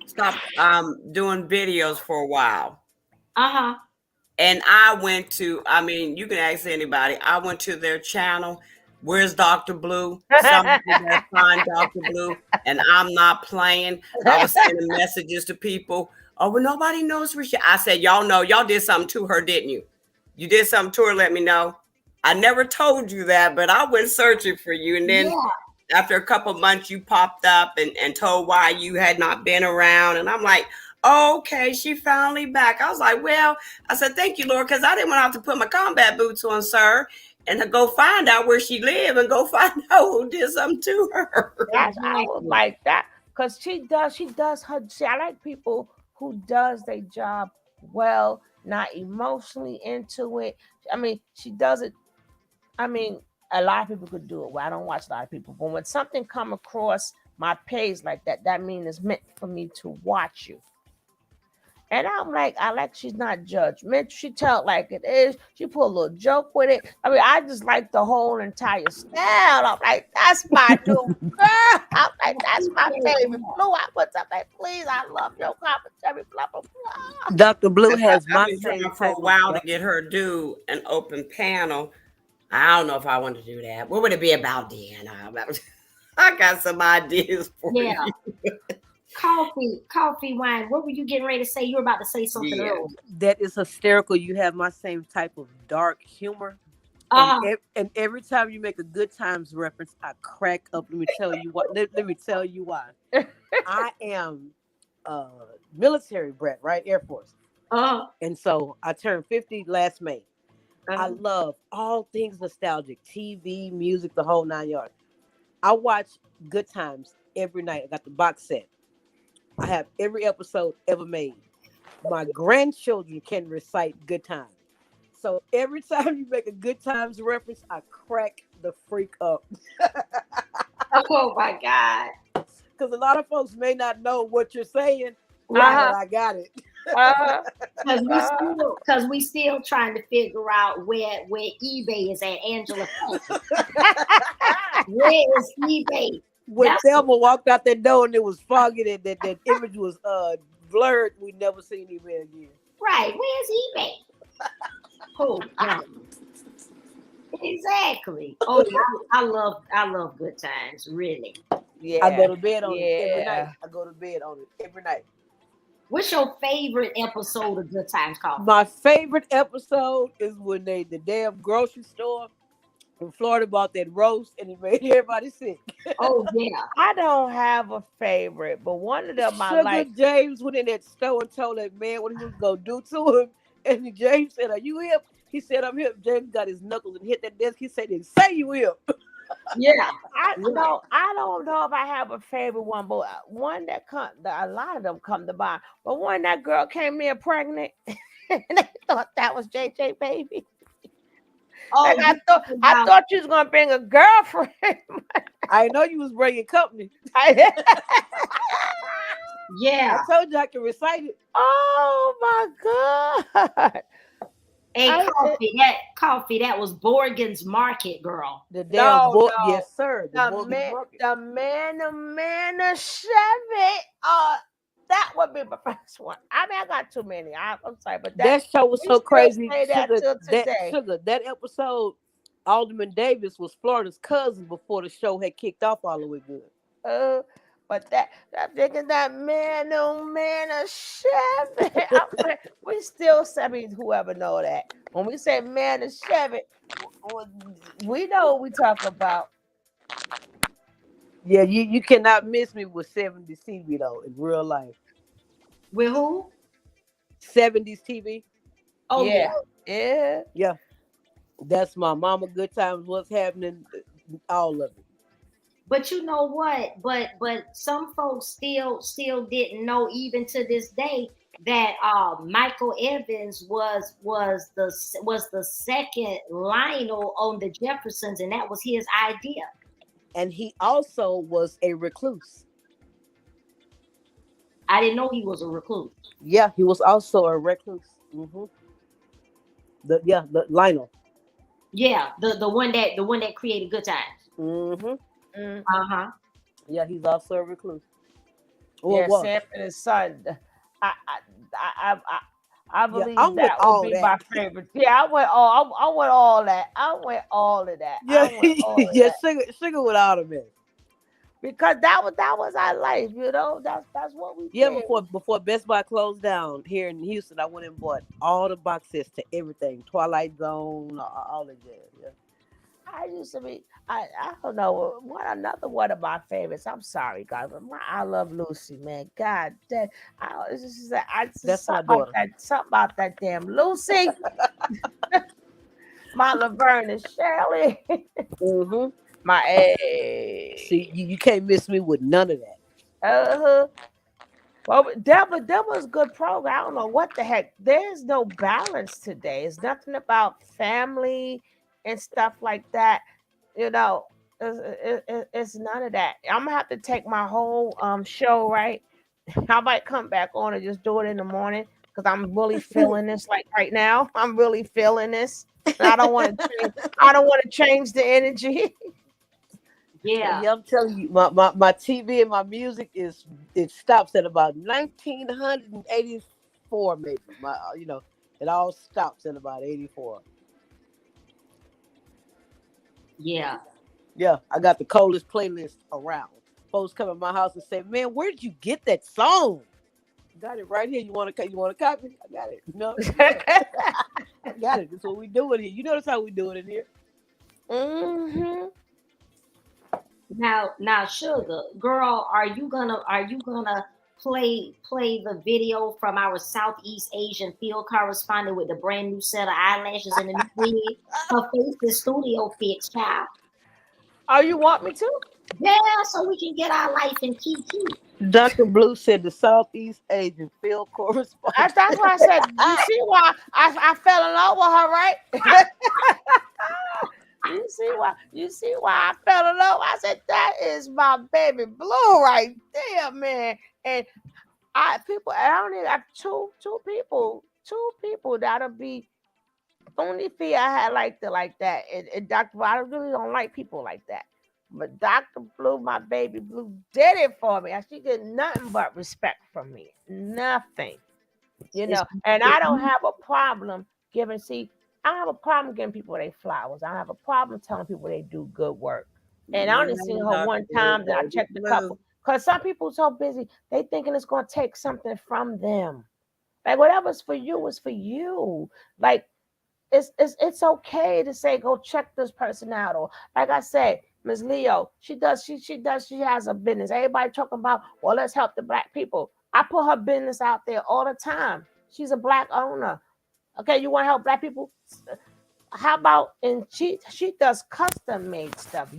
stopped doing videos for a while. Uh-huh. And I went to, I mean, you can ask anybody. I went to their channel. Where's Dr. Blue? Somebody that find Dr. Blue, and I'm not playing. I was sending messages to people. Oh, well, nobody knows where she. I said, y'all know, y'all did something to her, didn't you? You did something to her. Let me know. I never told you that, but I went searching for you, and then after a couple of months, you popped up and told why you had not been around, and I'm like, oh, okay, she finally back. I was like, well, I said, thank you, Lord, because I didn't want to have to put my combat boots on, sir, and to go find out where she lived and go find out who did something to her. I was like that because she does her. I like people who does their job well, not emotionally into it. I mean, she does it. I mean, a lot of people could do it. Well, I don't watch a lot of people, but when something come across my page like that, that means it's meant for me to watch you. And I'm like, she's not judgmental. She tell it like it is. She put a little joke with it. I mean, I just like the whole entire style. I'm like, that's my new girl. I'm like, that's my favorite Blue. I put up like, please, I love your commentary, blah, blah, blah. Dr. Blue has I've my been same trying for a type while of to get her to do an open panel. I don't know if I want to do that. What would it be about, Deanna? I got some ideas for you. Coffee, wine. What were you getting ready to say? You were about to say something else. That is hysterical. You have my same type of dark humor. And every time you make a Good Times reference, I crack up. Let me tell you what. Let me tell you why. I am military brat, right? Air Force. And so I turned 50 last May. I love all things nostalgic, TV, music, the whole 9 yards. I watch Good Times every night. I got the box set. I have every episode ever made. My grandchildren can recite Good Times. So every time you make a Good Times reference, I crack the freak up. Oh my God. Because a lot of folks may not know what you're saying, But I got it. Because we still trying to figure out where eBay is at, Angela. Where is eBay? When Thelma walked out that door and it was foggy, that image was blurred, we never seen eBay again. Right. Where's eBay? Oh, right. Exactly. Oh, yeah, I love Good Times, really. Yeah. I go to bed on it every night. I go to bed on it every night. What's your favorite episode of Good Times Coffee? My favorite episode is when the damn grocery store in Florida bought that roast and it made everybody sick. Oh yeah. I don't have a favorite, but one of them I Sugar like. James went in that store and told that man what he was gonna do to him, and James said, "Are you hip?" He said, "I'm hip." James got his knuckles and hit that desk. He said, "Say you hip." Yeah. I don't know if I have a favorite one, but one that a lot of them come to mind. But when that girl came in pregnant, and they thought that was JJ baby. Oh, like I thought you was gonna bring a girlfriend. I know you was bringing company. Yeah. I told you I can recite it. Oh my God. Hey, coffee, that was Borgen's Market, girl. The damn yes, sir. The man of Chevy. That would be my first one. I mean, I got too many. I'm sorry, but that show was so crazy. Sugar, that episode, Alderman Davis was Florida's cousin before the show had kicked off all the way good. But I'm thinking that man of Chevy. We still, I mean, whoever know that. When we say man of Chevy, we know what we talk about. Yeah, you cannot miss me with 70s TV though in real life. With who? 70s TV. Oh yeah. Yeah. That's my mama. Good Times. What's happening? All of it. But you know what? But some folks still didn't know, even to this day, that Michael Evans was the second Lionel on the Jeffersons, and that was his idea. And he also was a recluse. I didn't know he was a recluse. Yeah, he was also a recluse. Mm-hmm. The Lionel. Yeah, the one that created Good Times. Mm-hmm. Uh-huh. Yeah, he's also a recluse. Sanford and his son. I believe that would be my favorite. Yeah, I went all that. I went all of that. Yeah, Sugar with all of it. Because that was our life, you know. That's what we did. Before Best Buy closed down here in Houston, I went and bought all the box sets to everything. Twilight Zone, all of that. Yeah. I used to be, I don't know, another one of my favorites. I'm sorry, guys, but I Love Lucy, man. God damn. That's something about that damn Lucy. My Laverne and Shirley. Mm-hmm. My See, you can't miss me with none of that. Well, that was a good program. I don't know what the heck. There's no balance today. It's nothing about family and stuff like that. You know, it's none of that. I'm gonna have to take my whole show, right? I might come back on and just do it in the morning because I'm really feeling this. Like right now, I'm really feeling this. I don't want to change the energy. Yeah, I'm telling you, my TV and my music it stops at about 1984, maybe. It all stops at about 84. Yeah. Yeah, I got the coldest playlist around. Folks come in my house and say, "Man, where did you get that song?" Got it right here. You want a copy? I got it. No, I got it. That's what we doing here. You notice how we do it in here. Mm-hmm. Now, Sugar girl, are you gonna play the video from our Southeast Asian field correspondent with the brand new set of eyelashes and the new wig? Her face is studio fixed, child. Oh, you want me to? Yeah, so we can get our life in Kiki. Dr. Blue said the Southeast Asian field correspondent. That's why I said, you see why I fell in love with her, right? You see why I fell in love? I said, that is my baby Blue right there, man. And I only got two people that'll be only fee I had like that. And Dr. I really don't like people like that. But Dr. Blue, my baby Blue, did it for me. She did nothing but respect from me. Nothing. And I don't have a problem giving, I don't have a problem giving people their flowers. I don't have a problem telling people they do good work. And I only seen her one time that I checked a couple. Because some people so busy, they thinking it's going to take something from them. Like, whatever's for you is for you. Like, it's okay to say, go check this person out. Or like I said, Ms. Leo, she has a business. Everybody talking about, well, let's help the Black people. I put her business out there all the time. She's a Black owner. Okay, you want to help Black people? How about, and she does custom made stuff.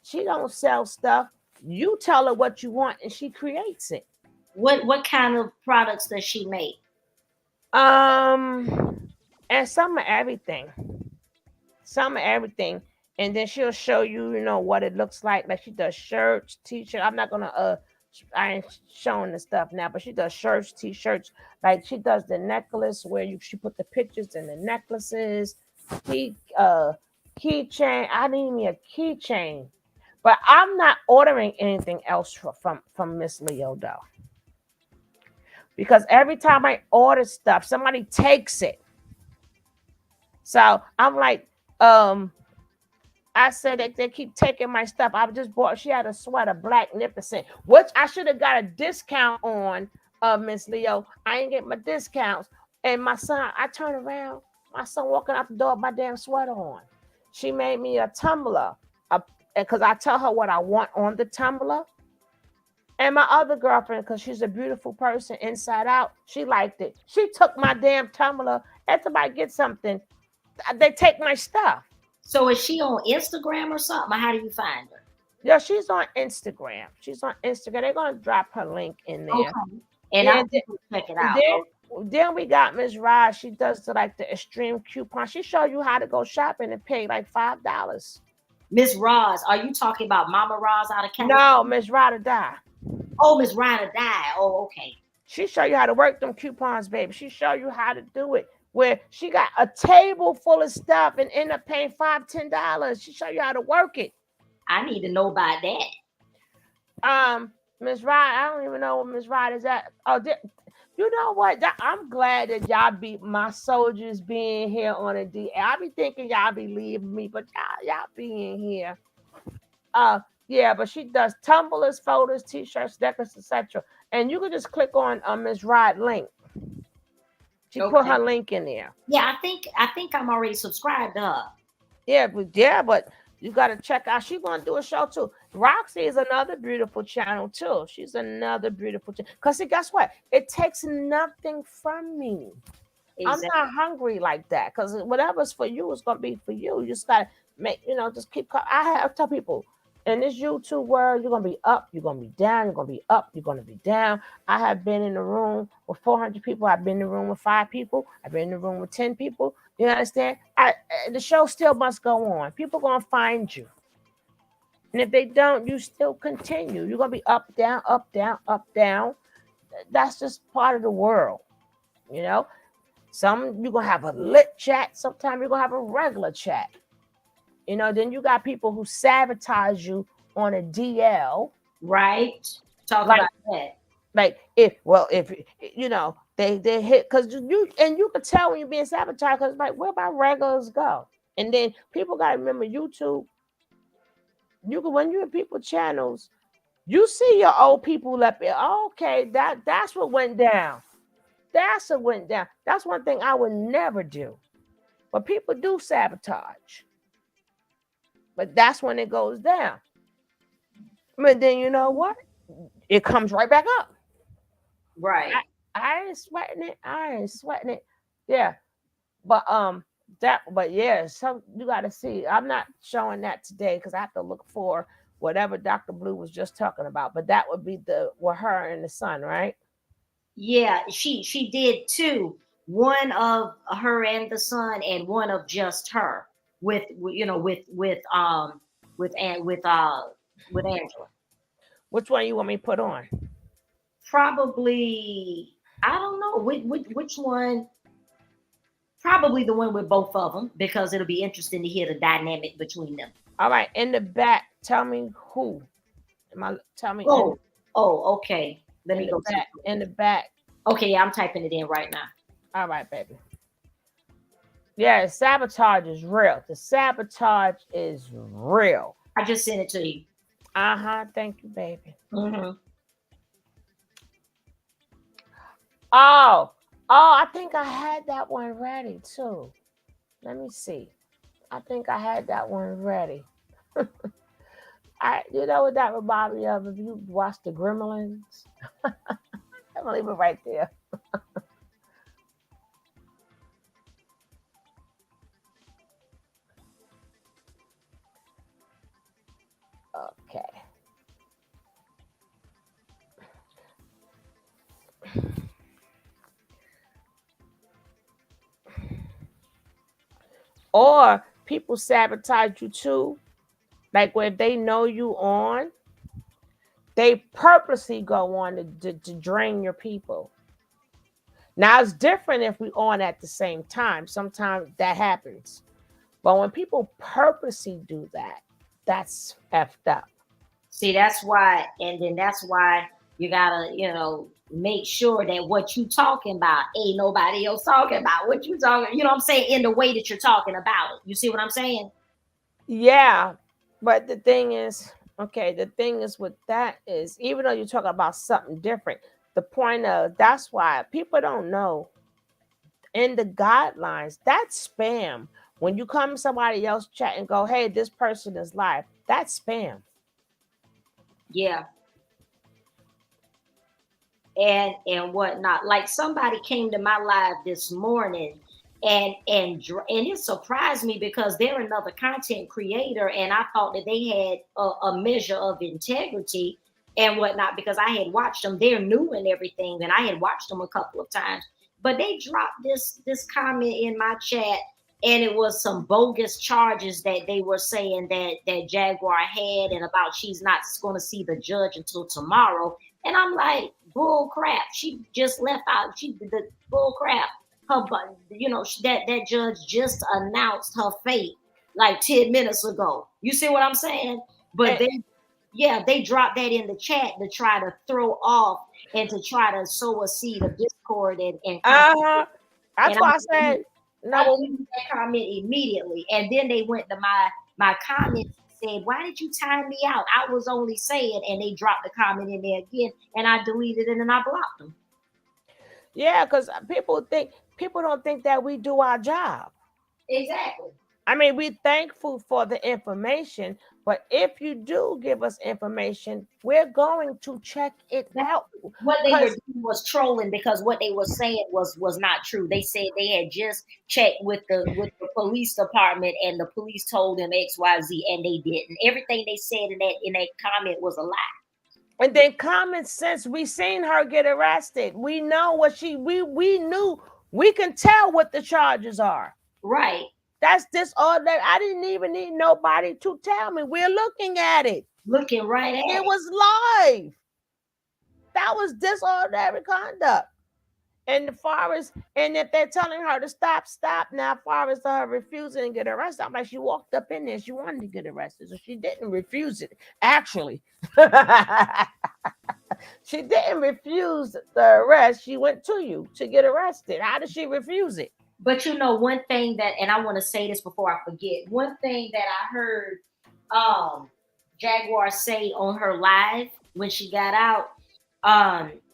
She don't sell stuff. You tell her what you want and she creates it. What kind of products does she make? And some of everything. And then she'll show you, what it looks like. Like, she does shirts, t-shirts. I ain't showing the stuff now, but she does shirts, t-shirts. Like, she does the necklace where she put the pictures in the necklaces. Keychain. I need me a keychain. But I'm not ordering anything else from Miss Leo though. Because every time I order stuff, somebody takes it. So I'm like, I said that they keep taking my stuff. I just bought, she had a sweater, Black Magnificent, which I should have got a discount on, Miss Leo. I ain't get my discounts. And my son, I turn around, my son walking out the door with my damn sweater on. She made me a tumbler, because I tell her what I want on the tumbler. And my other girlfriend, because she's a beautiful person inside out, she liked it. She took my damn tumbler. If somebody gets something, they take my stuff. So is she on Instagram or something? Or how do you find her? Yeah, she's on Instagram. They're going to drop her link in there. Okay. And I'll check it out. Then we got Ms. Rod. She does the extreme coupon. She show you how to go shopping and pay like $5. Miss Roz, are you talking about Mama Roz out of California? No, Miss Rada Die. Oh, Miss Rada Die. Oh, okay. She show you how to work them coupons, baby. She show you how to do it. Where she got a table full of stuff and end up paying $5, $10. She show you how to work it. I need to know about that. Miss Rod, I don't even know what Miss Rod is at. Oh, you know what? I'm glad that y'all be my soldiers being here on a D. I be thinking y'all be leaving me, but y'all being here. Yeah, but she does tumblers, photos, t-shirts, necklaces, etc. And you can just click on Miss Rod link. She put her link in there. Yeah, I think I'm already subscribed to her. Yeah, but you got to check out. She's going to do a show too. Roxy is another beautiful channel too. She's another beautiful channel. Because guess what? It takes nothing from me. Exactly. I'm not hungry like that. Because whatever's for you is going to be for you. You just got to make, just keep. I tell people, in this YouTube world, you're going to be up, you're going to be down, you're going to be up, you're going to be down. I have been in the room with 400 people. I've been in the room with 5 people. I've been in the room with 10 people. You understand? The show still must go on. People are going to find you. And if they don't, you still continue. You're going to be up, down, up, down, up, down. That's just part of the world. Some you're going to have a lit chat. Sometimes you're going to have a regular chat. Then you got people who sabotage you on a DL. Right. Talk about that. Like if they hit, because you can tell when you're being sabotaged, because like, where my regulars go? And then people got to remember YouTube. When you're in people channels, you see your old people up there. Okay, that's what went down. That's what went down. That's one thing I would never do. But people do sabotage. But that's when it goes down. But then you know what? It comes right back up. Right. I ain't sweating it. Yeah. But you gotta see. I'm not showing that today because I have to look for whatever Dr. Blue was just talking about. But that would be with her and the son, right? Yeah, she did 2. One of her and the son, and one of just her. With Angela. Which one you want me to put on? Probably, I don't know which one. Probably the one with both of them because it'll be interesting to hear the dynamic between them. All right, in the back, tell me who. Tell me. Okay. Let me go in the back. Okay, yeah, I'm typing it in right now. All right, baby. Yeah, sabotage is real. The sabotage is real. I just sent it to you. Thank you, baby. Mm-hmm. Oh, I think I had that one ready too. Let me see. I think I had that one ready. You know what that reminds me of? If you watch the Gremlins, I'm gonna leave it right there. Okay. Or people sabotage you too. Like when they know you on, they purposely go on to drain your people. Now it's different if we on at the same time. Sometimes that happens. But when people purposely do that, that's effed up. See, that's why, and then that's why you gotta, make sure that what you talking about ain't nobody else talking about. What you talking, you know what I'm saying, in the way that you're talking about it. You see what I'm saying? Yeah. But the thing is with that is, even though you talk about something different, the point of that's why people don't know in the guidelines, that's spam. When you come to somebody else chat and go, hey, this person is live, that's spam. Yeah. And whatnot. Like somebody came to my live this morning and it surprised me because they're another content creator and I thought that they had a measure of integrity and whatnot because I had watched them. They're new and everything, and I had watched them a couple of times. But they dropped this comment in my chat, and it was some bogus charges that they were saying that Jaguar had, and about she's not going to see the judge until tomorrow. And I'm like, bull crap. She just left out. She did the bull crap. That judge just announced her fate like 10 minutes ago. You see what I'm saying? But they dropped that in the chat to try to throw off and to try to sow a seed of discord and that's why I said no. That comment immediately, and then they went to my comments and said, "Why did you time me out? I was only saying," and they dropped the comment in there again, and I deleted it and I blocked them. Yeah, because people don't think that we do our job. Exactly. I mean, we're thankful for the information, but if you do give us information, we're going to check it out. What they were doing was trolling because what they were saying was not true. They said they had just checked with the police department and the police told them XYZ and they didn't. Everything they said in that comment was a lie. And then common sense, we seen her get arrested. We know what we knew. We can tell what the charges are. Right. That's this all that I didn't even need nobody to tell me. We're looking at it. Looking right at it. It was live. That was disorderly conduct. And if they're telling her to stop. Now, as far as her refusing to get arrested, I'm like, she walked up in there. She wanted to get arrested, so she didn't refuse it. Actually, she didn't refuse the arrest. She went to you to get arrested. How did she refuse it? But one thing that, and I want to say this before I forget, one thing that I heard Jaguar say on her live when she got out,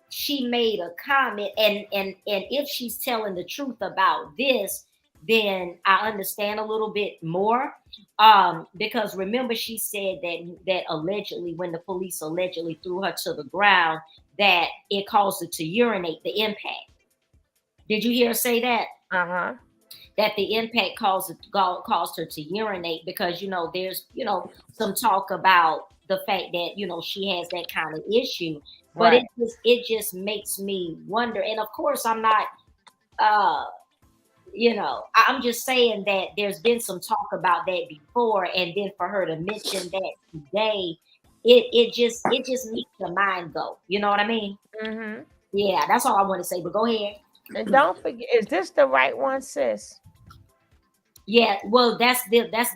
she made a comment, and if she's telling the truth about this, then I understand a little bit more. Because remember, she said that allegedly, when the police allegedly threw her to the ground, that it caused her to urinate, the impact. Did you hear her say that? That the impact caused her to urinate because there's some talk about the fact that she has that kind of issue, but right. it just makes me wonder. And of course, I'm not, I'm just saying that there's been some talk about that before, and then for her to mention that today, it just makes your mind go. You know what I mean? Mm-hmm. Yeah, that's all I want to say. But go ahead. And don't forget, is this the right one, sis? Yeah, well, that's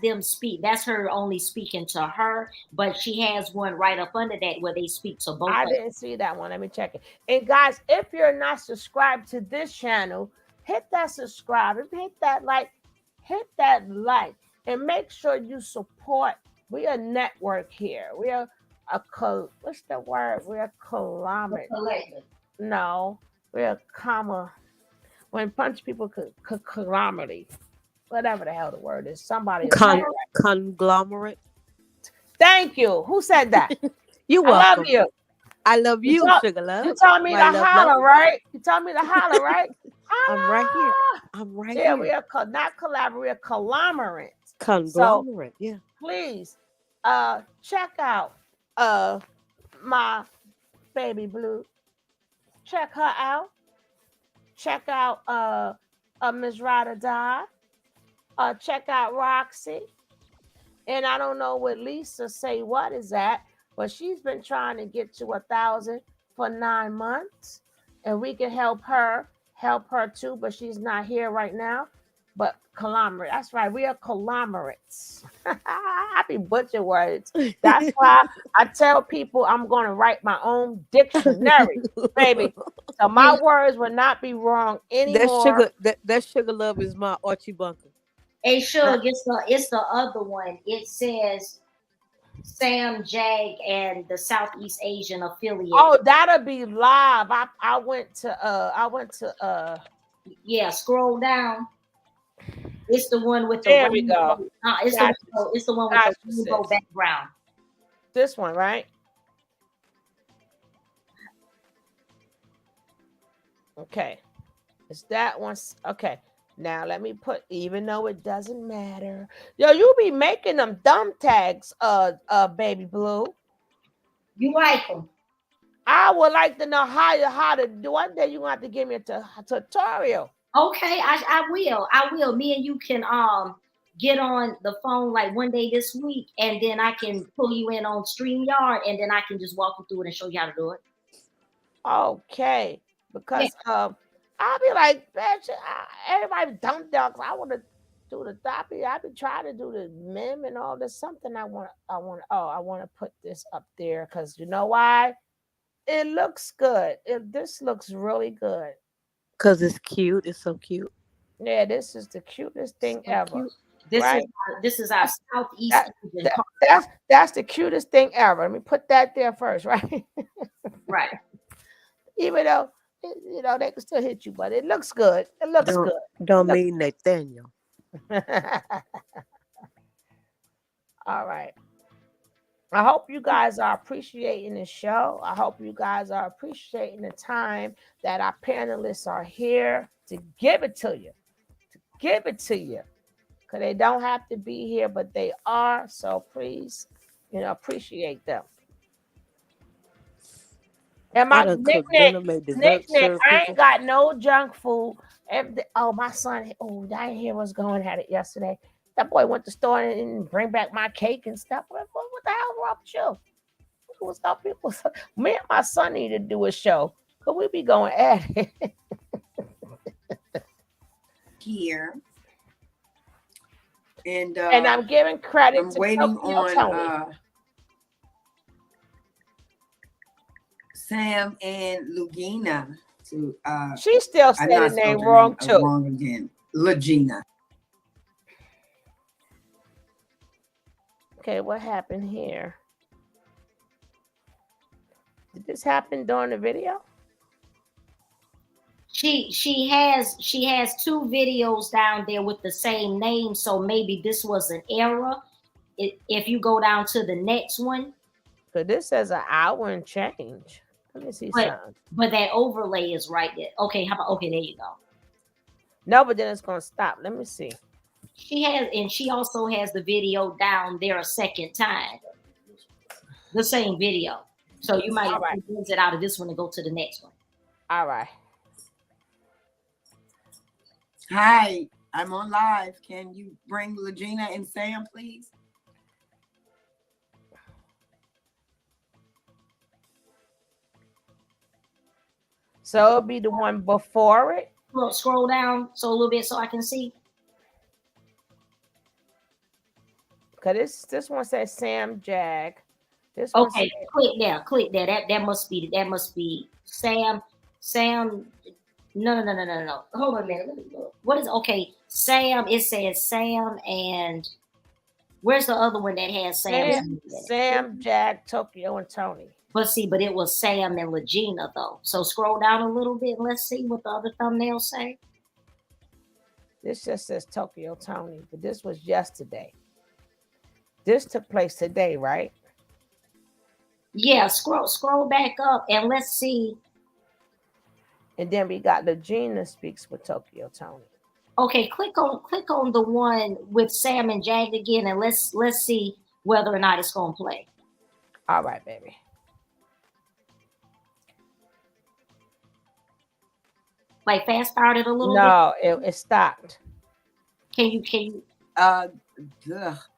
them speak. That's her only speaking to her, but she has one right up under that where they speak to both I of them. didn't see that one. Let me check it. And guys, if you're not subscribed to this channel, hit that subscribe, hit that like, and make sure you support. We are a network here. We are what's the word? We're a conglomerate. No, we're a comma. When punch people conglomerate, whatever the hell the word is. Somebody Conglomerate. Thank you. Who said that? You're I welcome. love you. I love you, Sugar Love. You told me to holler, right? You told me to holler, right? I'm right here. I'm right yeah, here. we are not collaborate, we are conglomerate. Conglomerate, So, yeah. please check out my baby Blue. Check her out. Check out Ms. Rada Die. Check out Roxy. And I don't know what Lisa say what is that, but she's been trying to get to 1,000 for 9 months. And we can help her too, but she's not here right now. But conglomerate, that's right, we are conglomerates. I be butcher words. That's why I tell people I'm going to write my own dictionary, baby. So my words will not be wrong anymore. That Sugar Love is my Archie Bunker. Hey, Shug, it's the other one. It says Sam Jag and the Southeast Asian affiliate. Oh, that'll be live. I went to yeah, scroll down. It's the one with the there we go. It's the one with the rainbow background. This one, right? Okay. It's that one. Okay. Now let me put, even though it doesn't matter. Yo, you be making them thumb tags, baby Blue. You like them? I would like to know how to do. One day you gonna have to give me a tutorial. Okay, I will. Me and you can get on the phone like one day this week, and then I can pull you in on StreamYard, and then I can just walk you through it and show you how to do it. Okay, because I'll be like, bitch, everybody dump dogs. I want to do the toppy. I be trying to do the meme and all this. Something I want to put this up there because you know why? It looks good. This looks really good. Because it's cute. It's so cute. Yeah, this is the cutest thing ever. Cute. This is our Southeast. That's the cutest thing ever. Let me put that there first, right? Right. Even though they can still hit you, but it looks good. It looks good. Don't mean Nathaniel. All right. I hope you guys are appreciating the show. I hope you guys are appreciating the time that our panelists are here to give it to you. Because they don't have to be here, but they are. So please, appreciate them. And my nickname, I ain't got no junk food. My son, I didn't hear what's going at it yesterday. That boy went to the store and bring back my cake and stuff. What the hell wrong with you? What's up, people? Me and my son need to do a show. Could we be going at it? Here. And I'm giving credit I'm to waiting on Tony. Sam and Lugina to she still said the name wrong too. Wrong again. Lugina. Okay, what happened here? Did this happen during the video? She has 2 videos down there with the same name, so maybe this was an error. If you go down to the next one, because this says an hour and change. Let me see something. But that overlay is right there. Okay, there you go. No, but then it's gonna stop. Let me see. She also has the video down there a second time. The same video. So you might exit out of this one and go to the next one. All right. Hi, I'm on live. Can you bring Legina and Sam, please? So it'll be the one before it. Look, scroll down so a little bit so I can see. Cause this one says Sam Jag. This one Okay, says, click there. That must be Sam. No. Hold on a minute. Let me look. What is okay? Sam. It says Sam and where's the other one that has Sam? Sam, Jag, Tokyo, and Tony. But see, but it was Sam and Legina though. So scroll down a little bit and let's see what the other thumbnails say. This just says Tokyo Tony, but this was yesterday. This took place today, right? Yeah, scroll back up and let's see. And then we got Legina speaks with Tokyo Tony. Okay, click on the one with Sam and Jag again, and let's see whether or not it's gonna play. All right, baby. Like fast forward it a little No, it stopped. Can you?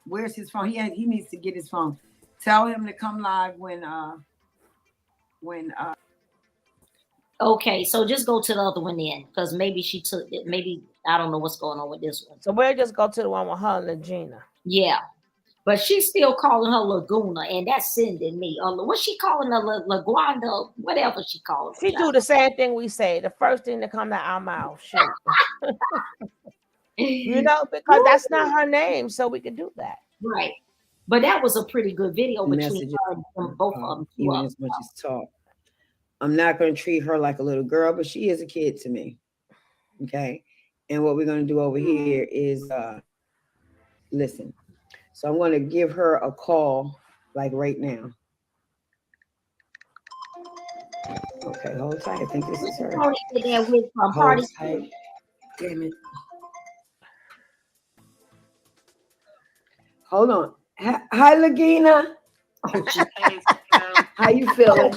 Where's his phone? He needs to get his phone. Tell him to come live when. Okay, so just go to the other one then, because maybe she took it. Maybe I don't know what's going on with this one. So we'll just go to the one with her and Legina. Yeah, but she's still calling her Laguna, and that's sending me. What's she calling her? Laguanda, whatever she calls. She do the same thing we say. The first thing that come out our mouth. Shoot. You know, because that's not her name, so we can do that. Right. But that was a pretty good video between her and both of them. Even as much as talk. I'm not going to treat her like a little girl, but she is a kid to me. Okay. And what we're going to do over here is listen. So I'm going to give her a call like right now. Okay, hold tight. I think this is her. Hold tight. Damn it. Hold on. Hi, Lagina. How you feeling?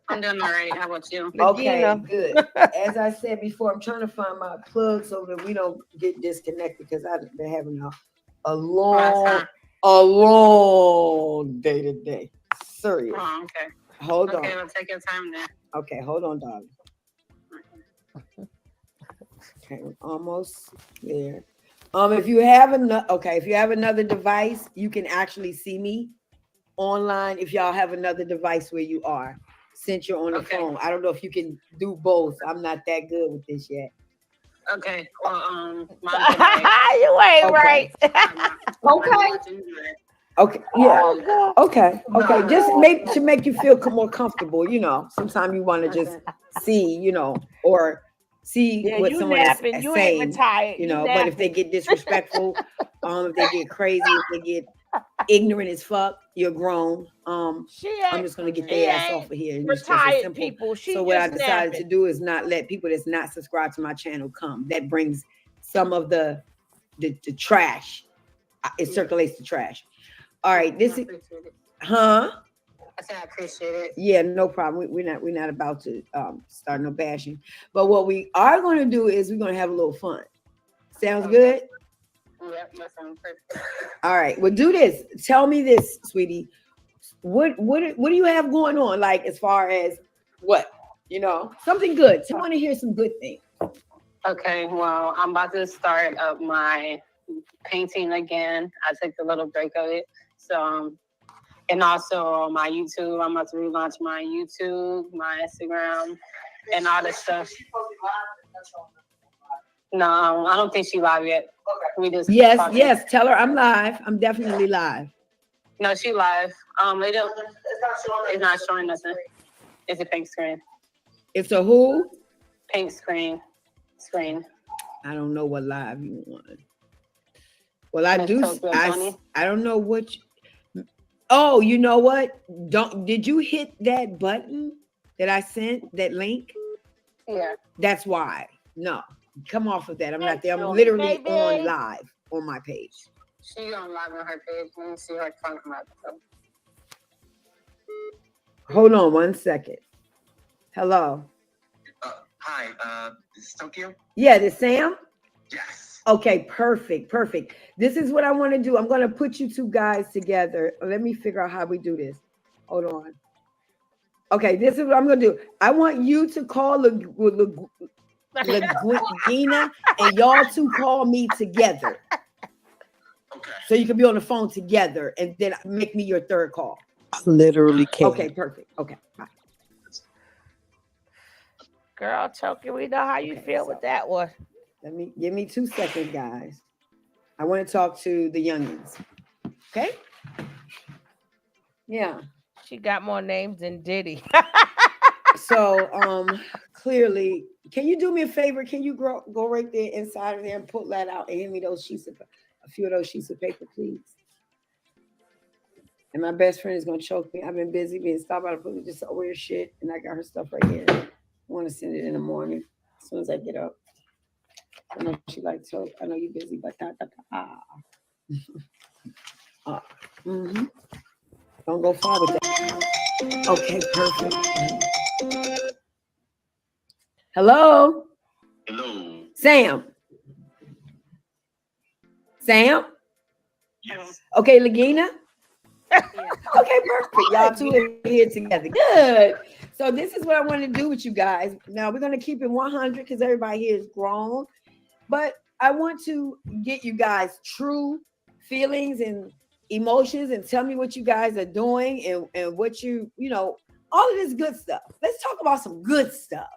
I'm doing all right. How about you? Okay, good. As I said before, I'm trying to find my plug so that we don't get disconnected because I've been having a long day today. Serious. Oh, okay. Hold on. Okay, well, take your time then. Okay, hold on, darling. Okay, we're almost there. If you have another device, you can actually see me online. If y'all have another device where you are, since you're on the phone, I don't know if you can do both. I'm not that good with this yet. Okay. Well, you ain't right. Okay. Yeah. Okay. Just to make you feel more comfortable. You know, sometimes you want to just see, you know, or see what someone is saying. You know, but if they get disrespectful, if they get crazy, if they get ignorant as fuck, you're grown. I'm just gonna get their ass off of here. And retired people. So what I decided to do is not let people that's not subscribed to my channel come. That brings some of the trash. It circulates the trash. All right, this is I said I appreciate it. Yeah, no problem. We're not about to start no bashing. But what we are going to do is we're going to have a little fun. Sounds good? Yep, that sounds perfect. All right. Well, do this. Tell me this, sweetie. What do you have going on? Like as far as what? You know, something good. I want to hear some good things. Okay. Well, I'm about to start up my painting again. I took a little break of it. So and also my YouTube. I'm about to relaunch my YouTube, my Instagram, and all this stuff. No, I don't think she's live yet. We just yes. Tell her I'm live. I'm definitely live. No, she live. It's not showing nothing. It's a pink screen. It's a who? Pink screen. I don't know what live you want. Well, I do. I don't know what. Oh, you know what? Did you hit that button that I sent, that link? Yeah. That's why. No, come off of that. I'm not there. I'm literally on live on my page. She on live on her page. Let me see her phone come up. Hold on 1 second. Hello. Hi, this is Tokyo? Yeah, this Sam? Yes. Okay, perfect. This is what I want to do. I'm going to put you two guys together. Let me figure out how we do this. Hold on. Okay, this is what I'm gonna do. I want you to call Lagina, and y'all two call me together. Okay. So you can be on the phone together, and then make me your third call. Literally can't. Okay, perfect. Okay, bye. Girl, Toki, we know how you feel with that one. Give me 2 seconds, guys. I want to talk to the youngins. Okay. Yeah. She got more names than Diddy. So clearly, can you do me a favor? Can you go right there inside of there and pull that out and hand me a few of those sheets of paper, please? And my best friend is gonna choke me. I've been busy being stopped by the police just over your shit, and I got her stuff right here. I want to send it in the morning as soon as I get up. I know she likes choke. I know you're busy, but Don't go far with that. Okay, perfect. Hello? Hello. Sam? Yes. Okay, Lagina? Okay, perfect. Y'all two are here together. Good. So this is what I want to do with you guys. Now we're going to keep it 100 because everybody here is grown. But I want to get you guys true feelings and emotions and tell me what you guys are doing and what you know, all of this good stuff. Let's talk about some good stuff.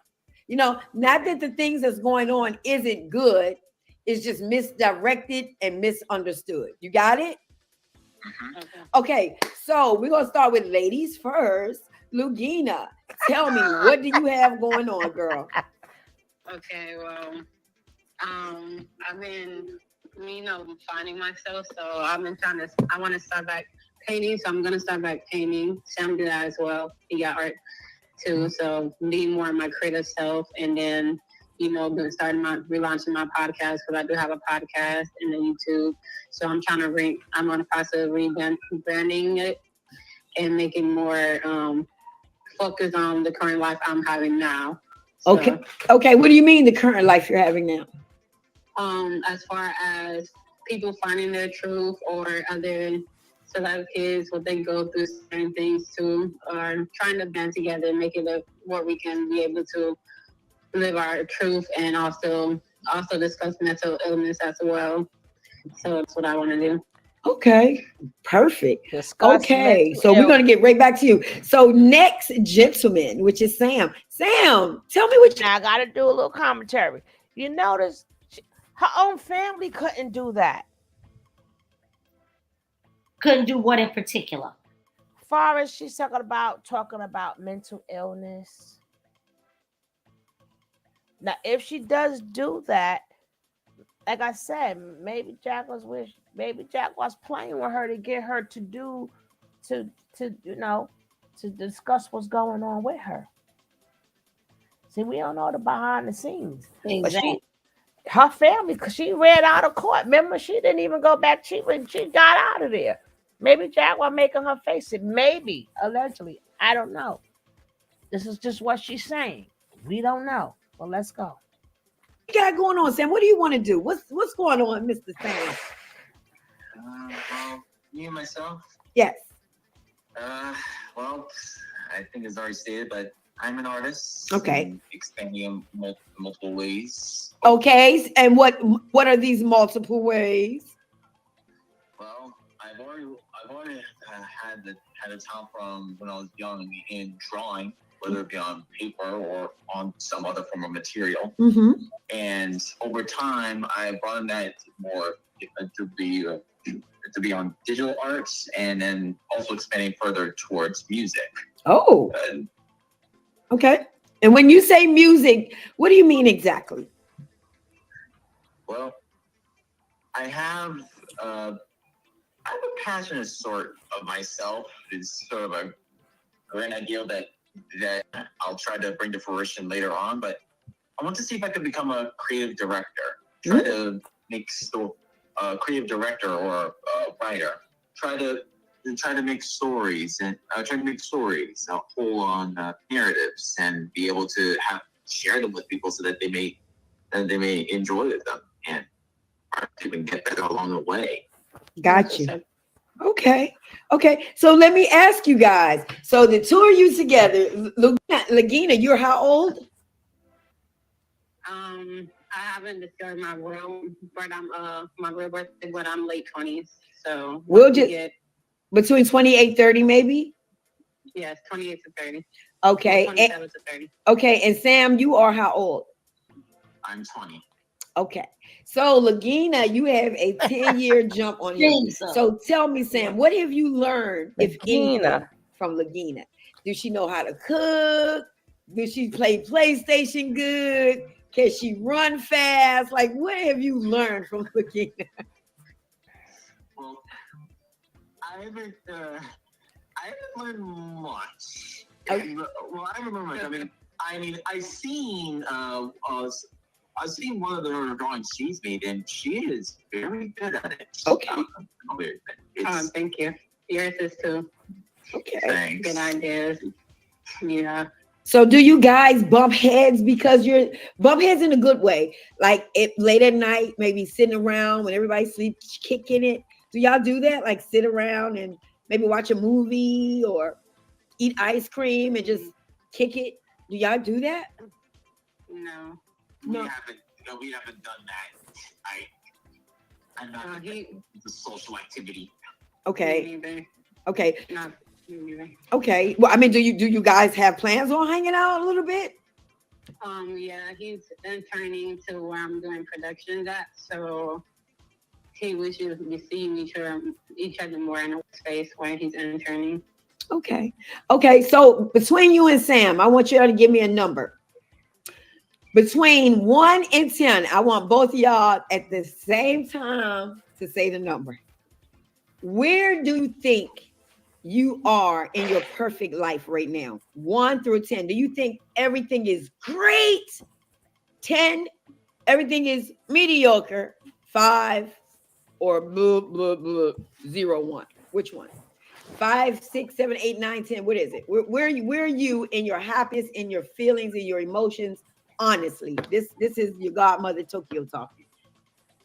You know, not that the things that's going on isn't good. It's just misdirected and misunderstood. You got it? Okay, so we're going to start with ladies first. Lugina, tell me, what do you have going on, girl? Okay, well, I've been, finding myself. So I've been I want to start back painting. So I'm going to start back painting. Sam did that as well. He got art too. So being more of my creative self. And then, relaunching my podcast, because I do have a podcast and a YouTube. So I'm I'm on the process of rebranding it and making more focus on the current life I'm having now. So, Okay. What do you mean the current life you're having now? As far as people finding their truth or other celebrities, what they go through certain things too, or trying to band together and make it where we can be able to live our truth and also discuss mental illness as well. So that's what I want to do. Okay, perfect. Discuss okay, so we're going to get right back to you. So next gentleman, which is Sam. Sam, tell me what you... Now I got to do a little commentary. You notice her own family couldn't do that. Couldn't do what in particular? Far as she's talking about mental illness. Now, if she does do that, like I said, maybe Jaguar's playing with her to get her to discuss what's going on with her. See, we don't know the behind the scenes. Exactly. But her family, because she ran out of court. Remember, she didn't even go back. She got out of there. Maybe Jaguar making her face it. Maybe, allegedly. I don't know. This is just what she's saying. We don't know. Well, let's go. What you got going on, Sam? What do you want to do? What's going on, Mr. Sam? Well, me and myself? Yes. Well, I think it's already stated, but I'm an artist. Okay. Expanding in multiple ways. Okay, and what are these multiple ways? Well, I've already had a talent from when I was young in drawing, whether it be on paper or on some other form of material. Mm-hmm. And over time, I brought that more to be on digital arts, and then also expanding further towards music. Oh. Okay. And when you say music, what do you mean exactly? Well, I have a passionate sort of myself. It's sort of a grand ideal that I'll try to bring to fruition later on, but I want to see if I could become a creative director. Try to make a creative director or a writer. Try to make stories and pull on narratives and be able to share them with people so that they may enjoy them and even get better along the way. Got you. Okay. So let me ask you guys. So the two of you together, Lagina, you're how old? I haven't discovered my real, but my real birthday, but I'm late 20s. So We'll just get between 28, 30, maybe. Yes, 28 to 30. Okay. 27 to 30. Okay, and Sam, you are how old? I'm 20. Okay. So Lagina, you have a 10-year jump on you. So tell me, Sam, what have you learned, if anything, from Lagina? Does she know how to cook? Does she play PlayStation good? Can she run fast? Like, what have you learned from Lagina? Well, I haven't learned much. Well, I remember much. I've seen one of the drawings she's made, and she is very good at it. Okay. Thank you. Yours is too. Okay. Thanks. Good ideas. Yeah. So do you guys bump heads because you're bump heads in a good way? Like late at night, maybe sitting around when everybody's asleep, kicking it. Do y'all do that? Like sit around and maybe watch a movie or eat ice cream and just kick it? Do y'all do that? No. We haven't done that. I'm not the social activity. Okay. Okay. Not me either. Okay. Well, I mean, do you guys have plans on hanging out a little bit? Yeah, he's interning to where I'm doing productions at, so he wishes to see each other more in a space where he's interning. Okay. So between you and Sam, I want you all to give me a number. Between 1 and 10, I want both of y'all at the same time to say the number. Where do you think you are in your perfect life right now? 1 through 10. Do you think everything is great? 10, everything is mediocre. 5, or blah, blah, blah, 0, 1. Which one? 5, 6, 7, 8, 9, 10. What is it? Where are you in your happiness, in your feelings, in your emotions? Honestly, this is your godmother Tokyo talking.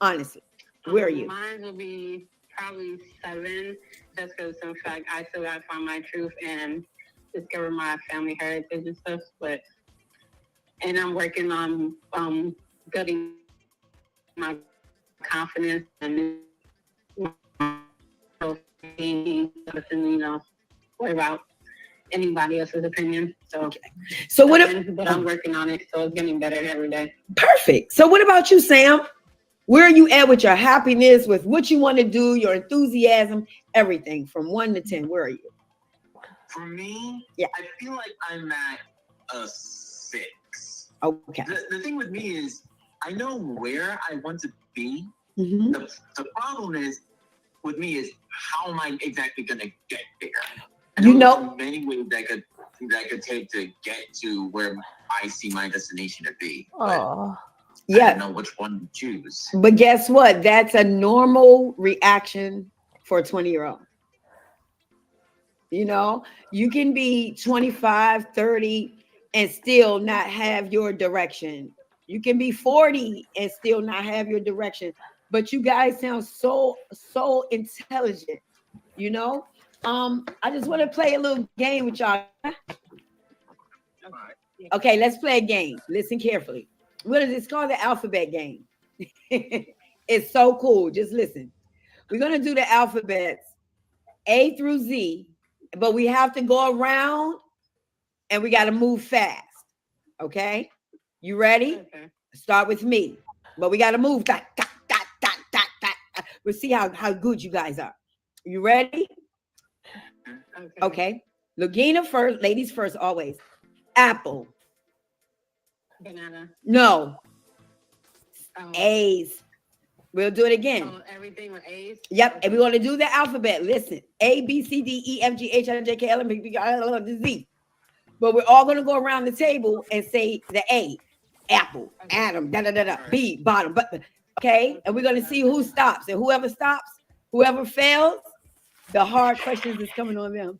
Honestly, where are you? Mine will be probably 7, just because in fact I still gotta find my truth and discover my family heritage and stuff. And I'm working on building my confidence and worry about anybody else's opinion. So but I'm working on it, so it's getting better every day. Perfect. So what about you, Sam? Where are you at with your happiness, with what you want to do, your enthusiasm, everything from 1 to 10? Where are you? For me, I feel like I'm at a 6. Okay. The thing with me is I know where I want to be. Mm-hmm. The problem is with me is how am I exactly going to get there? There's many ways that I could take to get to where I see my destination to be. Oh. I don't know which one to choose. But guess what? That's a normal reaction for a 20-year-old. You can be 25, 30 and still not have your direction. You can be 40 and still not have your direction. But you guys sound so intelligent, I just want to play a little game with y'all. Okay, let's play a game. Listen carefully. What is it? It's called the alphabet game. It's so cool. Just listen. We're going to do the alphabets A through Z, but we have to go around and we got to move fast. Okay? You ready? Okay. Start with me. But we got to move. We'll see how good you guys are. You ready? Okay. Lagina first. Ladies first, always. Apple. Banana. No. A's. We'll do it again. Everything with A's? Yep. And we're going to do the alphabet. Listen. A, B, C, D, E, F, G, H, I, J, K, L, M, N, P, Q, R, S, T, U, V, Z. But we're all going to go around the table and say the A. Apple. Adam. Da-da-da-da. B. Bottom. But okay. And we're going to see who stops. And whoever stops, whoever fails, the hard questions is coming on them.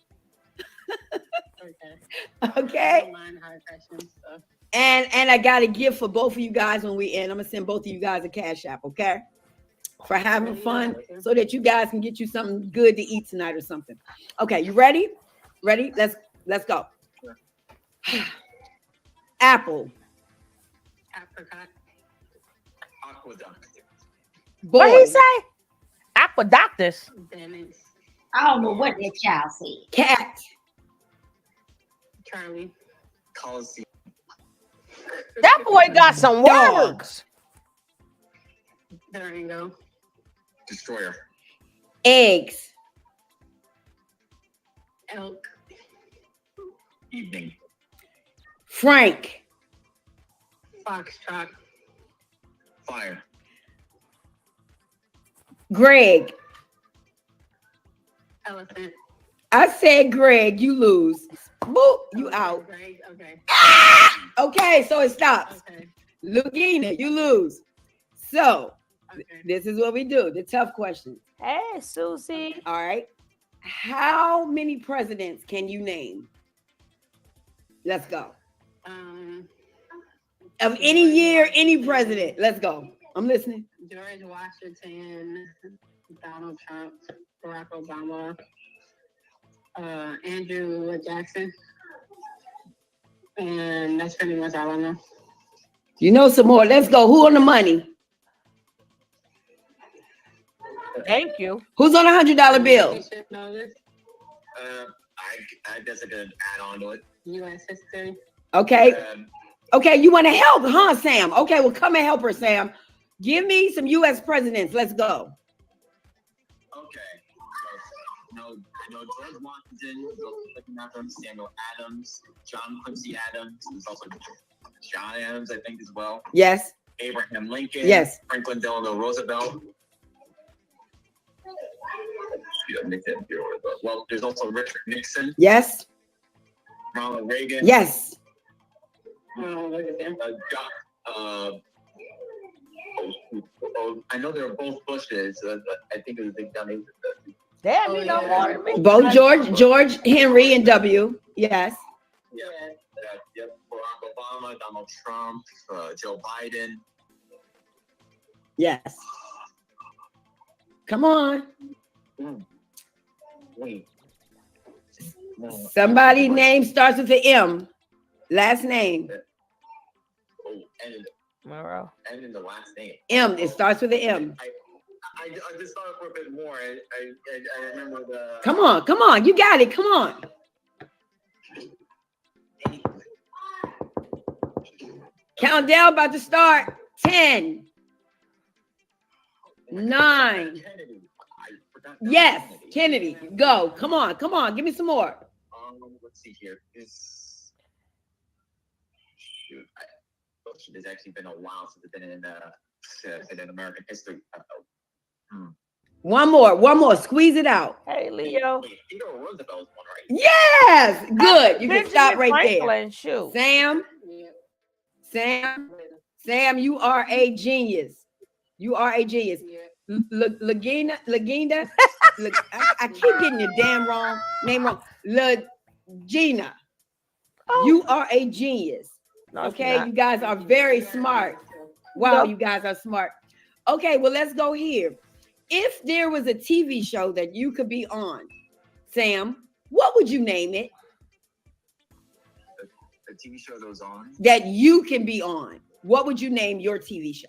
Okay. I don't mind hard questions, so. And I got a gift for both of you guys when we end. I'm gonna send both of you guys a cash app, okay? for having fun so that you guys can get you something good to eat tonight or something. Okay, you ready? Ready? Let's go. Apple. Apricot. Aqueduct. Boy. What he say? Aqueductus. I don't know what that child said. Cat. Charlie. Coliseum. That boy got some Dog. words. There you go. Destroyer. Eggs. Elk. Evening. Frank. Foxtrot. Fire. Greg. Elephant. I said Greg, you lose. Boop, you out. Greg. Okay. Okay, so it stops. Okay. Lugina, you lose. So Okay. this is what we do. The tough questions. Hey, Susie. All right. How many presidents can you name? Let's go. Of any year, any president. Let's go. I'm listening. George Washington, Donald Trump, Barack Obama, Andrew Jackson, and that's pretty much all I know. You know some more. Let's go. Who on the money? Thank you. Who's on $100 bill? You should know this. I guess I could add on to it. U.S. history. Okay. Okay, you want to help, huh, Sam? Okay, well, come and help her, Sam. Give me some U.S. presidents. Let's go. Okay. So, I know George Washington, looking after him, Samuel Adams, John Quincy Adams, there's also John Adams, I think, as well. Yes. Abraham Lincoln. Yes. Franklin Delano Roosevelt. Well, there's also Richard Nixon. Yes. Ronald Reagan. Yes. I know they're both Bushes. I think it was Big Dummy. Damn, you know more than me. Both George Henry and W. Yes. Yep. Barack Obama, Donald Trump, Joe Biden. Yes. Come on. Wait. No. Somebody name starts with the M. Last name. Oh, Monroe. And in the last name. M. It starts with the M. I just thought for a bit more. I remember the. Come on. You got it. Come on. Countdown about to start. 10. 9. Yes, Kennedy. Go. Come on. Give me some more. Let's see here. It's actually been a while since it's been in American history. One more. Squeeze it out. Hey, Leo. Theodore Roosevelt's one, right? Yes. Good. You can stop right Franklin, there. shoot. Sam, you are a genius. Lagina. I keep getting your name wrong. Gina. You are a genius. No, okay, you guys are very smart. Wow, you guys are smart. Okay, well, let's go here. If there was a TV show that you could be on, Sam, what would you name it? A TV show that was on? That you can be on. What would you name your TV show?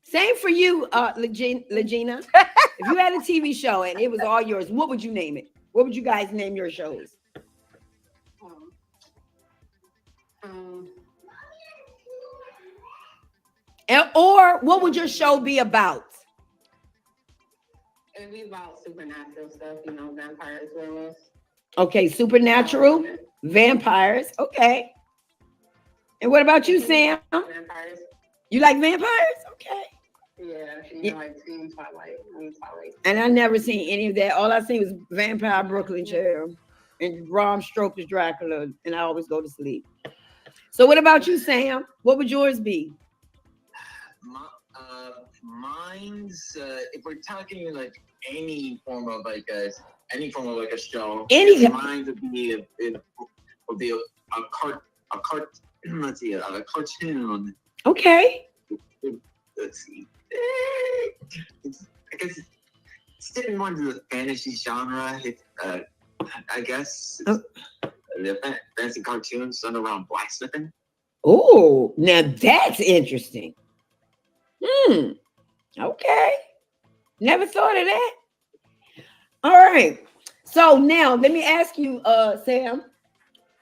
Same for you, Legina. If you had a TV show and it was all yours, what would you name it? What would you guys name your shows? Or what would your show be about? It'd be about supernatural stuff, vampires, werewolves. Okay, supernatural, vampires. Okay. And what about you, Sam? Vampires. You like vampires? Okay. Yeah, like seen Twilight. And I never seen any of that. All I seen was Vampire Brooklyn Chair and Bram Stoker's Dracula, and I always go to sleep. So what about you, Sam? What would yours be? Mine's if we're talking like any form of like a show, Any. mine would be let's see, a cartoon. Okay. Let's see. I guess it's dipping more into the fantasy genre. I guess the fantasy cartoons done around blacksmithing. Oh, now that's interesting. Okay. Never thought of that. All right. So now let me ask you, Sam,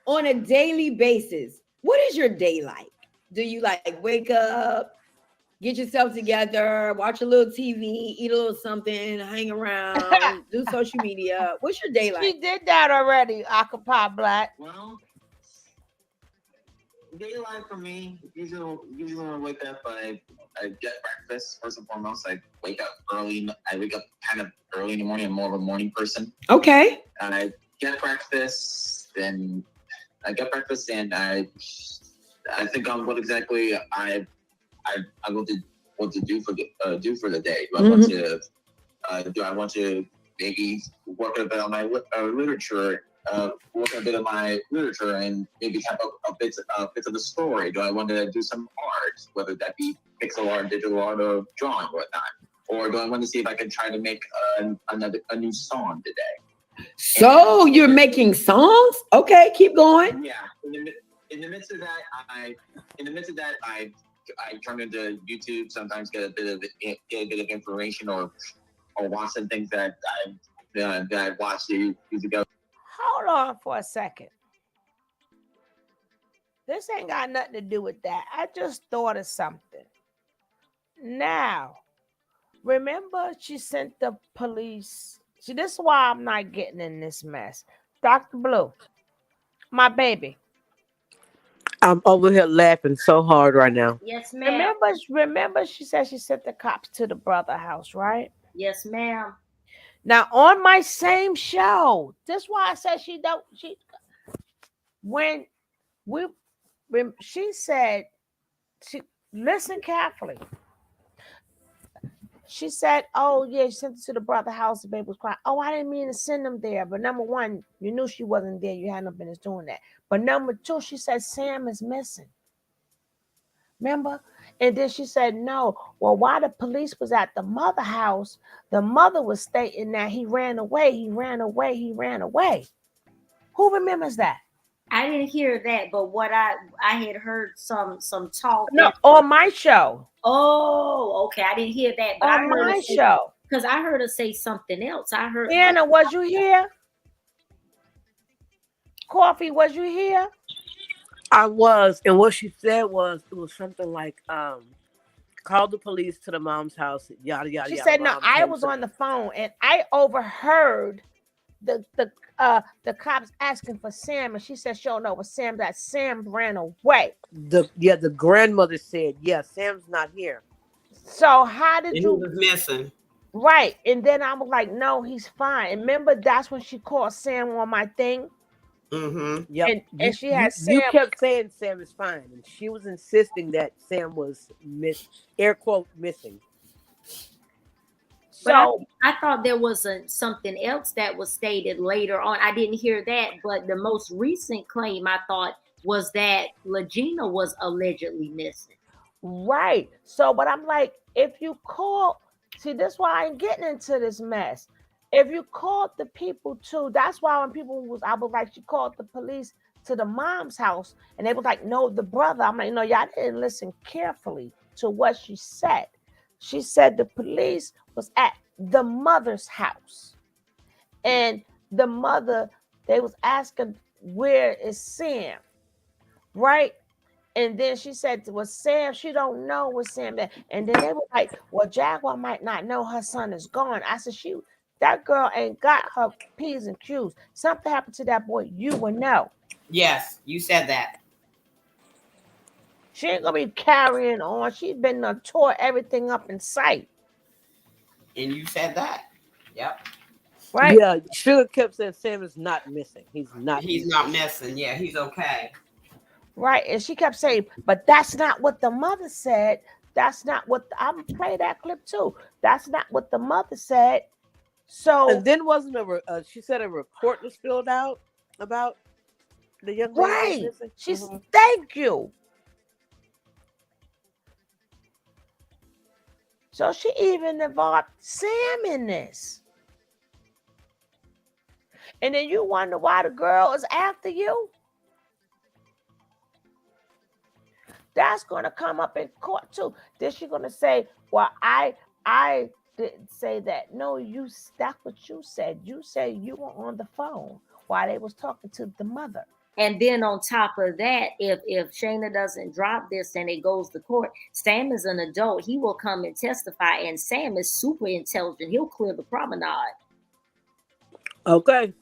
on a daily basis, what is your day like? Do you like wake up, get yourself together, watch a little TV, eat a little something, hang around, do social media? What's your day like? She did that already, Acapella Black. Well, daylight for me, usually when I wake up, I get breakfast first and foremost. I wake up early. I wake up kind of early in the morning. I'm more of a morning person. Okay. And I get breakfast, and I think on what exactly I want to do for the day. Do I want to maybe work a bit on my literature? Work a bit of my literature and maybe have a bit of the story. Do I want to do some art, whether that be pixel art, digital art, or drawing, or whatnot? Or do I want to see if I can try to make a new song today? So you're making songs? Okay, keep going. Yeah. In the midst of that, I turn into YouTube. Sometimes get a bit of information or watch some things that I watched years ago. Hold on for a second. This ain't got nothing to do with that. I just thought of something. Now, remember she sent the police. See, this is why I'm not getting in this mess. Dr. Blue, my baby. I'm over here laughing so hard right now. Yes, ma'am. Remember she said she sent the cops to the brother house, right? Yes, ma'am. Now, on my same show, this is why I said she said, listen carefully. She said, oh, yeah, she sent it to the brother house. The baby was crying. Oh, I didn't mean to send them there. But number one, you knew she wasn't there. You had no business doing that. But number two, she said, Sam is missing. Remember? And then she said, no. Well, while the police was at the mother house, the mother was stating that he ran away. Who remembers that? I didn't hear that, but what I had heard some talk. No, on my show. Oh, okay. I didn't hear that, but on my show. Because I heard her say something else. I heard Anna, was you here? Coffee, was you here? I was, and what she said was it was something like call the police to the mom's house, yada yada. She said, no, I was on the phone and I overheard the cops asking for Sam, and she said, sure, no, it was Sam, that Sam ran away. The grandmother said, yeah, Sam's not here. So how did you? He was missing. Right. And then I was like, no, he's fine. And remember, that's when she called Sam on my thing. Mm-hmm. Yep. And she had Sam. You kept saying Sam is fine, and she was insisting that Sam was air quote missing. So I thought there was something else that was stated later on. I didn't hear that, but the most recent claim I thought was that Legina was allegedly missing. Right. So, but I'm like, if you call, see, that's why I ain't getting into this mess. If you called the people too, that's why when I was like, she called the police to the mom's house, and they was like, no, the brother. I'm like, no, y'all didn't listen carefully to what she said. She said the police was at the mother's house, and the mother, they was asking, where is Sam? Right? And then she said, well, Sam, she don't know where Sam is. And then they were like, well, Jaguar might not know her son is gone. I said, that girl ain't got her P's and Q's. Something happened to that boy, you will know. Yes, you said that. She ain't gonna be carrying on. She's been tore everything up in sight. And you said that. Yep. Right? Yeah, Suga kept saying Sam is not missing. He's not missing. Yeah, he's okay. Right. And she kept saying, but that's not what the mother said. That's not what I'm gonna play that clip too. That's not what the mother said. So and then wasn't she said a report was filled out about The young lady Right. that's missing? She's thank you. So she even involved Sam in this. And then you wonder why the girl is after you? That's going to come up in court too. Then she's going to say, well, I didn't say that. No, that's what you said. You said you were on the phone while they was talking to the mother. And then on top of that, if Shayna doesn't drop this and it goes to court, Sam is an adult. He will come and testify, and Sam is super intelligent. He'll clear the promenade. Okay.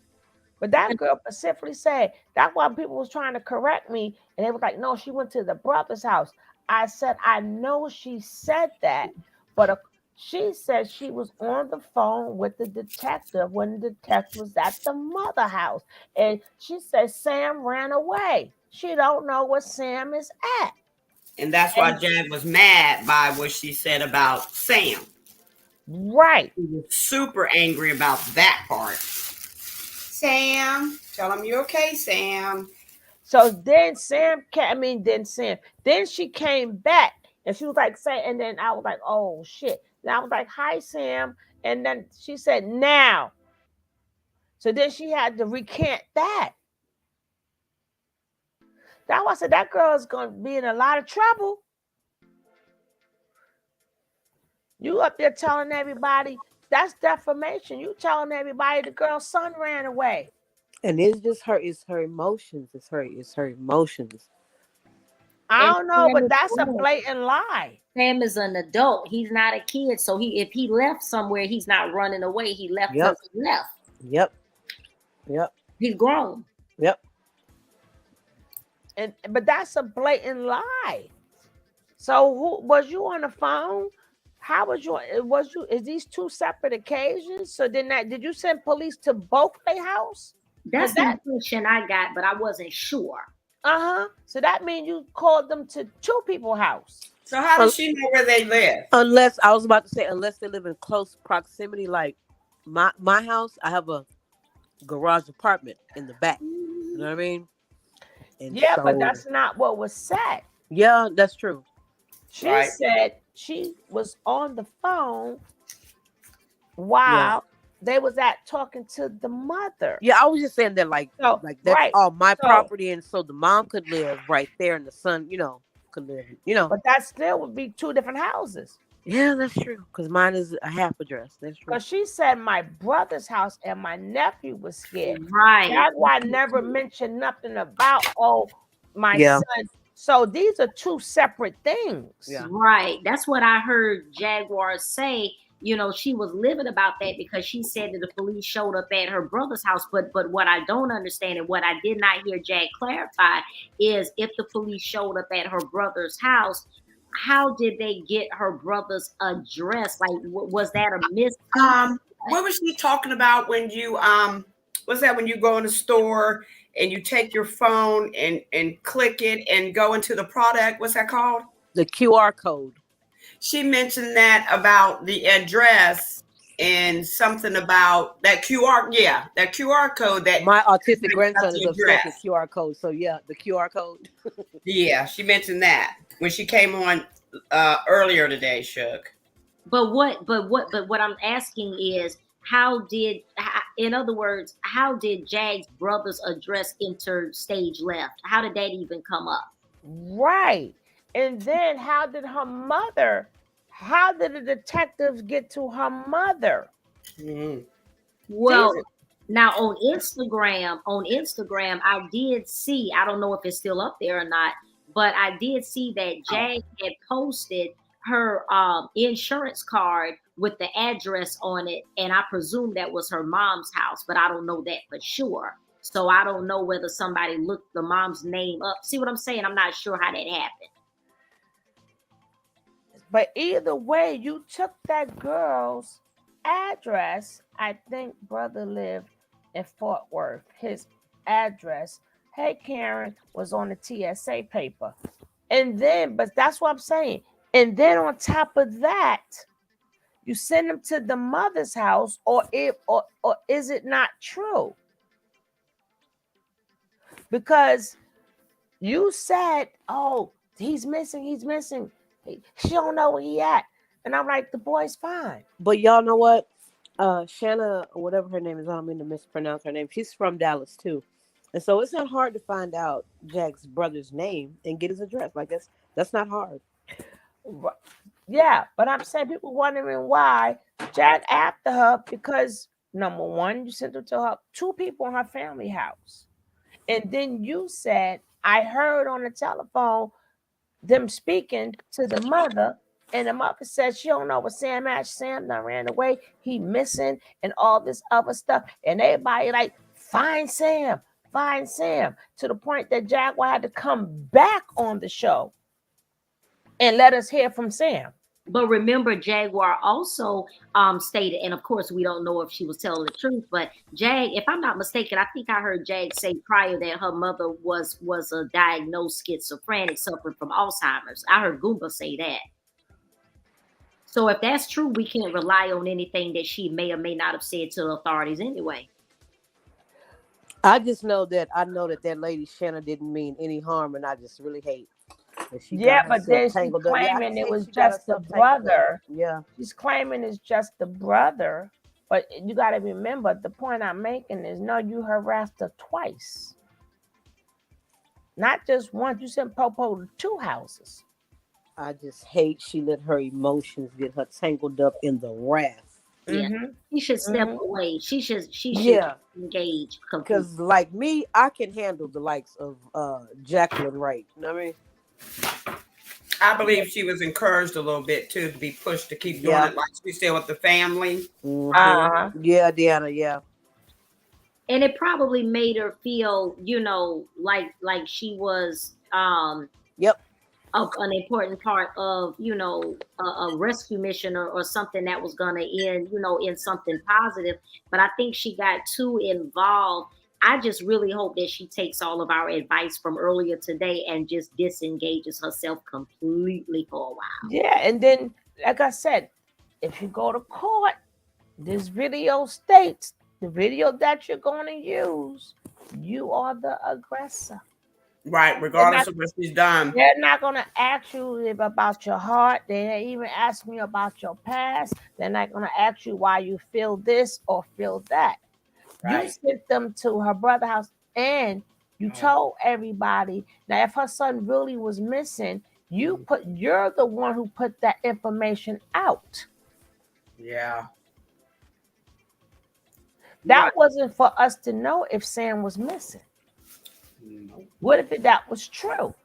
But that girl specifically said, that's why people was trying to correct me. And they was like, no, she went to the brother's house. I said, I know she said that, but she said she was on the phone with the detective when the detective was at the mother house. And she said Sam ran away. She don't know where Sam is at. And that's why Jag was mad by what she said about Sam. Right. He was super angry about that part. Sam, tell him you're okay, Sam. So then then she came back and she was like, and then I was like, oh shit. And I was like, hi, Sam. And then she said, now. So then she had to recant that. That's why I said that girl is going to be in a lot of trouble. You up there telling everybody that's defamation. You telling everybody the girl's son ran away. And it's just it's her emotions. It's her emotions. I don't know, but that's a blatant lie. Sam is an adult. He's not a kid. So if he left somewhere, he's not running away. He left because he left. Yep. He's grown. Yep. But that's a blatant lie. So who was you on the phone? How was you? Is these two separate occasions? So did you send police to both their house? That's the impression I got, but I wasn't sure. So that means you called them to two people's house. So how does she know where they live? Unless they live in close proximity, like my house, I have a garage apartment in the back. You know what I mean? And but that's not what was said. Yeah, that's true. She said she was on the phone while they was talking to the mother. Yeah, I was just saying that that's all my property, and so the mom could live right there, and the son, could live, But that still would be two different houses. Yeah, that's true. Because mine is a half address. That's true. Because she said my brother's house and my nephew was scared. Right. That's why I never mentioned nothing about my son. So these are two separate things. Yeah. Right. That's what I heard Jaguar say. She was livid about that because she said that the police showed up at her brother's house. But what I don't understand and what I did not hear Jag clarify is if the police showed up at her brother's house, how did they get her brother's address? Like, was that a mistake? What was she talking about when you what's that when you go in the store and you take your phone and click it and go into the product? What's that called? The QR code. She mentioned that about the address and something about that QR code that my autistic grandson is obsessed with QR code. So the QR code. Yeah, she mentioned that when she came on earlier today, Suge. But what I'm asking is how did Jag's brother's address enter stage left? How did that even come up? Right. And then how did the detectives get to her mother? Mm-hmm. Well, now on Instagram, I did see, I don't know if it's still up there or not, but I did see that Jag had posted her insurance card with the address on it, and I presume that was her mom's house, but I don't know that for sure. So I don't know whether somebody looked the mom's name up. See what I'm saying? I'm not sure how that happened. But either way, you took that girl's address. I think brother lived in Fort Worth. His address, hey Karen, was on the TSA paper. And then, but that's what I'm saying. And then on top of that, you send them to the mother's house, or is it not true? because you said, "Oh, he's missing. She don't know where he at," and I'm like, "The boy's fine." But y'all know what? Shanna, or whatever her name is, I don't mean to mispronounce her name. She's from Dallas too, and so it's not hard to find out Jack's brother's name and get his address. Like that's not hard. Yeah, but I'm saying people wondering why Jack after her because number one, you sent her to her 2 people in her family house, and then you said I heard on the telephone them speaking to the mother. And the mother said she don't know what Sam at. Sam done ran away. He missing and all this other stuff. And everybody like, find Sam. To the point that Jaguar had to come back on the show and let us hear from Sam. But remember, Jaguar also stated, and of course we don't know if she was telling the truth, but Jag, if I'm not mistaken, I think I heard Jag say prior that her mother was a diagnosed schizophrenic suffering from Alzheimer's. I heard Goomba say that. So if that's true, we can't rely on anything that she may or may not have said to the authorities anyway. I just know that that lady Shanna didn't mean any harm, and I just really hate that she Yeah, got but then she's tangled up. claiming it was just the brother. Yeah. She's claiming it's just the brother. But you got to remember, the point I'm making is, no, you harassed her twice. Not just once. You sent Popo to 2 houses. I just hate she let her emotions get her tangled up in the wrath. Yeah, she should step away. She should engage. Because like me, I can handle the likes of Jacqueline Wright. You know what I mean? I believe she was encouraged a little bit too to be pushed to keep doing it, like she's still with the family. Yeah, Deanna. Yeah. And it probably made her feel, like she was an important part of, a rescue mission or something that was going to end, in something positive. But I think she got too involved. I just really hope that she takes all of our advice from earlier today and just disengages herself completely for a while. Yeah, and then, like I said, if you go to court, this video states the video that you're going to use, you are the aggressor. Right, regardless of what she's done. They're not going to ask you about your heart. They ain't even ask me about your past. They're not going to ask you why you feel this or feel that. Right. You sent them to her brother's house and you told everybody. Now, if her son really was missing, you're the one who put that information out. Yeah. That wasn't for us to know if Sam was missing. What if that was true?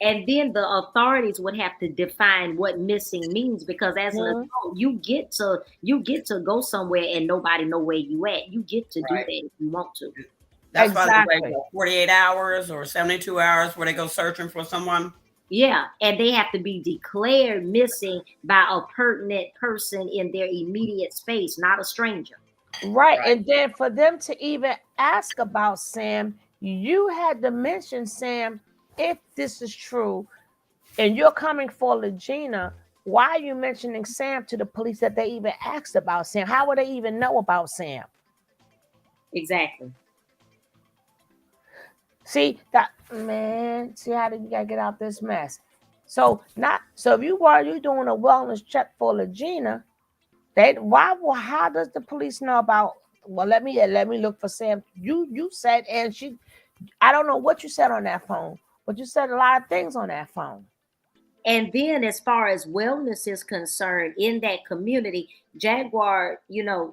And then the authorities would have to define what missing means, because as an adult, you get to go somewhere and nobody know where you at. You get to do that if you want to. That's why they wait 48 hours or 72 hours where they go searching for someone. Yeah, and they have to be declared missing by a pertinent person in their immediate space, not a stranger. Right. And then for them to even ask about Sam, you had to mention Sam. If this is true and you're coming for Legina, why are you mentioning Sam to the police that they even asked about Sam? How would they even know about Sam? Exactly. See that, man, see how you gotta get out this mess. So if you doing a wellness check for Legina, how does the police know about, well, let me look for Sam. You said, and I don't know what you said on that phone, but you said a lot of things on that phone. And then as far as wellness is concerned in that community, Jaguar,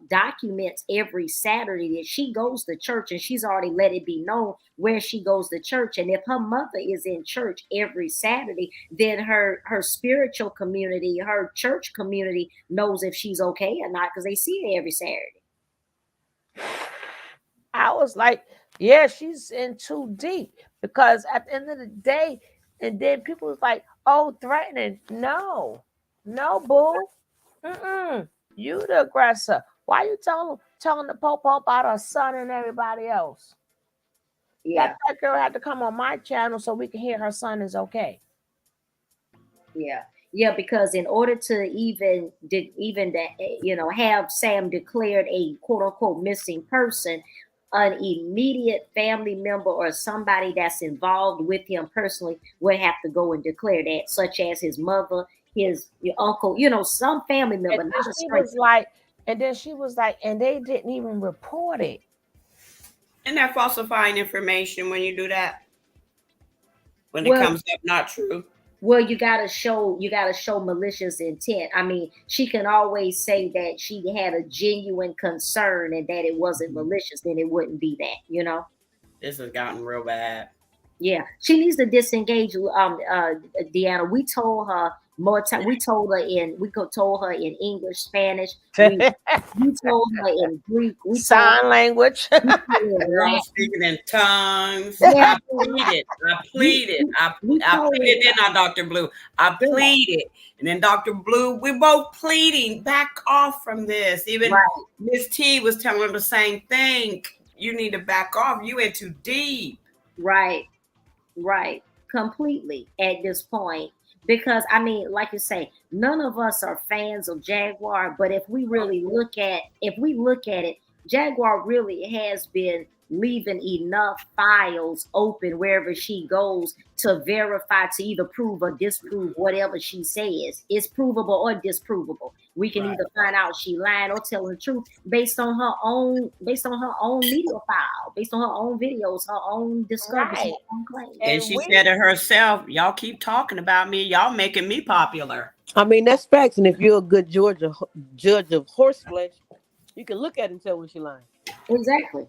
documents every Saturday that she goes to church, and she's already let it be known where she goes to church. And if her mother is in church every Saturday, then her spiritual community, her church community knows if she's okay or not, because they see her every Saturday. I was like, yeah, she's in too deep, because at the end of the day, and then people was like, oh, threatening. No, boo. You the aggressor. Why you telling the Popo about her son and everybody else? Yeah. That girl had to come on my channel so we can hear her son is okay. Yeah, because in order to even have Sam declared a quote unquote missing person, an immediate family member or somebody that's involved with him personally would have to go and declare that, such as his mother, your uncle, some family member, And not then a she stranger. was like, and they didn't even report it. Isn't that falsifying information when you do that? When it comes up not true. Well, you gotta show malicious intent. I mean, she can always say that she had a genuine concern and that it wasn't malicious, then it wouldn't be that. This has gotten real bad. Yeah, she needs to disengage. Deanna, we told her more time. We told her in English, Spanish. We told her in Greek. We sign language. Girl speaking in tongues. Yeah. I pleaded. I pleaded, didn't I, Dr. Blue? I pleaded. And then Dr. Blue, we're both pleading, back off from this. Even Miss T was telling her the same thing. You need to back off. You in too deep. Right. Completely at this point. Because I mean, like you say, none of us are fans of Jaguar, but if we really look at it, Jaguar really has been leaving enough files open wherever she goes to verify, to either prove or disprove whatever she says. It's provable or disprovable. We can either find out she lying or telling the truth based on her own media file, based on her own videos, her own discoveries, her own claims. And she said it herself, y'all keep talking about me, y'all making me popular. I mean, that's facts. And if you're a good judge of horse flesh, you can look at it and tell when she's lying. Exactly.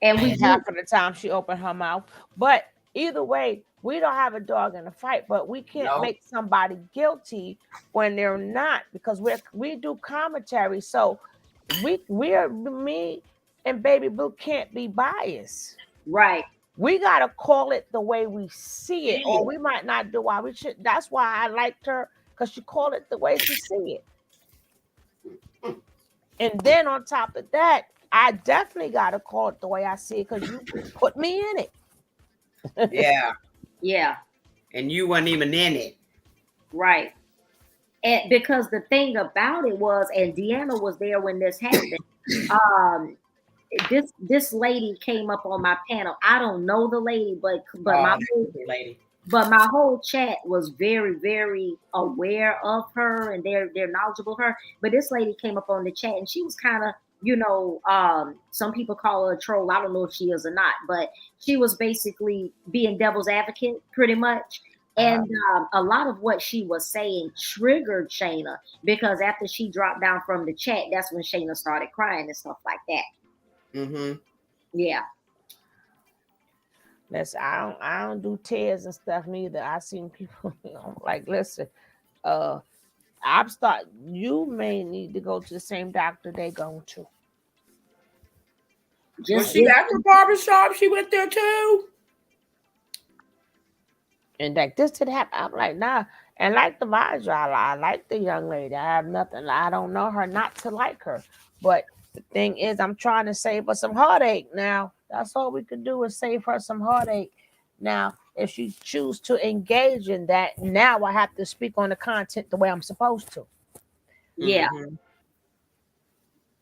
And we half of the time she opened her mouth. But either way, we don't have a dog in the fight, but we can't make somebody guilty when they're not, because we do commentary. So me and Baby Blue can't be biased. Right. We gotta call it the way we see it, or we might not do why we should. That's why I liked her, because she called it the way she see it. And then on top of that, I definitely got to call it the way I see it, because you put me in it. Yeah. And you weren't even in it. Right. And because the thing about it was, and Deanna was there when this happened, this lady came up on my panel. I don't know the lady, but my whole chat was very, very aware of her, and they're knowledgeable of her. But this lady came up on the chat, and she was kind of, some people call her a troll. I don't know if she is or not, but she was basically being devil's advocate pretty much. And a lot of what she was saying triggered Shayna, because after she dropped down from the chat, that's when Shayna started crying and stuff like that. Mm-hmm. Yeah. Listen, I don't do tears and stuff neither. I seen people, like, listen, you may need to go to the same doctor they going to. Was she at the barbershop? She went there too. And like, this did happen. I'm like, nah. And like the vibes, I like the young lady. I have nothing. I don't know her not to like her. But the thing is, I'm trying to save her some heartache now. That's all we can do is save her some heartache. Now, if she choose to engage in that, now I have to speak on the content the way I'm supposed to. Yeah. Mm-hmm.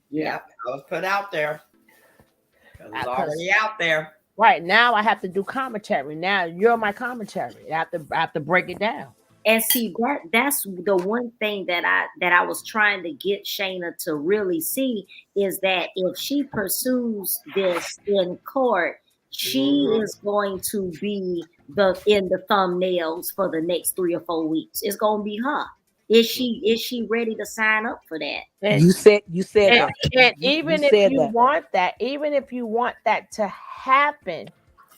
Yeah. I was put out there. It's already out there. Right now, I have to do commentary. Now you're my commentary. I have to break it down. And see, that's the one thing that I was trying to get Shayna to really see, is that if she pursues this in court, she is going to be in the thumbnails for the next 3 or 4 weeks. It's going to be her. Is she ready to sign up for that? And you said that. And even if you want that to happen,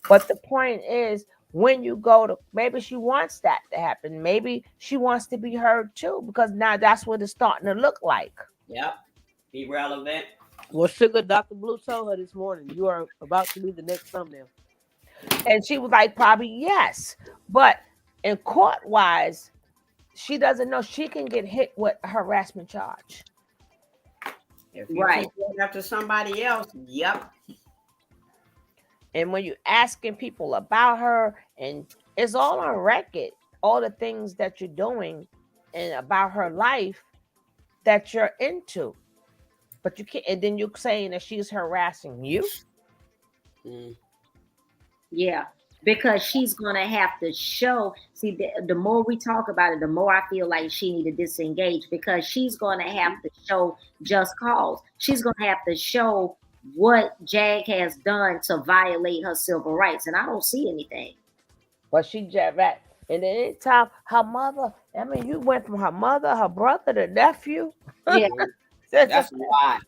but the point is, when you go to, maybe she wants that to happen. Maybe she wants to be heard too, because now that's what it's starting to look like. Yep. Be relevant. Well, Suga, Dr. Blue told her this morning, you are about to be the next thumbnail. And she was like, probably yes. But in court-wise, she doesn't know she can get hit with a harassment charge. If you keep going after somebody else, yep. And when you're asking people about her, and it's all on record, all the things that you're doing and about her life that you're into. But you can't, and then you're saying that she's harassing you. Yeah, because she's gonna have to show. See, the more we talk about it, the more I feel like she need to disengage, because she's gonna have to show just cause. She's gonna have to show what Jag has done to violate her civil rights, and I don't see anything. But she just back. And then anytime her mother, I mean, you went from her mother, her brother, the nephew. Yeah, That's a lot.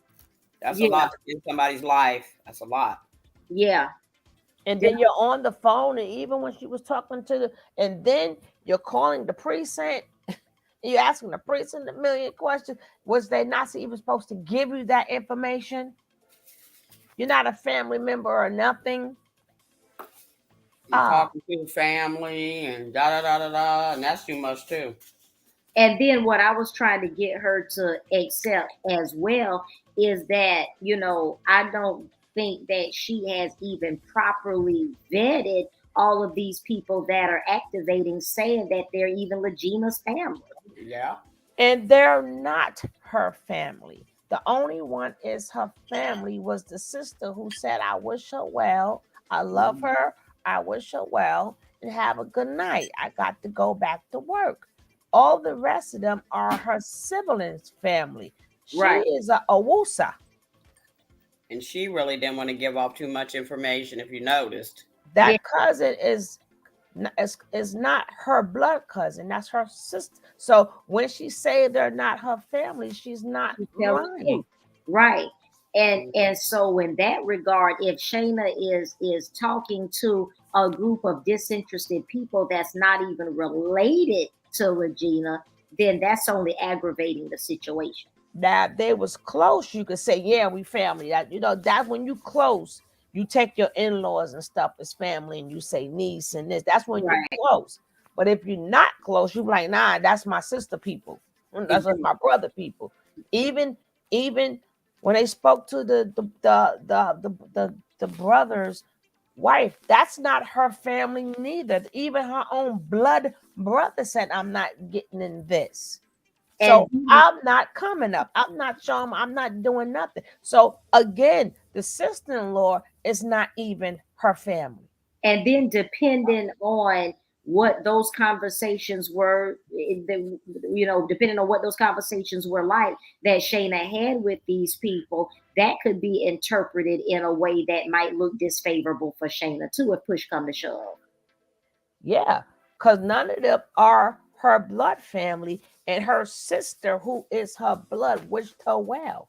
That's a Yeah. lot in somebody's life. That's a lot. Yeah. And then you're on the phone, and even when she was talking to the, and then you're calling the precinct, and you're asking the precinct a million questions. Was they not even supposed to give you that information? You're not a family member or nothing. You're talking to the family and da da da da da, and that's too much too. And then what I was trying to get her to accept as well is that, you know, I don't think that she has even properly vetted all of these people that are activating, saying that they're even Legina's family. Yeah. And they're not her family. The only one is her family was the sister who said, I wish her well. I love her. I wish her well, and have a good night. I got to go back to work. All the rest of them are her siblings' family. She is a Owusa. And she really didn't want to give off too much information, if you noticed. That cousin is not her blood cousin. That's her sister. So when she say they're not her family, she's not lying. Right. And so in that regard, if Shayna is talking to a group of disinterested people that's not even related to Regina, then that's only aggravating the situation. Now, if they was close, you could say, yeah, we family. That, you know, that's when you close, you take your in-laws and stuff as family, and you say niece and this. That's when you're close. But if you're not close, you're like, nah, that's my sister people. That's just my brother people. Even when they spoke to the brother's wife, that's not her family neither. Even her own blood brother said, I'm not getting in this. So I'm not coming up. I'm not showing. I'm not doing nothing. So again, the sister-in-law is not even her family. And then depending on what those conversations were, you know, depending on what those conversations were like that Shayna had with these people, that could be interpreted in a way that might look disfavorable for Shayna too, if push come to shove. Yeah, because none of them are her blood family, and her sister, who is her blood, wished her well.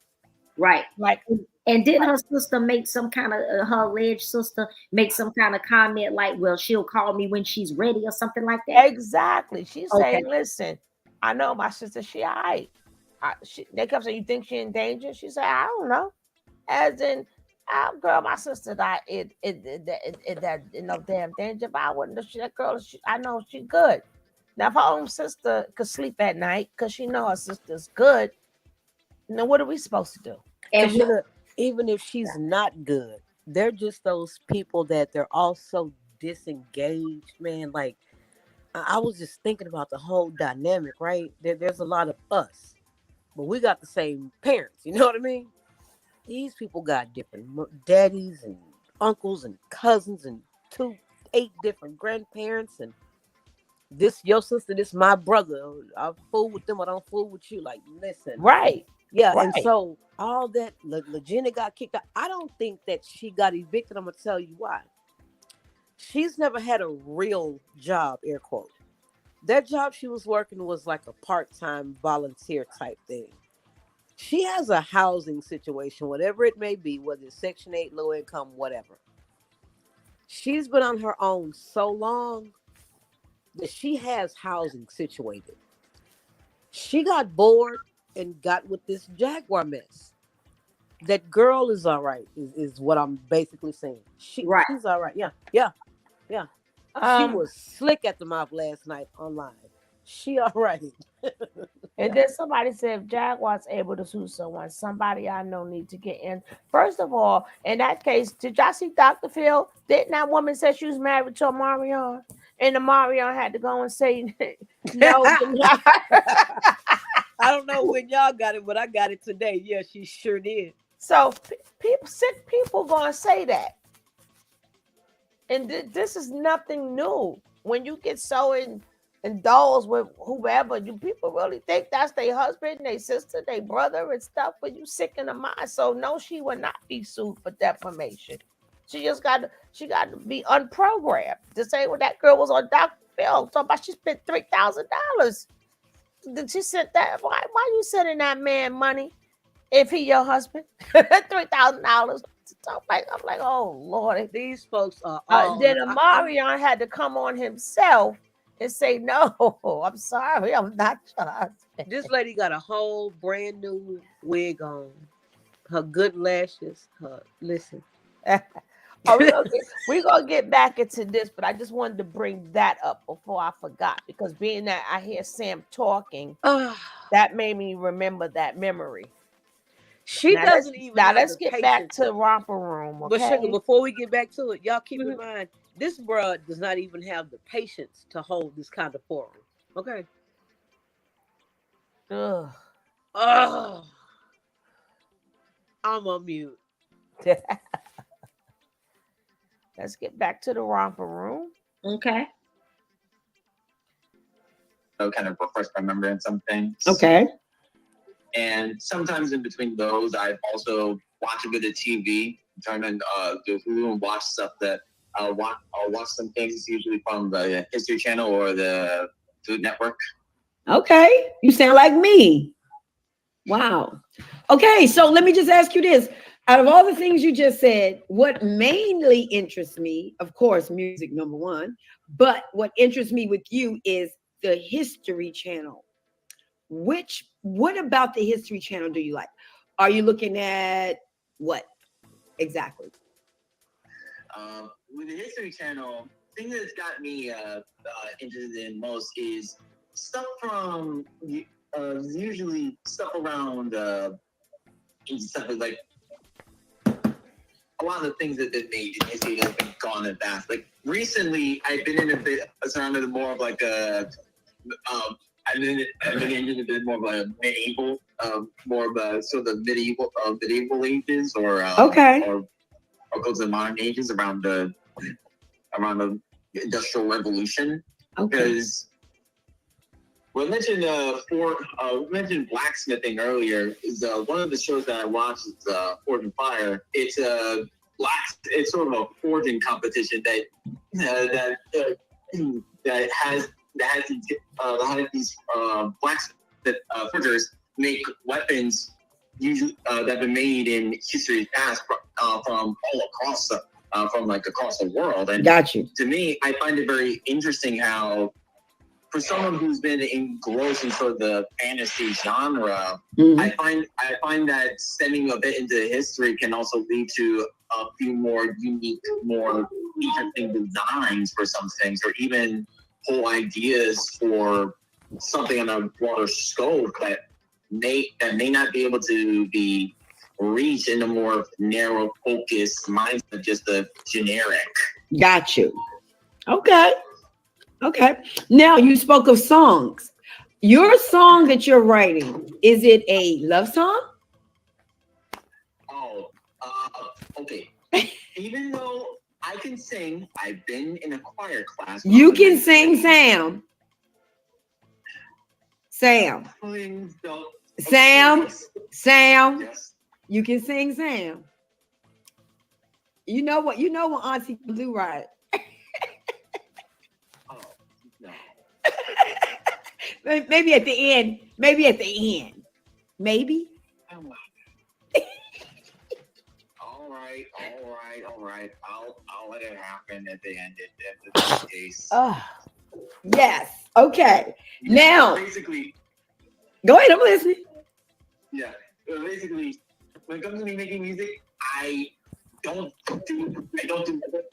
Right. Like, and did her sister make some kind of her alleged sister make some kind of comment like, well, she'll call me when she's ready or something like that? Exactly. She's saying, listen, I know my sister, she all right. They come saying, you think she in danger? She said, I don't know. As in, girl, my sister died that no damn danger. But I wouldn't. That girl, I know she good. Now, if her own sister could sleep at night because she know her sister's good, now what are we supposed to do? And even if she's not good, they're just those people that they're also disengaged, man. Like, I was just thinking about the whole dynamic, right? There's a lot of us, but we got the same parents. You know what I mean? These people got different daddies and uncles and cousins and 8 different grandparents, and this your sister, this my brother. I fool with them, I don't fool with you. Like, listen, right? Yeah, right. And so all that, Legina got kicked out. I don't think that she got evicted. I'm gonna tell you why. She's never had a real job, air quote. That job she was working was like a part-time volunteer type thing. She has a housing situation, whatever it may be, whether it's Section 8, low income, whatever. She's been on her own so long that she has housing situated. She got bored and got with this Jaguar mess. That girl is all right, is what I'm basically saying. She's all right. Yeah. She was slick at the mouth last night online. She all right. And then somebody said, if Jaguar's able to sue someone, somebody I know need to get in. First of all, in that case, did y'all see Dr. Phil? Didn't that woman say she was married to a Marion? And the Marion had to go and say, no. I don't know when y'all got it, but I got it today. Yeah, she sure did. So sick people gonna say that, and this is nothing new. When you get so indulged with whoever, you people really think that's their husband, their sister, their brother, and stuff. But you sick in the mind. So no, she would not be sued for defamation. She got to be unprogrammed. The same when that girl was on Dr. Phil talking about she spent $3,000. Did she send that? Why you sending that man money if he your husband? $3,000. I'm like, oh Lord, these folks are all. Then Amarion had to come on himself and say, no, I'm sorry, I'm not your husband. This lady got a whole brand new wig on. Her good lashes. Listen. We're gonna get back into this, but I just wanted to bring that up before I forgot, because being that I hear Sam talking, that made me remember that memory. She doesn't even. Now let's get back to Romper Room, okay? But Sugar, before we get back to it, y'all keep in mind this bruh does not even have the patience to hold this kind of forum. Okay. Ugh. I'm on mute. Let's get back to the Romper Room. Okay. So kind of refresh my memory on some things. Okay. And sometimes in between those, I've also watched a bit of TV, turn on the Hulu and watch stuff that I'll watch some things usually from the History Channel or the Food Network. Okay. You sound like me. Wow. Okay. So let me just ask you this. Out of all the things you just said, what mainly interests me, of course, music, number one, but what interests me with you is the History Channel. What about the History Channel do you like? Are you looking at what exactly? With the History Channel, the thing that's got me interested in most is stuff from usually stuff around stuff like a lot of the things that they've made in history that have been gone and past. Like recently, I've been in a bit surrounded more of like a I've been in a bit more of a medieval, more of a sort of medieval ages, or go to the modern ages around the Industrial Revolution. Because we mentioned mentioned blacksmithing earlier. Is one of the shows that I watched is Forge and Fire. It's it's sort of a forging competition that has these blacksmith forgers make weapons usually that have been made in history past from all across across the world. And to me, I find it very interesting how, for someone who's been engrossed in sort of the fantasy genre, I find that stemming a bit into history can also lead to a few more unique, more interesting designs for some things, or even whole ideas for something on a broader scope that may not be able to be reached in a more narrow, focused mindset of just a generic. Got you. Okay. Now you spoke of songs. Your song that you're writing, is it a love song? Okay. Even though I can sing, I've been in a choir class. You can sing, Sam. Sam. Please don't. Sam. Yes. You can sing, Sam. You know what Auntie can do, right? Maybe at the end. Maybe. All right. I'll let it happen at the end if that's the case. Yes. Okay. Now, basically, go ahead. I'm listening. Yeah. Basically, when it comes to me making music, I don't do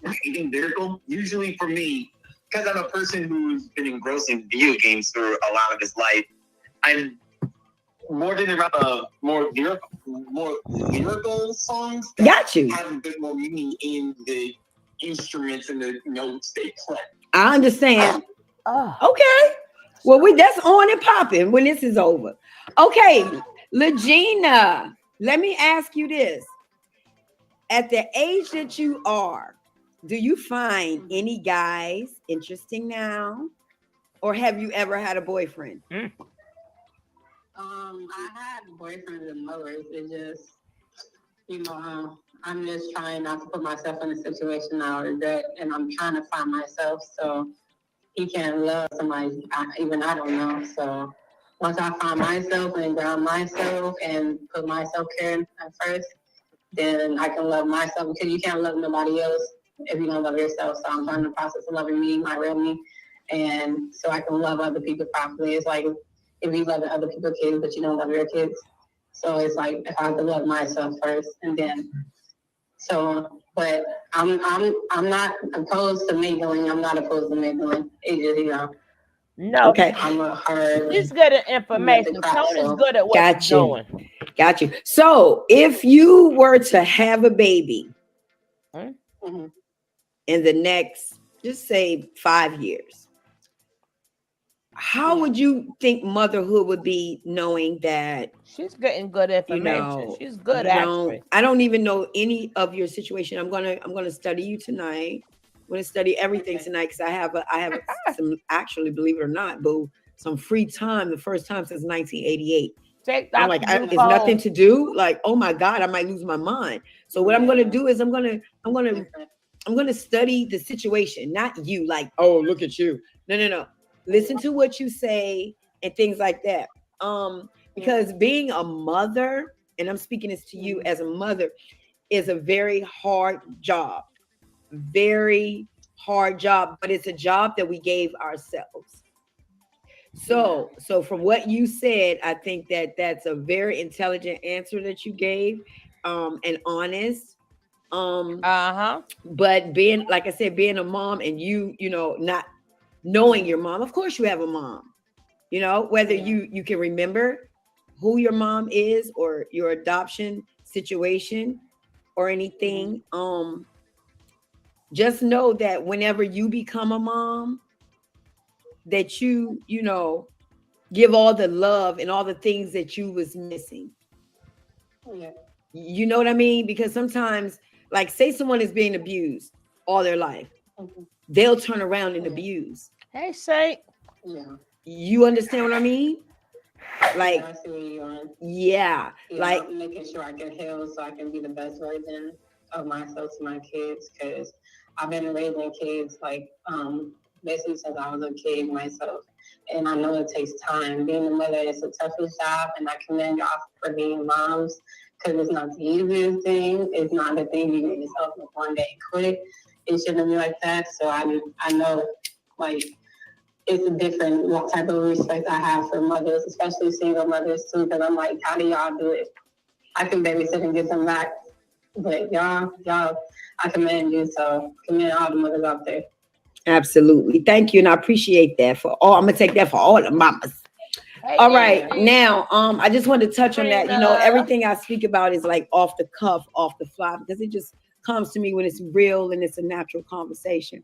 anything lyrical. Usually, for me, because I'm a person who's been engrossed in video games for a lot of his life, I'm more than around more lyrical songs. Got you. Have a bit more meaning in the instruments and the notes they play. I understand. Okay. Well, that's on and popping when this is over. Okay, Legina, let me ask you this. At the age that you are, do you find any guys interesting now? Or have you ever had a boyfriend? I had boyfriends and lovers. It just, I'm just trying not to put myself in a situation I regret, and I'm trying to find myself. So he can't love somebody even I don't know. So once I find myself and ground myself and put my self care first, then I can love myself, because you can't love nobody else if you don't love yourself. So I'm in the process of loving me, my real me, and so I can love other people properly. It's like if you love other people's kids, but you don't love your kids. So it's like if I have to love myself first, and then but I'm not opposed to mingling. I'm not opposed to mingling. It just No. Okay. I'm a hard. She's good at information. Tony's good at what she's doing. Got you. So if you were to have a baby in the next, just say 5 years, how would you think motherhood would be, knowing that she's getting good information? She's good at it. I don't even know any of your situation. I'm gonna study you tonight. I'm gonna study everything tonight, because I have some, actually, believe it or not, boo, some free time. The first time since 1988. I'm like, it's nothing to do. Like, oh my God, I might lose my mind. So what I'm gonna do is I'm gonna study the situation, not you. Like, oh, look at you. No. Listen to what you say and things like that. Because being a mother, and I'm speaking this to you as a mother, is a very hard job. Very hard job, but it's a job that we gave ourselves. So from what you said, I think that that's a very intelligent answer that you gave, and honest. But being, like I said, being a mom, and you know, not knowing your mom, of course you have a mom, you know, whether you can remember who your mom is, or your adoption situation or anything. Just know that whenever you become a mom, that you know, give all the love and all the things that you was missing. You know what I mean? Because sometimes, like, say someone is being abused all their life, they'll turn around and abuse. Hey, Saint. You understand what I mean? Like, I see where you are. Like making sure I can heal so I can be the best version of myself to my kids, because I've been raising kids like basically since I was a kid myself, and I know it takes time. Being a mother is the toughest job, and I commend y'all for being moms, because it's not the easiest thing. It's not the thing you get yourself up one day and quit. It shouldn't be like that. So I know, like, it's a different type of respect I have for mothers, especially single mothers too, because I'm like, how do y'all do it? I can babysit and get them back, but y'all, I commend you. So commend all the mothers out there. Absolutely, thank you, and I appreciate that. I'm gonna take that for all the mamas. All right, now, I just wanted to touch on that. You know, everything I speak about is like off the cuff, off the fly, because it just comes to me when it's real and it's a natural conversation.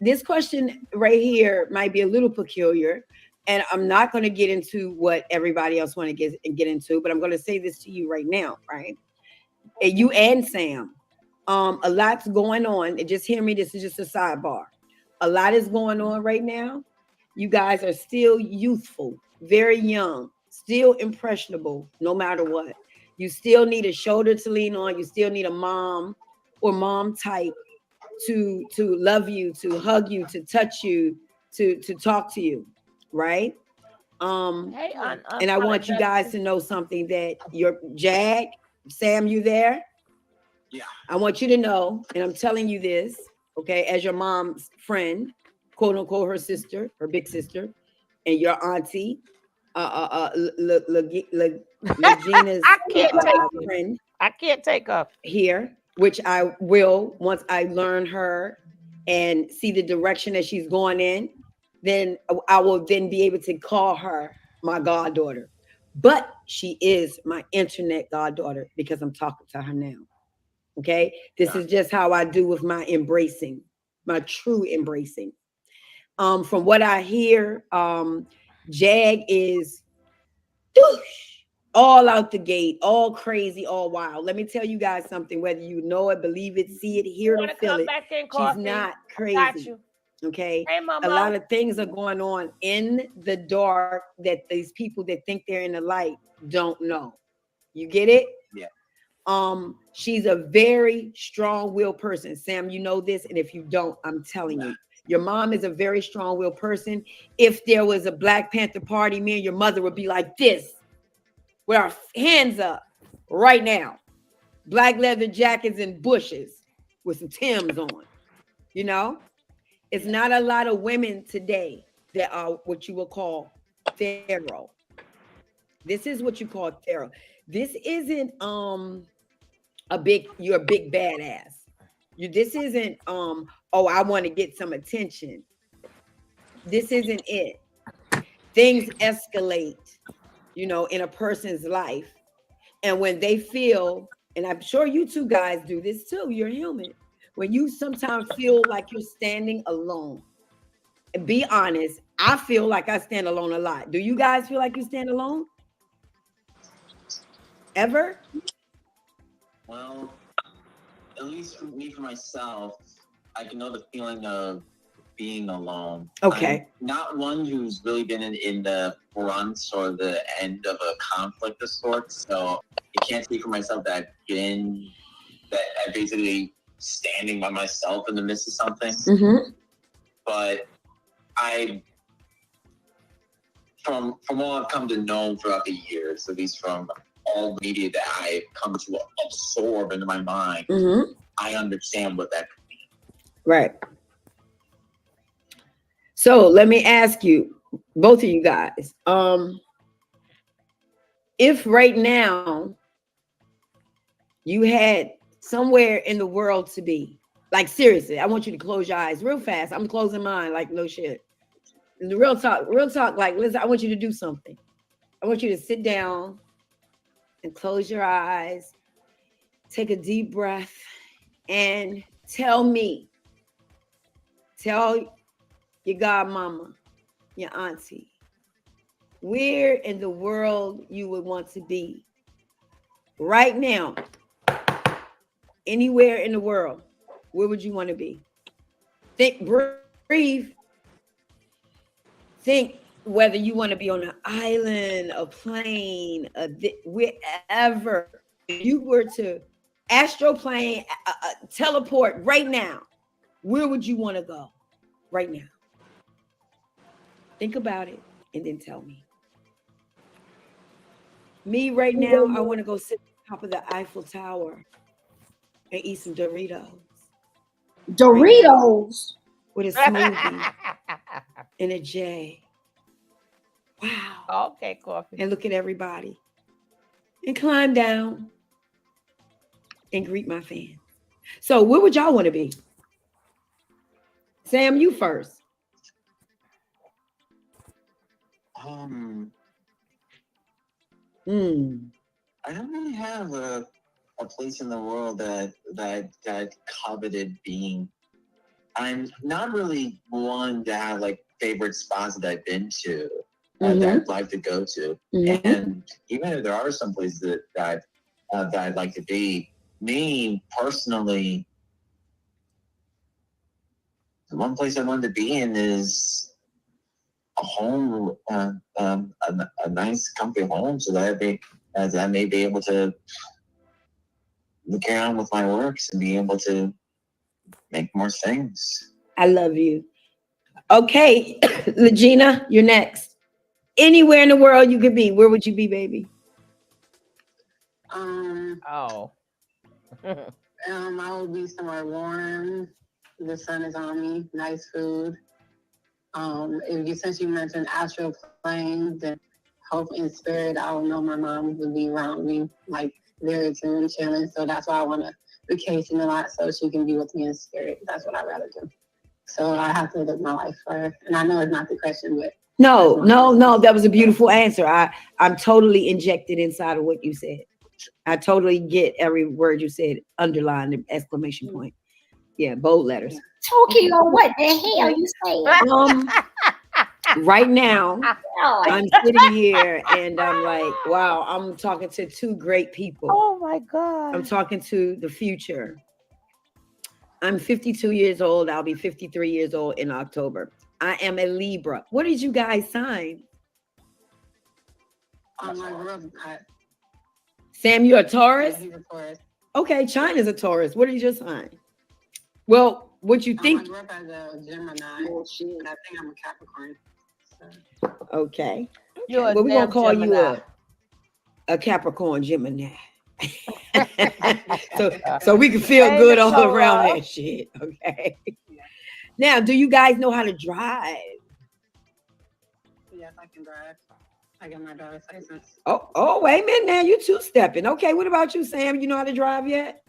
This question right here might be a little peculiar, and I'm not going to get into what everybody else want to get into, but I'm going to say this to you right now, right? And you and Sam, a lot's going on. And just hear me, this is just a sidebar. A lot is going on right now. You guys are still youthful, very young, still impressionable, no matter what. You still need a shoulder to lean on. You still need a mom or mom type to love you, to hug you, to touch you, to talk to you, right? And I want you guys to know something, that your Sam, you there? Yeah. I want you to know, and I'm telling you this, okay, as your mom's friend, quote unquote, her sister, her big sister, and your auntie, Legina's friend. I can't take her here, which I will once I learn her and see the direction that she's going in. Then I will then be able to call her my goddaughter. But she is my internet goddaughter because I'm talking to her now. Okay, this is just how I do with my embracing, my true embracing. From what I hear, Jag is all out the gate, all crazy, all wild. Let me tell you guys something, whether you know it, believe it, see it, hear it, or feel it, she's not crazy. Okay. Hey, a lot of things are going on in the dark that these people that think they're in the light don't know. You get it? Yeah. She's a very strong-willed person. Sam, you know this, and if you don't, I'm telling you. Your mom is a very strong-willed person. If there was a Black Panther party, me and your mother would be like this, with our hands up right now. Black leather jackets and bushes with some Timbs on. You know? It's not a lot of women today that are what you will call thorough. This is what you call thorough. This isn't you're a big badass. This isn't oh, I want to get some attention. This isn't it. Things escalate, you know, in a person's life. And when they feel, and I'm sure you two guys do this too, you're human. When you sometimes feel like you're standing alone. And be honest, I feel like I stand alone a lot. Do you guys feel like you stand alone? Ever? Well, at least for me, for myself, I can know the feeling of being alone. Okay. I'm not one who's really been in the front or the end of a conflict of sorts, so I can't speak for myself that I basically standing by myself in the midst of something. Mm-hmm. But from all I've come to know throughout the years, at least from all the media that I've come to absorb into my mind, I understand what that could mean. Right. So let me ask you, both of you guys, if right now you had somewhere in the world to be, like seriously, I want you to close your eyes real fast. I'm closing mine, like no shit. The real talk, like listen, I want you to do something. I want you to sit down and close your eyes, take a deep breath, and tell your godmama, your auntie, where in the world you would want to be right now. Anywhere in the world, where would you want to be? Think, breathe. Think whether you want to be on an island, a plane, wherever. If you were to astroplane, teleport right now, where would you want to go right now? Think about it and then tell me. Me right now, I want to go sit on top of the Eiffel Tower and eat some Doritos. Doritos? With a smoothie and a J. Wow. Okay, coffee. And look at everybody. And climb down and greet my fans. So where would y'all want to be? Sam, you first. I don't really have a place in the world that coveted being. I'm not really one to have like favorite spots that I've been to that I'd like to go to. And even if there are some places that I'd like to be, me personally, the one place I wanted to be in is a home, a nice, comfy home, so that I may be able to carry on with my works and be able to make more things. I love you. Okay, Legina, you're next. Anywhere in the world you could be, where would you be, baby? I would be somewhere warm. The sun is on me. Nice food. Since you mentioned astral planes, then hope and spirit, I would know my mom would be around me, like very soon, chilling. So that's why I want to vacation a lot, so she can be with me in spirit. That's what I'd rather do. So I have to live my life for her. And I know it's not the question, but no, that was a beautiful answer. I'm totally injected inside of what you said. I totally get every word you said, underlined, exclamation point. Yeah, bold letters. Tokyo, what the hell you saying? Right now, I'm sitting here and I'm like, wow, I'm talking to two great people. Oh my God. I'm talking to the future. I'm 52 years old. I'll be 53 years old in October. I am a Libra. What did you guys sign? Sam, you're a Taurus? Yeah, he's a Taurus. Okay, China's a Taurus. What did you just sign? Well, what you think? I grew up as a Gemini, and I think I'm a Capricorn. So. Okay. You're well, we're going to call Gemini. you a Capricorn Gemini. so we can feel good all around that shit. Okay. Now, do you guys know how to drive? Yes, I can drive. I got my driver's license. Oh, wait a minute now. You two-stepping. Okay, what about you, Sam? You know how to drive yet?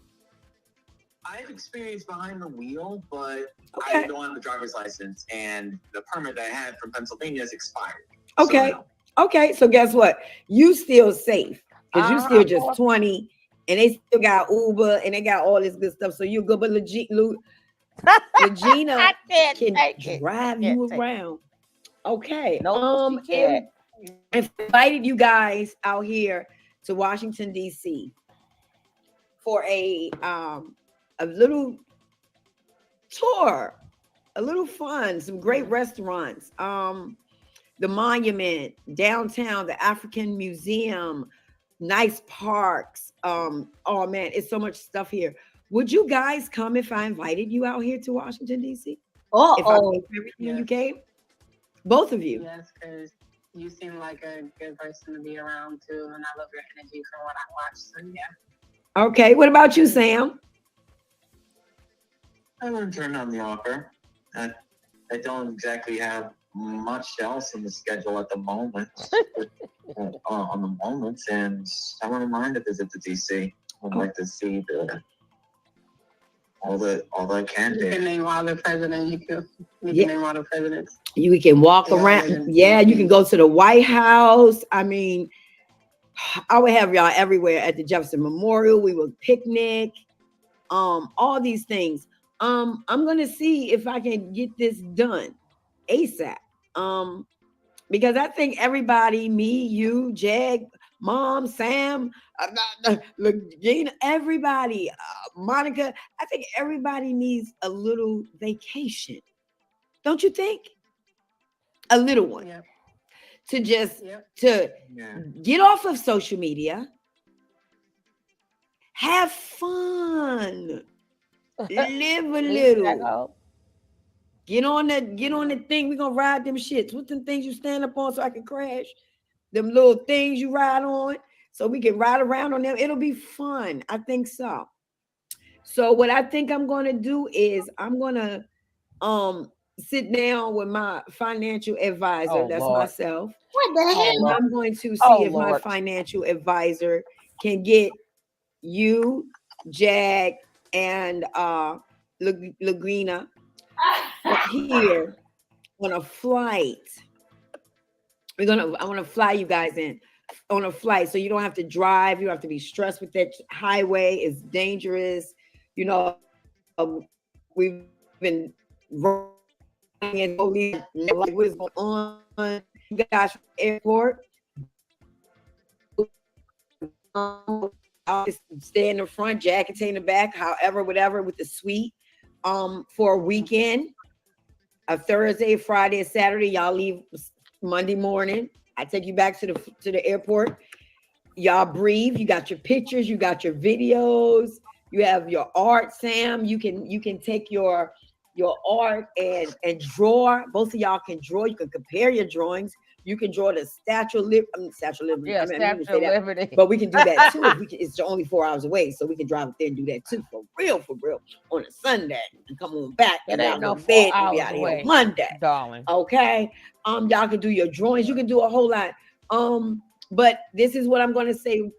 I have experience behind the wheel, but okay. I don't have the driver's license, and the permit that I had from Pennsylvania is expired. Okay. So no. Okay, so guess what? You still safe because you still just 20, and they still got Uber, and they got all this good stuff. So you good, but Regina can drive you around. Okay. No, she can't. And invited you guys out here to Washington, D.C. for a little tour, a little fun, some great restaurants. The Monument, downtown, the African Museum, nice parks. Oh man, it's so much stuff here. Would you guys come if I invited you out here to Washington, D.C.? If I paid for everything and you came? Both of you. Yes, because you seem like a good person to be around too, and I love your energy from what I watch. So yeah. Okay, what about you, Sam? I wouldn't turn down the offer. I don't exactly have much else in the schedule at the moment. On the moment, and I wouldn't mind a visit to DC. I'd like to see all that I can do. You can name all the presidents. You can name all the presidents. You can walk around. Yeah, you can go to the White House. I mean, I would have y'all everywhere at the Jefferson Memorial. We would picnic. All these things. I'm gonna see if I can get this done ASAP. Because I think everybody, me, you, Jag, Mom, Sam, Gina, everybody, Monica, I think everybody needs a little vacation. Don't you think? A little one. Yep. To just get off of social media, have fun, live a little. Get on the thing. We're gonna ride them shits. What them things you stand up on so I can crash? Them little things you ride on so we can ride around on them. It'll be fun. I think so. So what I think I'm gonna do is I'm gonna sit down with my financial advisor. That's Lord. myself. What the hell? And I'm going to see if my financial advisor can get you, Jag, and Lagrina here on a flight. I want to fly you guys in on a flight so you don't have to drive. You don't have to be stressed with that highway. It's dangerous. You know, we've been running and like what is going on, you guys, from the airport. I'll just stay in the front, Jag can take in the back, however, whatever, with the suite. For a weekend, a Thursday, Friday, Saturday. Y'all leave Monday morning. I take you back to the airport. Y'all breathe. You got your pictures. You got your videos. You have your art, Sam. You can take your art and draw. Both of y'all can draw. You can compare your drawings. You can draw the Statue of Liberty. Yeah, Statue of Liberty. But we can do that too. It's only 4 hours away, so we can drive up there and do that too for real, on a Sunday and come on back. It ain't no 4 bed hours and be out away, here Monday, darling. Okay, y'all can do your drawings. You can do a whole lot. But this is what I'm gonna say.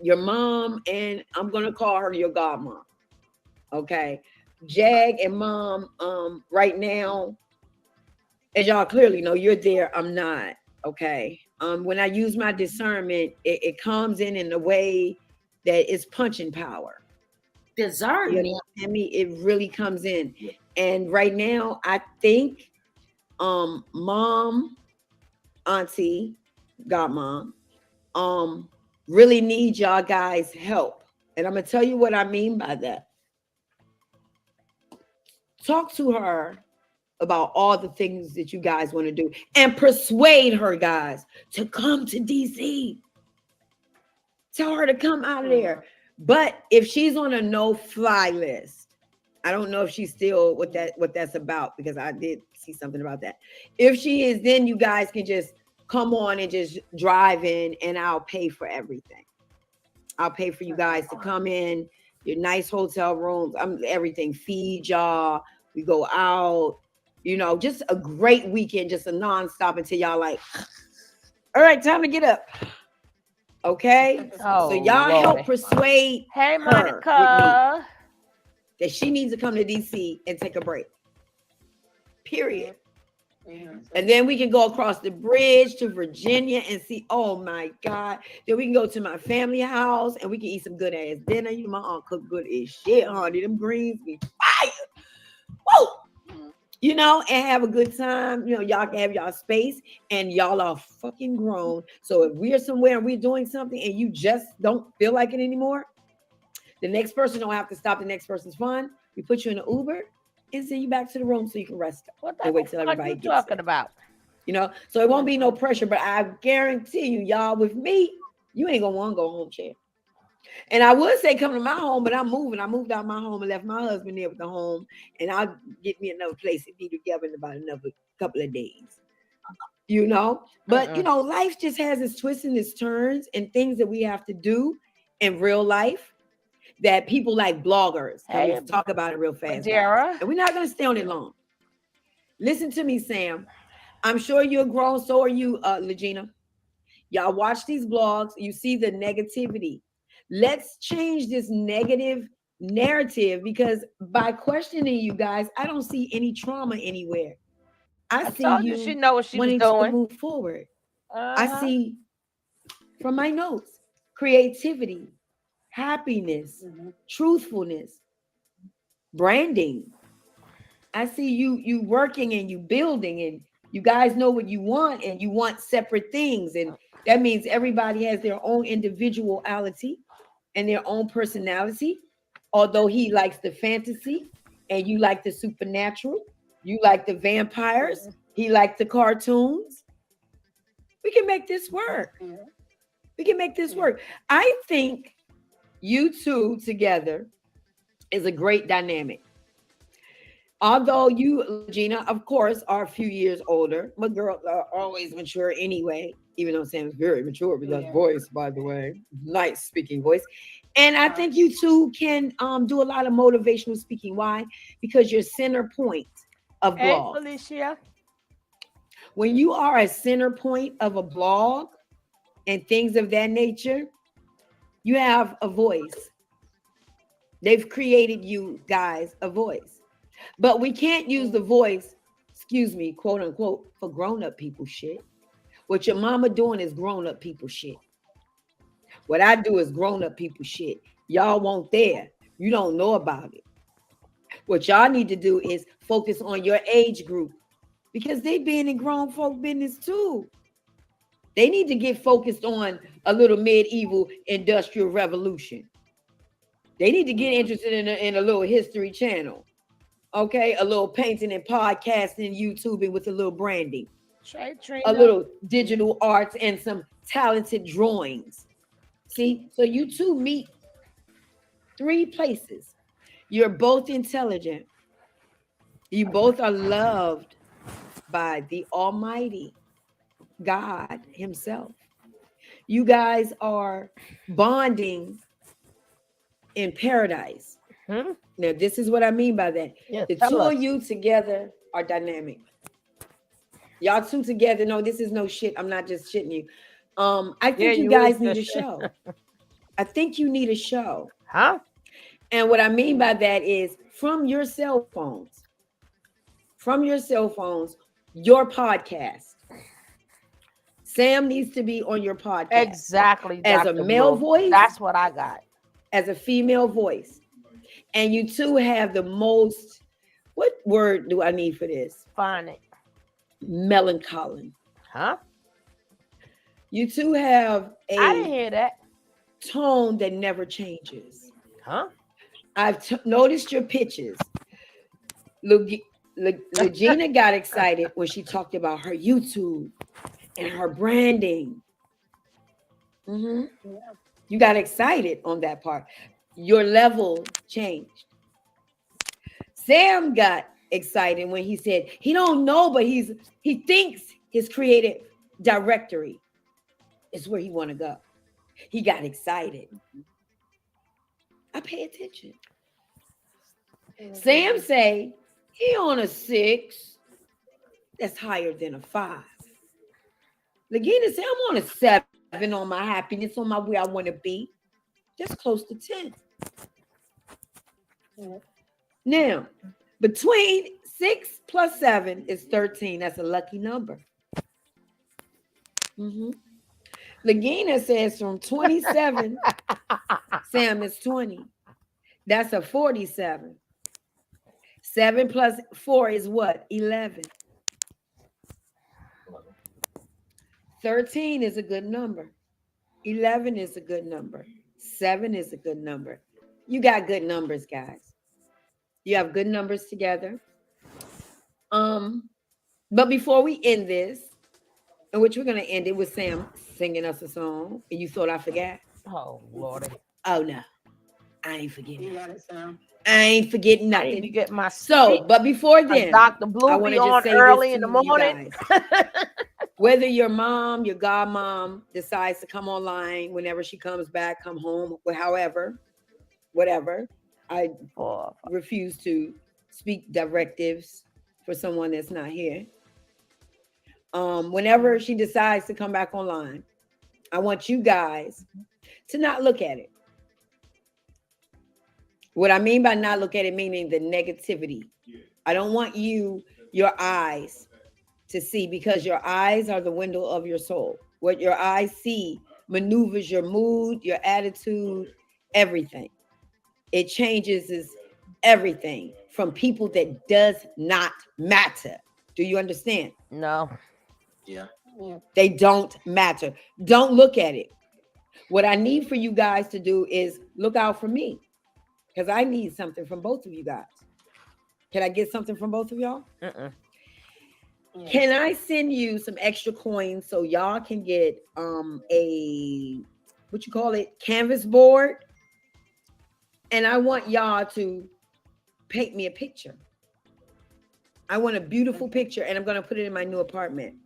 Your mom, and I'm gonna call her your godmom. Okay, Jag and Mom. Right now, as y'all clearly know, you're there. I'm not. Okay. When I use my discernment, it comes in a way that is punching power. deserve You me. know, it really comes in. And right now, I think mom, auntie, godmom, really need y'all guys' help. And I'm gonna tell you what I mean by that. Talk to her about all the things that you guys want to do and persuade her, guys, to come to DC. Tell her to come out of there. But if she's on a no-fly list, I don't know if she's still what that's about, because I did see something about that. If she is, then you guys can just come on and just drive in, and I'll pay for everything. I'll pay for you guys to come in, your nice hotel rooms, everything, feed y'all. We go out, you know, just a great weekend, just a nonstop until y'all like, all right, time to get up. Okay, so y'all help persuade hey, her Monica, with me that she needs to come to DC and take a break. Period. And then we can go across the bridge to Virginia and see. Oh my God! Then we can go to my family house and we can eat some good ass dinner. You know, my aunt cook good as shit, honey. Them greens be fire. Woo! You know, and have a good time. You know, y'all can have y'all space, and y'all are fucking grown. So if we're somewhere and we're doing something and you just don't feel like it anymore, the next person don't have to stop the next person's fun. We put you in an Uber and send you back to the room so you can rest up and wait till everybody gets talking there. about? You know, so it won't be no pressure, but I guarantee you, y'all, with me, you ain't gonna want to go home, chair. And I would say come to my home, but I'm moving. I moved out of my home and left my husband there with the home, and I'll get me another place and be together in about another couple of days. You know, but you know, life just has its twists and its turns and things that we have to do in real life that people like bloggers. Hey, let's talk about it real fast. And we're not gonna stay on it long. Listen to me, Sam. I'm sure you're grown, so are you, Legina. Y'all watch these blogs, you see the negativity. Let's change this negative narrative, because by questioning you guys, I don't see any trauma anywhere. I see told you she know what she was wanting doing. to move forward. I see from my notes creativity, happiness, truthfulness, branding. I see you working and you building, and you guys know what you want, and you want separate things. And that means everybody has their own individuality and their own personality. Although he likes the fantasy and you like the supernatural, you like the vampires, he likes the cartoons. We can make this work. We can make this work. I think you two together is a great dynamic. Although you, Gina, of course, are a few years older, but girls are always mature anyway, even though Sam is very mature with that voice, by the way. Nice speaking voice. And I think you two can do a lot of motivational speaking. Why? Because you're center point of blog. Hey, Felicia. When you are a center point of a blog and things of that nature, you have a voice. They've created you guys a voice. But we can't use the voice, excuse me, quote unquote, for grown-up people shit. What your mama doing is grown-up people shit. What I do is grown-up people shit. Y'all won't there. You don't know about it. What y'all need to do is focus on your age group, because they been in grown folk business too. They need to get focused on a little medieval industrial revolution. They need to get interested in a little history channel. Okay, a little painting and podcasting, YouTubing with a little branding, a little digital arts and some talented drawings. See, so you two meet 3 places. You're both intelligent. You both are loved by the Almighty God Himself. You guys are bonding in paradise. Now, this is what I mean by that. The two of you together are dynamic. Y'all two together. No, this is no shit. I'm not just shitting you. I think you guys need a show. I think you need a show. Huh? And what I mean by that is from your cell phones, your podcast. Sam needs to be on your podcast. Exactly. As a male voice. That's what I got. As a female voice. And you two have the most, what word do I need for this? Phonic. Melancholy. Huh? You two have I didn't hear that. tone that never changes. Huh? I've noticed your pitches. Legina got excited when she talked about her YouTube and her branding. Mm-hmm. You got excited on that part. Your level changed. Sam got excited when he said he don't know, but he thinks his creative directory is where he want to go. He got excited. I pay attention. Sam say he on a 6. That's higher than a 5. Legina say I'm on a 7 on my happiness, on my where I want to be. Just close to 10. Now, between 6 plus 7 is 13. That's a lucky number. Mm-hmm. Legina says from 27, Sam is 20. That's a 47. 7 plus 4 is what? 11. 13 is a good number. 11 is a good number. 7 is a good number. You got good numbers, guys. You have good numbers together. But before we end this, in which we're going to end it with Sam singing us a song, and you thought I forgot? Oh, Lordy. Oh, no. I ain't forgetting. You got it, Sam. I ain't forgetting nothing. I need to get my so, but before then, Dr. Blue I want to on just say early this in to the morning. you guys. Whether your mom, your godmom decides to come online whenever she comes back, come home, however, whatever, I refuse to speak directives for someone that's not here. Whenever she decides to come back online, I want you guys to not look at it. What I mean by not look at it, meaning the negativity. I don't want your eyes to see, because your eyes are the window of your soul. What your eyes see maneuvers your mood, your attitude, everything. It changes everything from people that does not matter. Do you understand? No. Yeah. They don't matter. Don't look at it. What I need for you guys to do is look out for me, because I need something from both of you guys. Can I get something from both of y'all? Can I send you some extra coins so y'all can get a, what you call it, canvas board? And I want y'all to paint me a picture. I want a beautiful picture, and I'm going to put it in my new apartment.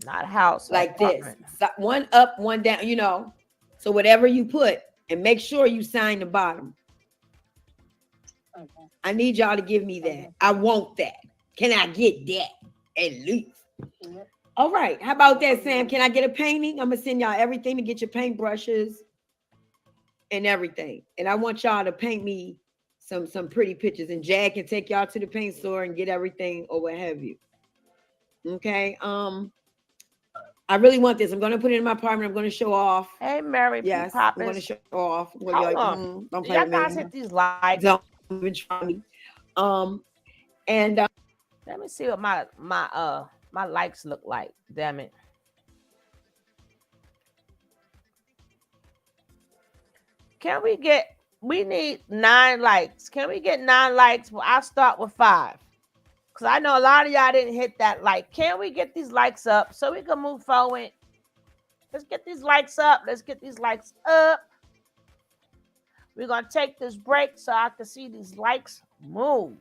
Not a house. Like apartment. This. One up, one down, you know. So whatever you put, and make sure you sign the bottom. Okay. I need y'all to give me that. Okay. I want that. Can I get that at least? Yeah. All right. How about that, Sam? Can I get a painting? I'm going to send y'all everything to get your paintbrushes and everything. And I want y'all to paint me some pretty pictures. And Jag can take y'all to the paint store and get everything or what have you. Okay. I really want this. I'm going to put it in my apartment. I'm going to show off. Hey, Mary. Yes, I'm going to show off. Hold on. Don't play with me. Y'all guys hit these likes. Don't even try me. And let me see what my likes look like. Damn it. We need 9 likes. Can we get 9 likes? Well, I'll start with 5. Because I know a lot of y'all didn't hit that like. Can we get these likes up so we can move forward? Let's get these likes up. Let's get these likes up. We're going to take this break so I can see these likes move.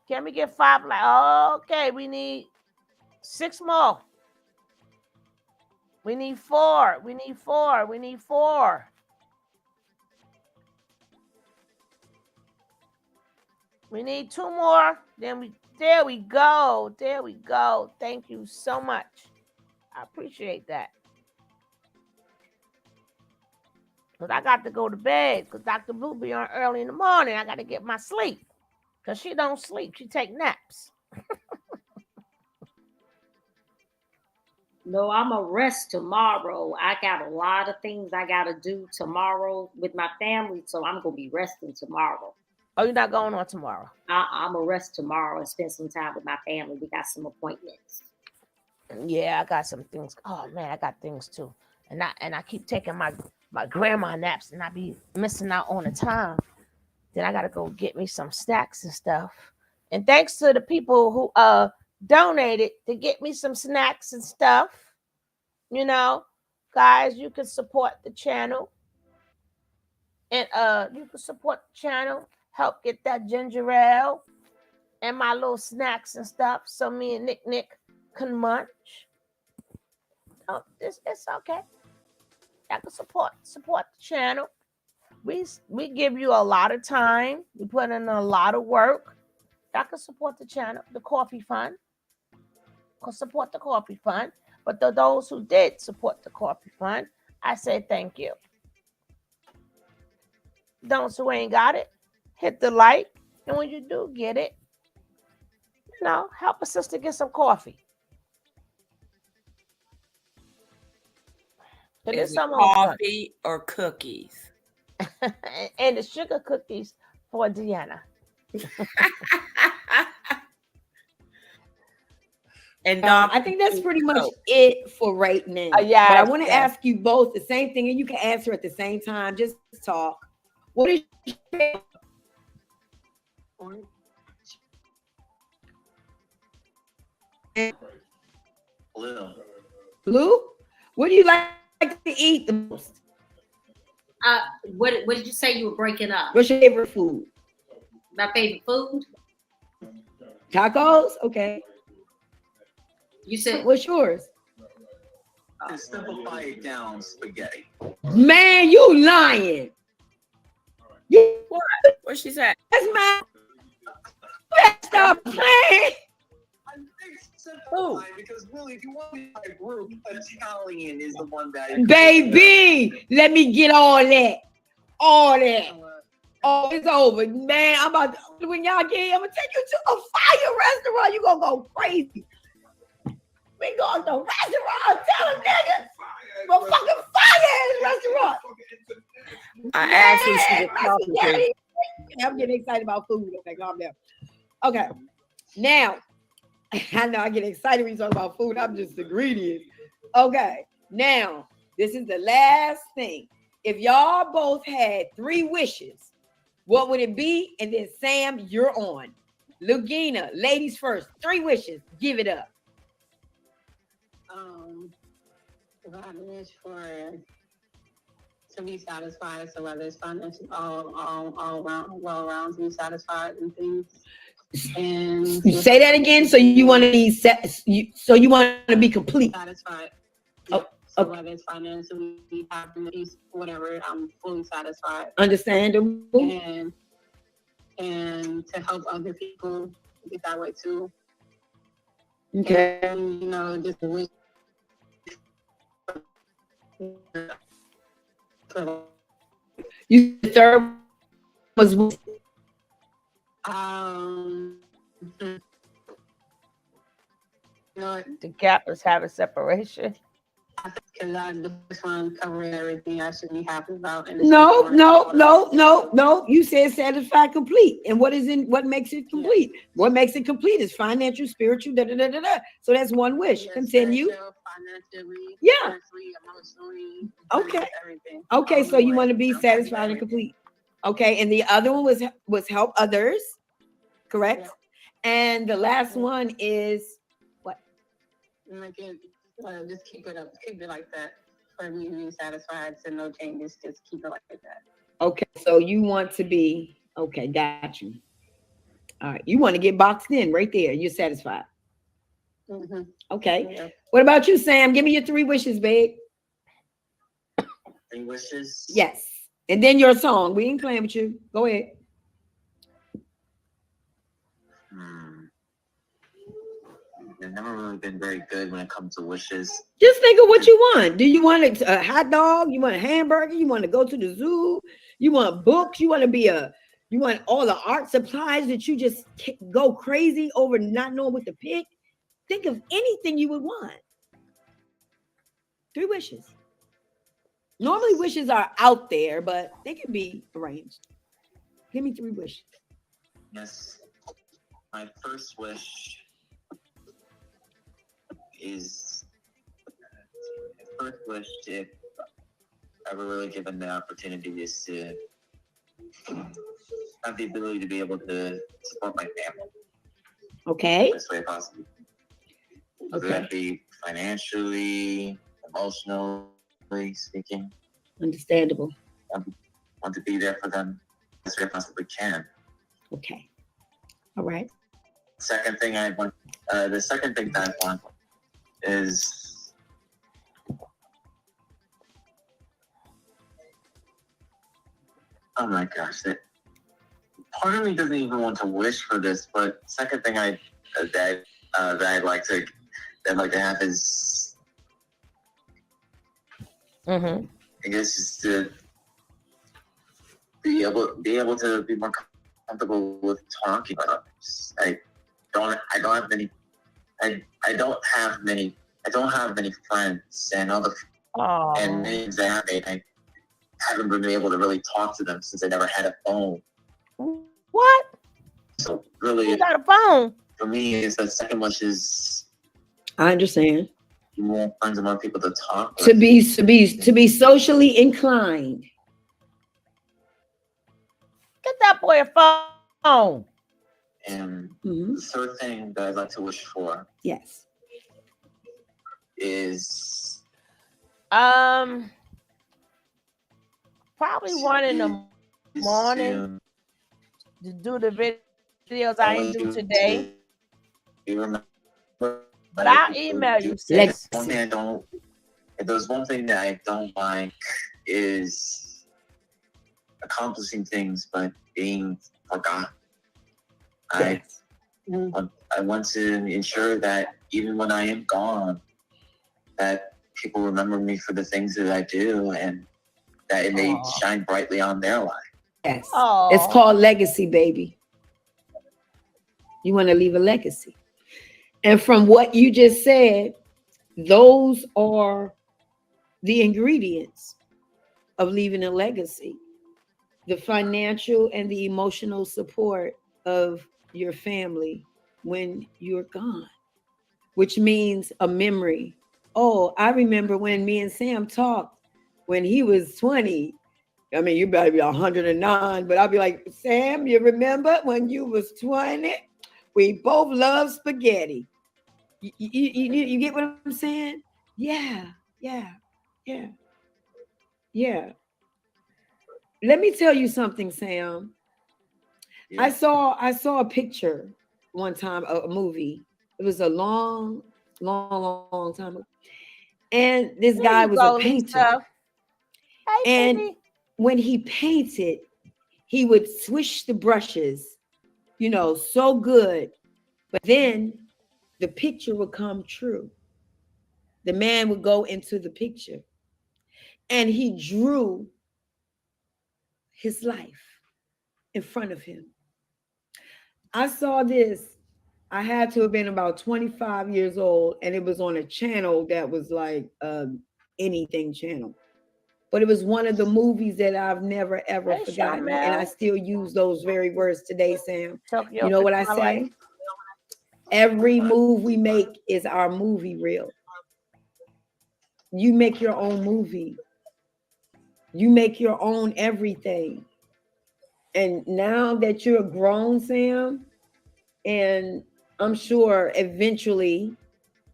Can we get 5 likes? Okay, we need 6 more. We need 4. We need 4. We need 4. We need 2 more. There we go. There we go. Thank you so much. I appreciate that. Because I got to go to bed. Because Dr. Blue be on early in the morning. I got to get my sleep. Because she don't sleep. She take naps. No, I'm a rest tomorrow. I got a lot of things I gotta do tomorrow with my family, so I'm gonna be resting tomorrow. Oh, you're not going on tomorrow? I'm a rest tomorrow and spend some time with my family. We got some appointments. Yeah, I got some things. Oh man, I got things too. And I keep taking my grandma naps and I be missing out on the time. Then I gotta go get me some snacks and stuff. And thanks to the people who donated to get me some snacks and stuff. You know, guys, you can support the channel. And you can support the channel, help get that ginger ale and my little snacks and stuff. So me and Nick can munch. Oh, it's okay. I can support the channel. We give you a lot of time. We put in a lot of work. I can support the channel, the coffee fund. Can support the coffee fund. But those who did support the coffee fund, I say thank you. Those who ain't got it, hit the like. And when you do get it, help a sister get some coffee. Is it coffee or cookies? And the sugar cookies for Deanna. And I think that's pretty much it for right now. Yeah, but I want to ask you both the same thing, and you can answer at the same time. Just talk. What is your favorite? Blue? What do you like to eat the most? What did you say you were breaking up? What's your favorite food? My favorite food? Tacos? Okay. You said what's yours? Simplify it down, spaghetti. Man, you lying. You what? What she said? That's my stop playing. Oh, because really, if you want to be a group, Italian is the one that. Baby, let me get all that. All that. Oh, it's over, man. I'm about to, when y'all get here, I'm gonna take you to a fire restaurant. You gonna go crazy. We going to the restaurant. Tell them niggas. Go fucking fire in the restaurant. I asked who she was talking to. I'm getting excited about food. Okay, calm down. Okay, now I know I get excited when you talk about food. I'm just the ingredients. Okay, now this is the last thing. If y'all both had 3 wishes, what would it be? And then Sam, you're on. Lugina, ladies first. 3 wishes. Give it up. I wish to be satisfied, so whether it's financial, all around, well around, to be satisfied and things. And you say that again. So you want to be so you want to be complete. Satisfied. Yeah. Oh, so okay. Whether it's financially, happiness, whatever, I'm fully satisfied. Understandable. And to help other people get that way too. Okay. And, just wish. You third was the gap is having separation. Because I just want to cover everything I should be happy about. No. You said satisfied, complete. And what makes it complete? Yeah. What makes it complete is financial, spiritual, So that's one wish. Continue. Financially, yeah. Emotionally, okay. Everything. Okay, so you want to be satisfied and complete. Okay, and the other one was help others, correct? Yeah. And the last one is what? Just keep it up, keep it like that. For me to be satisfied, so no changes, just keep it like that. Okay, so you want to be okay, got you. All right, you want to get boxed in right there. You're satisfied. Mm-hmm. Okay. Yeah. What about you, Sam? Give me your 3 wishes, babe. 3 wishes? Yes. And then your song. We ain't playing with you. Go ahead. I've never really been very good when it comes to wishes. Just think of what you want. Do you want a hot dog? You want a hamburger? You want to go to the zoo? You want books? You want all the art supplies that you just go crazy over not knowing what to pick? Think of anything you would want. 3 wishes. Normally wishes are out there, but they can be arranged. Give me 3 wishes. Yes. My first wish is if ever really given the opportunity, is to have the ability to be able to support my family. Okay. Best way possible. Whether that be financially, emotionally speaking. Understandable. Want to be there for them as I possibly can. Okay. All right. Second thing I want, the second thing that I want is oh my gosh, part of me doesn't even want to wish for this, but second thing that I'd like to have is I guess just to be able to be more comfortable with talking about others. I don't have many friends, and and many that I haven't been able to really talk to them since I never had a phone. What? So really, you got a phone? For me, is the second wish is I understand. More friends and more people to talk with. To be socially inclined. Get that boy a phone. And the third thing that I'd like to wish for, yes, is probably 1 in the morning to do the videos I ain't do today. But I'll email you, sis. There's one thing that I don't like is accomplishing things but being forgotten. Yes. I want to ensure that even when I am gone, that people remember me for the things that I do, and that it may shine brightly on their life. Yes. It's called legacy, baby. You want to leave a legacy. And from what you just said, those are the ingredients of leaving a legacy. The financial and the emotional support of your family when you're gone, which means a memory. Oh, I remember when me and Sam talked when he was 20. I mean, you better be 109, but I'll be like, Sam, you remember when you was 20? We both love spaghetti. You get what I'm saying? Yeah. Let me tell you something, Sam. Yeah. I saw a picture one time, a movie. It was a long time ago. And this guy was a painter. And when he painted, he would swish the brushes, so good. But then the picture would come true. The man would go into the picture and he drew his life in front of him. I saw this. I had to have been about 25 years old, and it was on a channel that was like anything channel. But it was one of the movies that I've never, ever forgotten. And I still use those very words today, Sam. You know what I say? Every move we make is our movie reel. You make your own movie. You make your own everything. And now that you're grown, Sam, and I'm sure eventually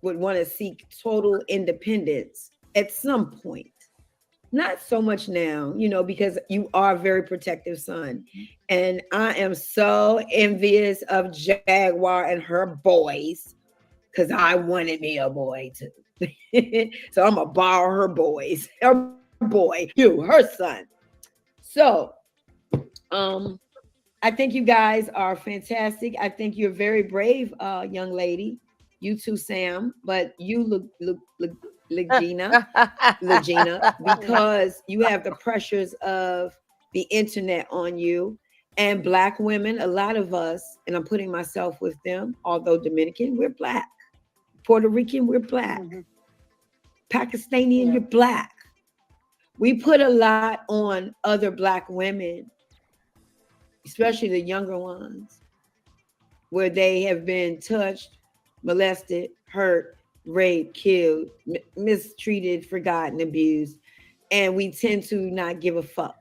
would want to seek total independence at some point. Not so much now, because you are a very protective son. And I am so envious of Jaguar and her boys because I wanted me a boy too. So I'm going to borrow her boys. Her boy, her son. So, I think you guys are fantastic. I think you're very brave, young lady. You too, Sam. But you look Legina, because you have the pressures of the internet on you. And Black women, a lot of us, and I'm putting myself with them, although Dominican, we're Black. Puerto Rican, we're Black. Pakistani and you're black. We put a lot on other black women, especially the younger ones, where they have been touched, molested, hurt, raped, killed, mistreated, forgotten, abused, and we tend to not give a fuck.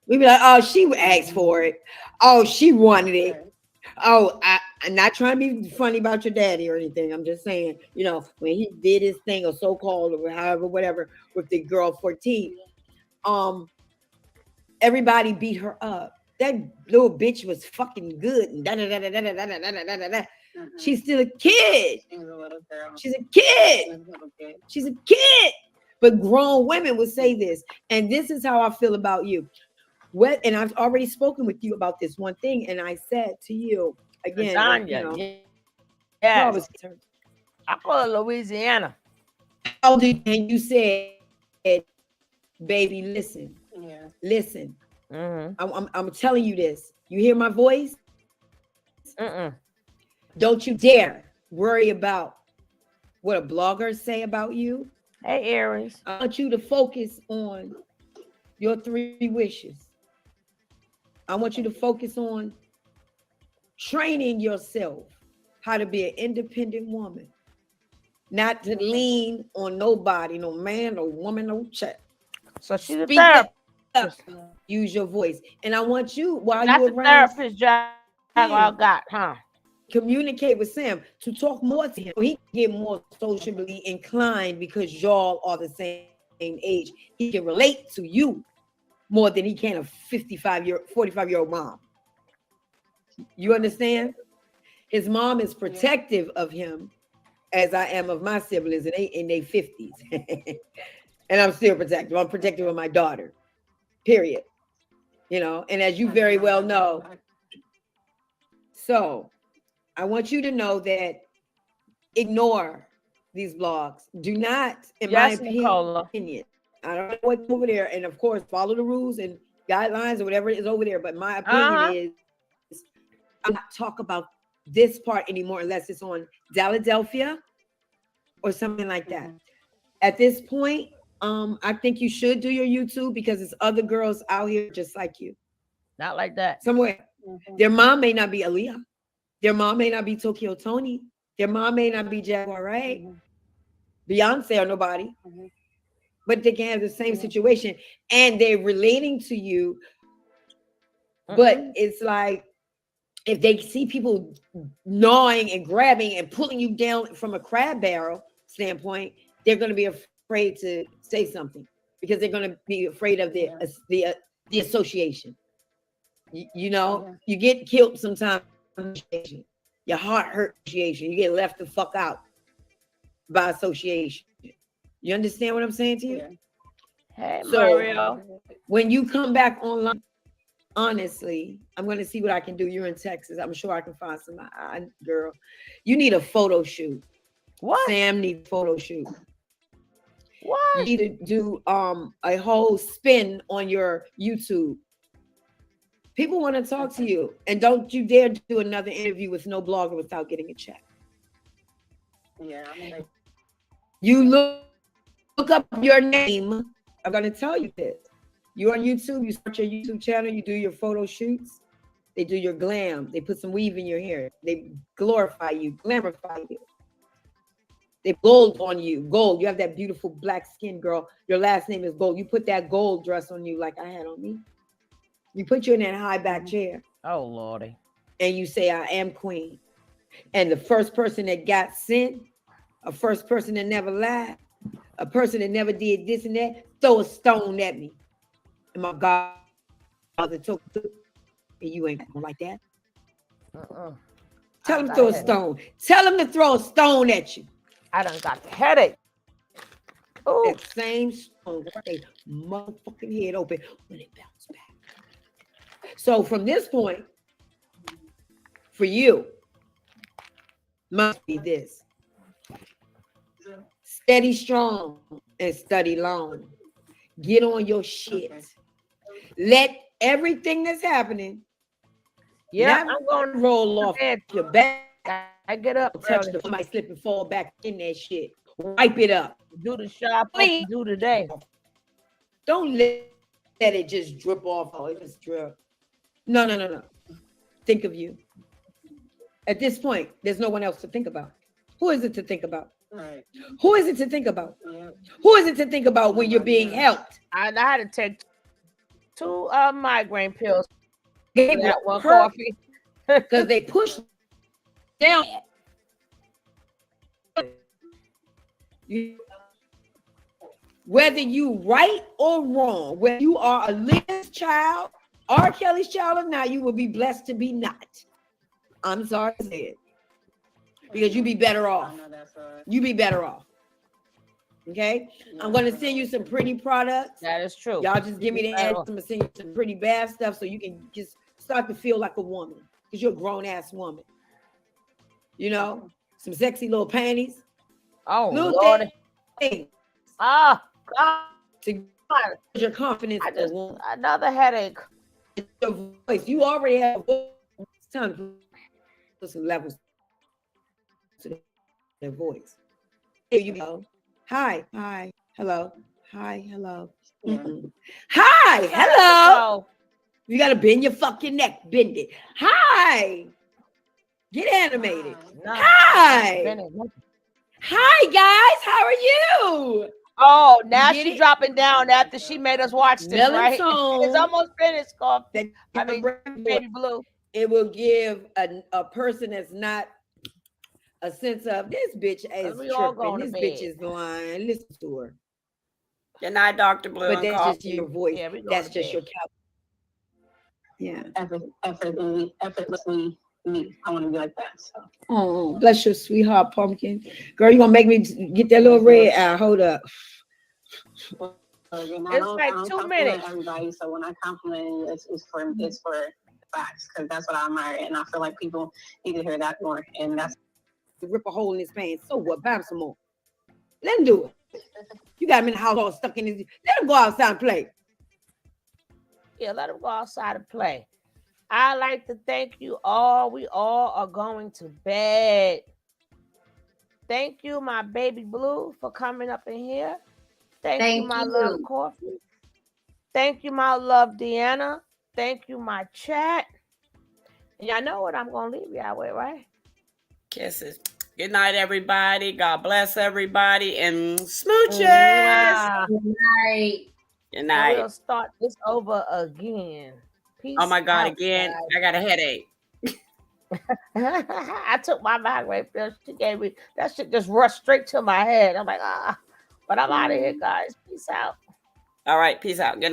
We be like, oh, she asked for it. Oh, she wanted it. Oh, I'm not trying to be funny about your daddy or anything. I'm just saying, you know, when he did his thing or so-called or however, whatever, with the girl 14, everybody beat her up. That little bitch was fucking good. And She's still a kid. She's a kid. She's a kid. But grown women would say this. And this is how I feel about you. What? And I've already spoken with you about this one thing. And I said to you again, Lasagna, you know, yes. I call it Louisiana. How did and you said, baby, listen, listen. I'm telling you this. You hear my voice? Don't you dare worry about what a blogger say about you. Hey, Aries. I want you to focus on your 3 wishes. I want you to focus on training yourself how to be an independent woman, not to lean on nobody, no man, no woman, no child. So she's Speak a therapist. up, use your voice, and I want you while That's you're the around. therapist Jaguar got, huh? Communicate with Sam to talk more to him. He can get more socially inclined because y'all are the same age. He can relate to you more than he can a 45-year-old mom. You understand? His mom is protective of him as I am of my siblings in their 50s. And I'm still protective. I'm protective of my daughter, period. You know, and as you very well know. So I want you to know that ignore these blogs. Do not, in my opinion, I don't know what's over there. And of course, follow the rules and guidelines or whatever is over there. But my opinion is I'm not talk about this part anymore unless it's on Philadelphia or something like that. At this point, I think you should do your YouTube because there's other girls out here just like you. Not like that. Somewhere. Their mom may not be Aaliyah. Their mom may not be Tokyo Tony. Their mom may not be Jaguar, right? Beyonce or nobody. But they can have the same situation and they're relating to you. But it's like if they see people gnawing and grabbing and pulling you down from a crab barrel standpoint, they're going to be afraid to say something because they're going to be afraid of the association. You know, you get killed sometimes. Your heart hurt association. You get left the fuck out by association. You understand what I'm saying to you? Hey, so Mario. When you come back online, honestly, I'm going to see what I can do. You're in Texas. I'm sure I can find some girl. You need a photo shoot. What? Sam needs a photo shoot. What? You need to do a whole spin on your YouTube. People want to talk to you, and don't you dare do another interview with no blogger without getting a check. Yeah, you look up your name. I'm going to tell you this. You're on YouTube. You start your YouTube channel. You do your photo shoots. They do your glam. They put some weave in your hair. They glorify you, glamorify you. They gold on you. Gold. You have that beautiful black skin, girl. Your last name is Gold. You put that gold dress on you like I had on me. You put you in that high back chair. Oh, Lordy. And you say, I am queen. And the first person that got sent, a first person that never lied, a person that never did this and that, throw a stone at me. And my God, took and you ain't like that. Tell him to throw a stone. Tell him to throw a stone at you. I done got the headache. Ooh. That same stone, they motherfucking head open when it bounced back. So from this point, for you, must be this. Steady strong and study long. Get on your shit. Let everything that's happening, I'm going to roll off your back. I get up. Touch somebody slip and fall back in that shit. wipe it up. Do the shop, do the day. Don't let it just drip off. Oh, it just drip. No. Think of you. At this point, there's no one else to think about. Who is it to think about? Right. Who is it to think about? Yeah. Who is it to think about when you're being helped? I had to take 2 migraine pills. Gave that one coffee because they push down. Whether you right or wrong, whether you are a Liz's child, R. Kelly's child or not, you will be blessed to be not. I'm sorry to say it. Because you be better off. You be better off. Okay? I'm going to send you some pretty products. That is true. Y'all just give me the address. I'm going to send you some pretty bad stuff so you can just start to feel like a woman. Because you're a grown-ass woman. You know? Some sexy little panties. Oh, little Lord. things. Oh, God. To get your confidence. Another headache. Your voice. You already have a voice. It's time to put some levels to their voice. Here you go. Hi. Hello. Hi. Hello. Hi. Hello. You got to bend your fucking neck. Bend it. Hi. Get animated. Hi. Hi, guys. How are you? Oh, now she's dropping down after she made us watch this, right? It's almost finished, Coffee. Baby Blue. It will give a person that's not a sense of this bitch is tripping. This bitch is lying. Listen to her. Good night, Dr. Blue. But that's just your voice. Yeah, that's just your couch. Yeah. Effortlessly me. I want to be like that. So. Oh, bless your sweetheart, pumpkin. Girl, you gonna make me get that little red eye. Hold up. It's like 2 minutes. Everybody, so when I compliment, it's for facts, because that's what I admire, and I feel like people need to hear that more. And that's rip a hole in his pants. So what? Buy him some more. Let him do it. You got him in the house all stuck in his. Let him go outside and play. Yeah, let him go outside and play. I like to thank you all. We all are going to bed. Thank you, my baby Blue, for coming up in here. Thank you, my love Coffee. Thank you, my love Deanna. Thank you, my chat. And y'all know what I'm going to leave y'all with, right? Kisses. Good night, everybody. God bless everybody. And smooches. Good night. Good night. We'll start this over again. Peace. Oh my God, out, again. guys. I got a headache. I took my migraine pill. She gave me that shit, just rushed straight to my head. I'm like, but I'm out of here, guys. Peace out. All right. Peace out. Good night.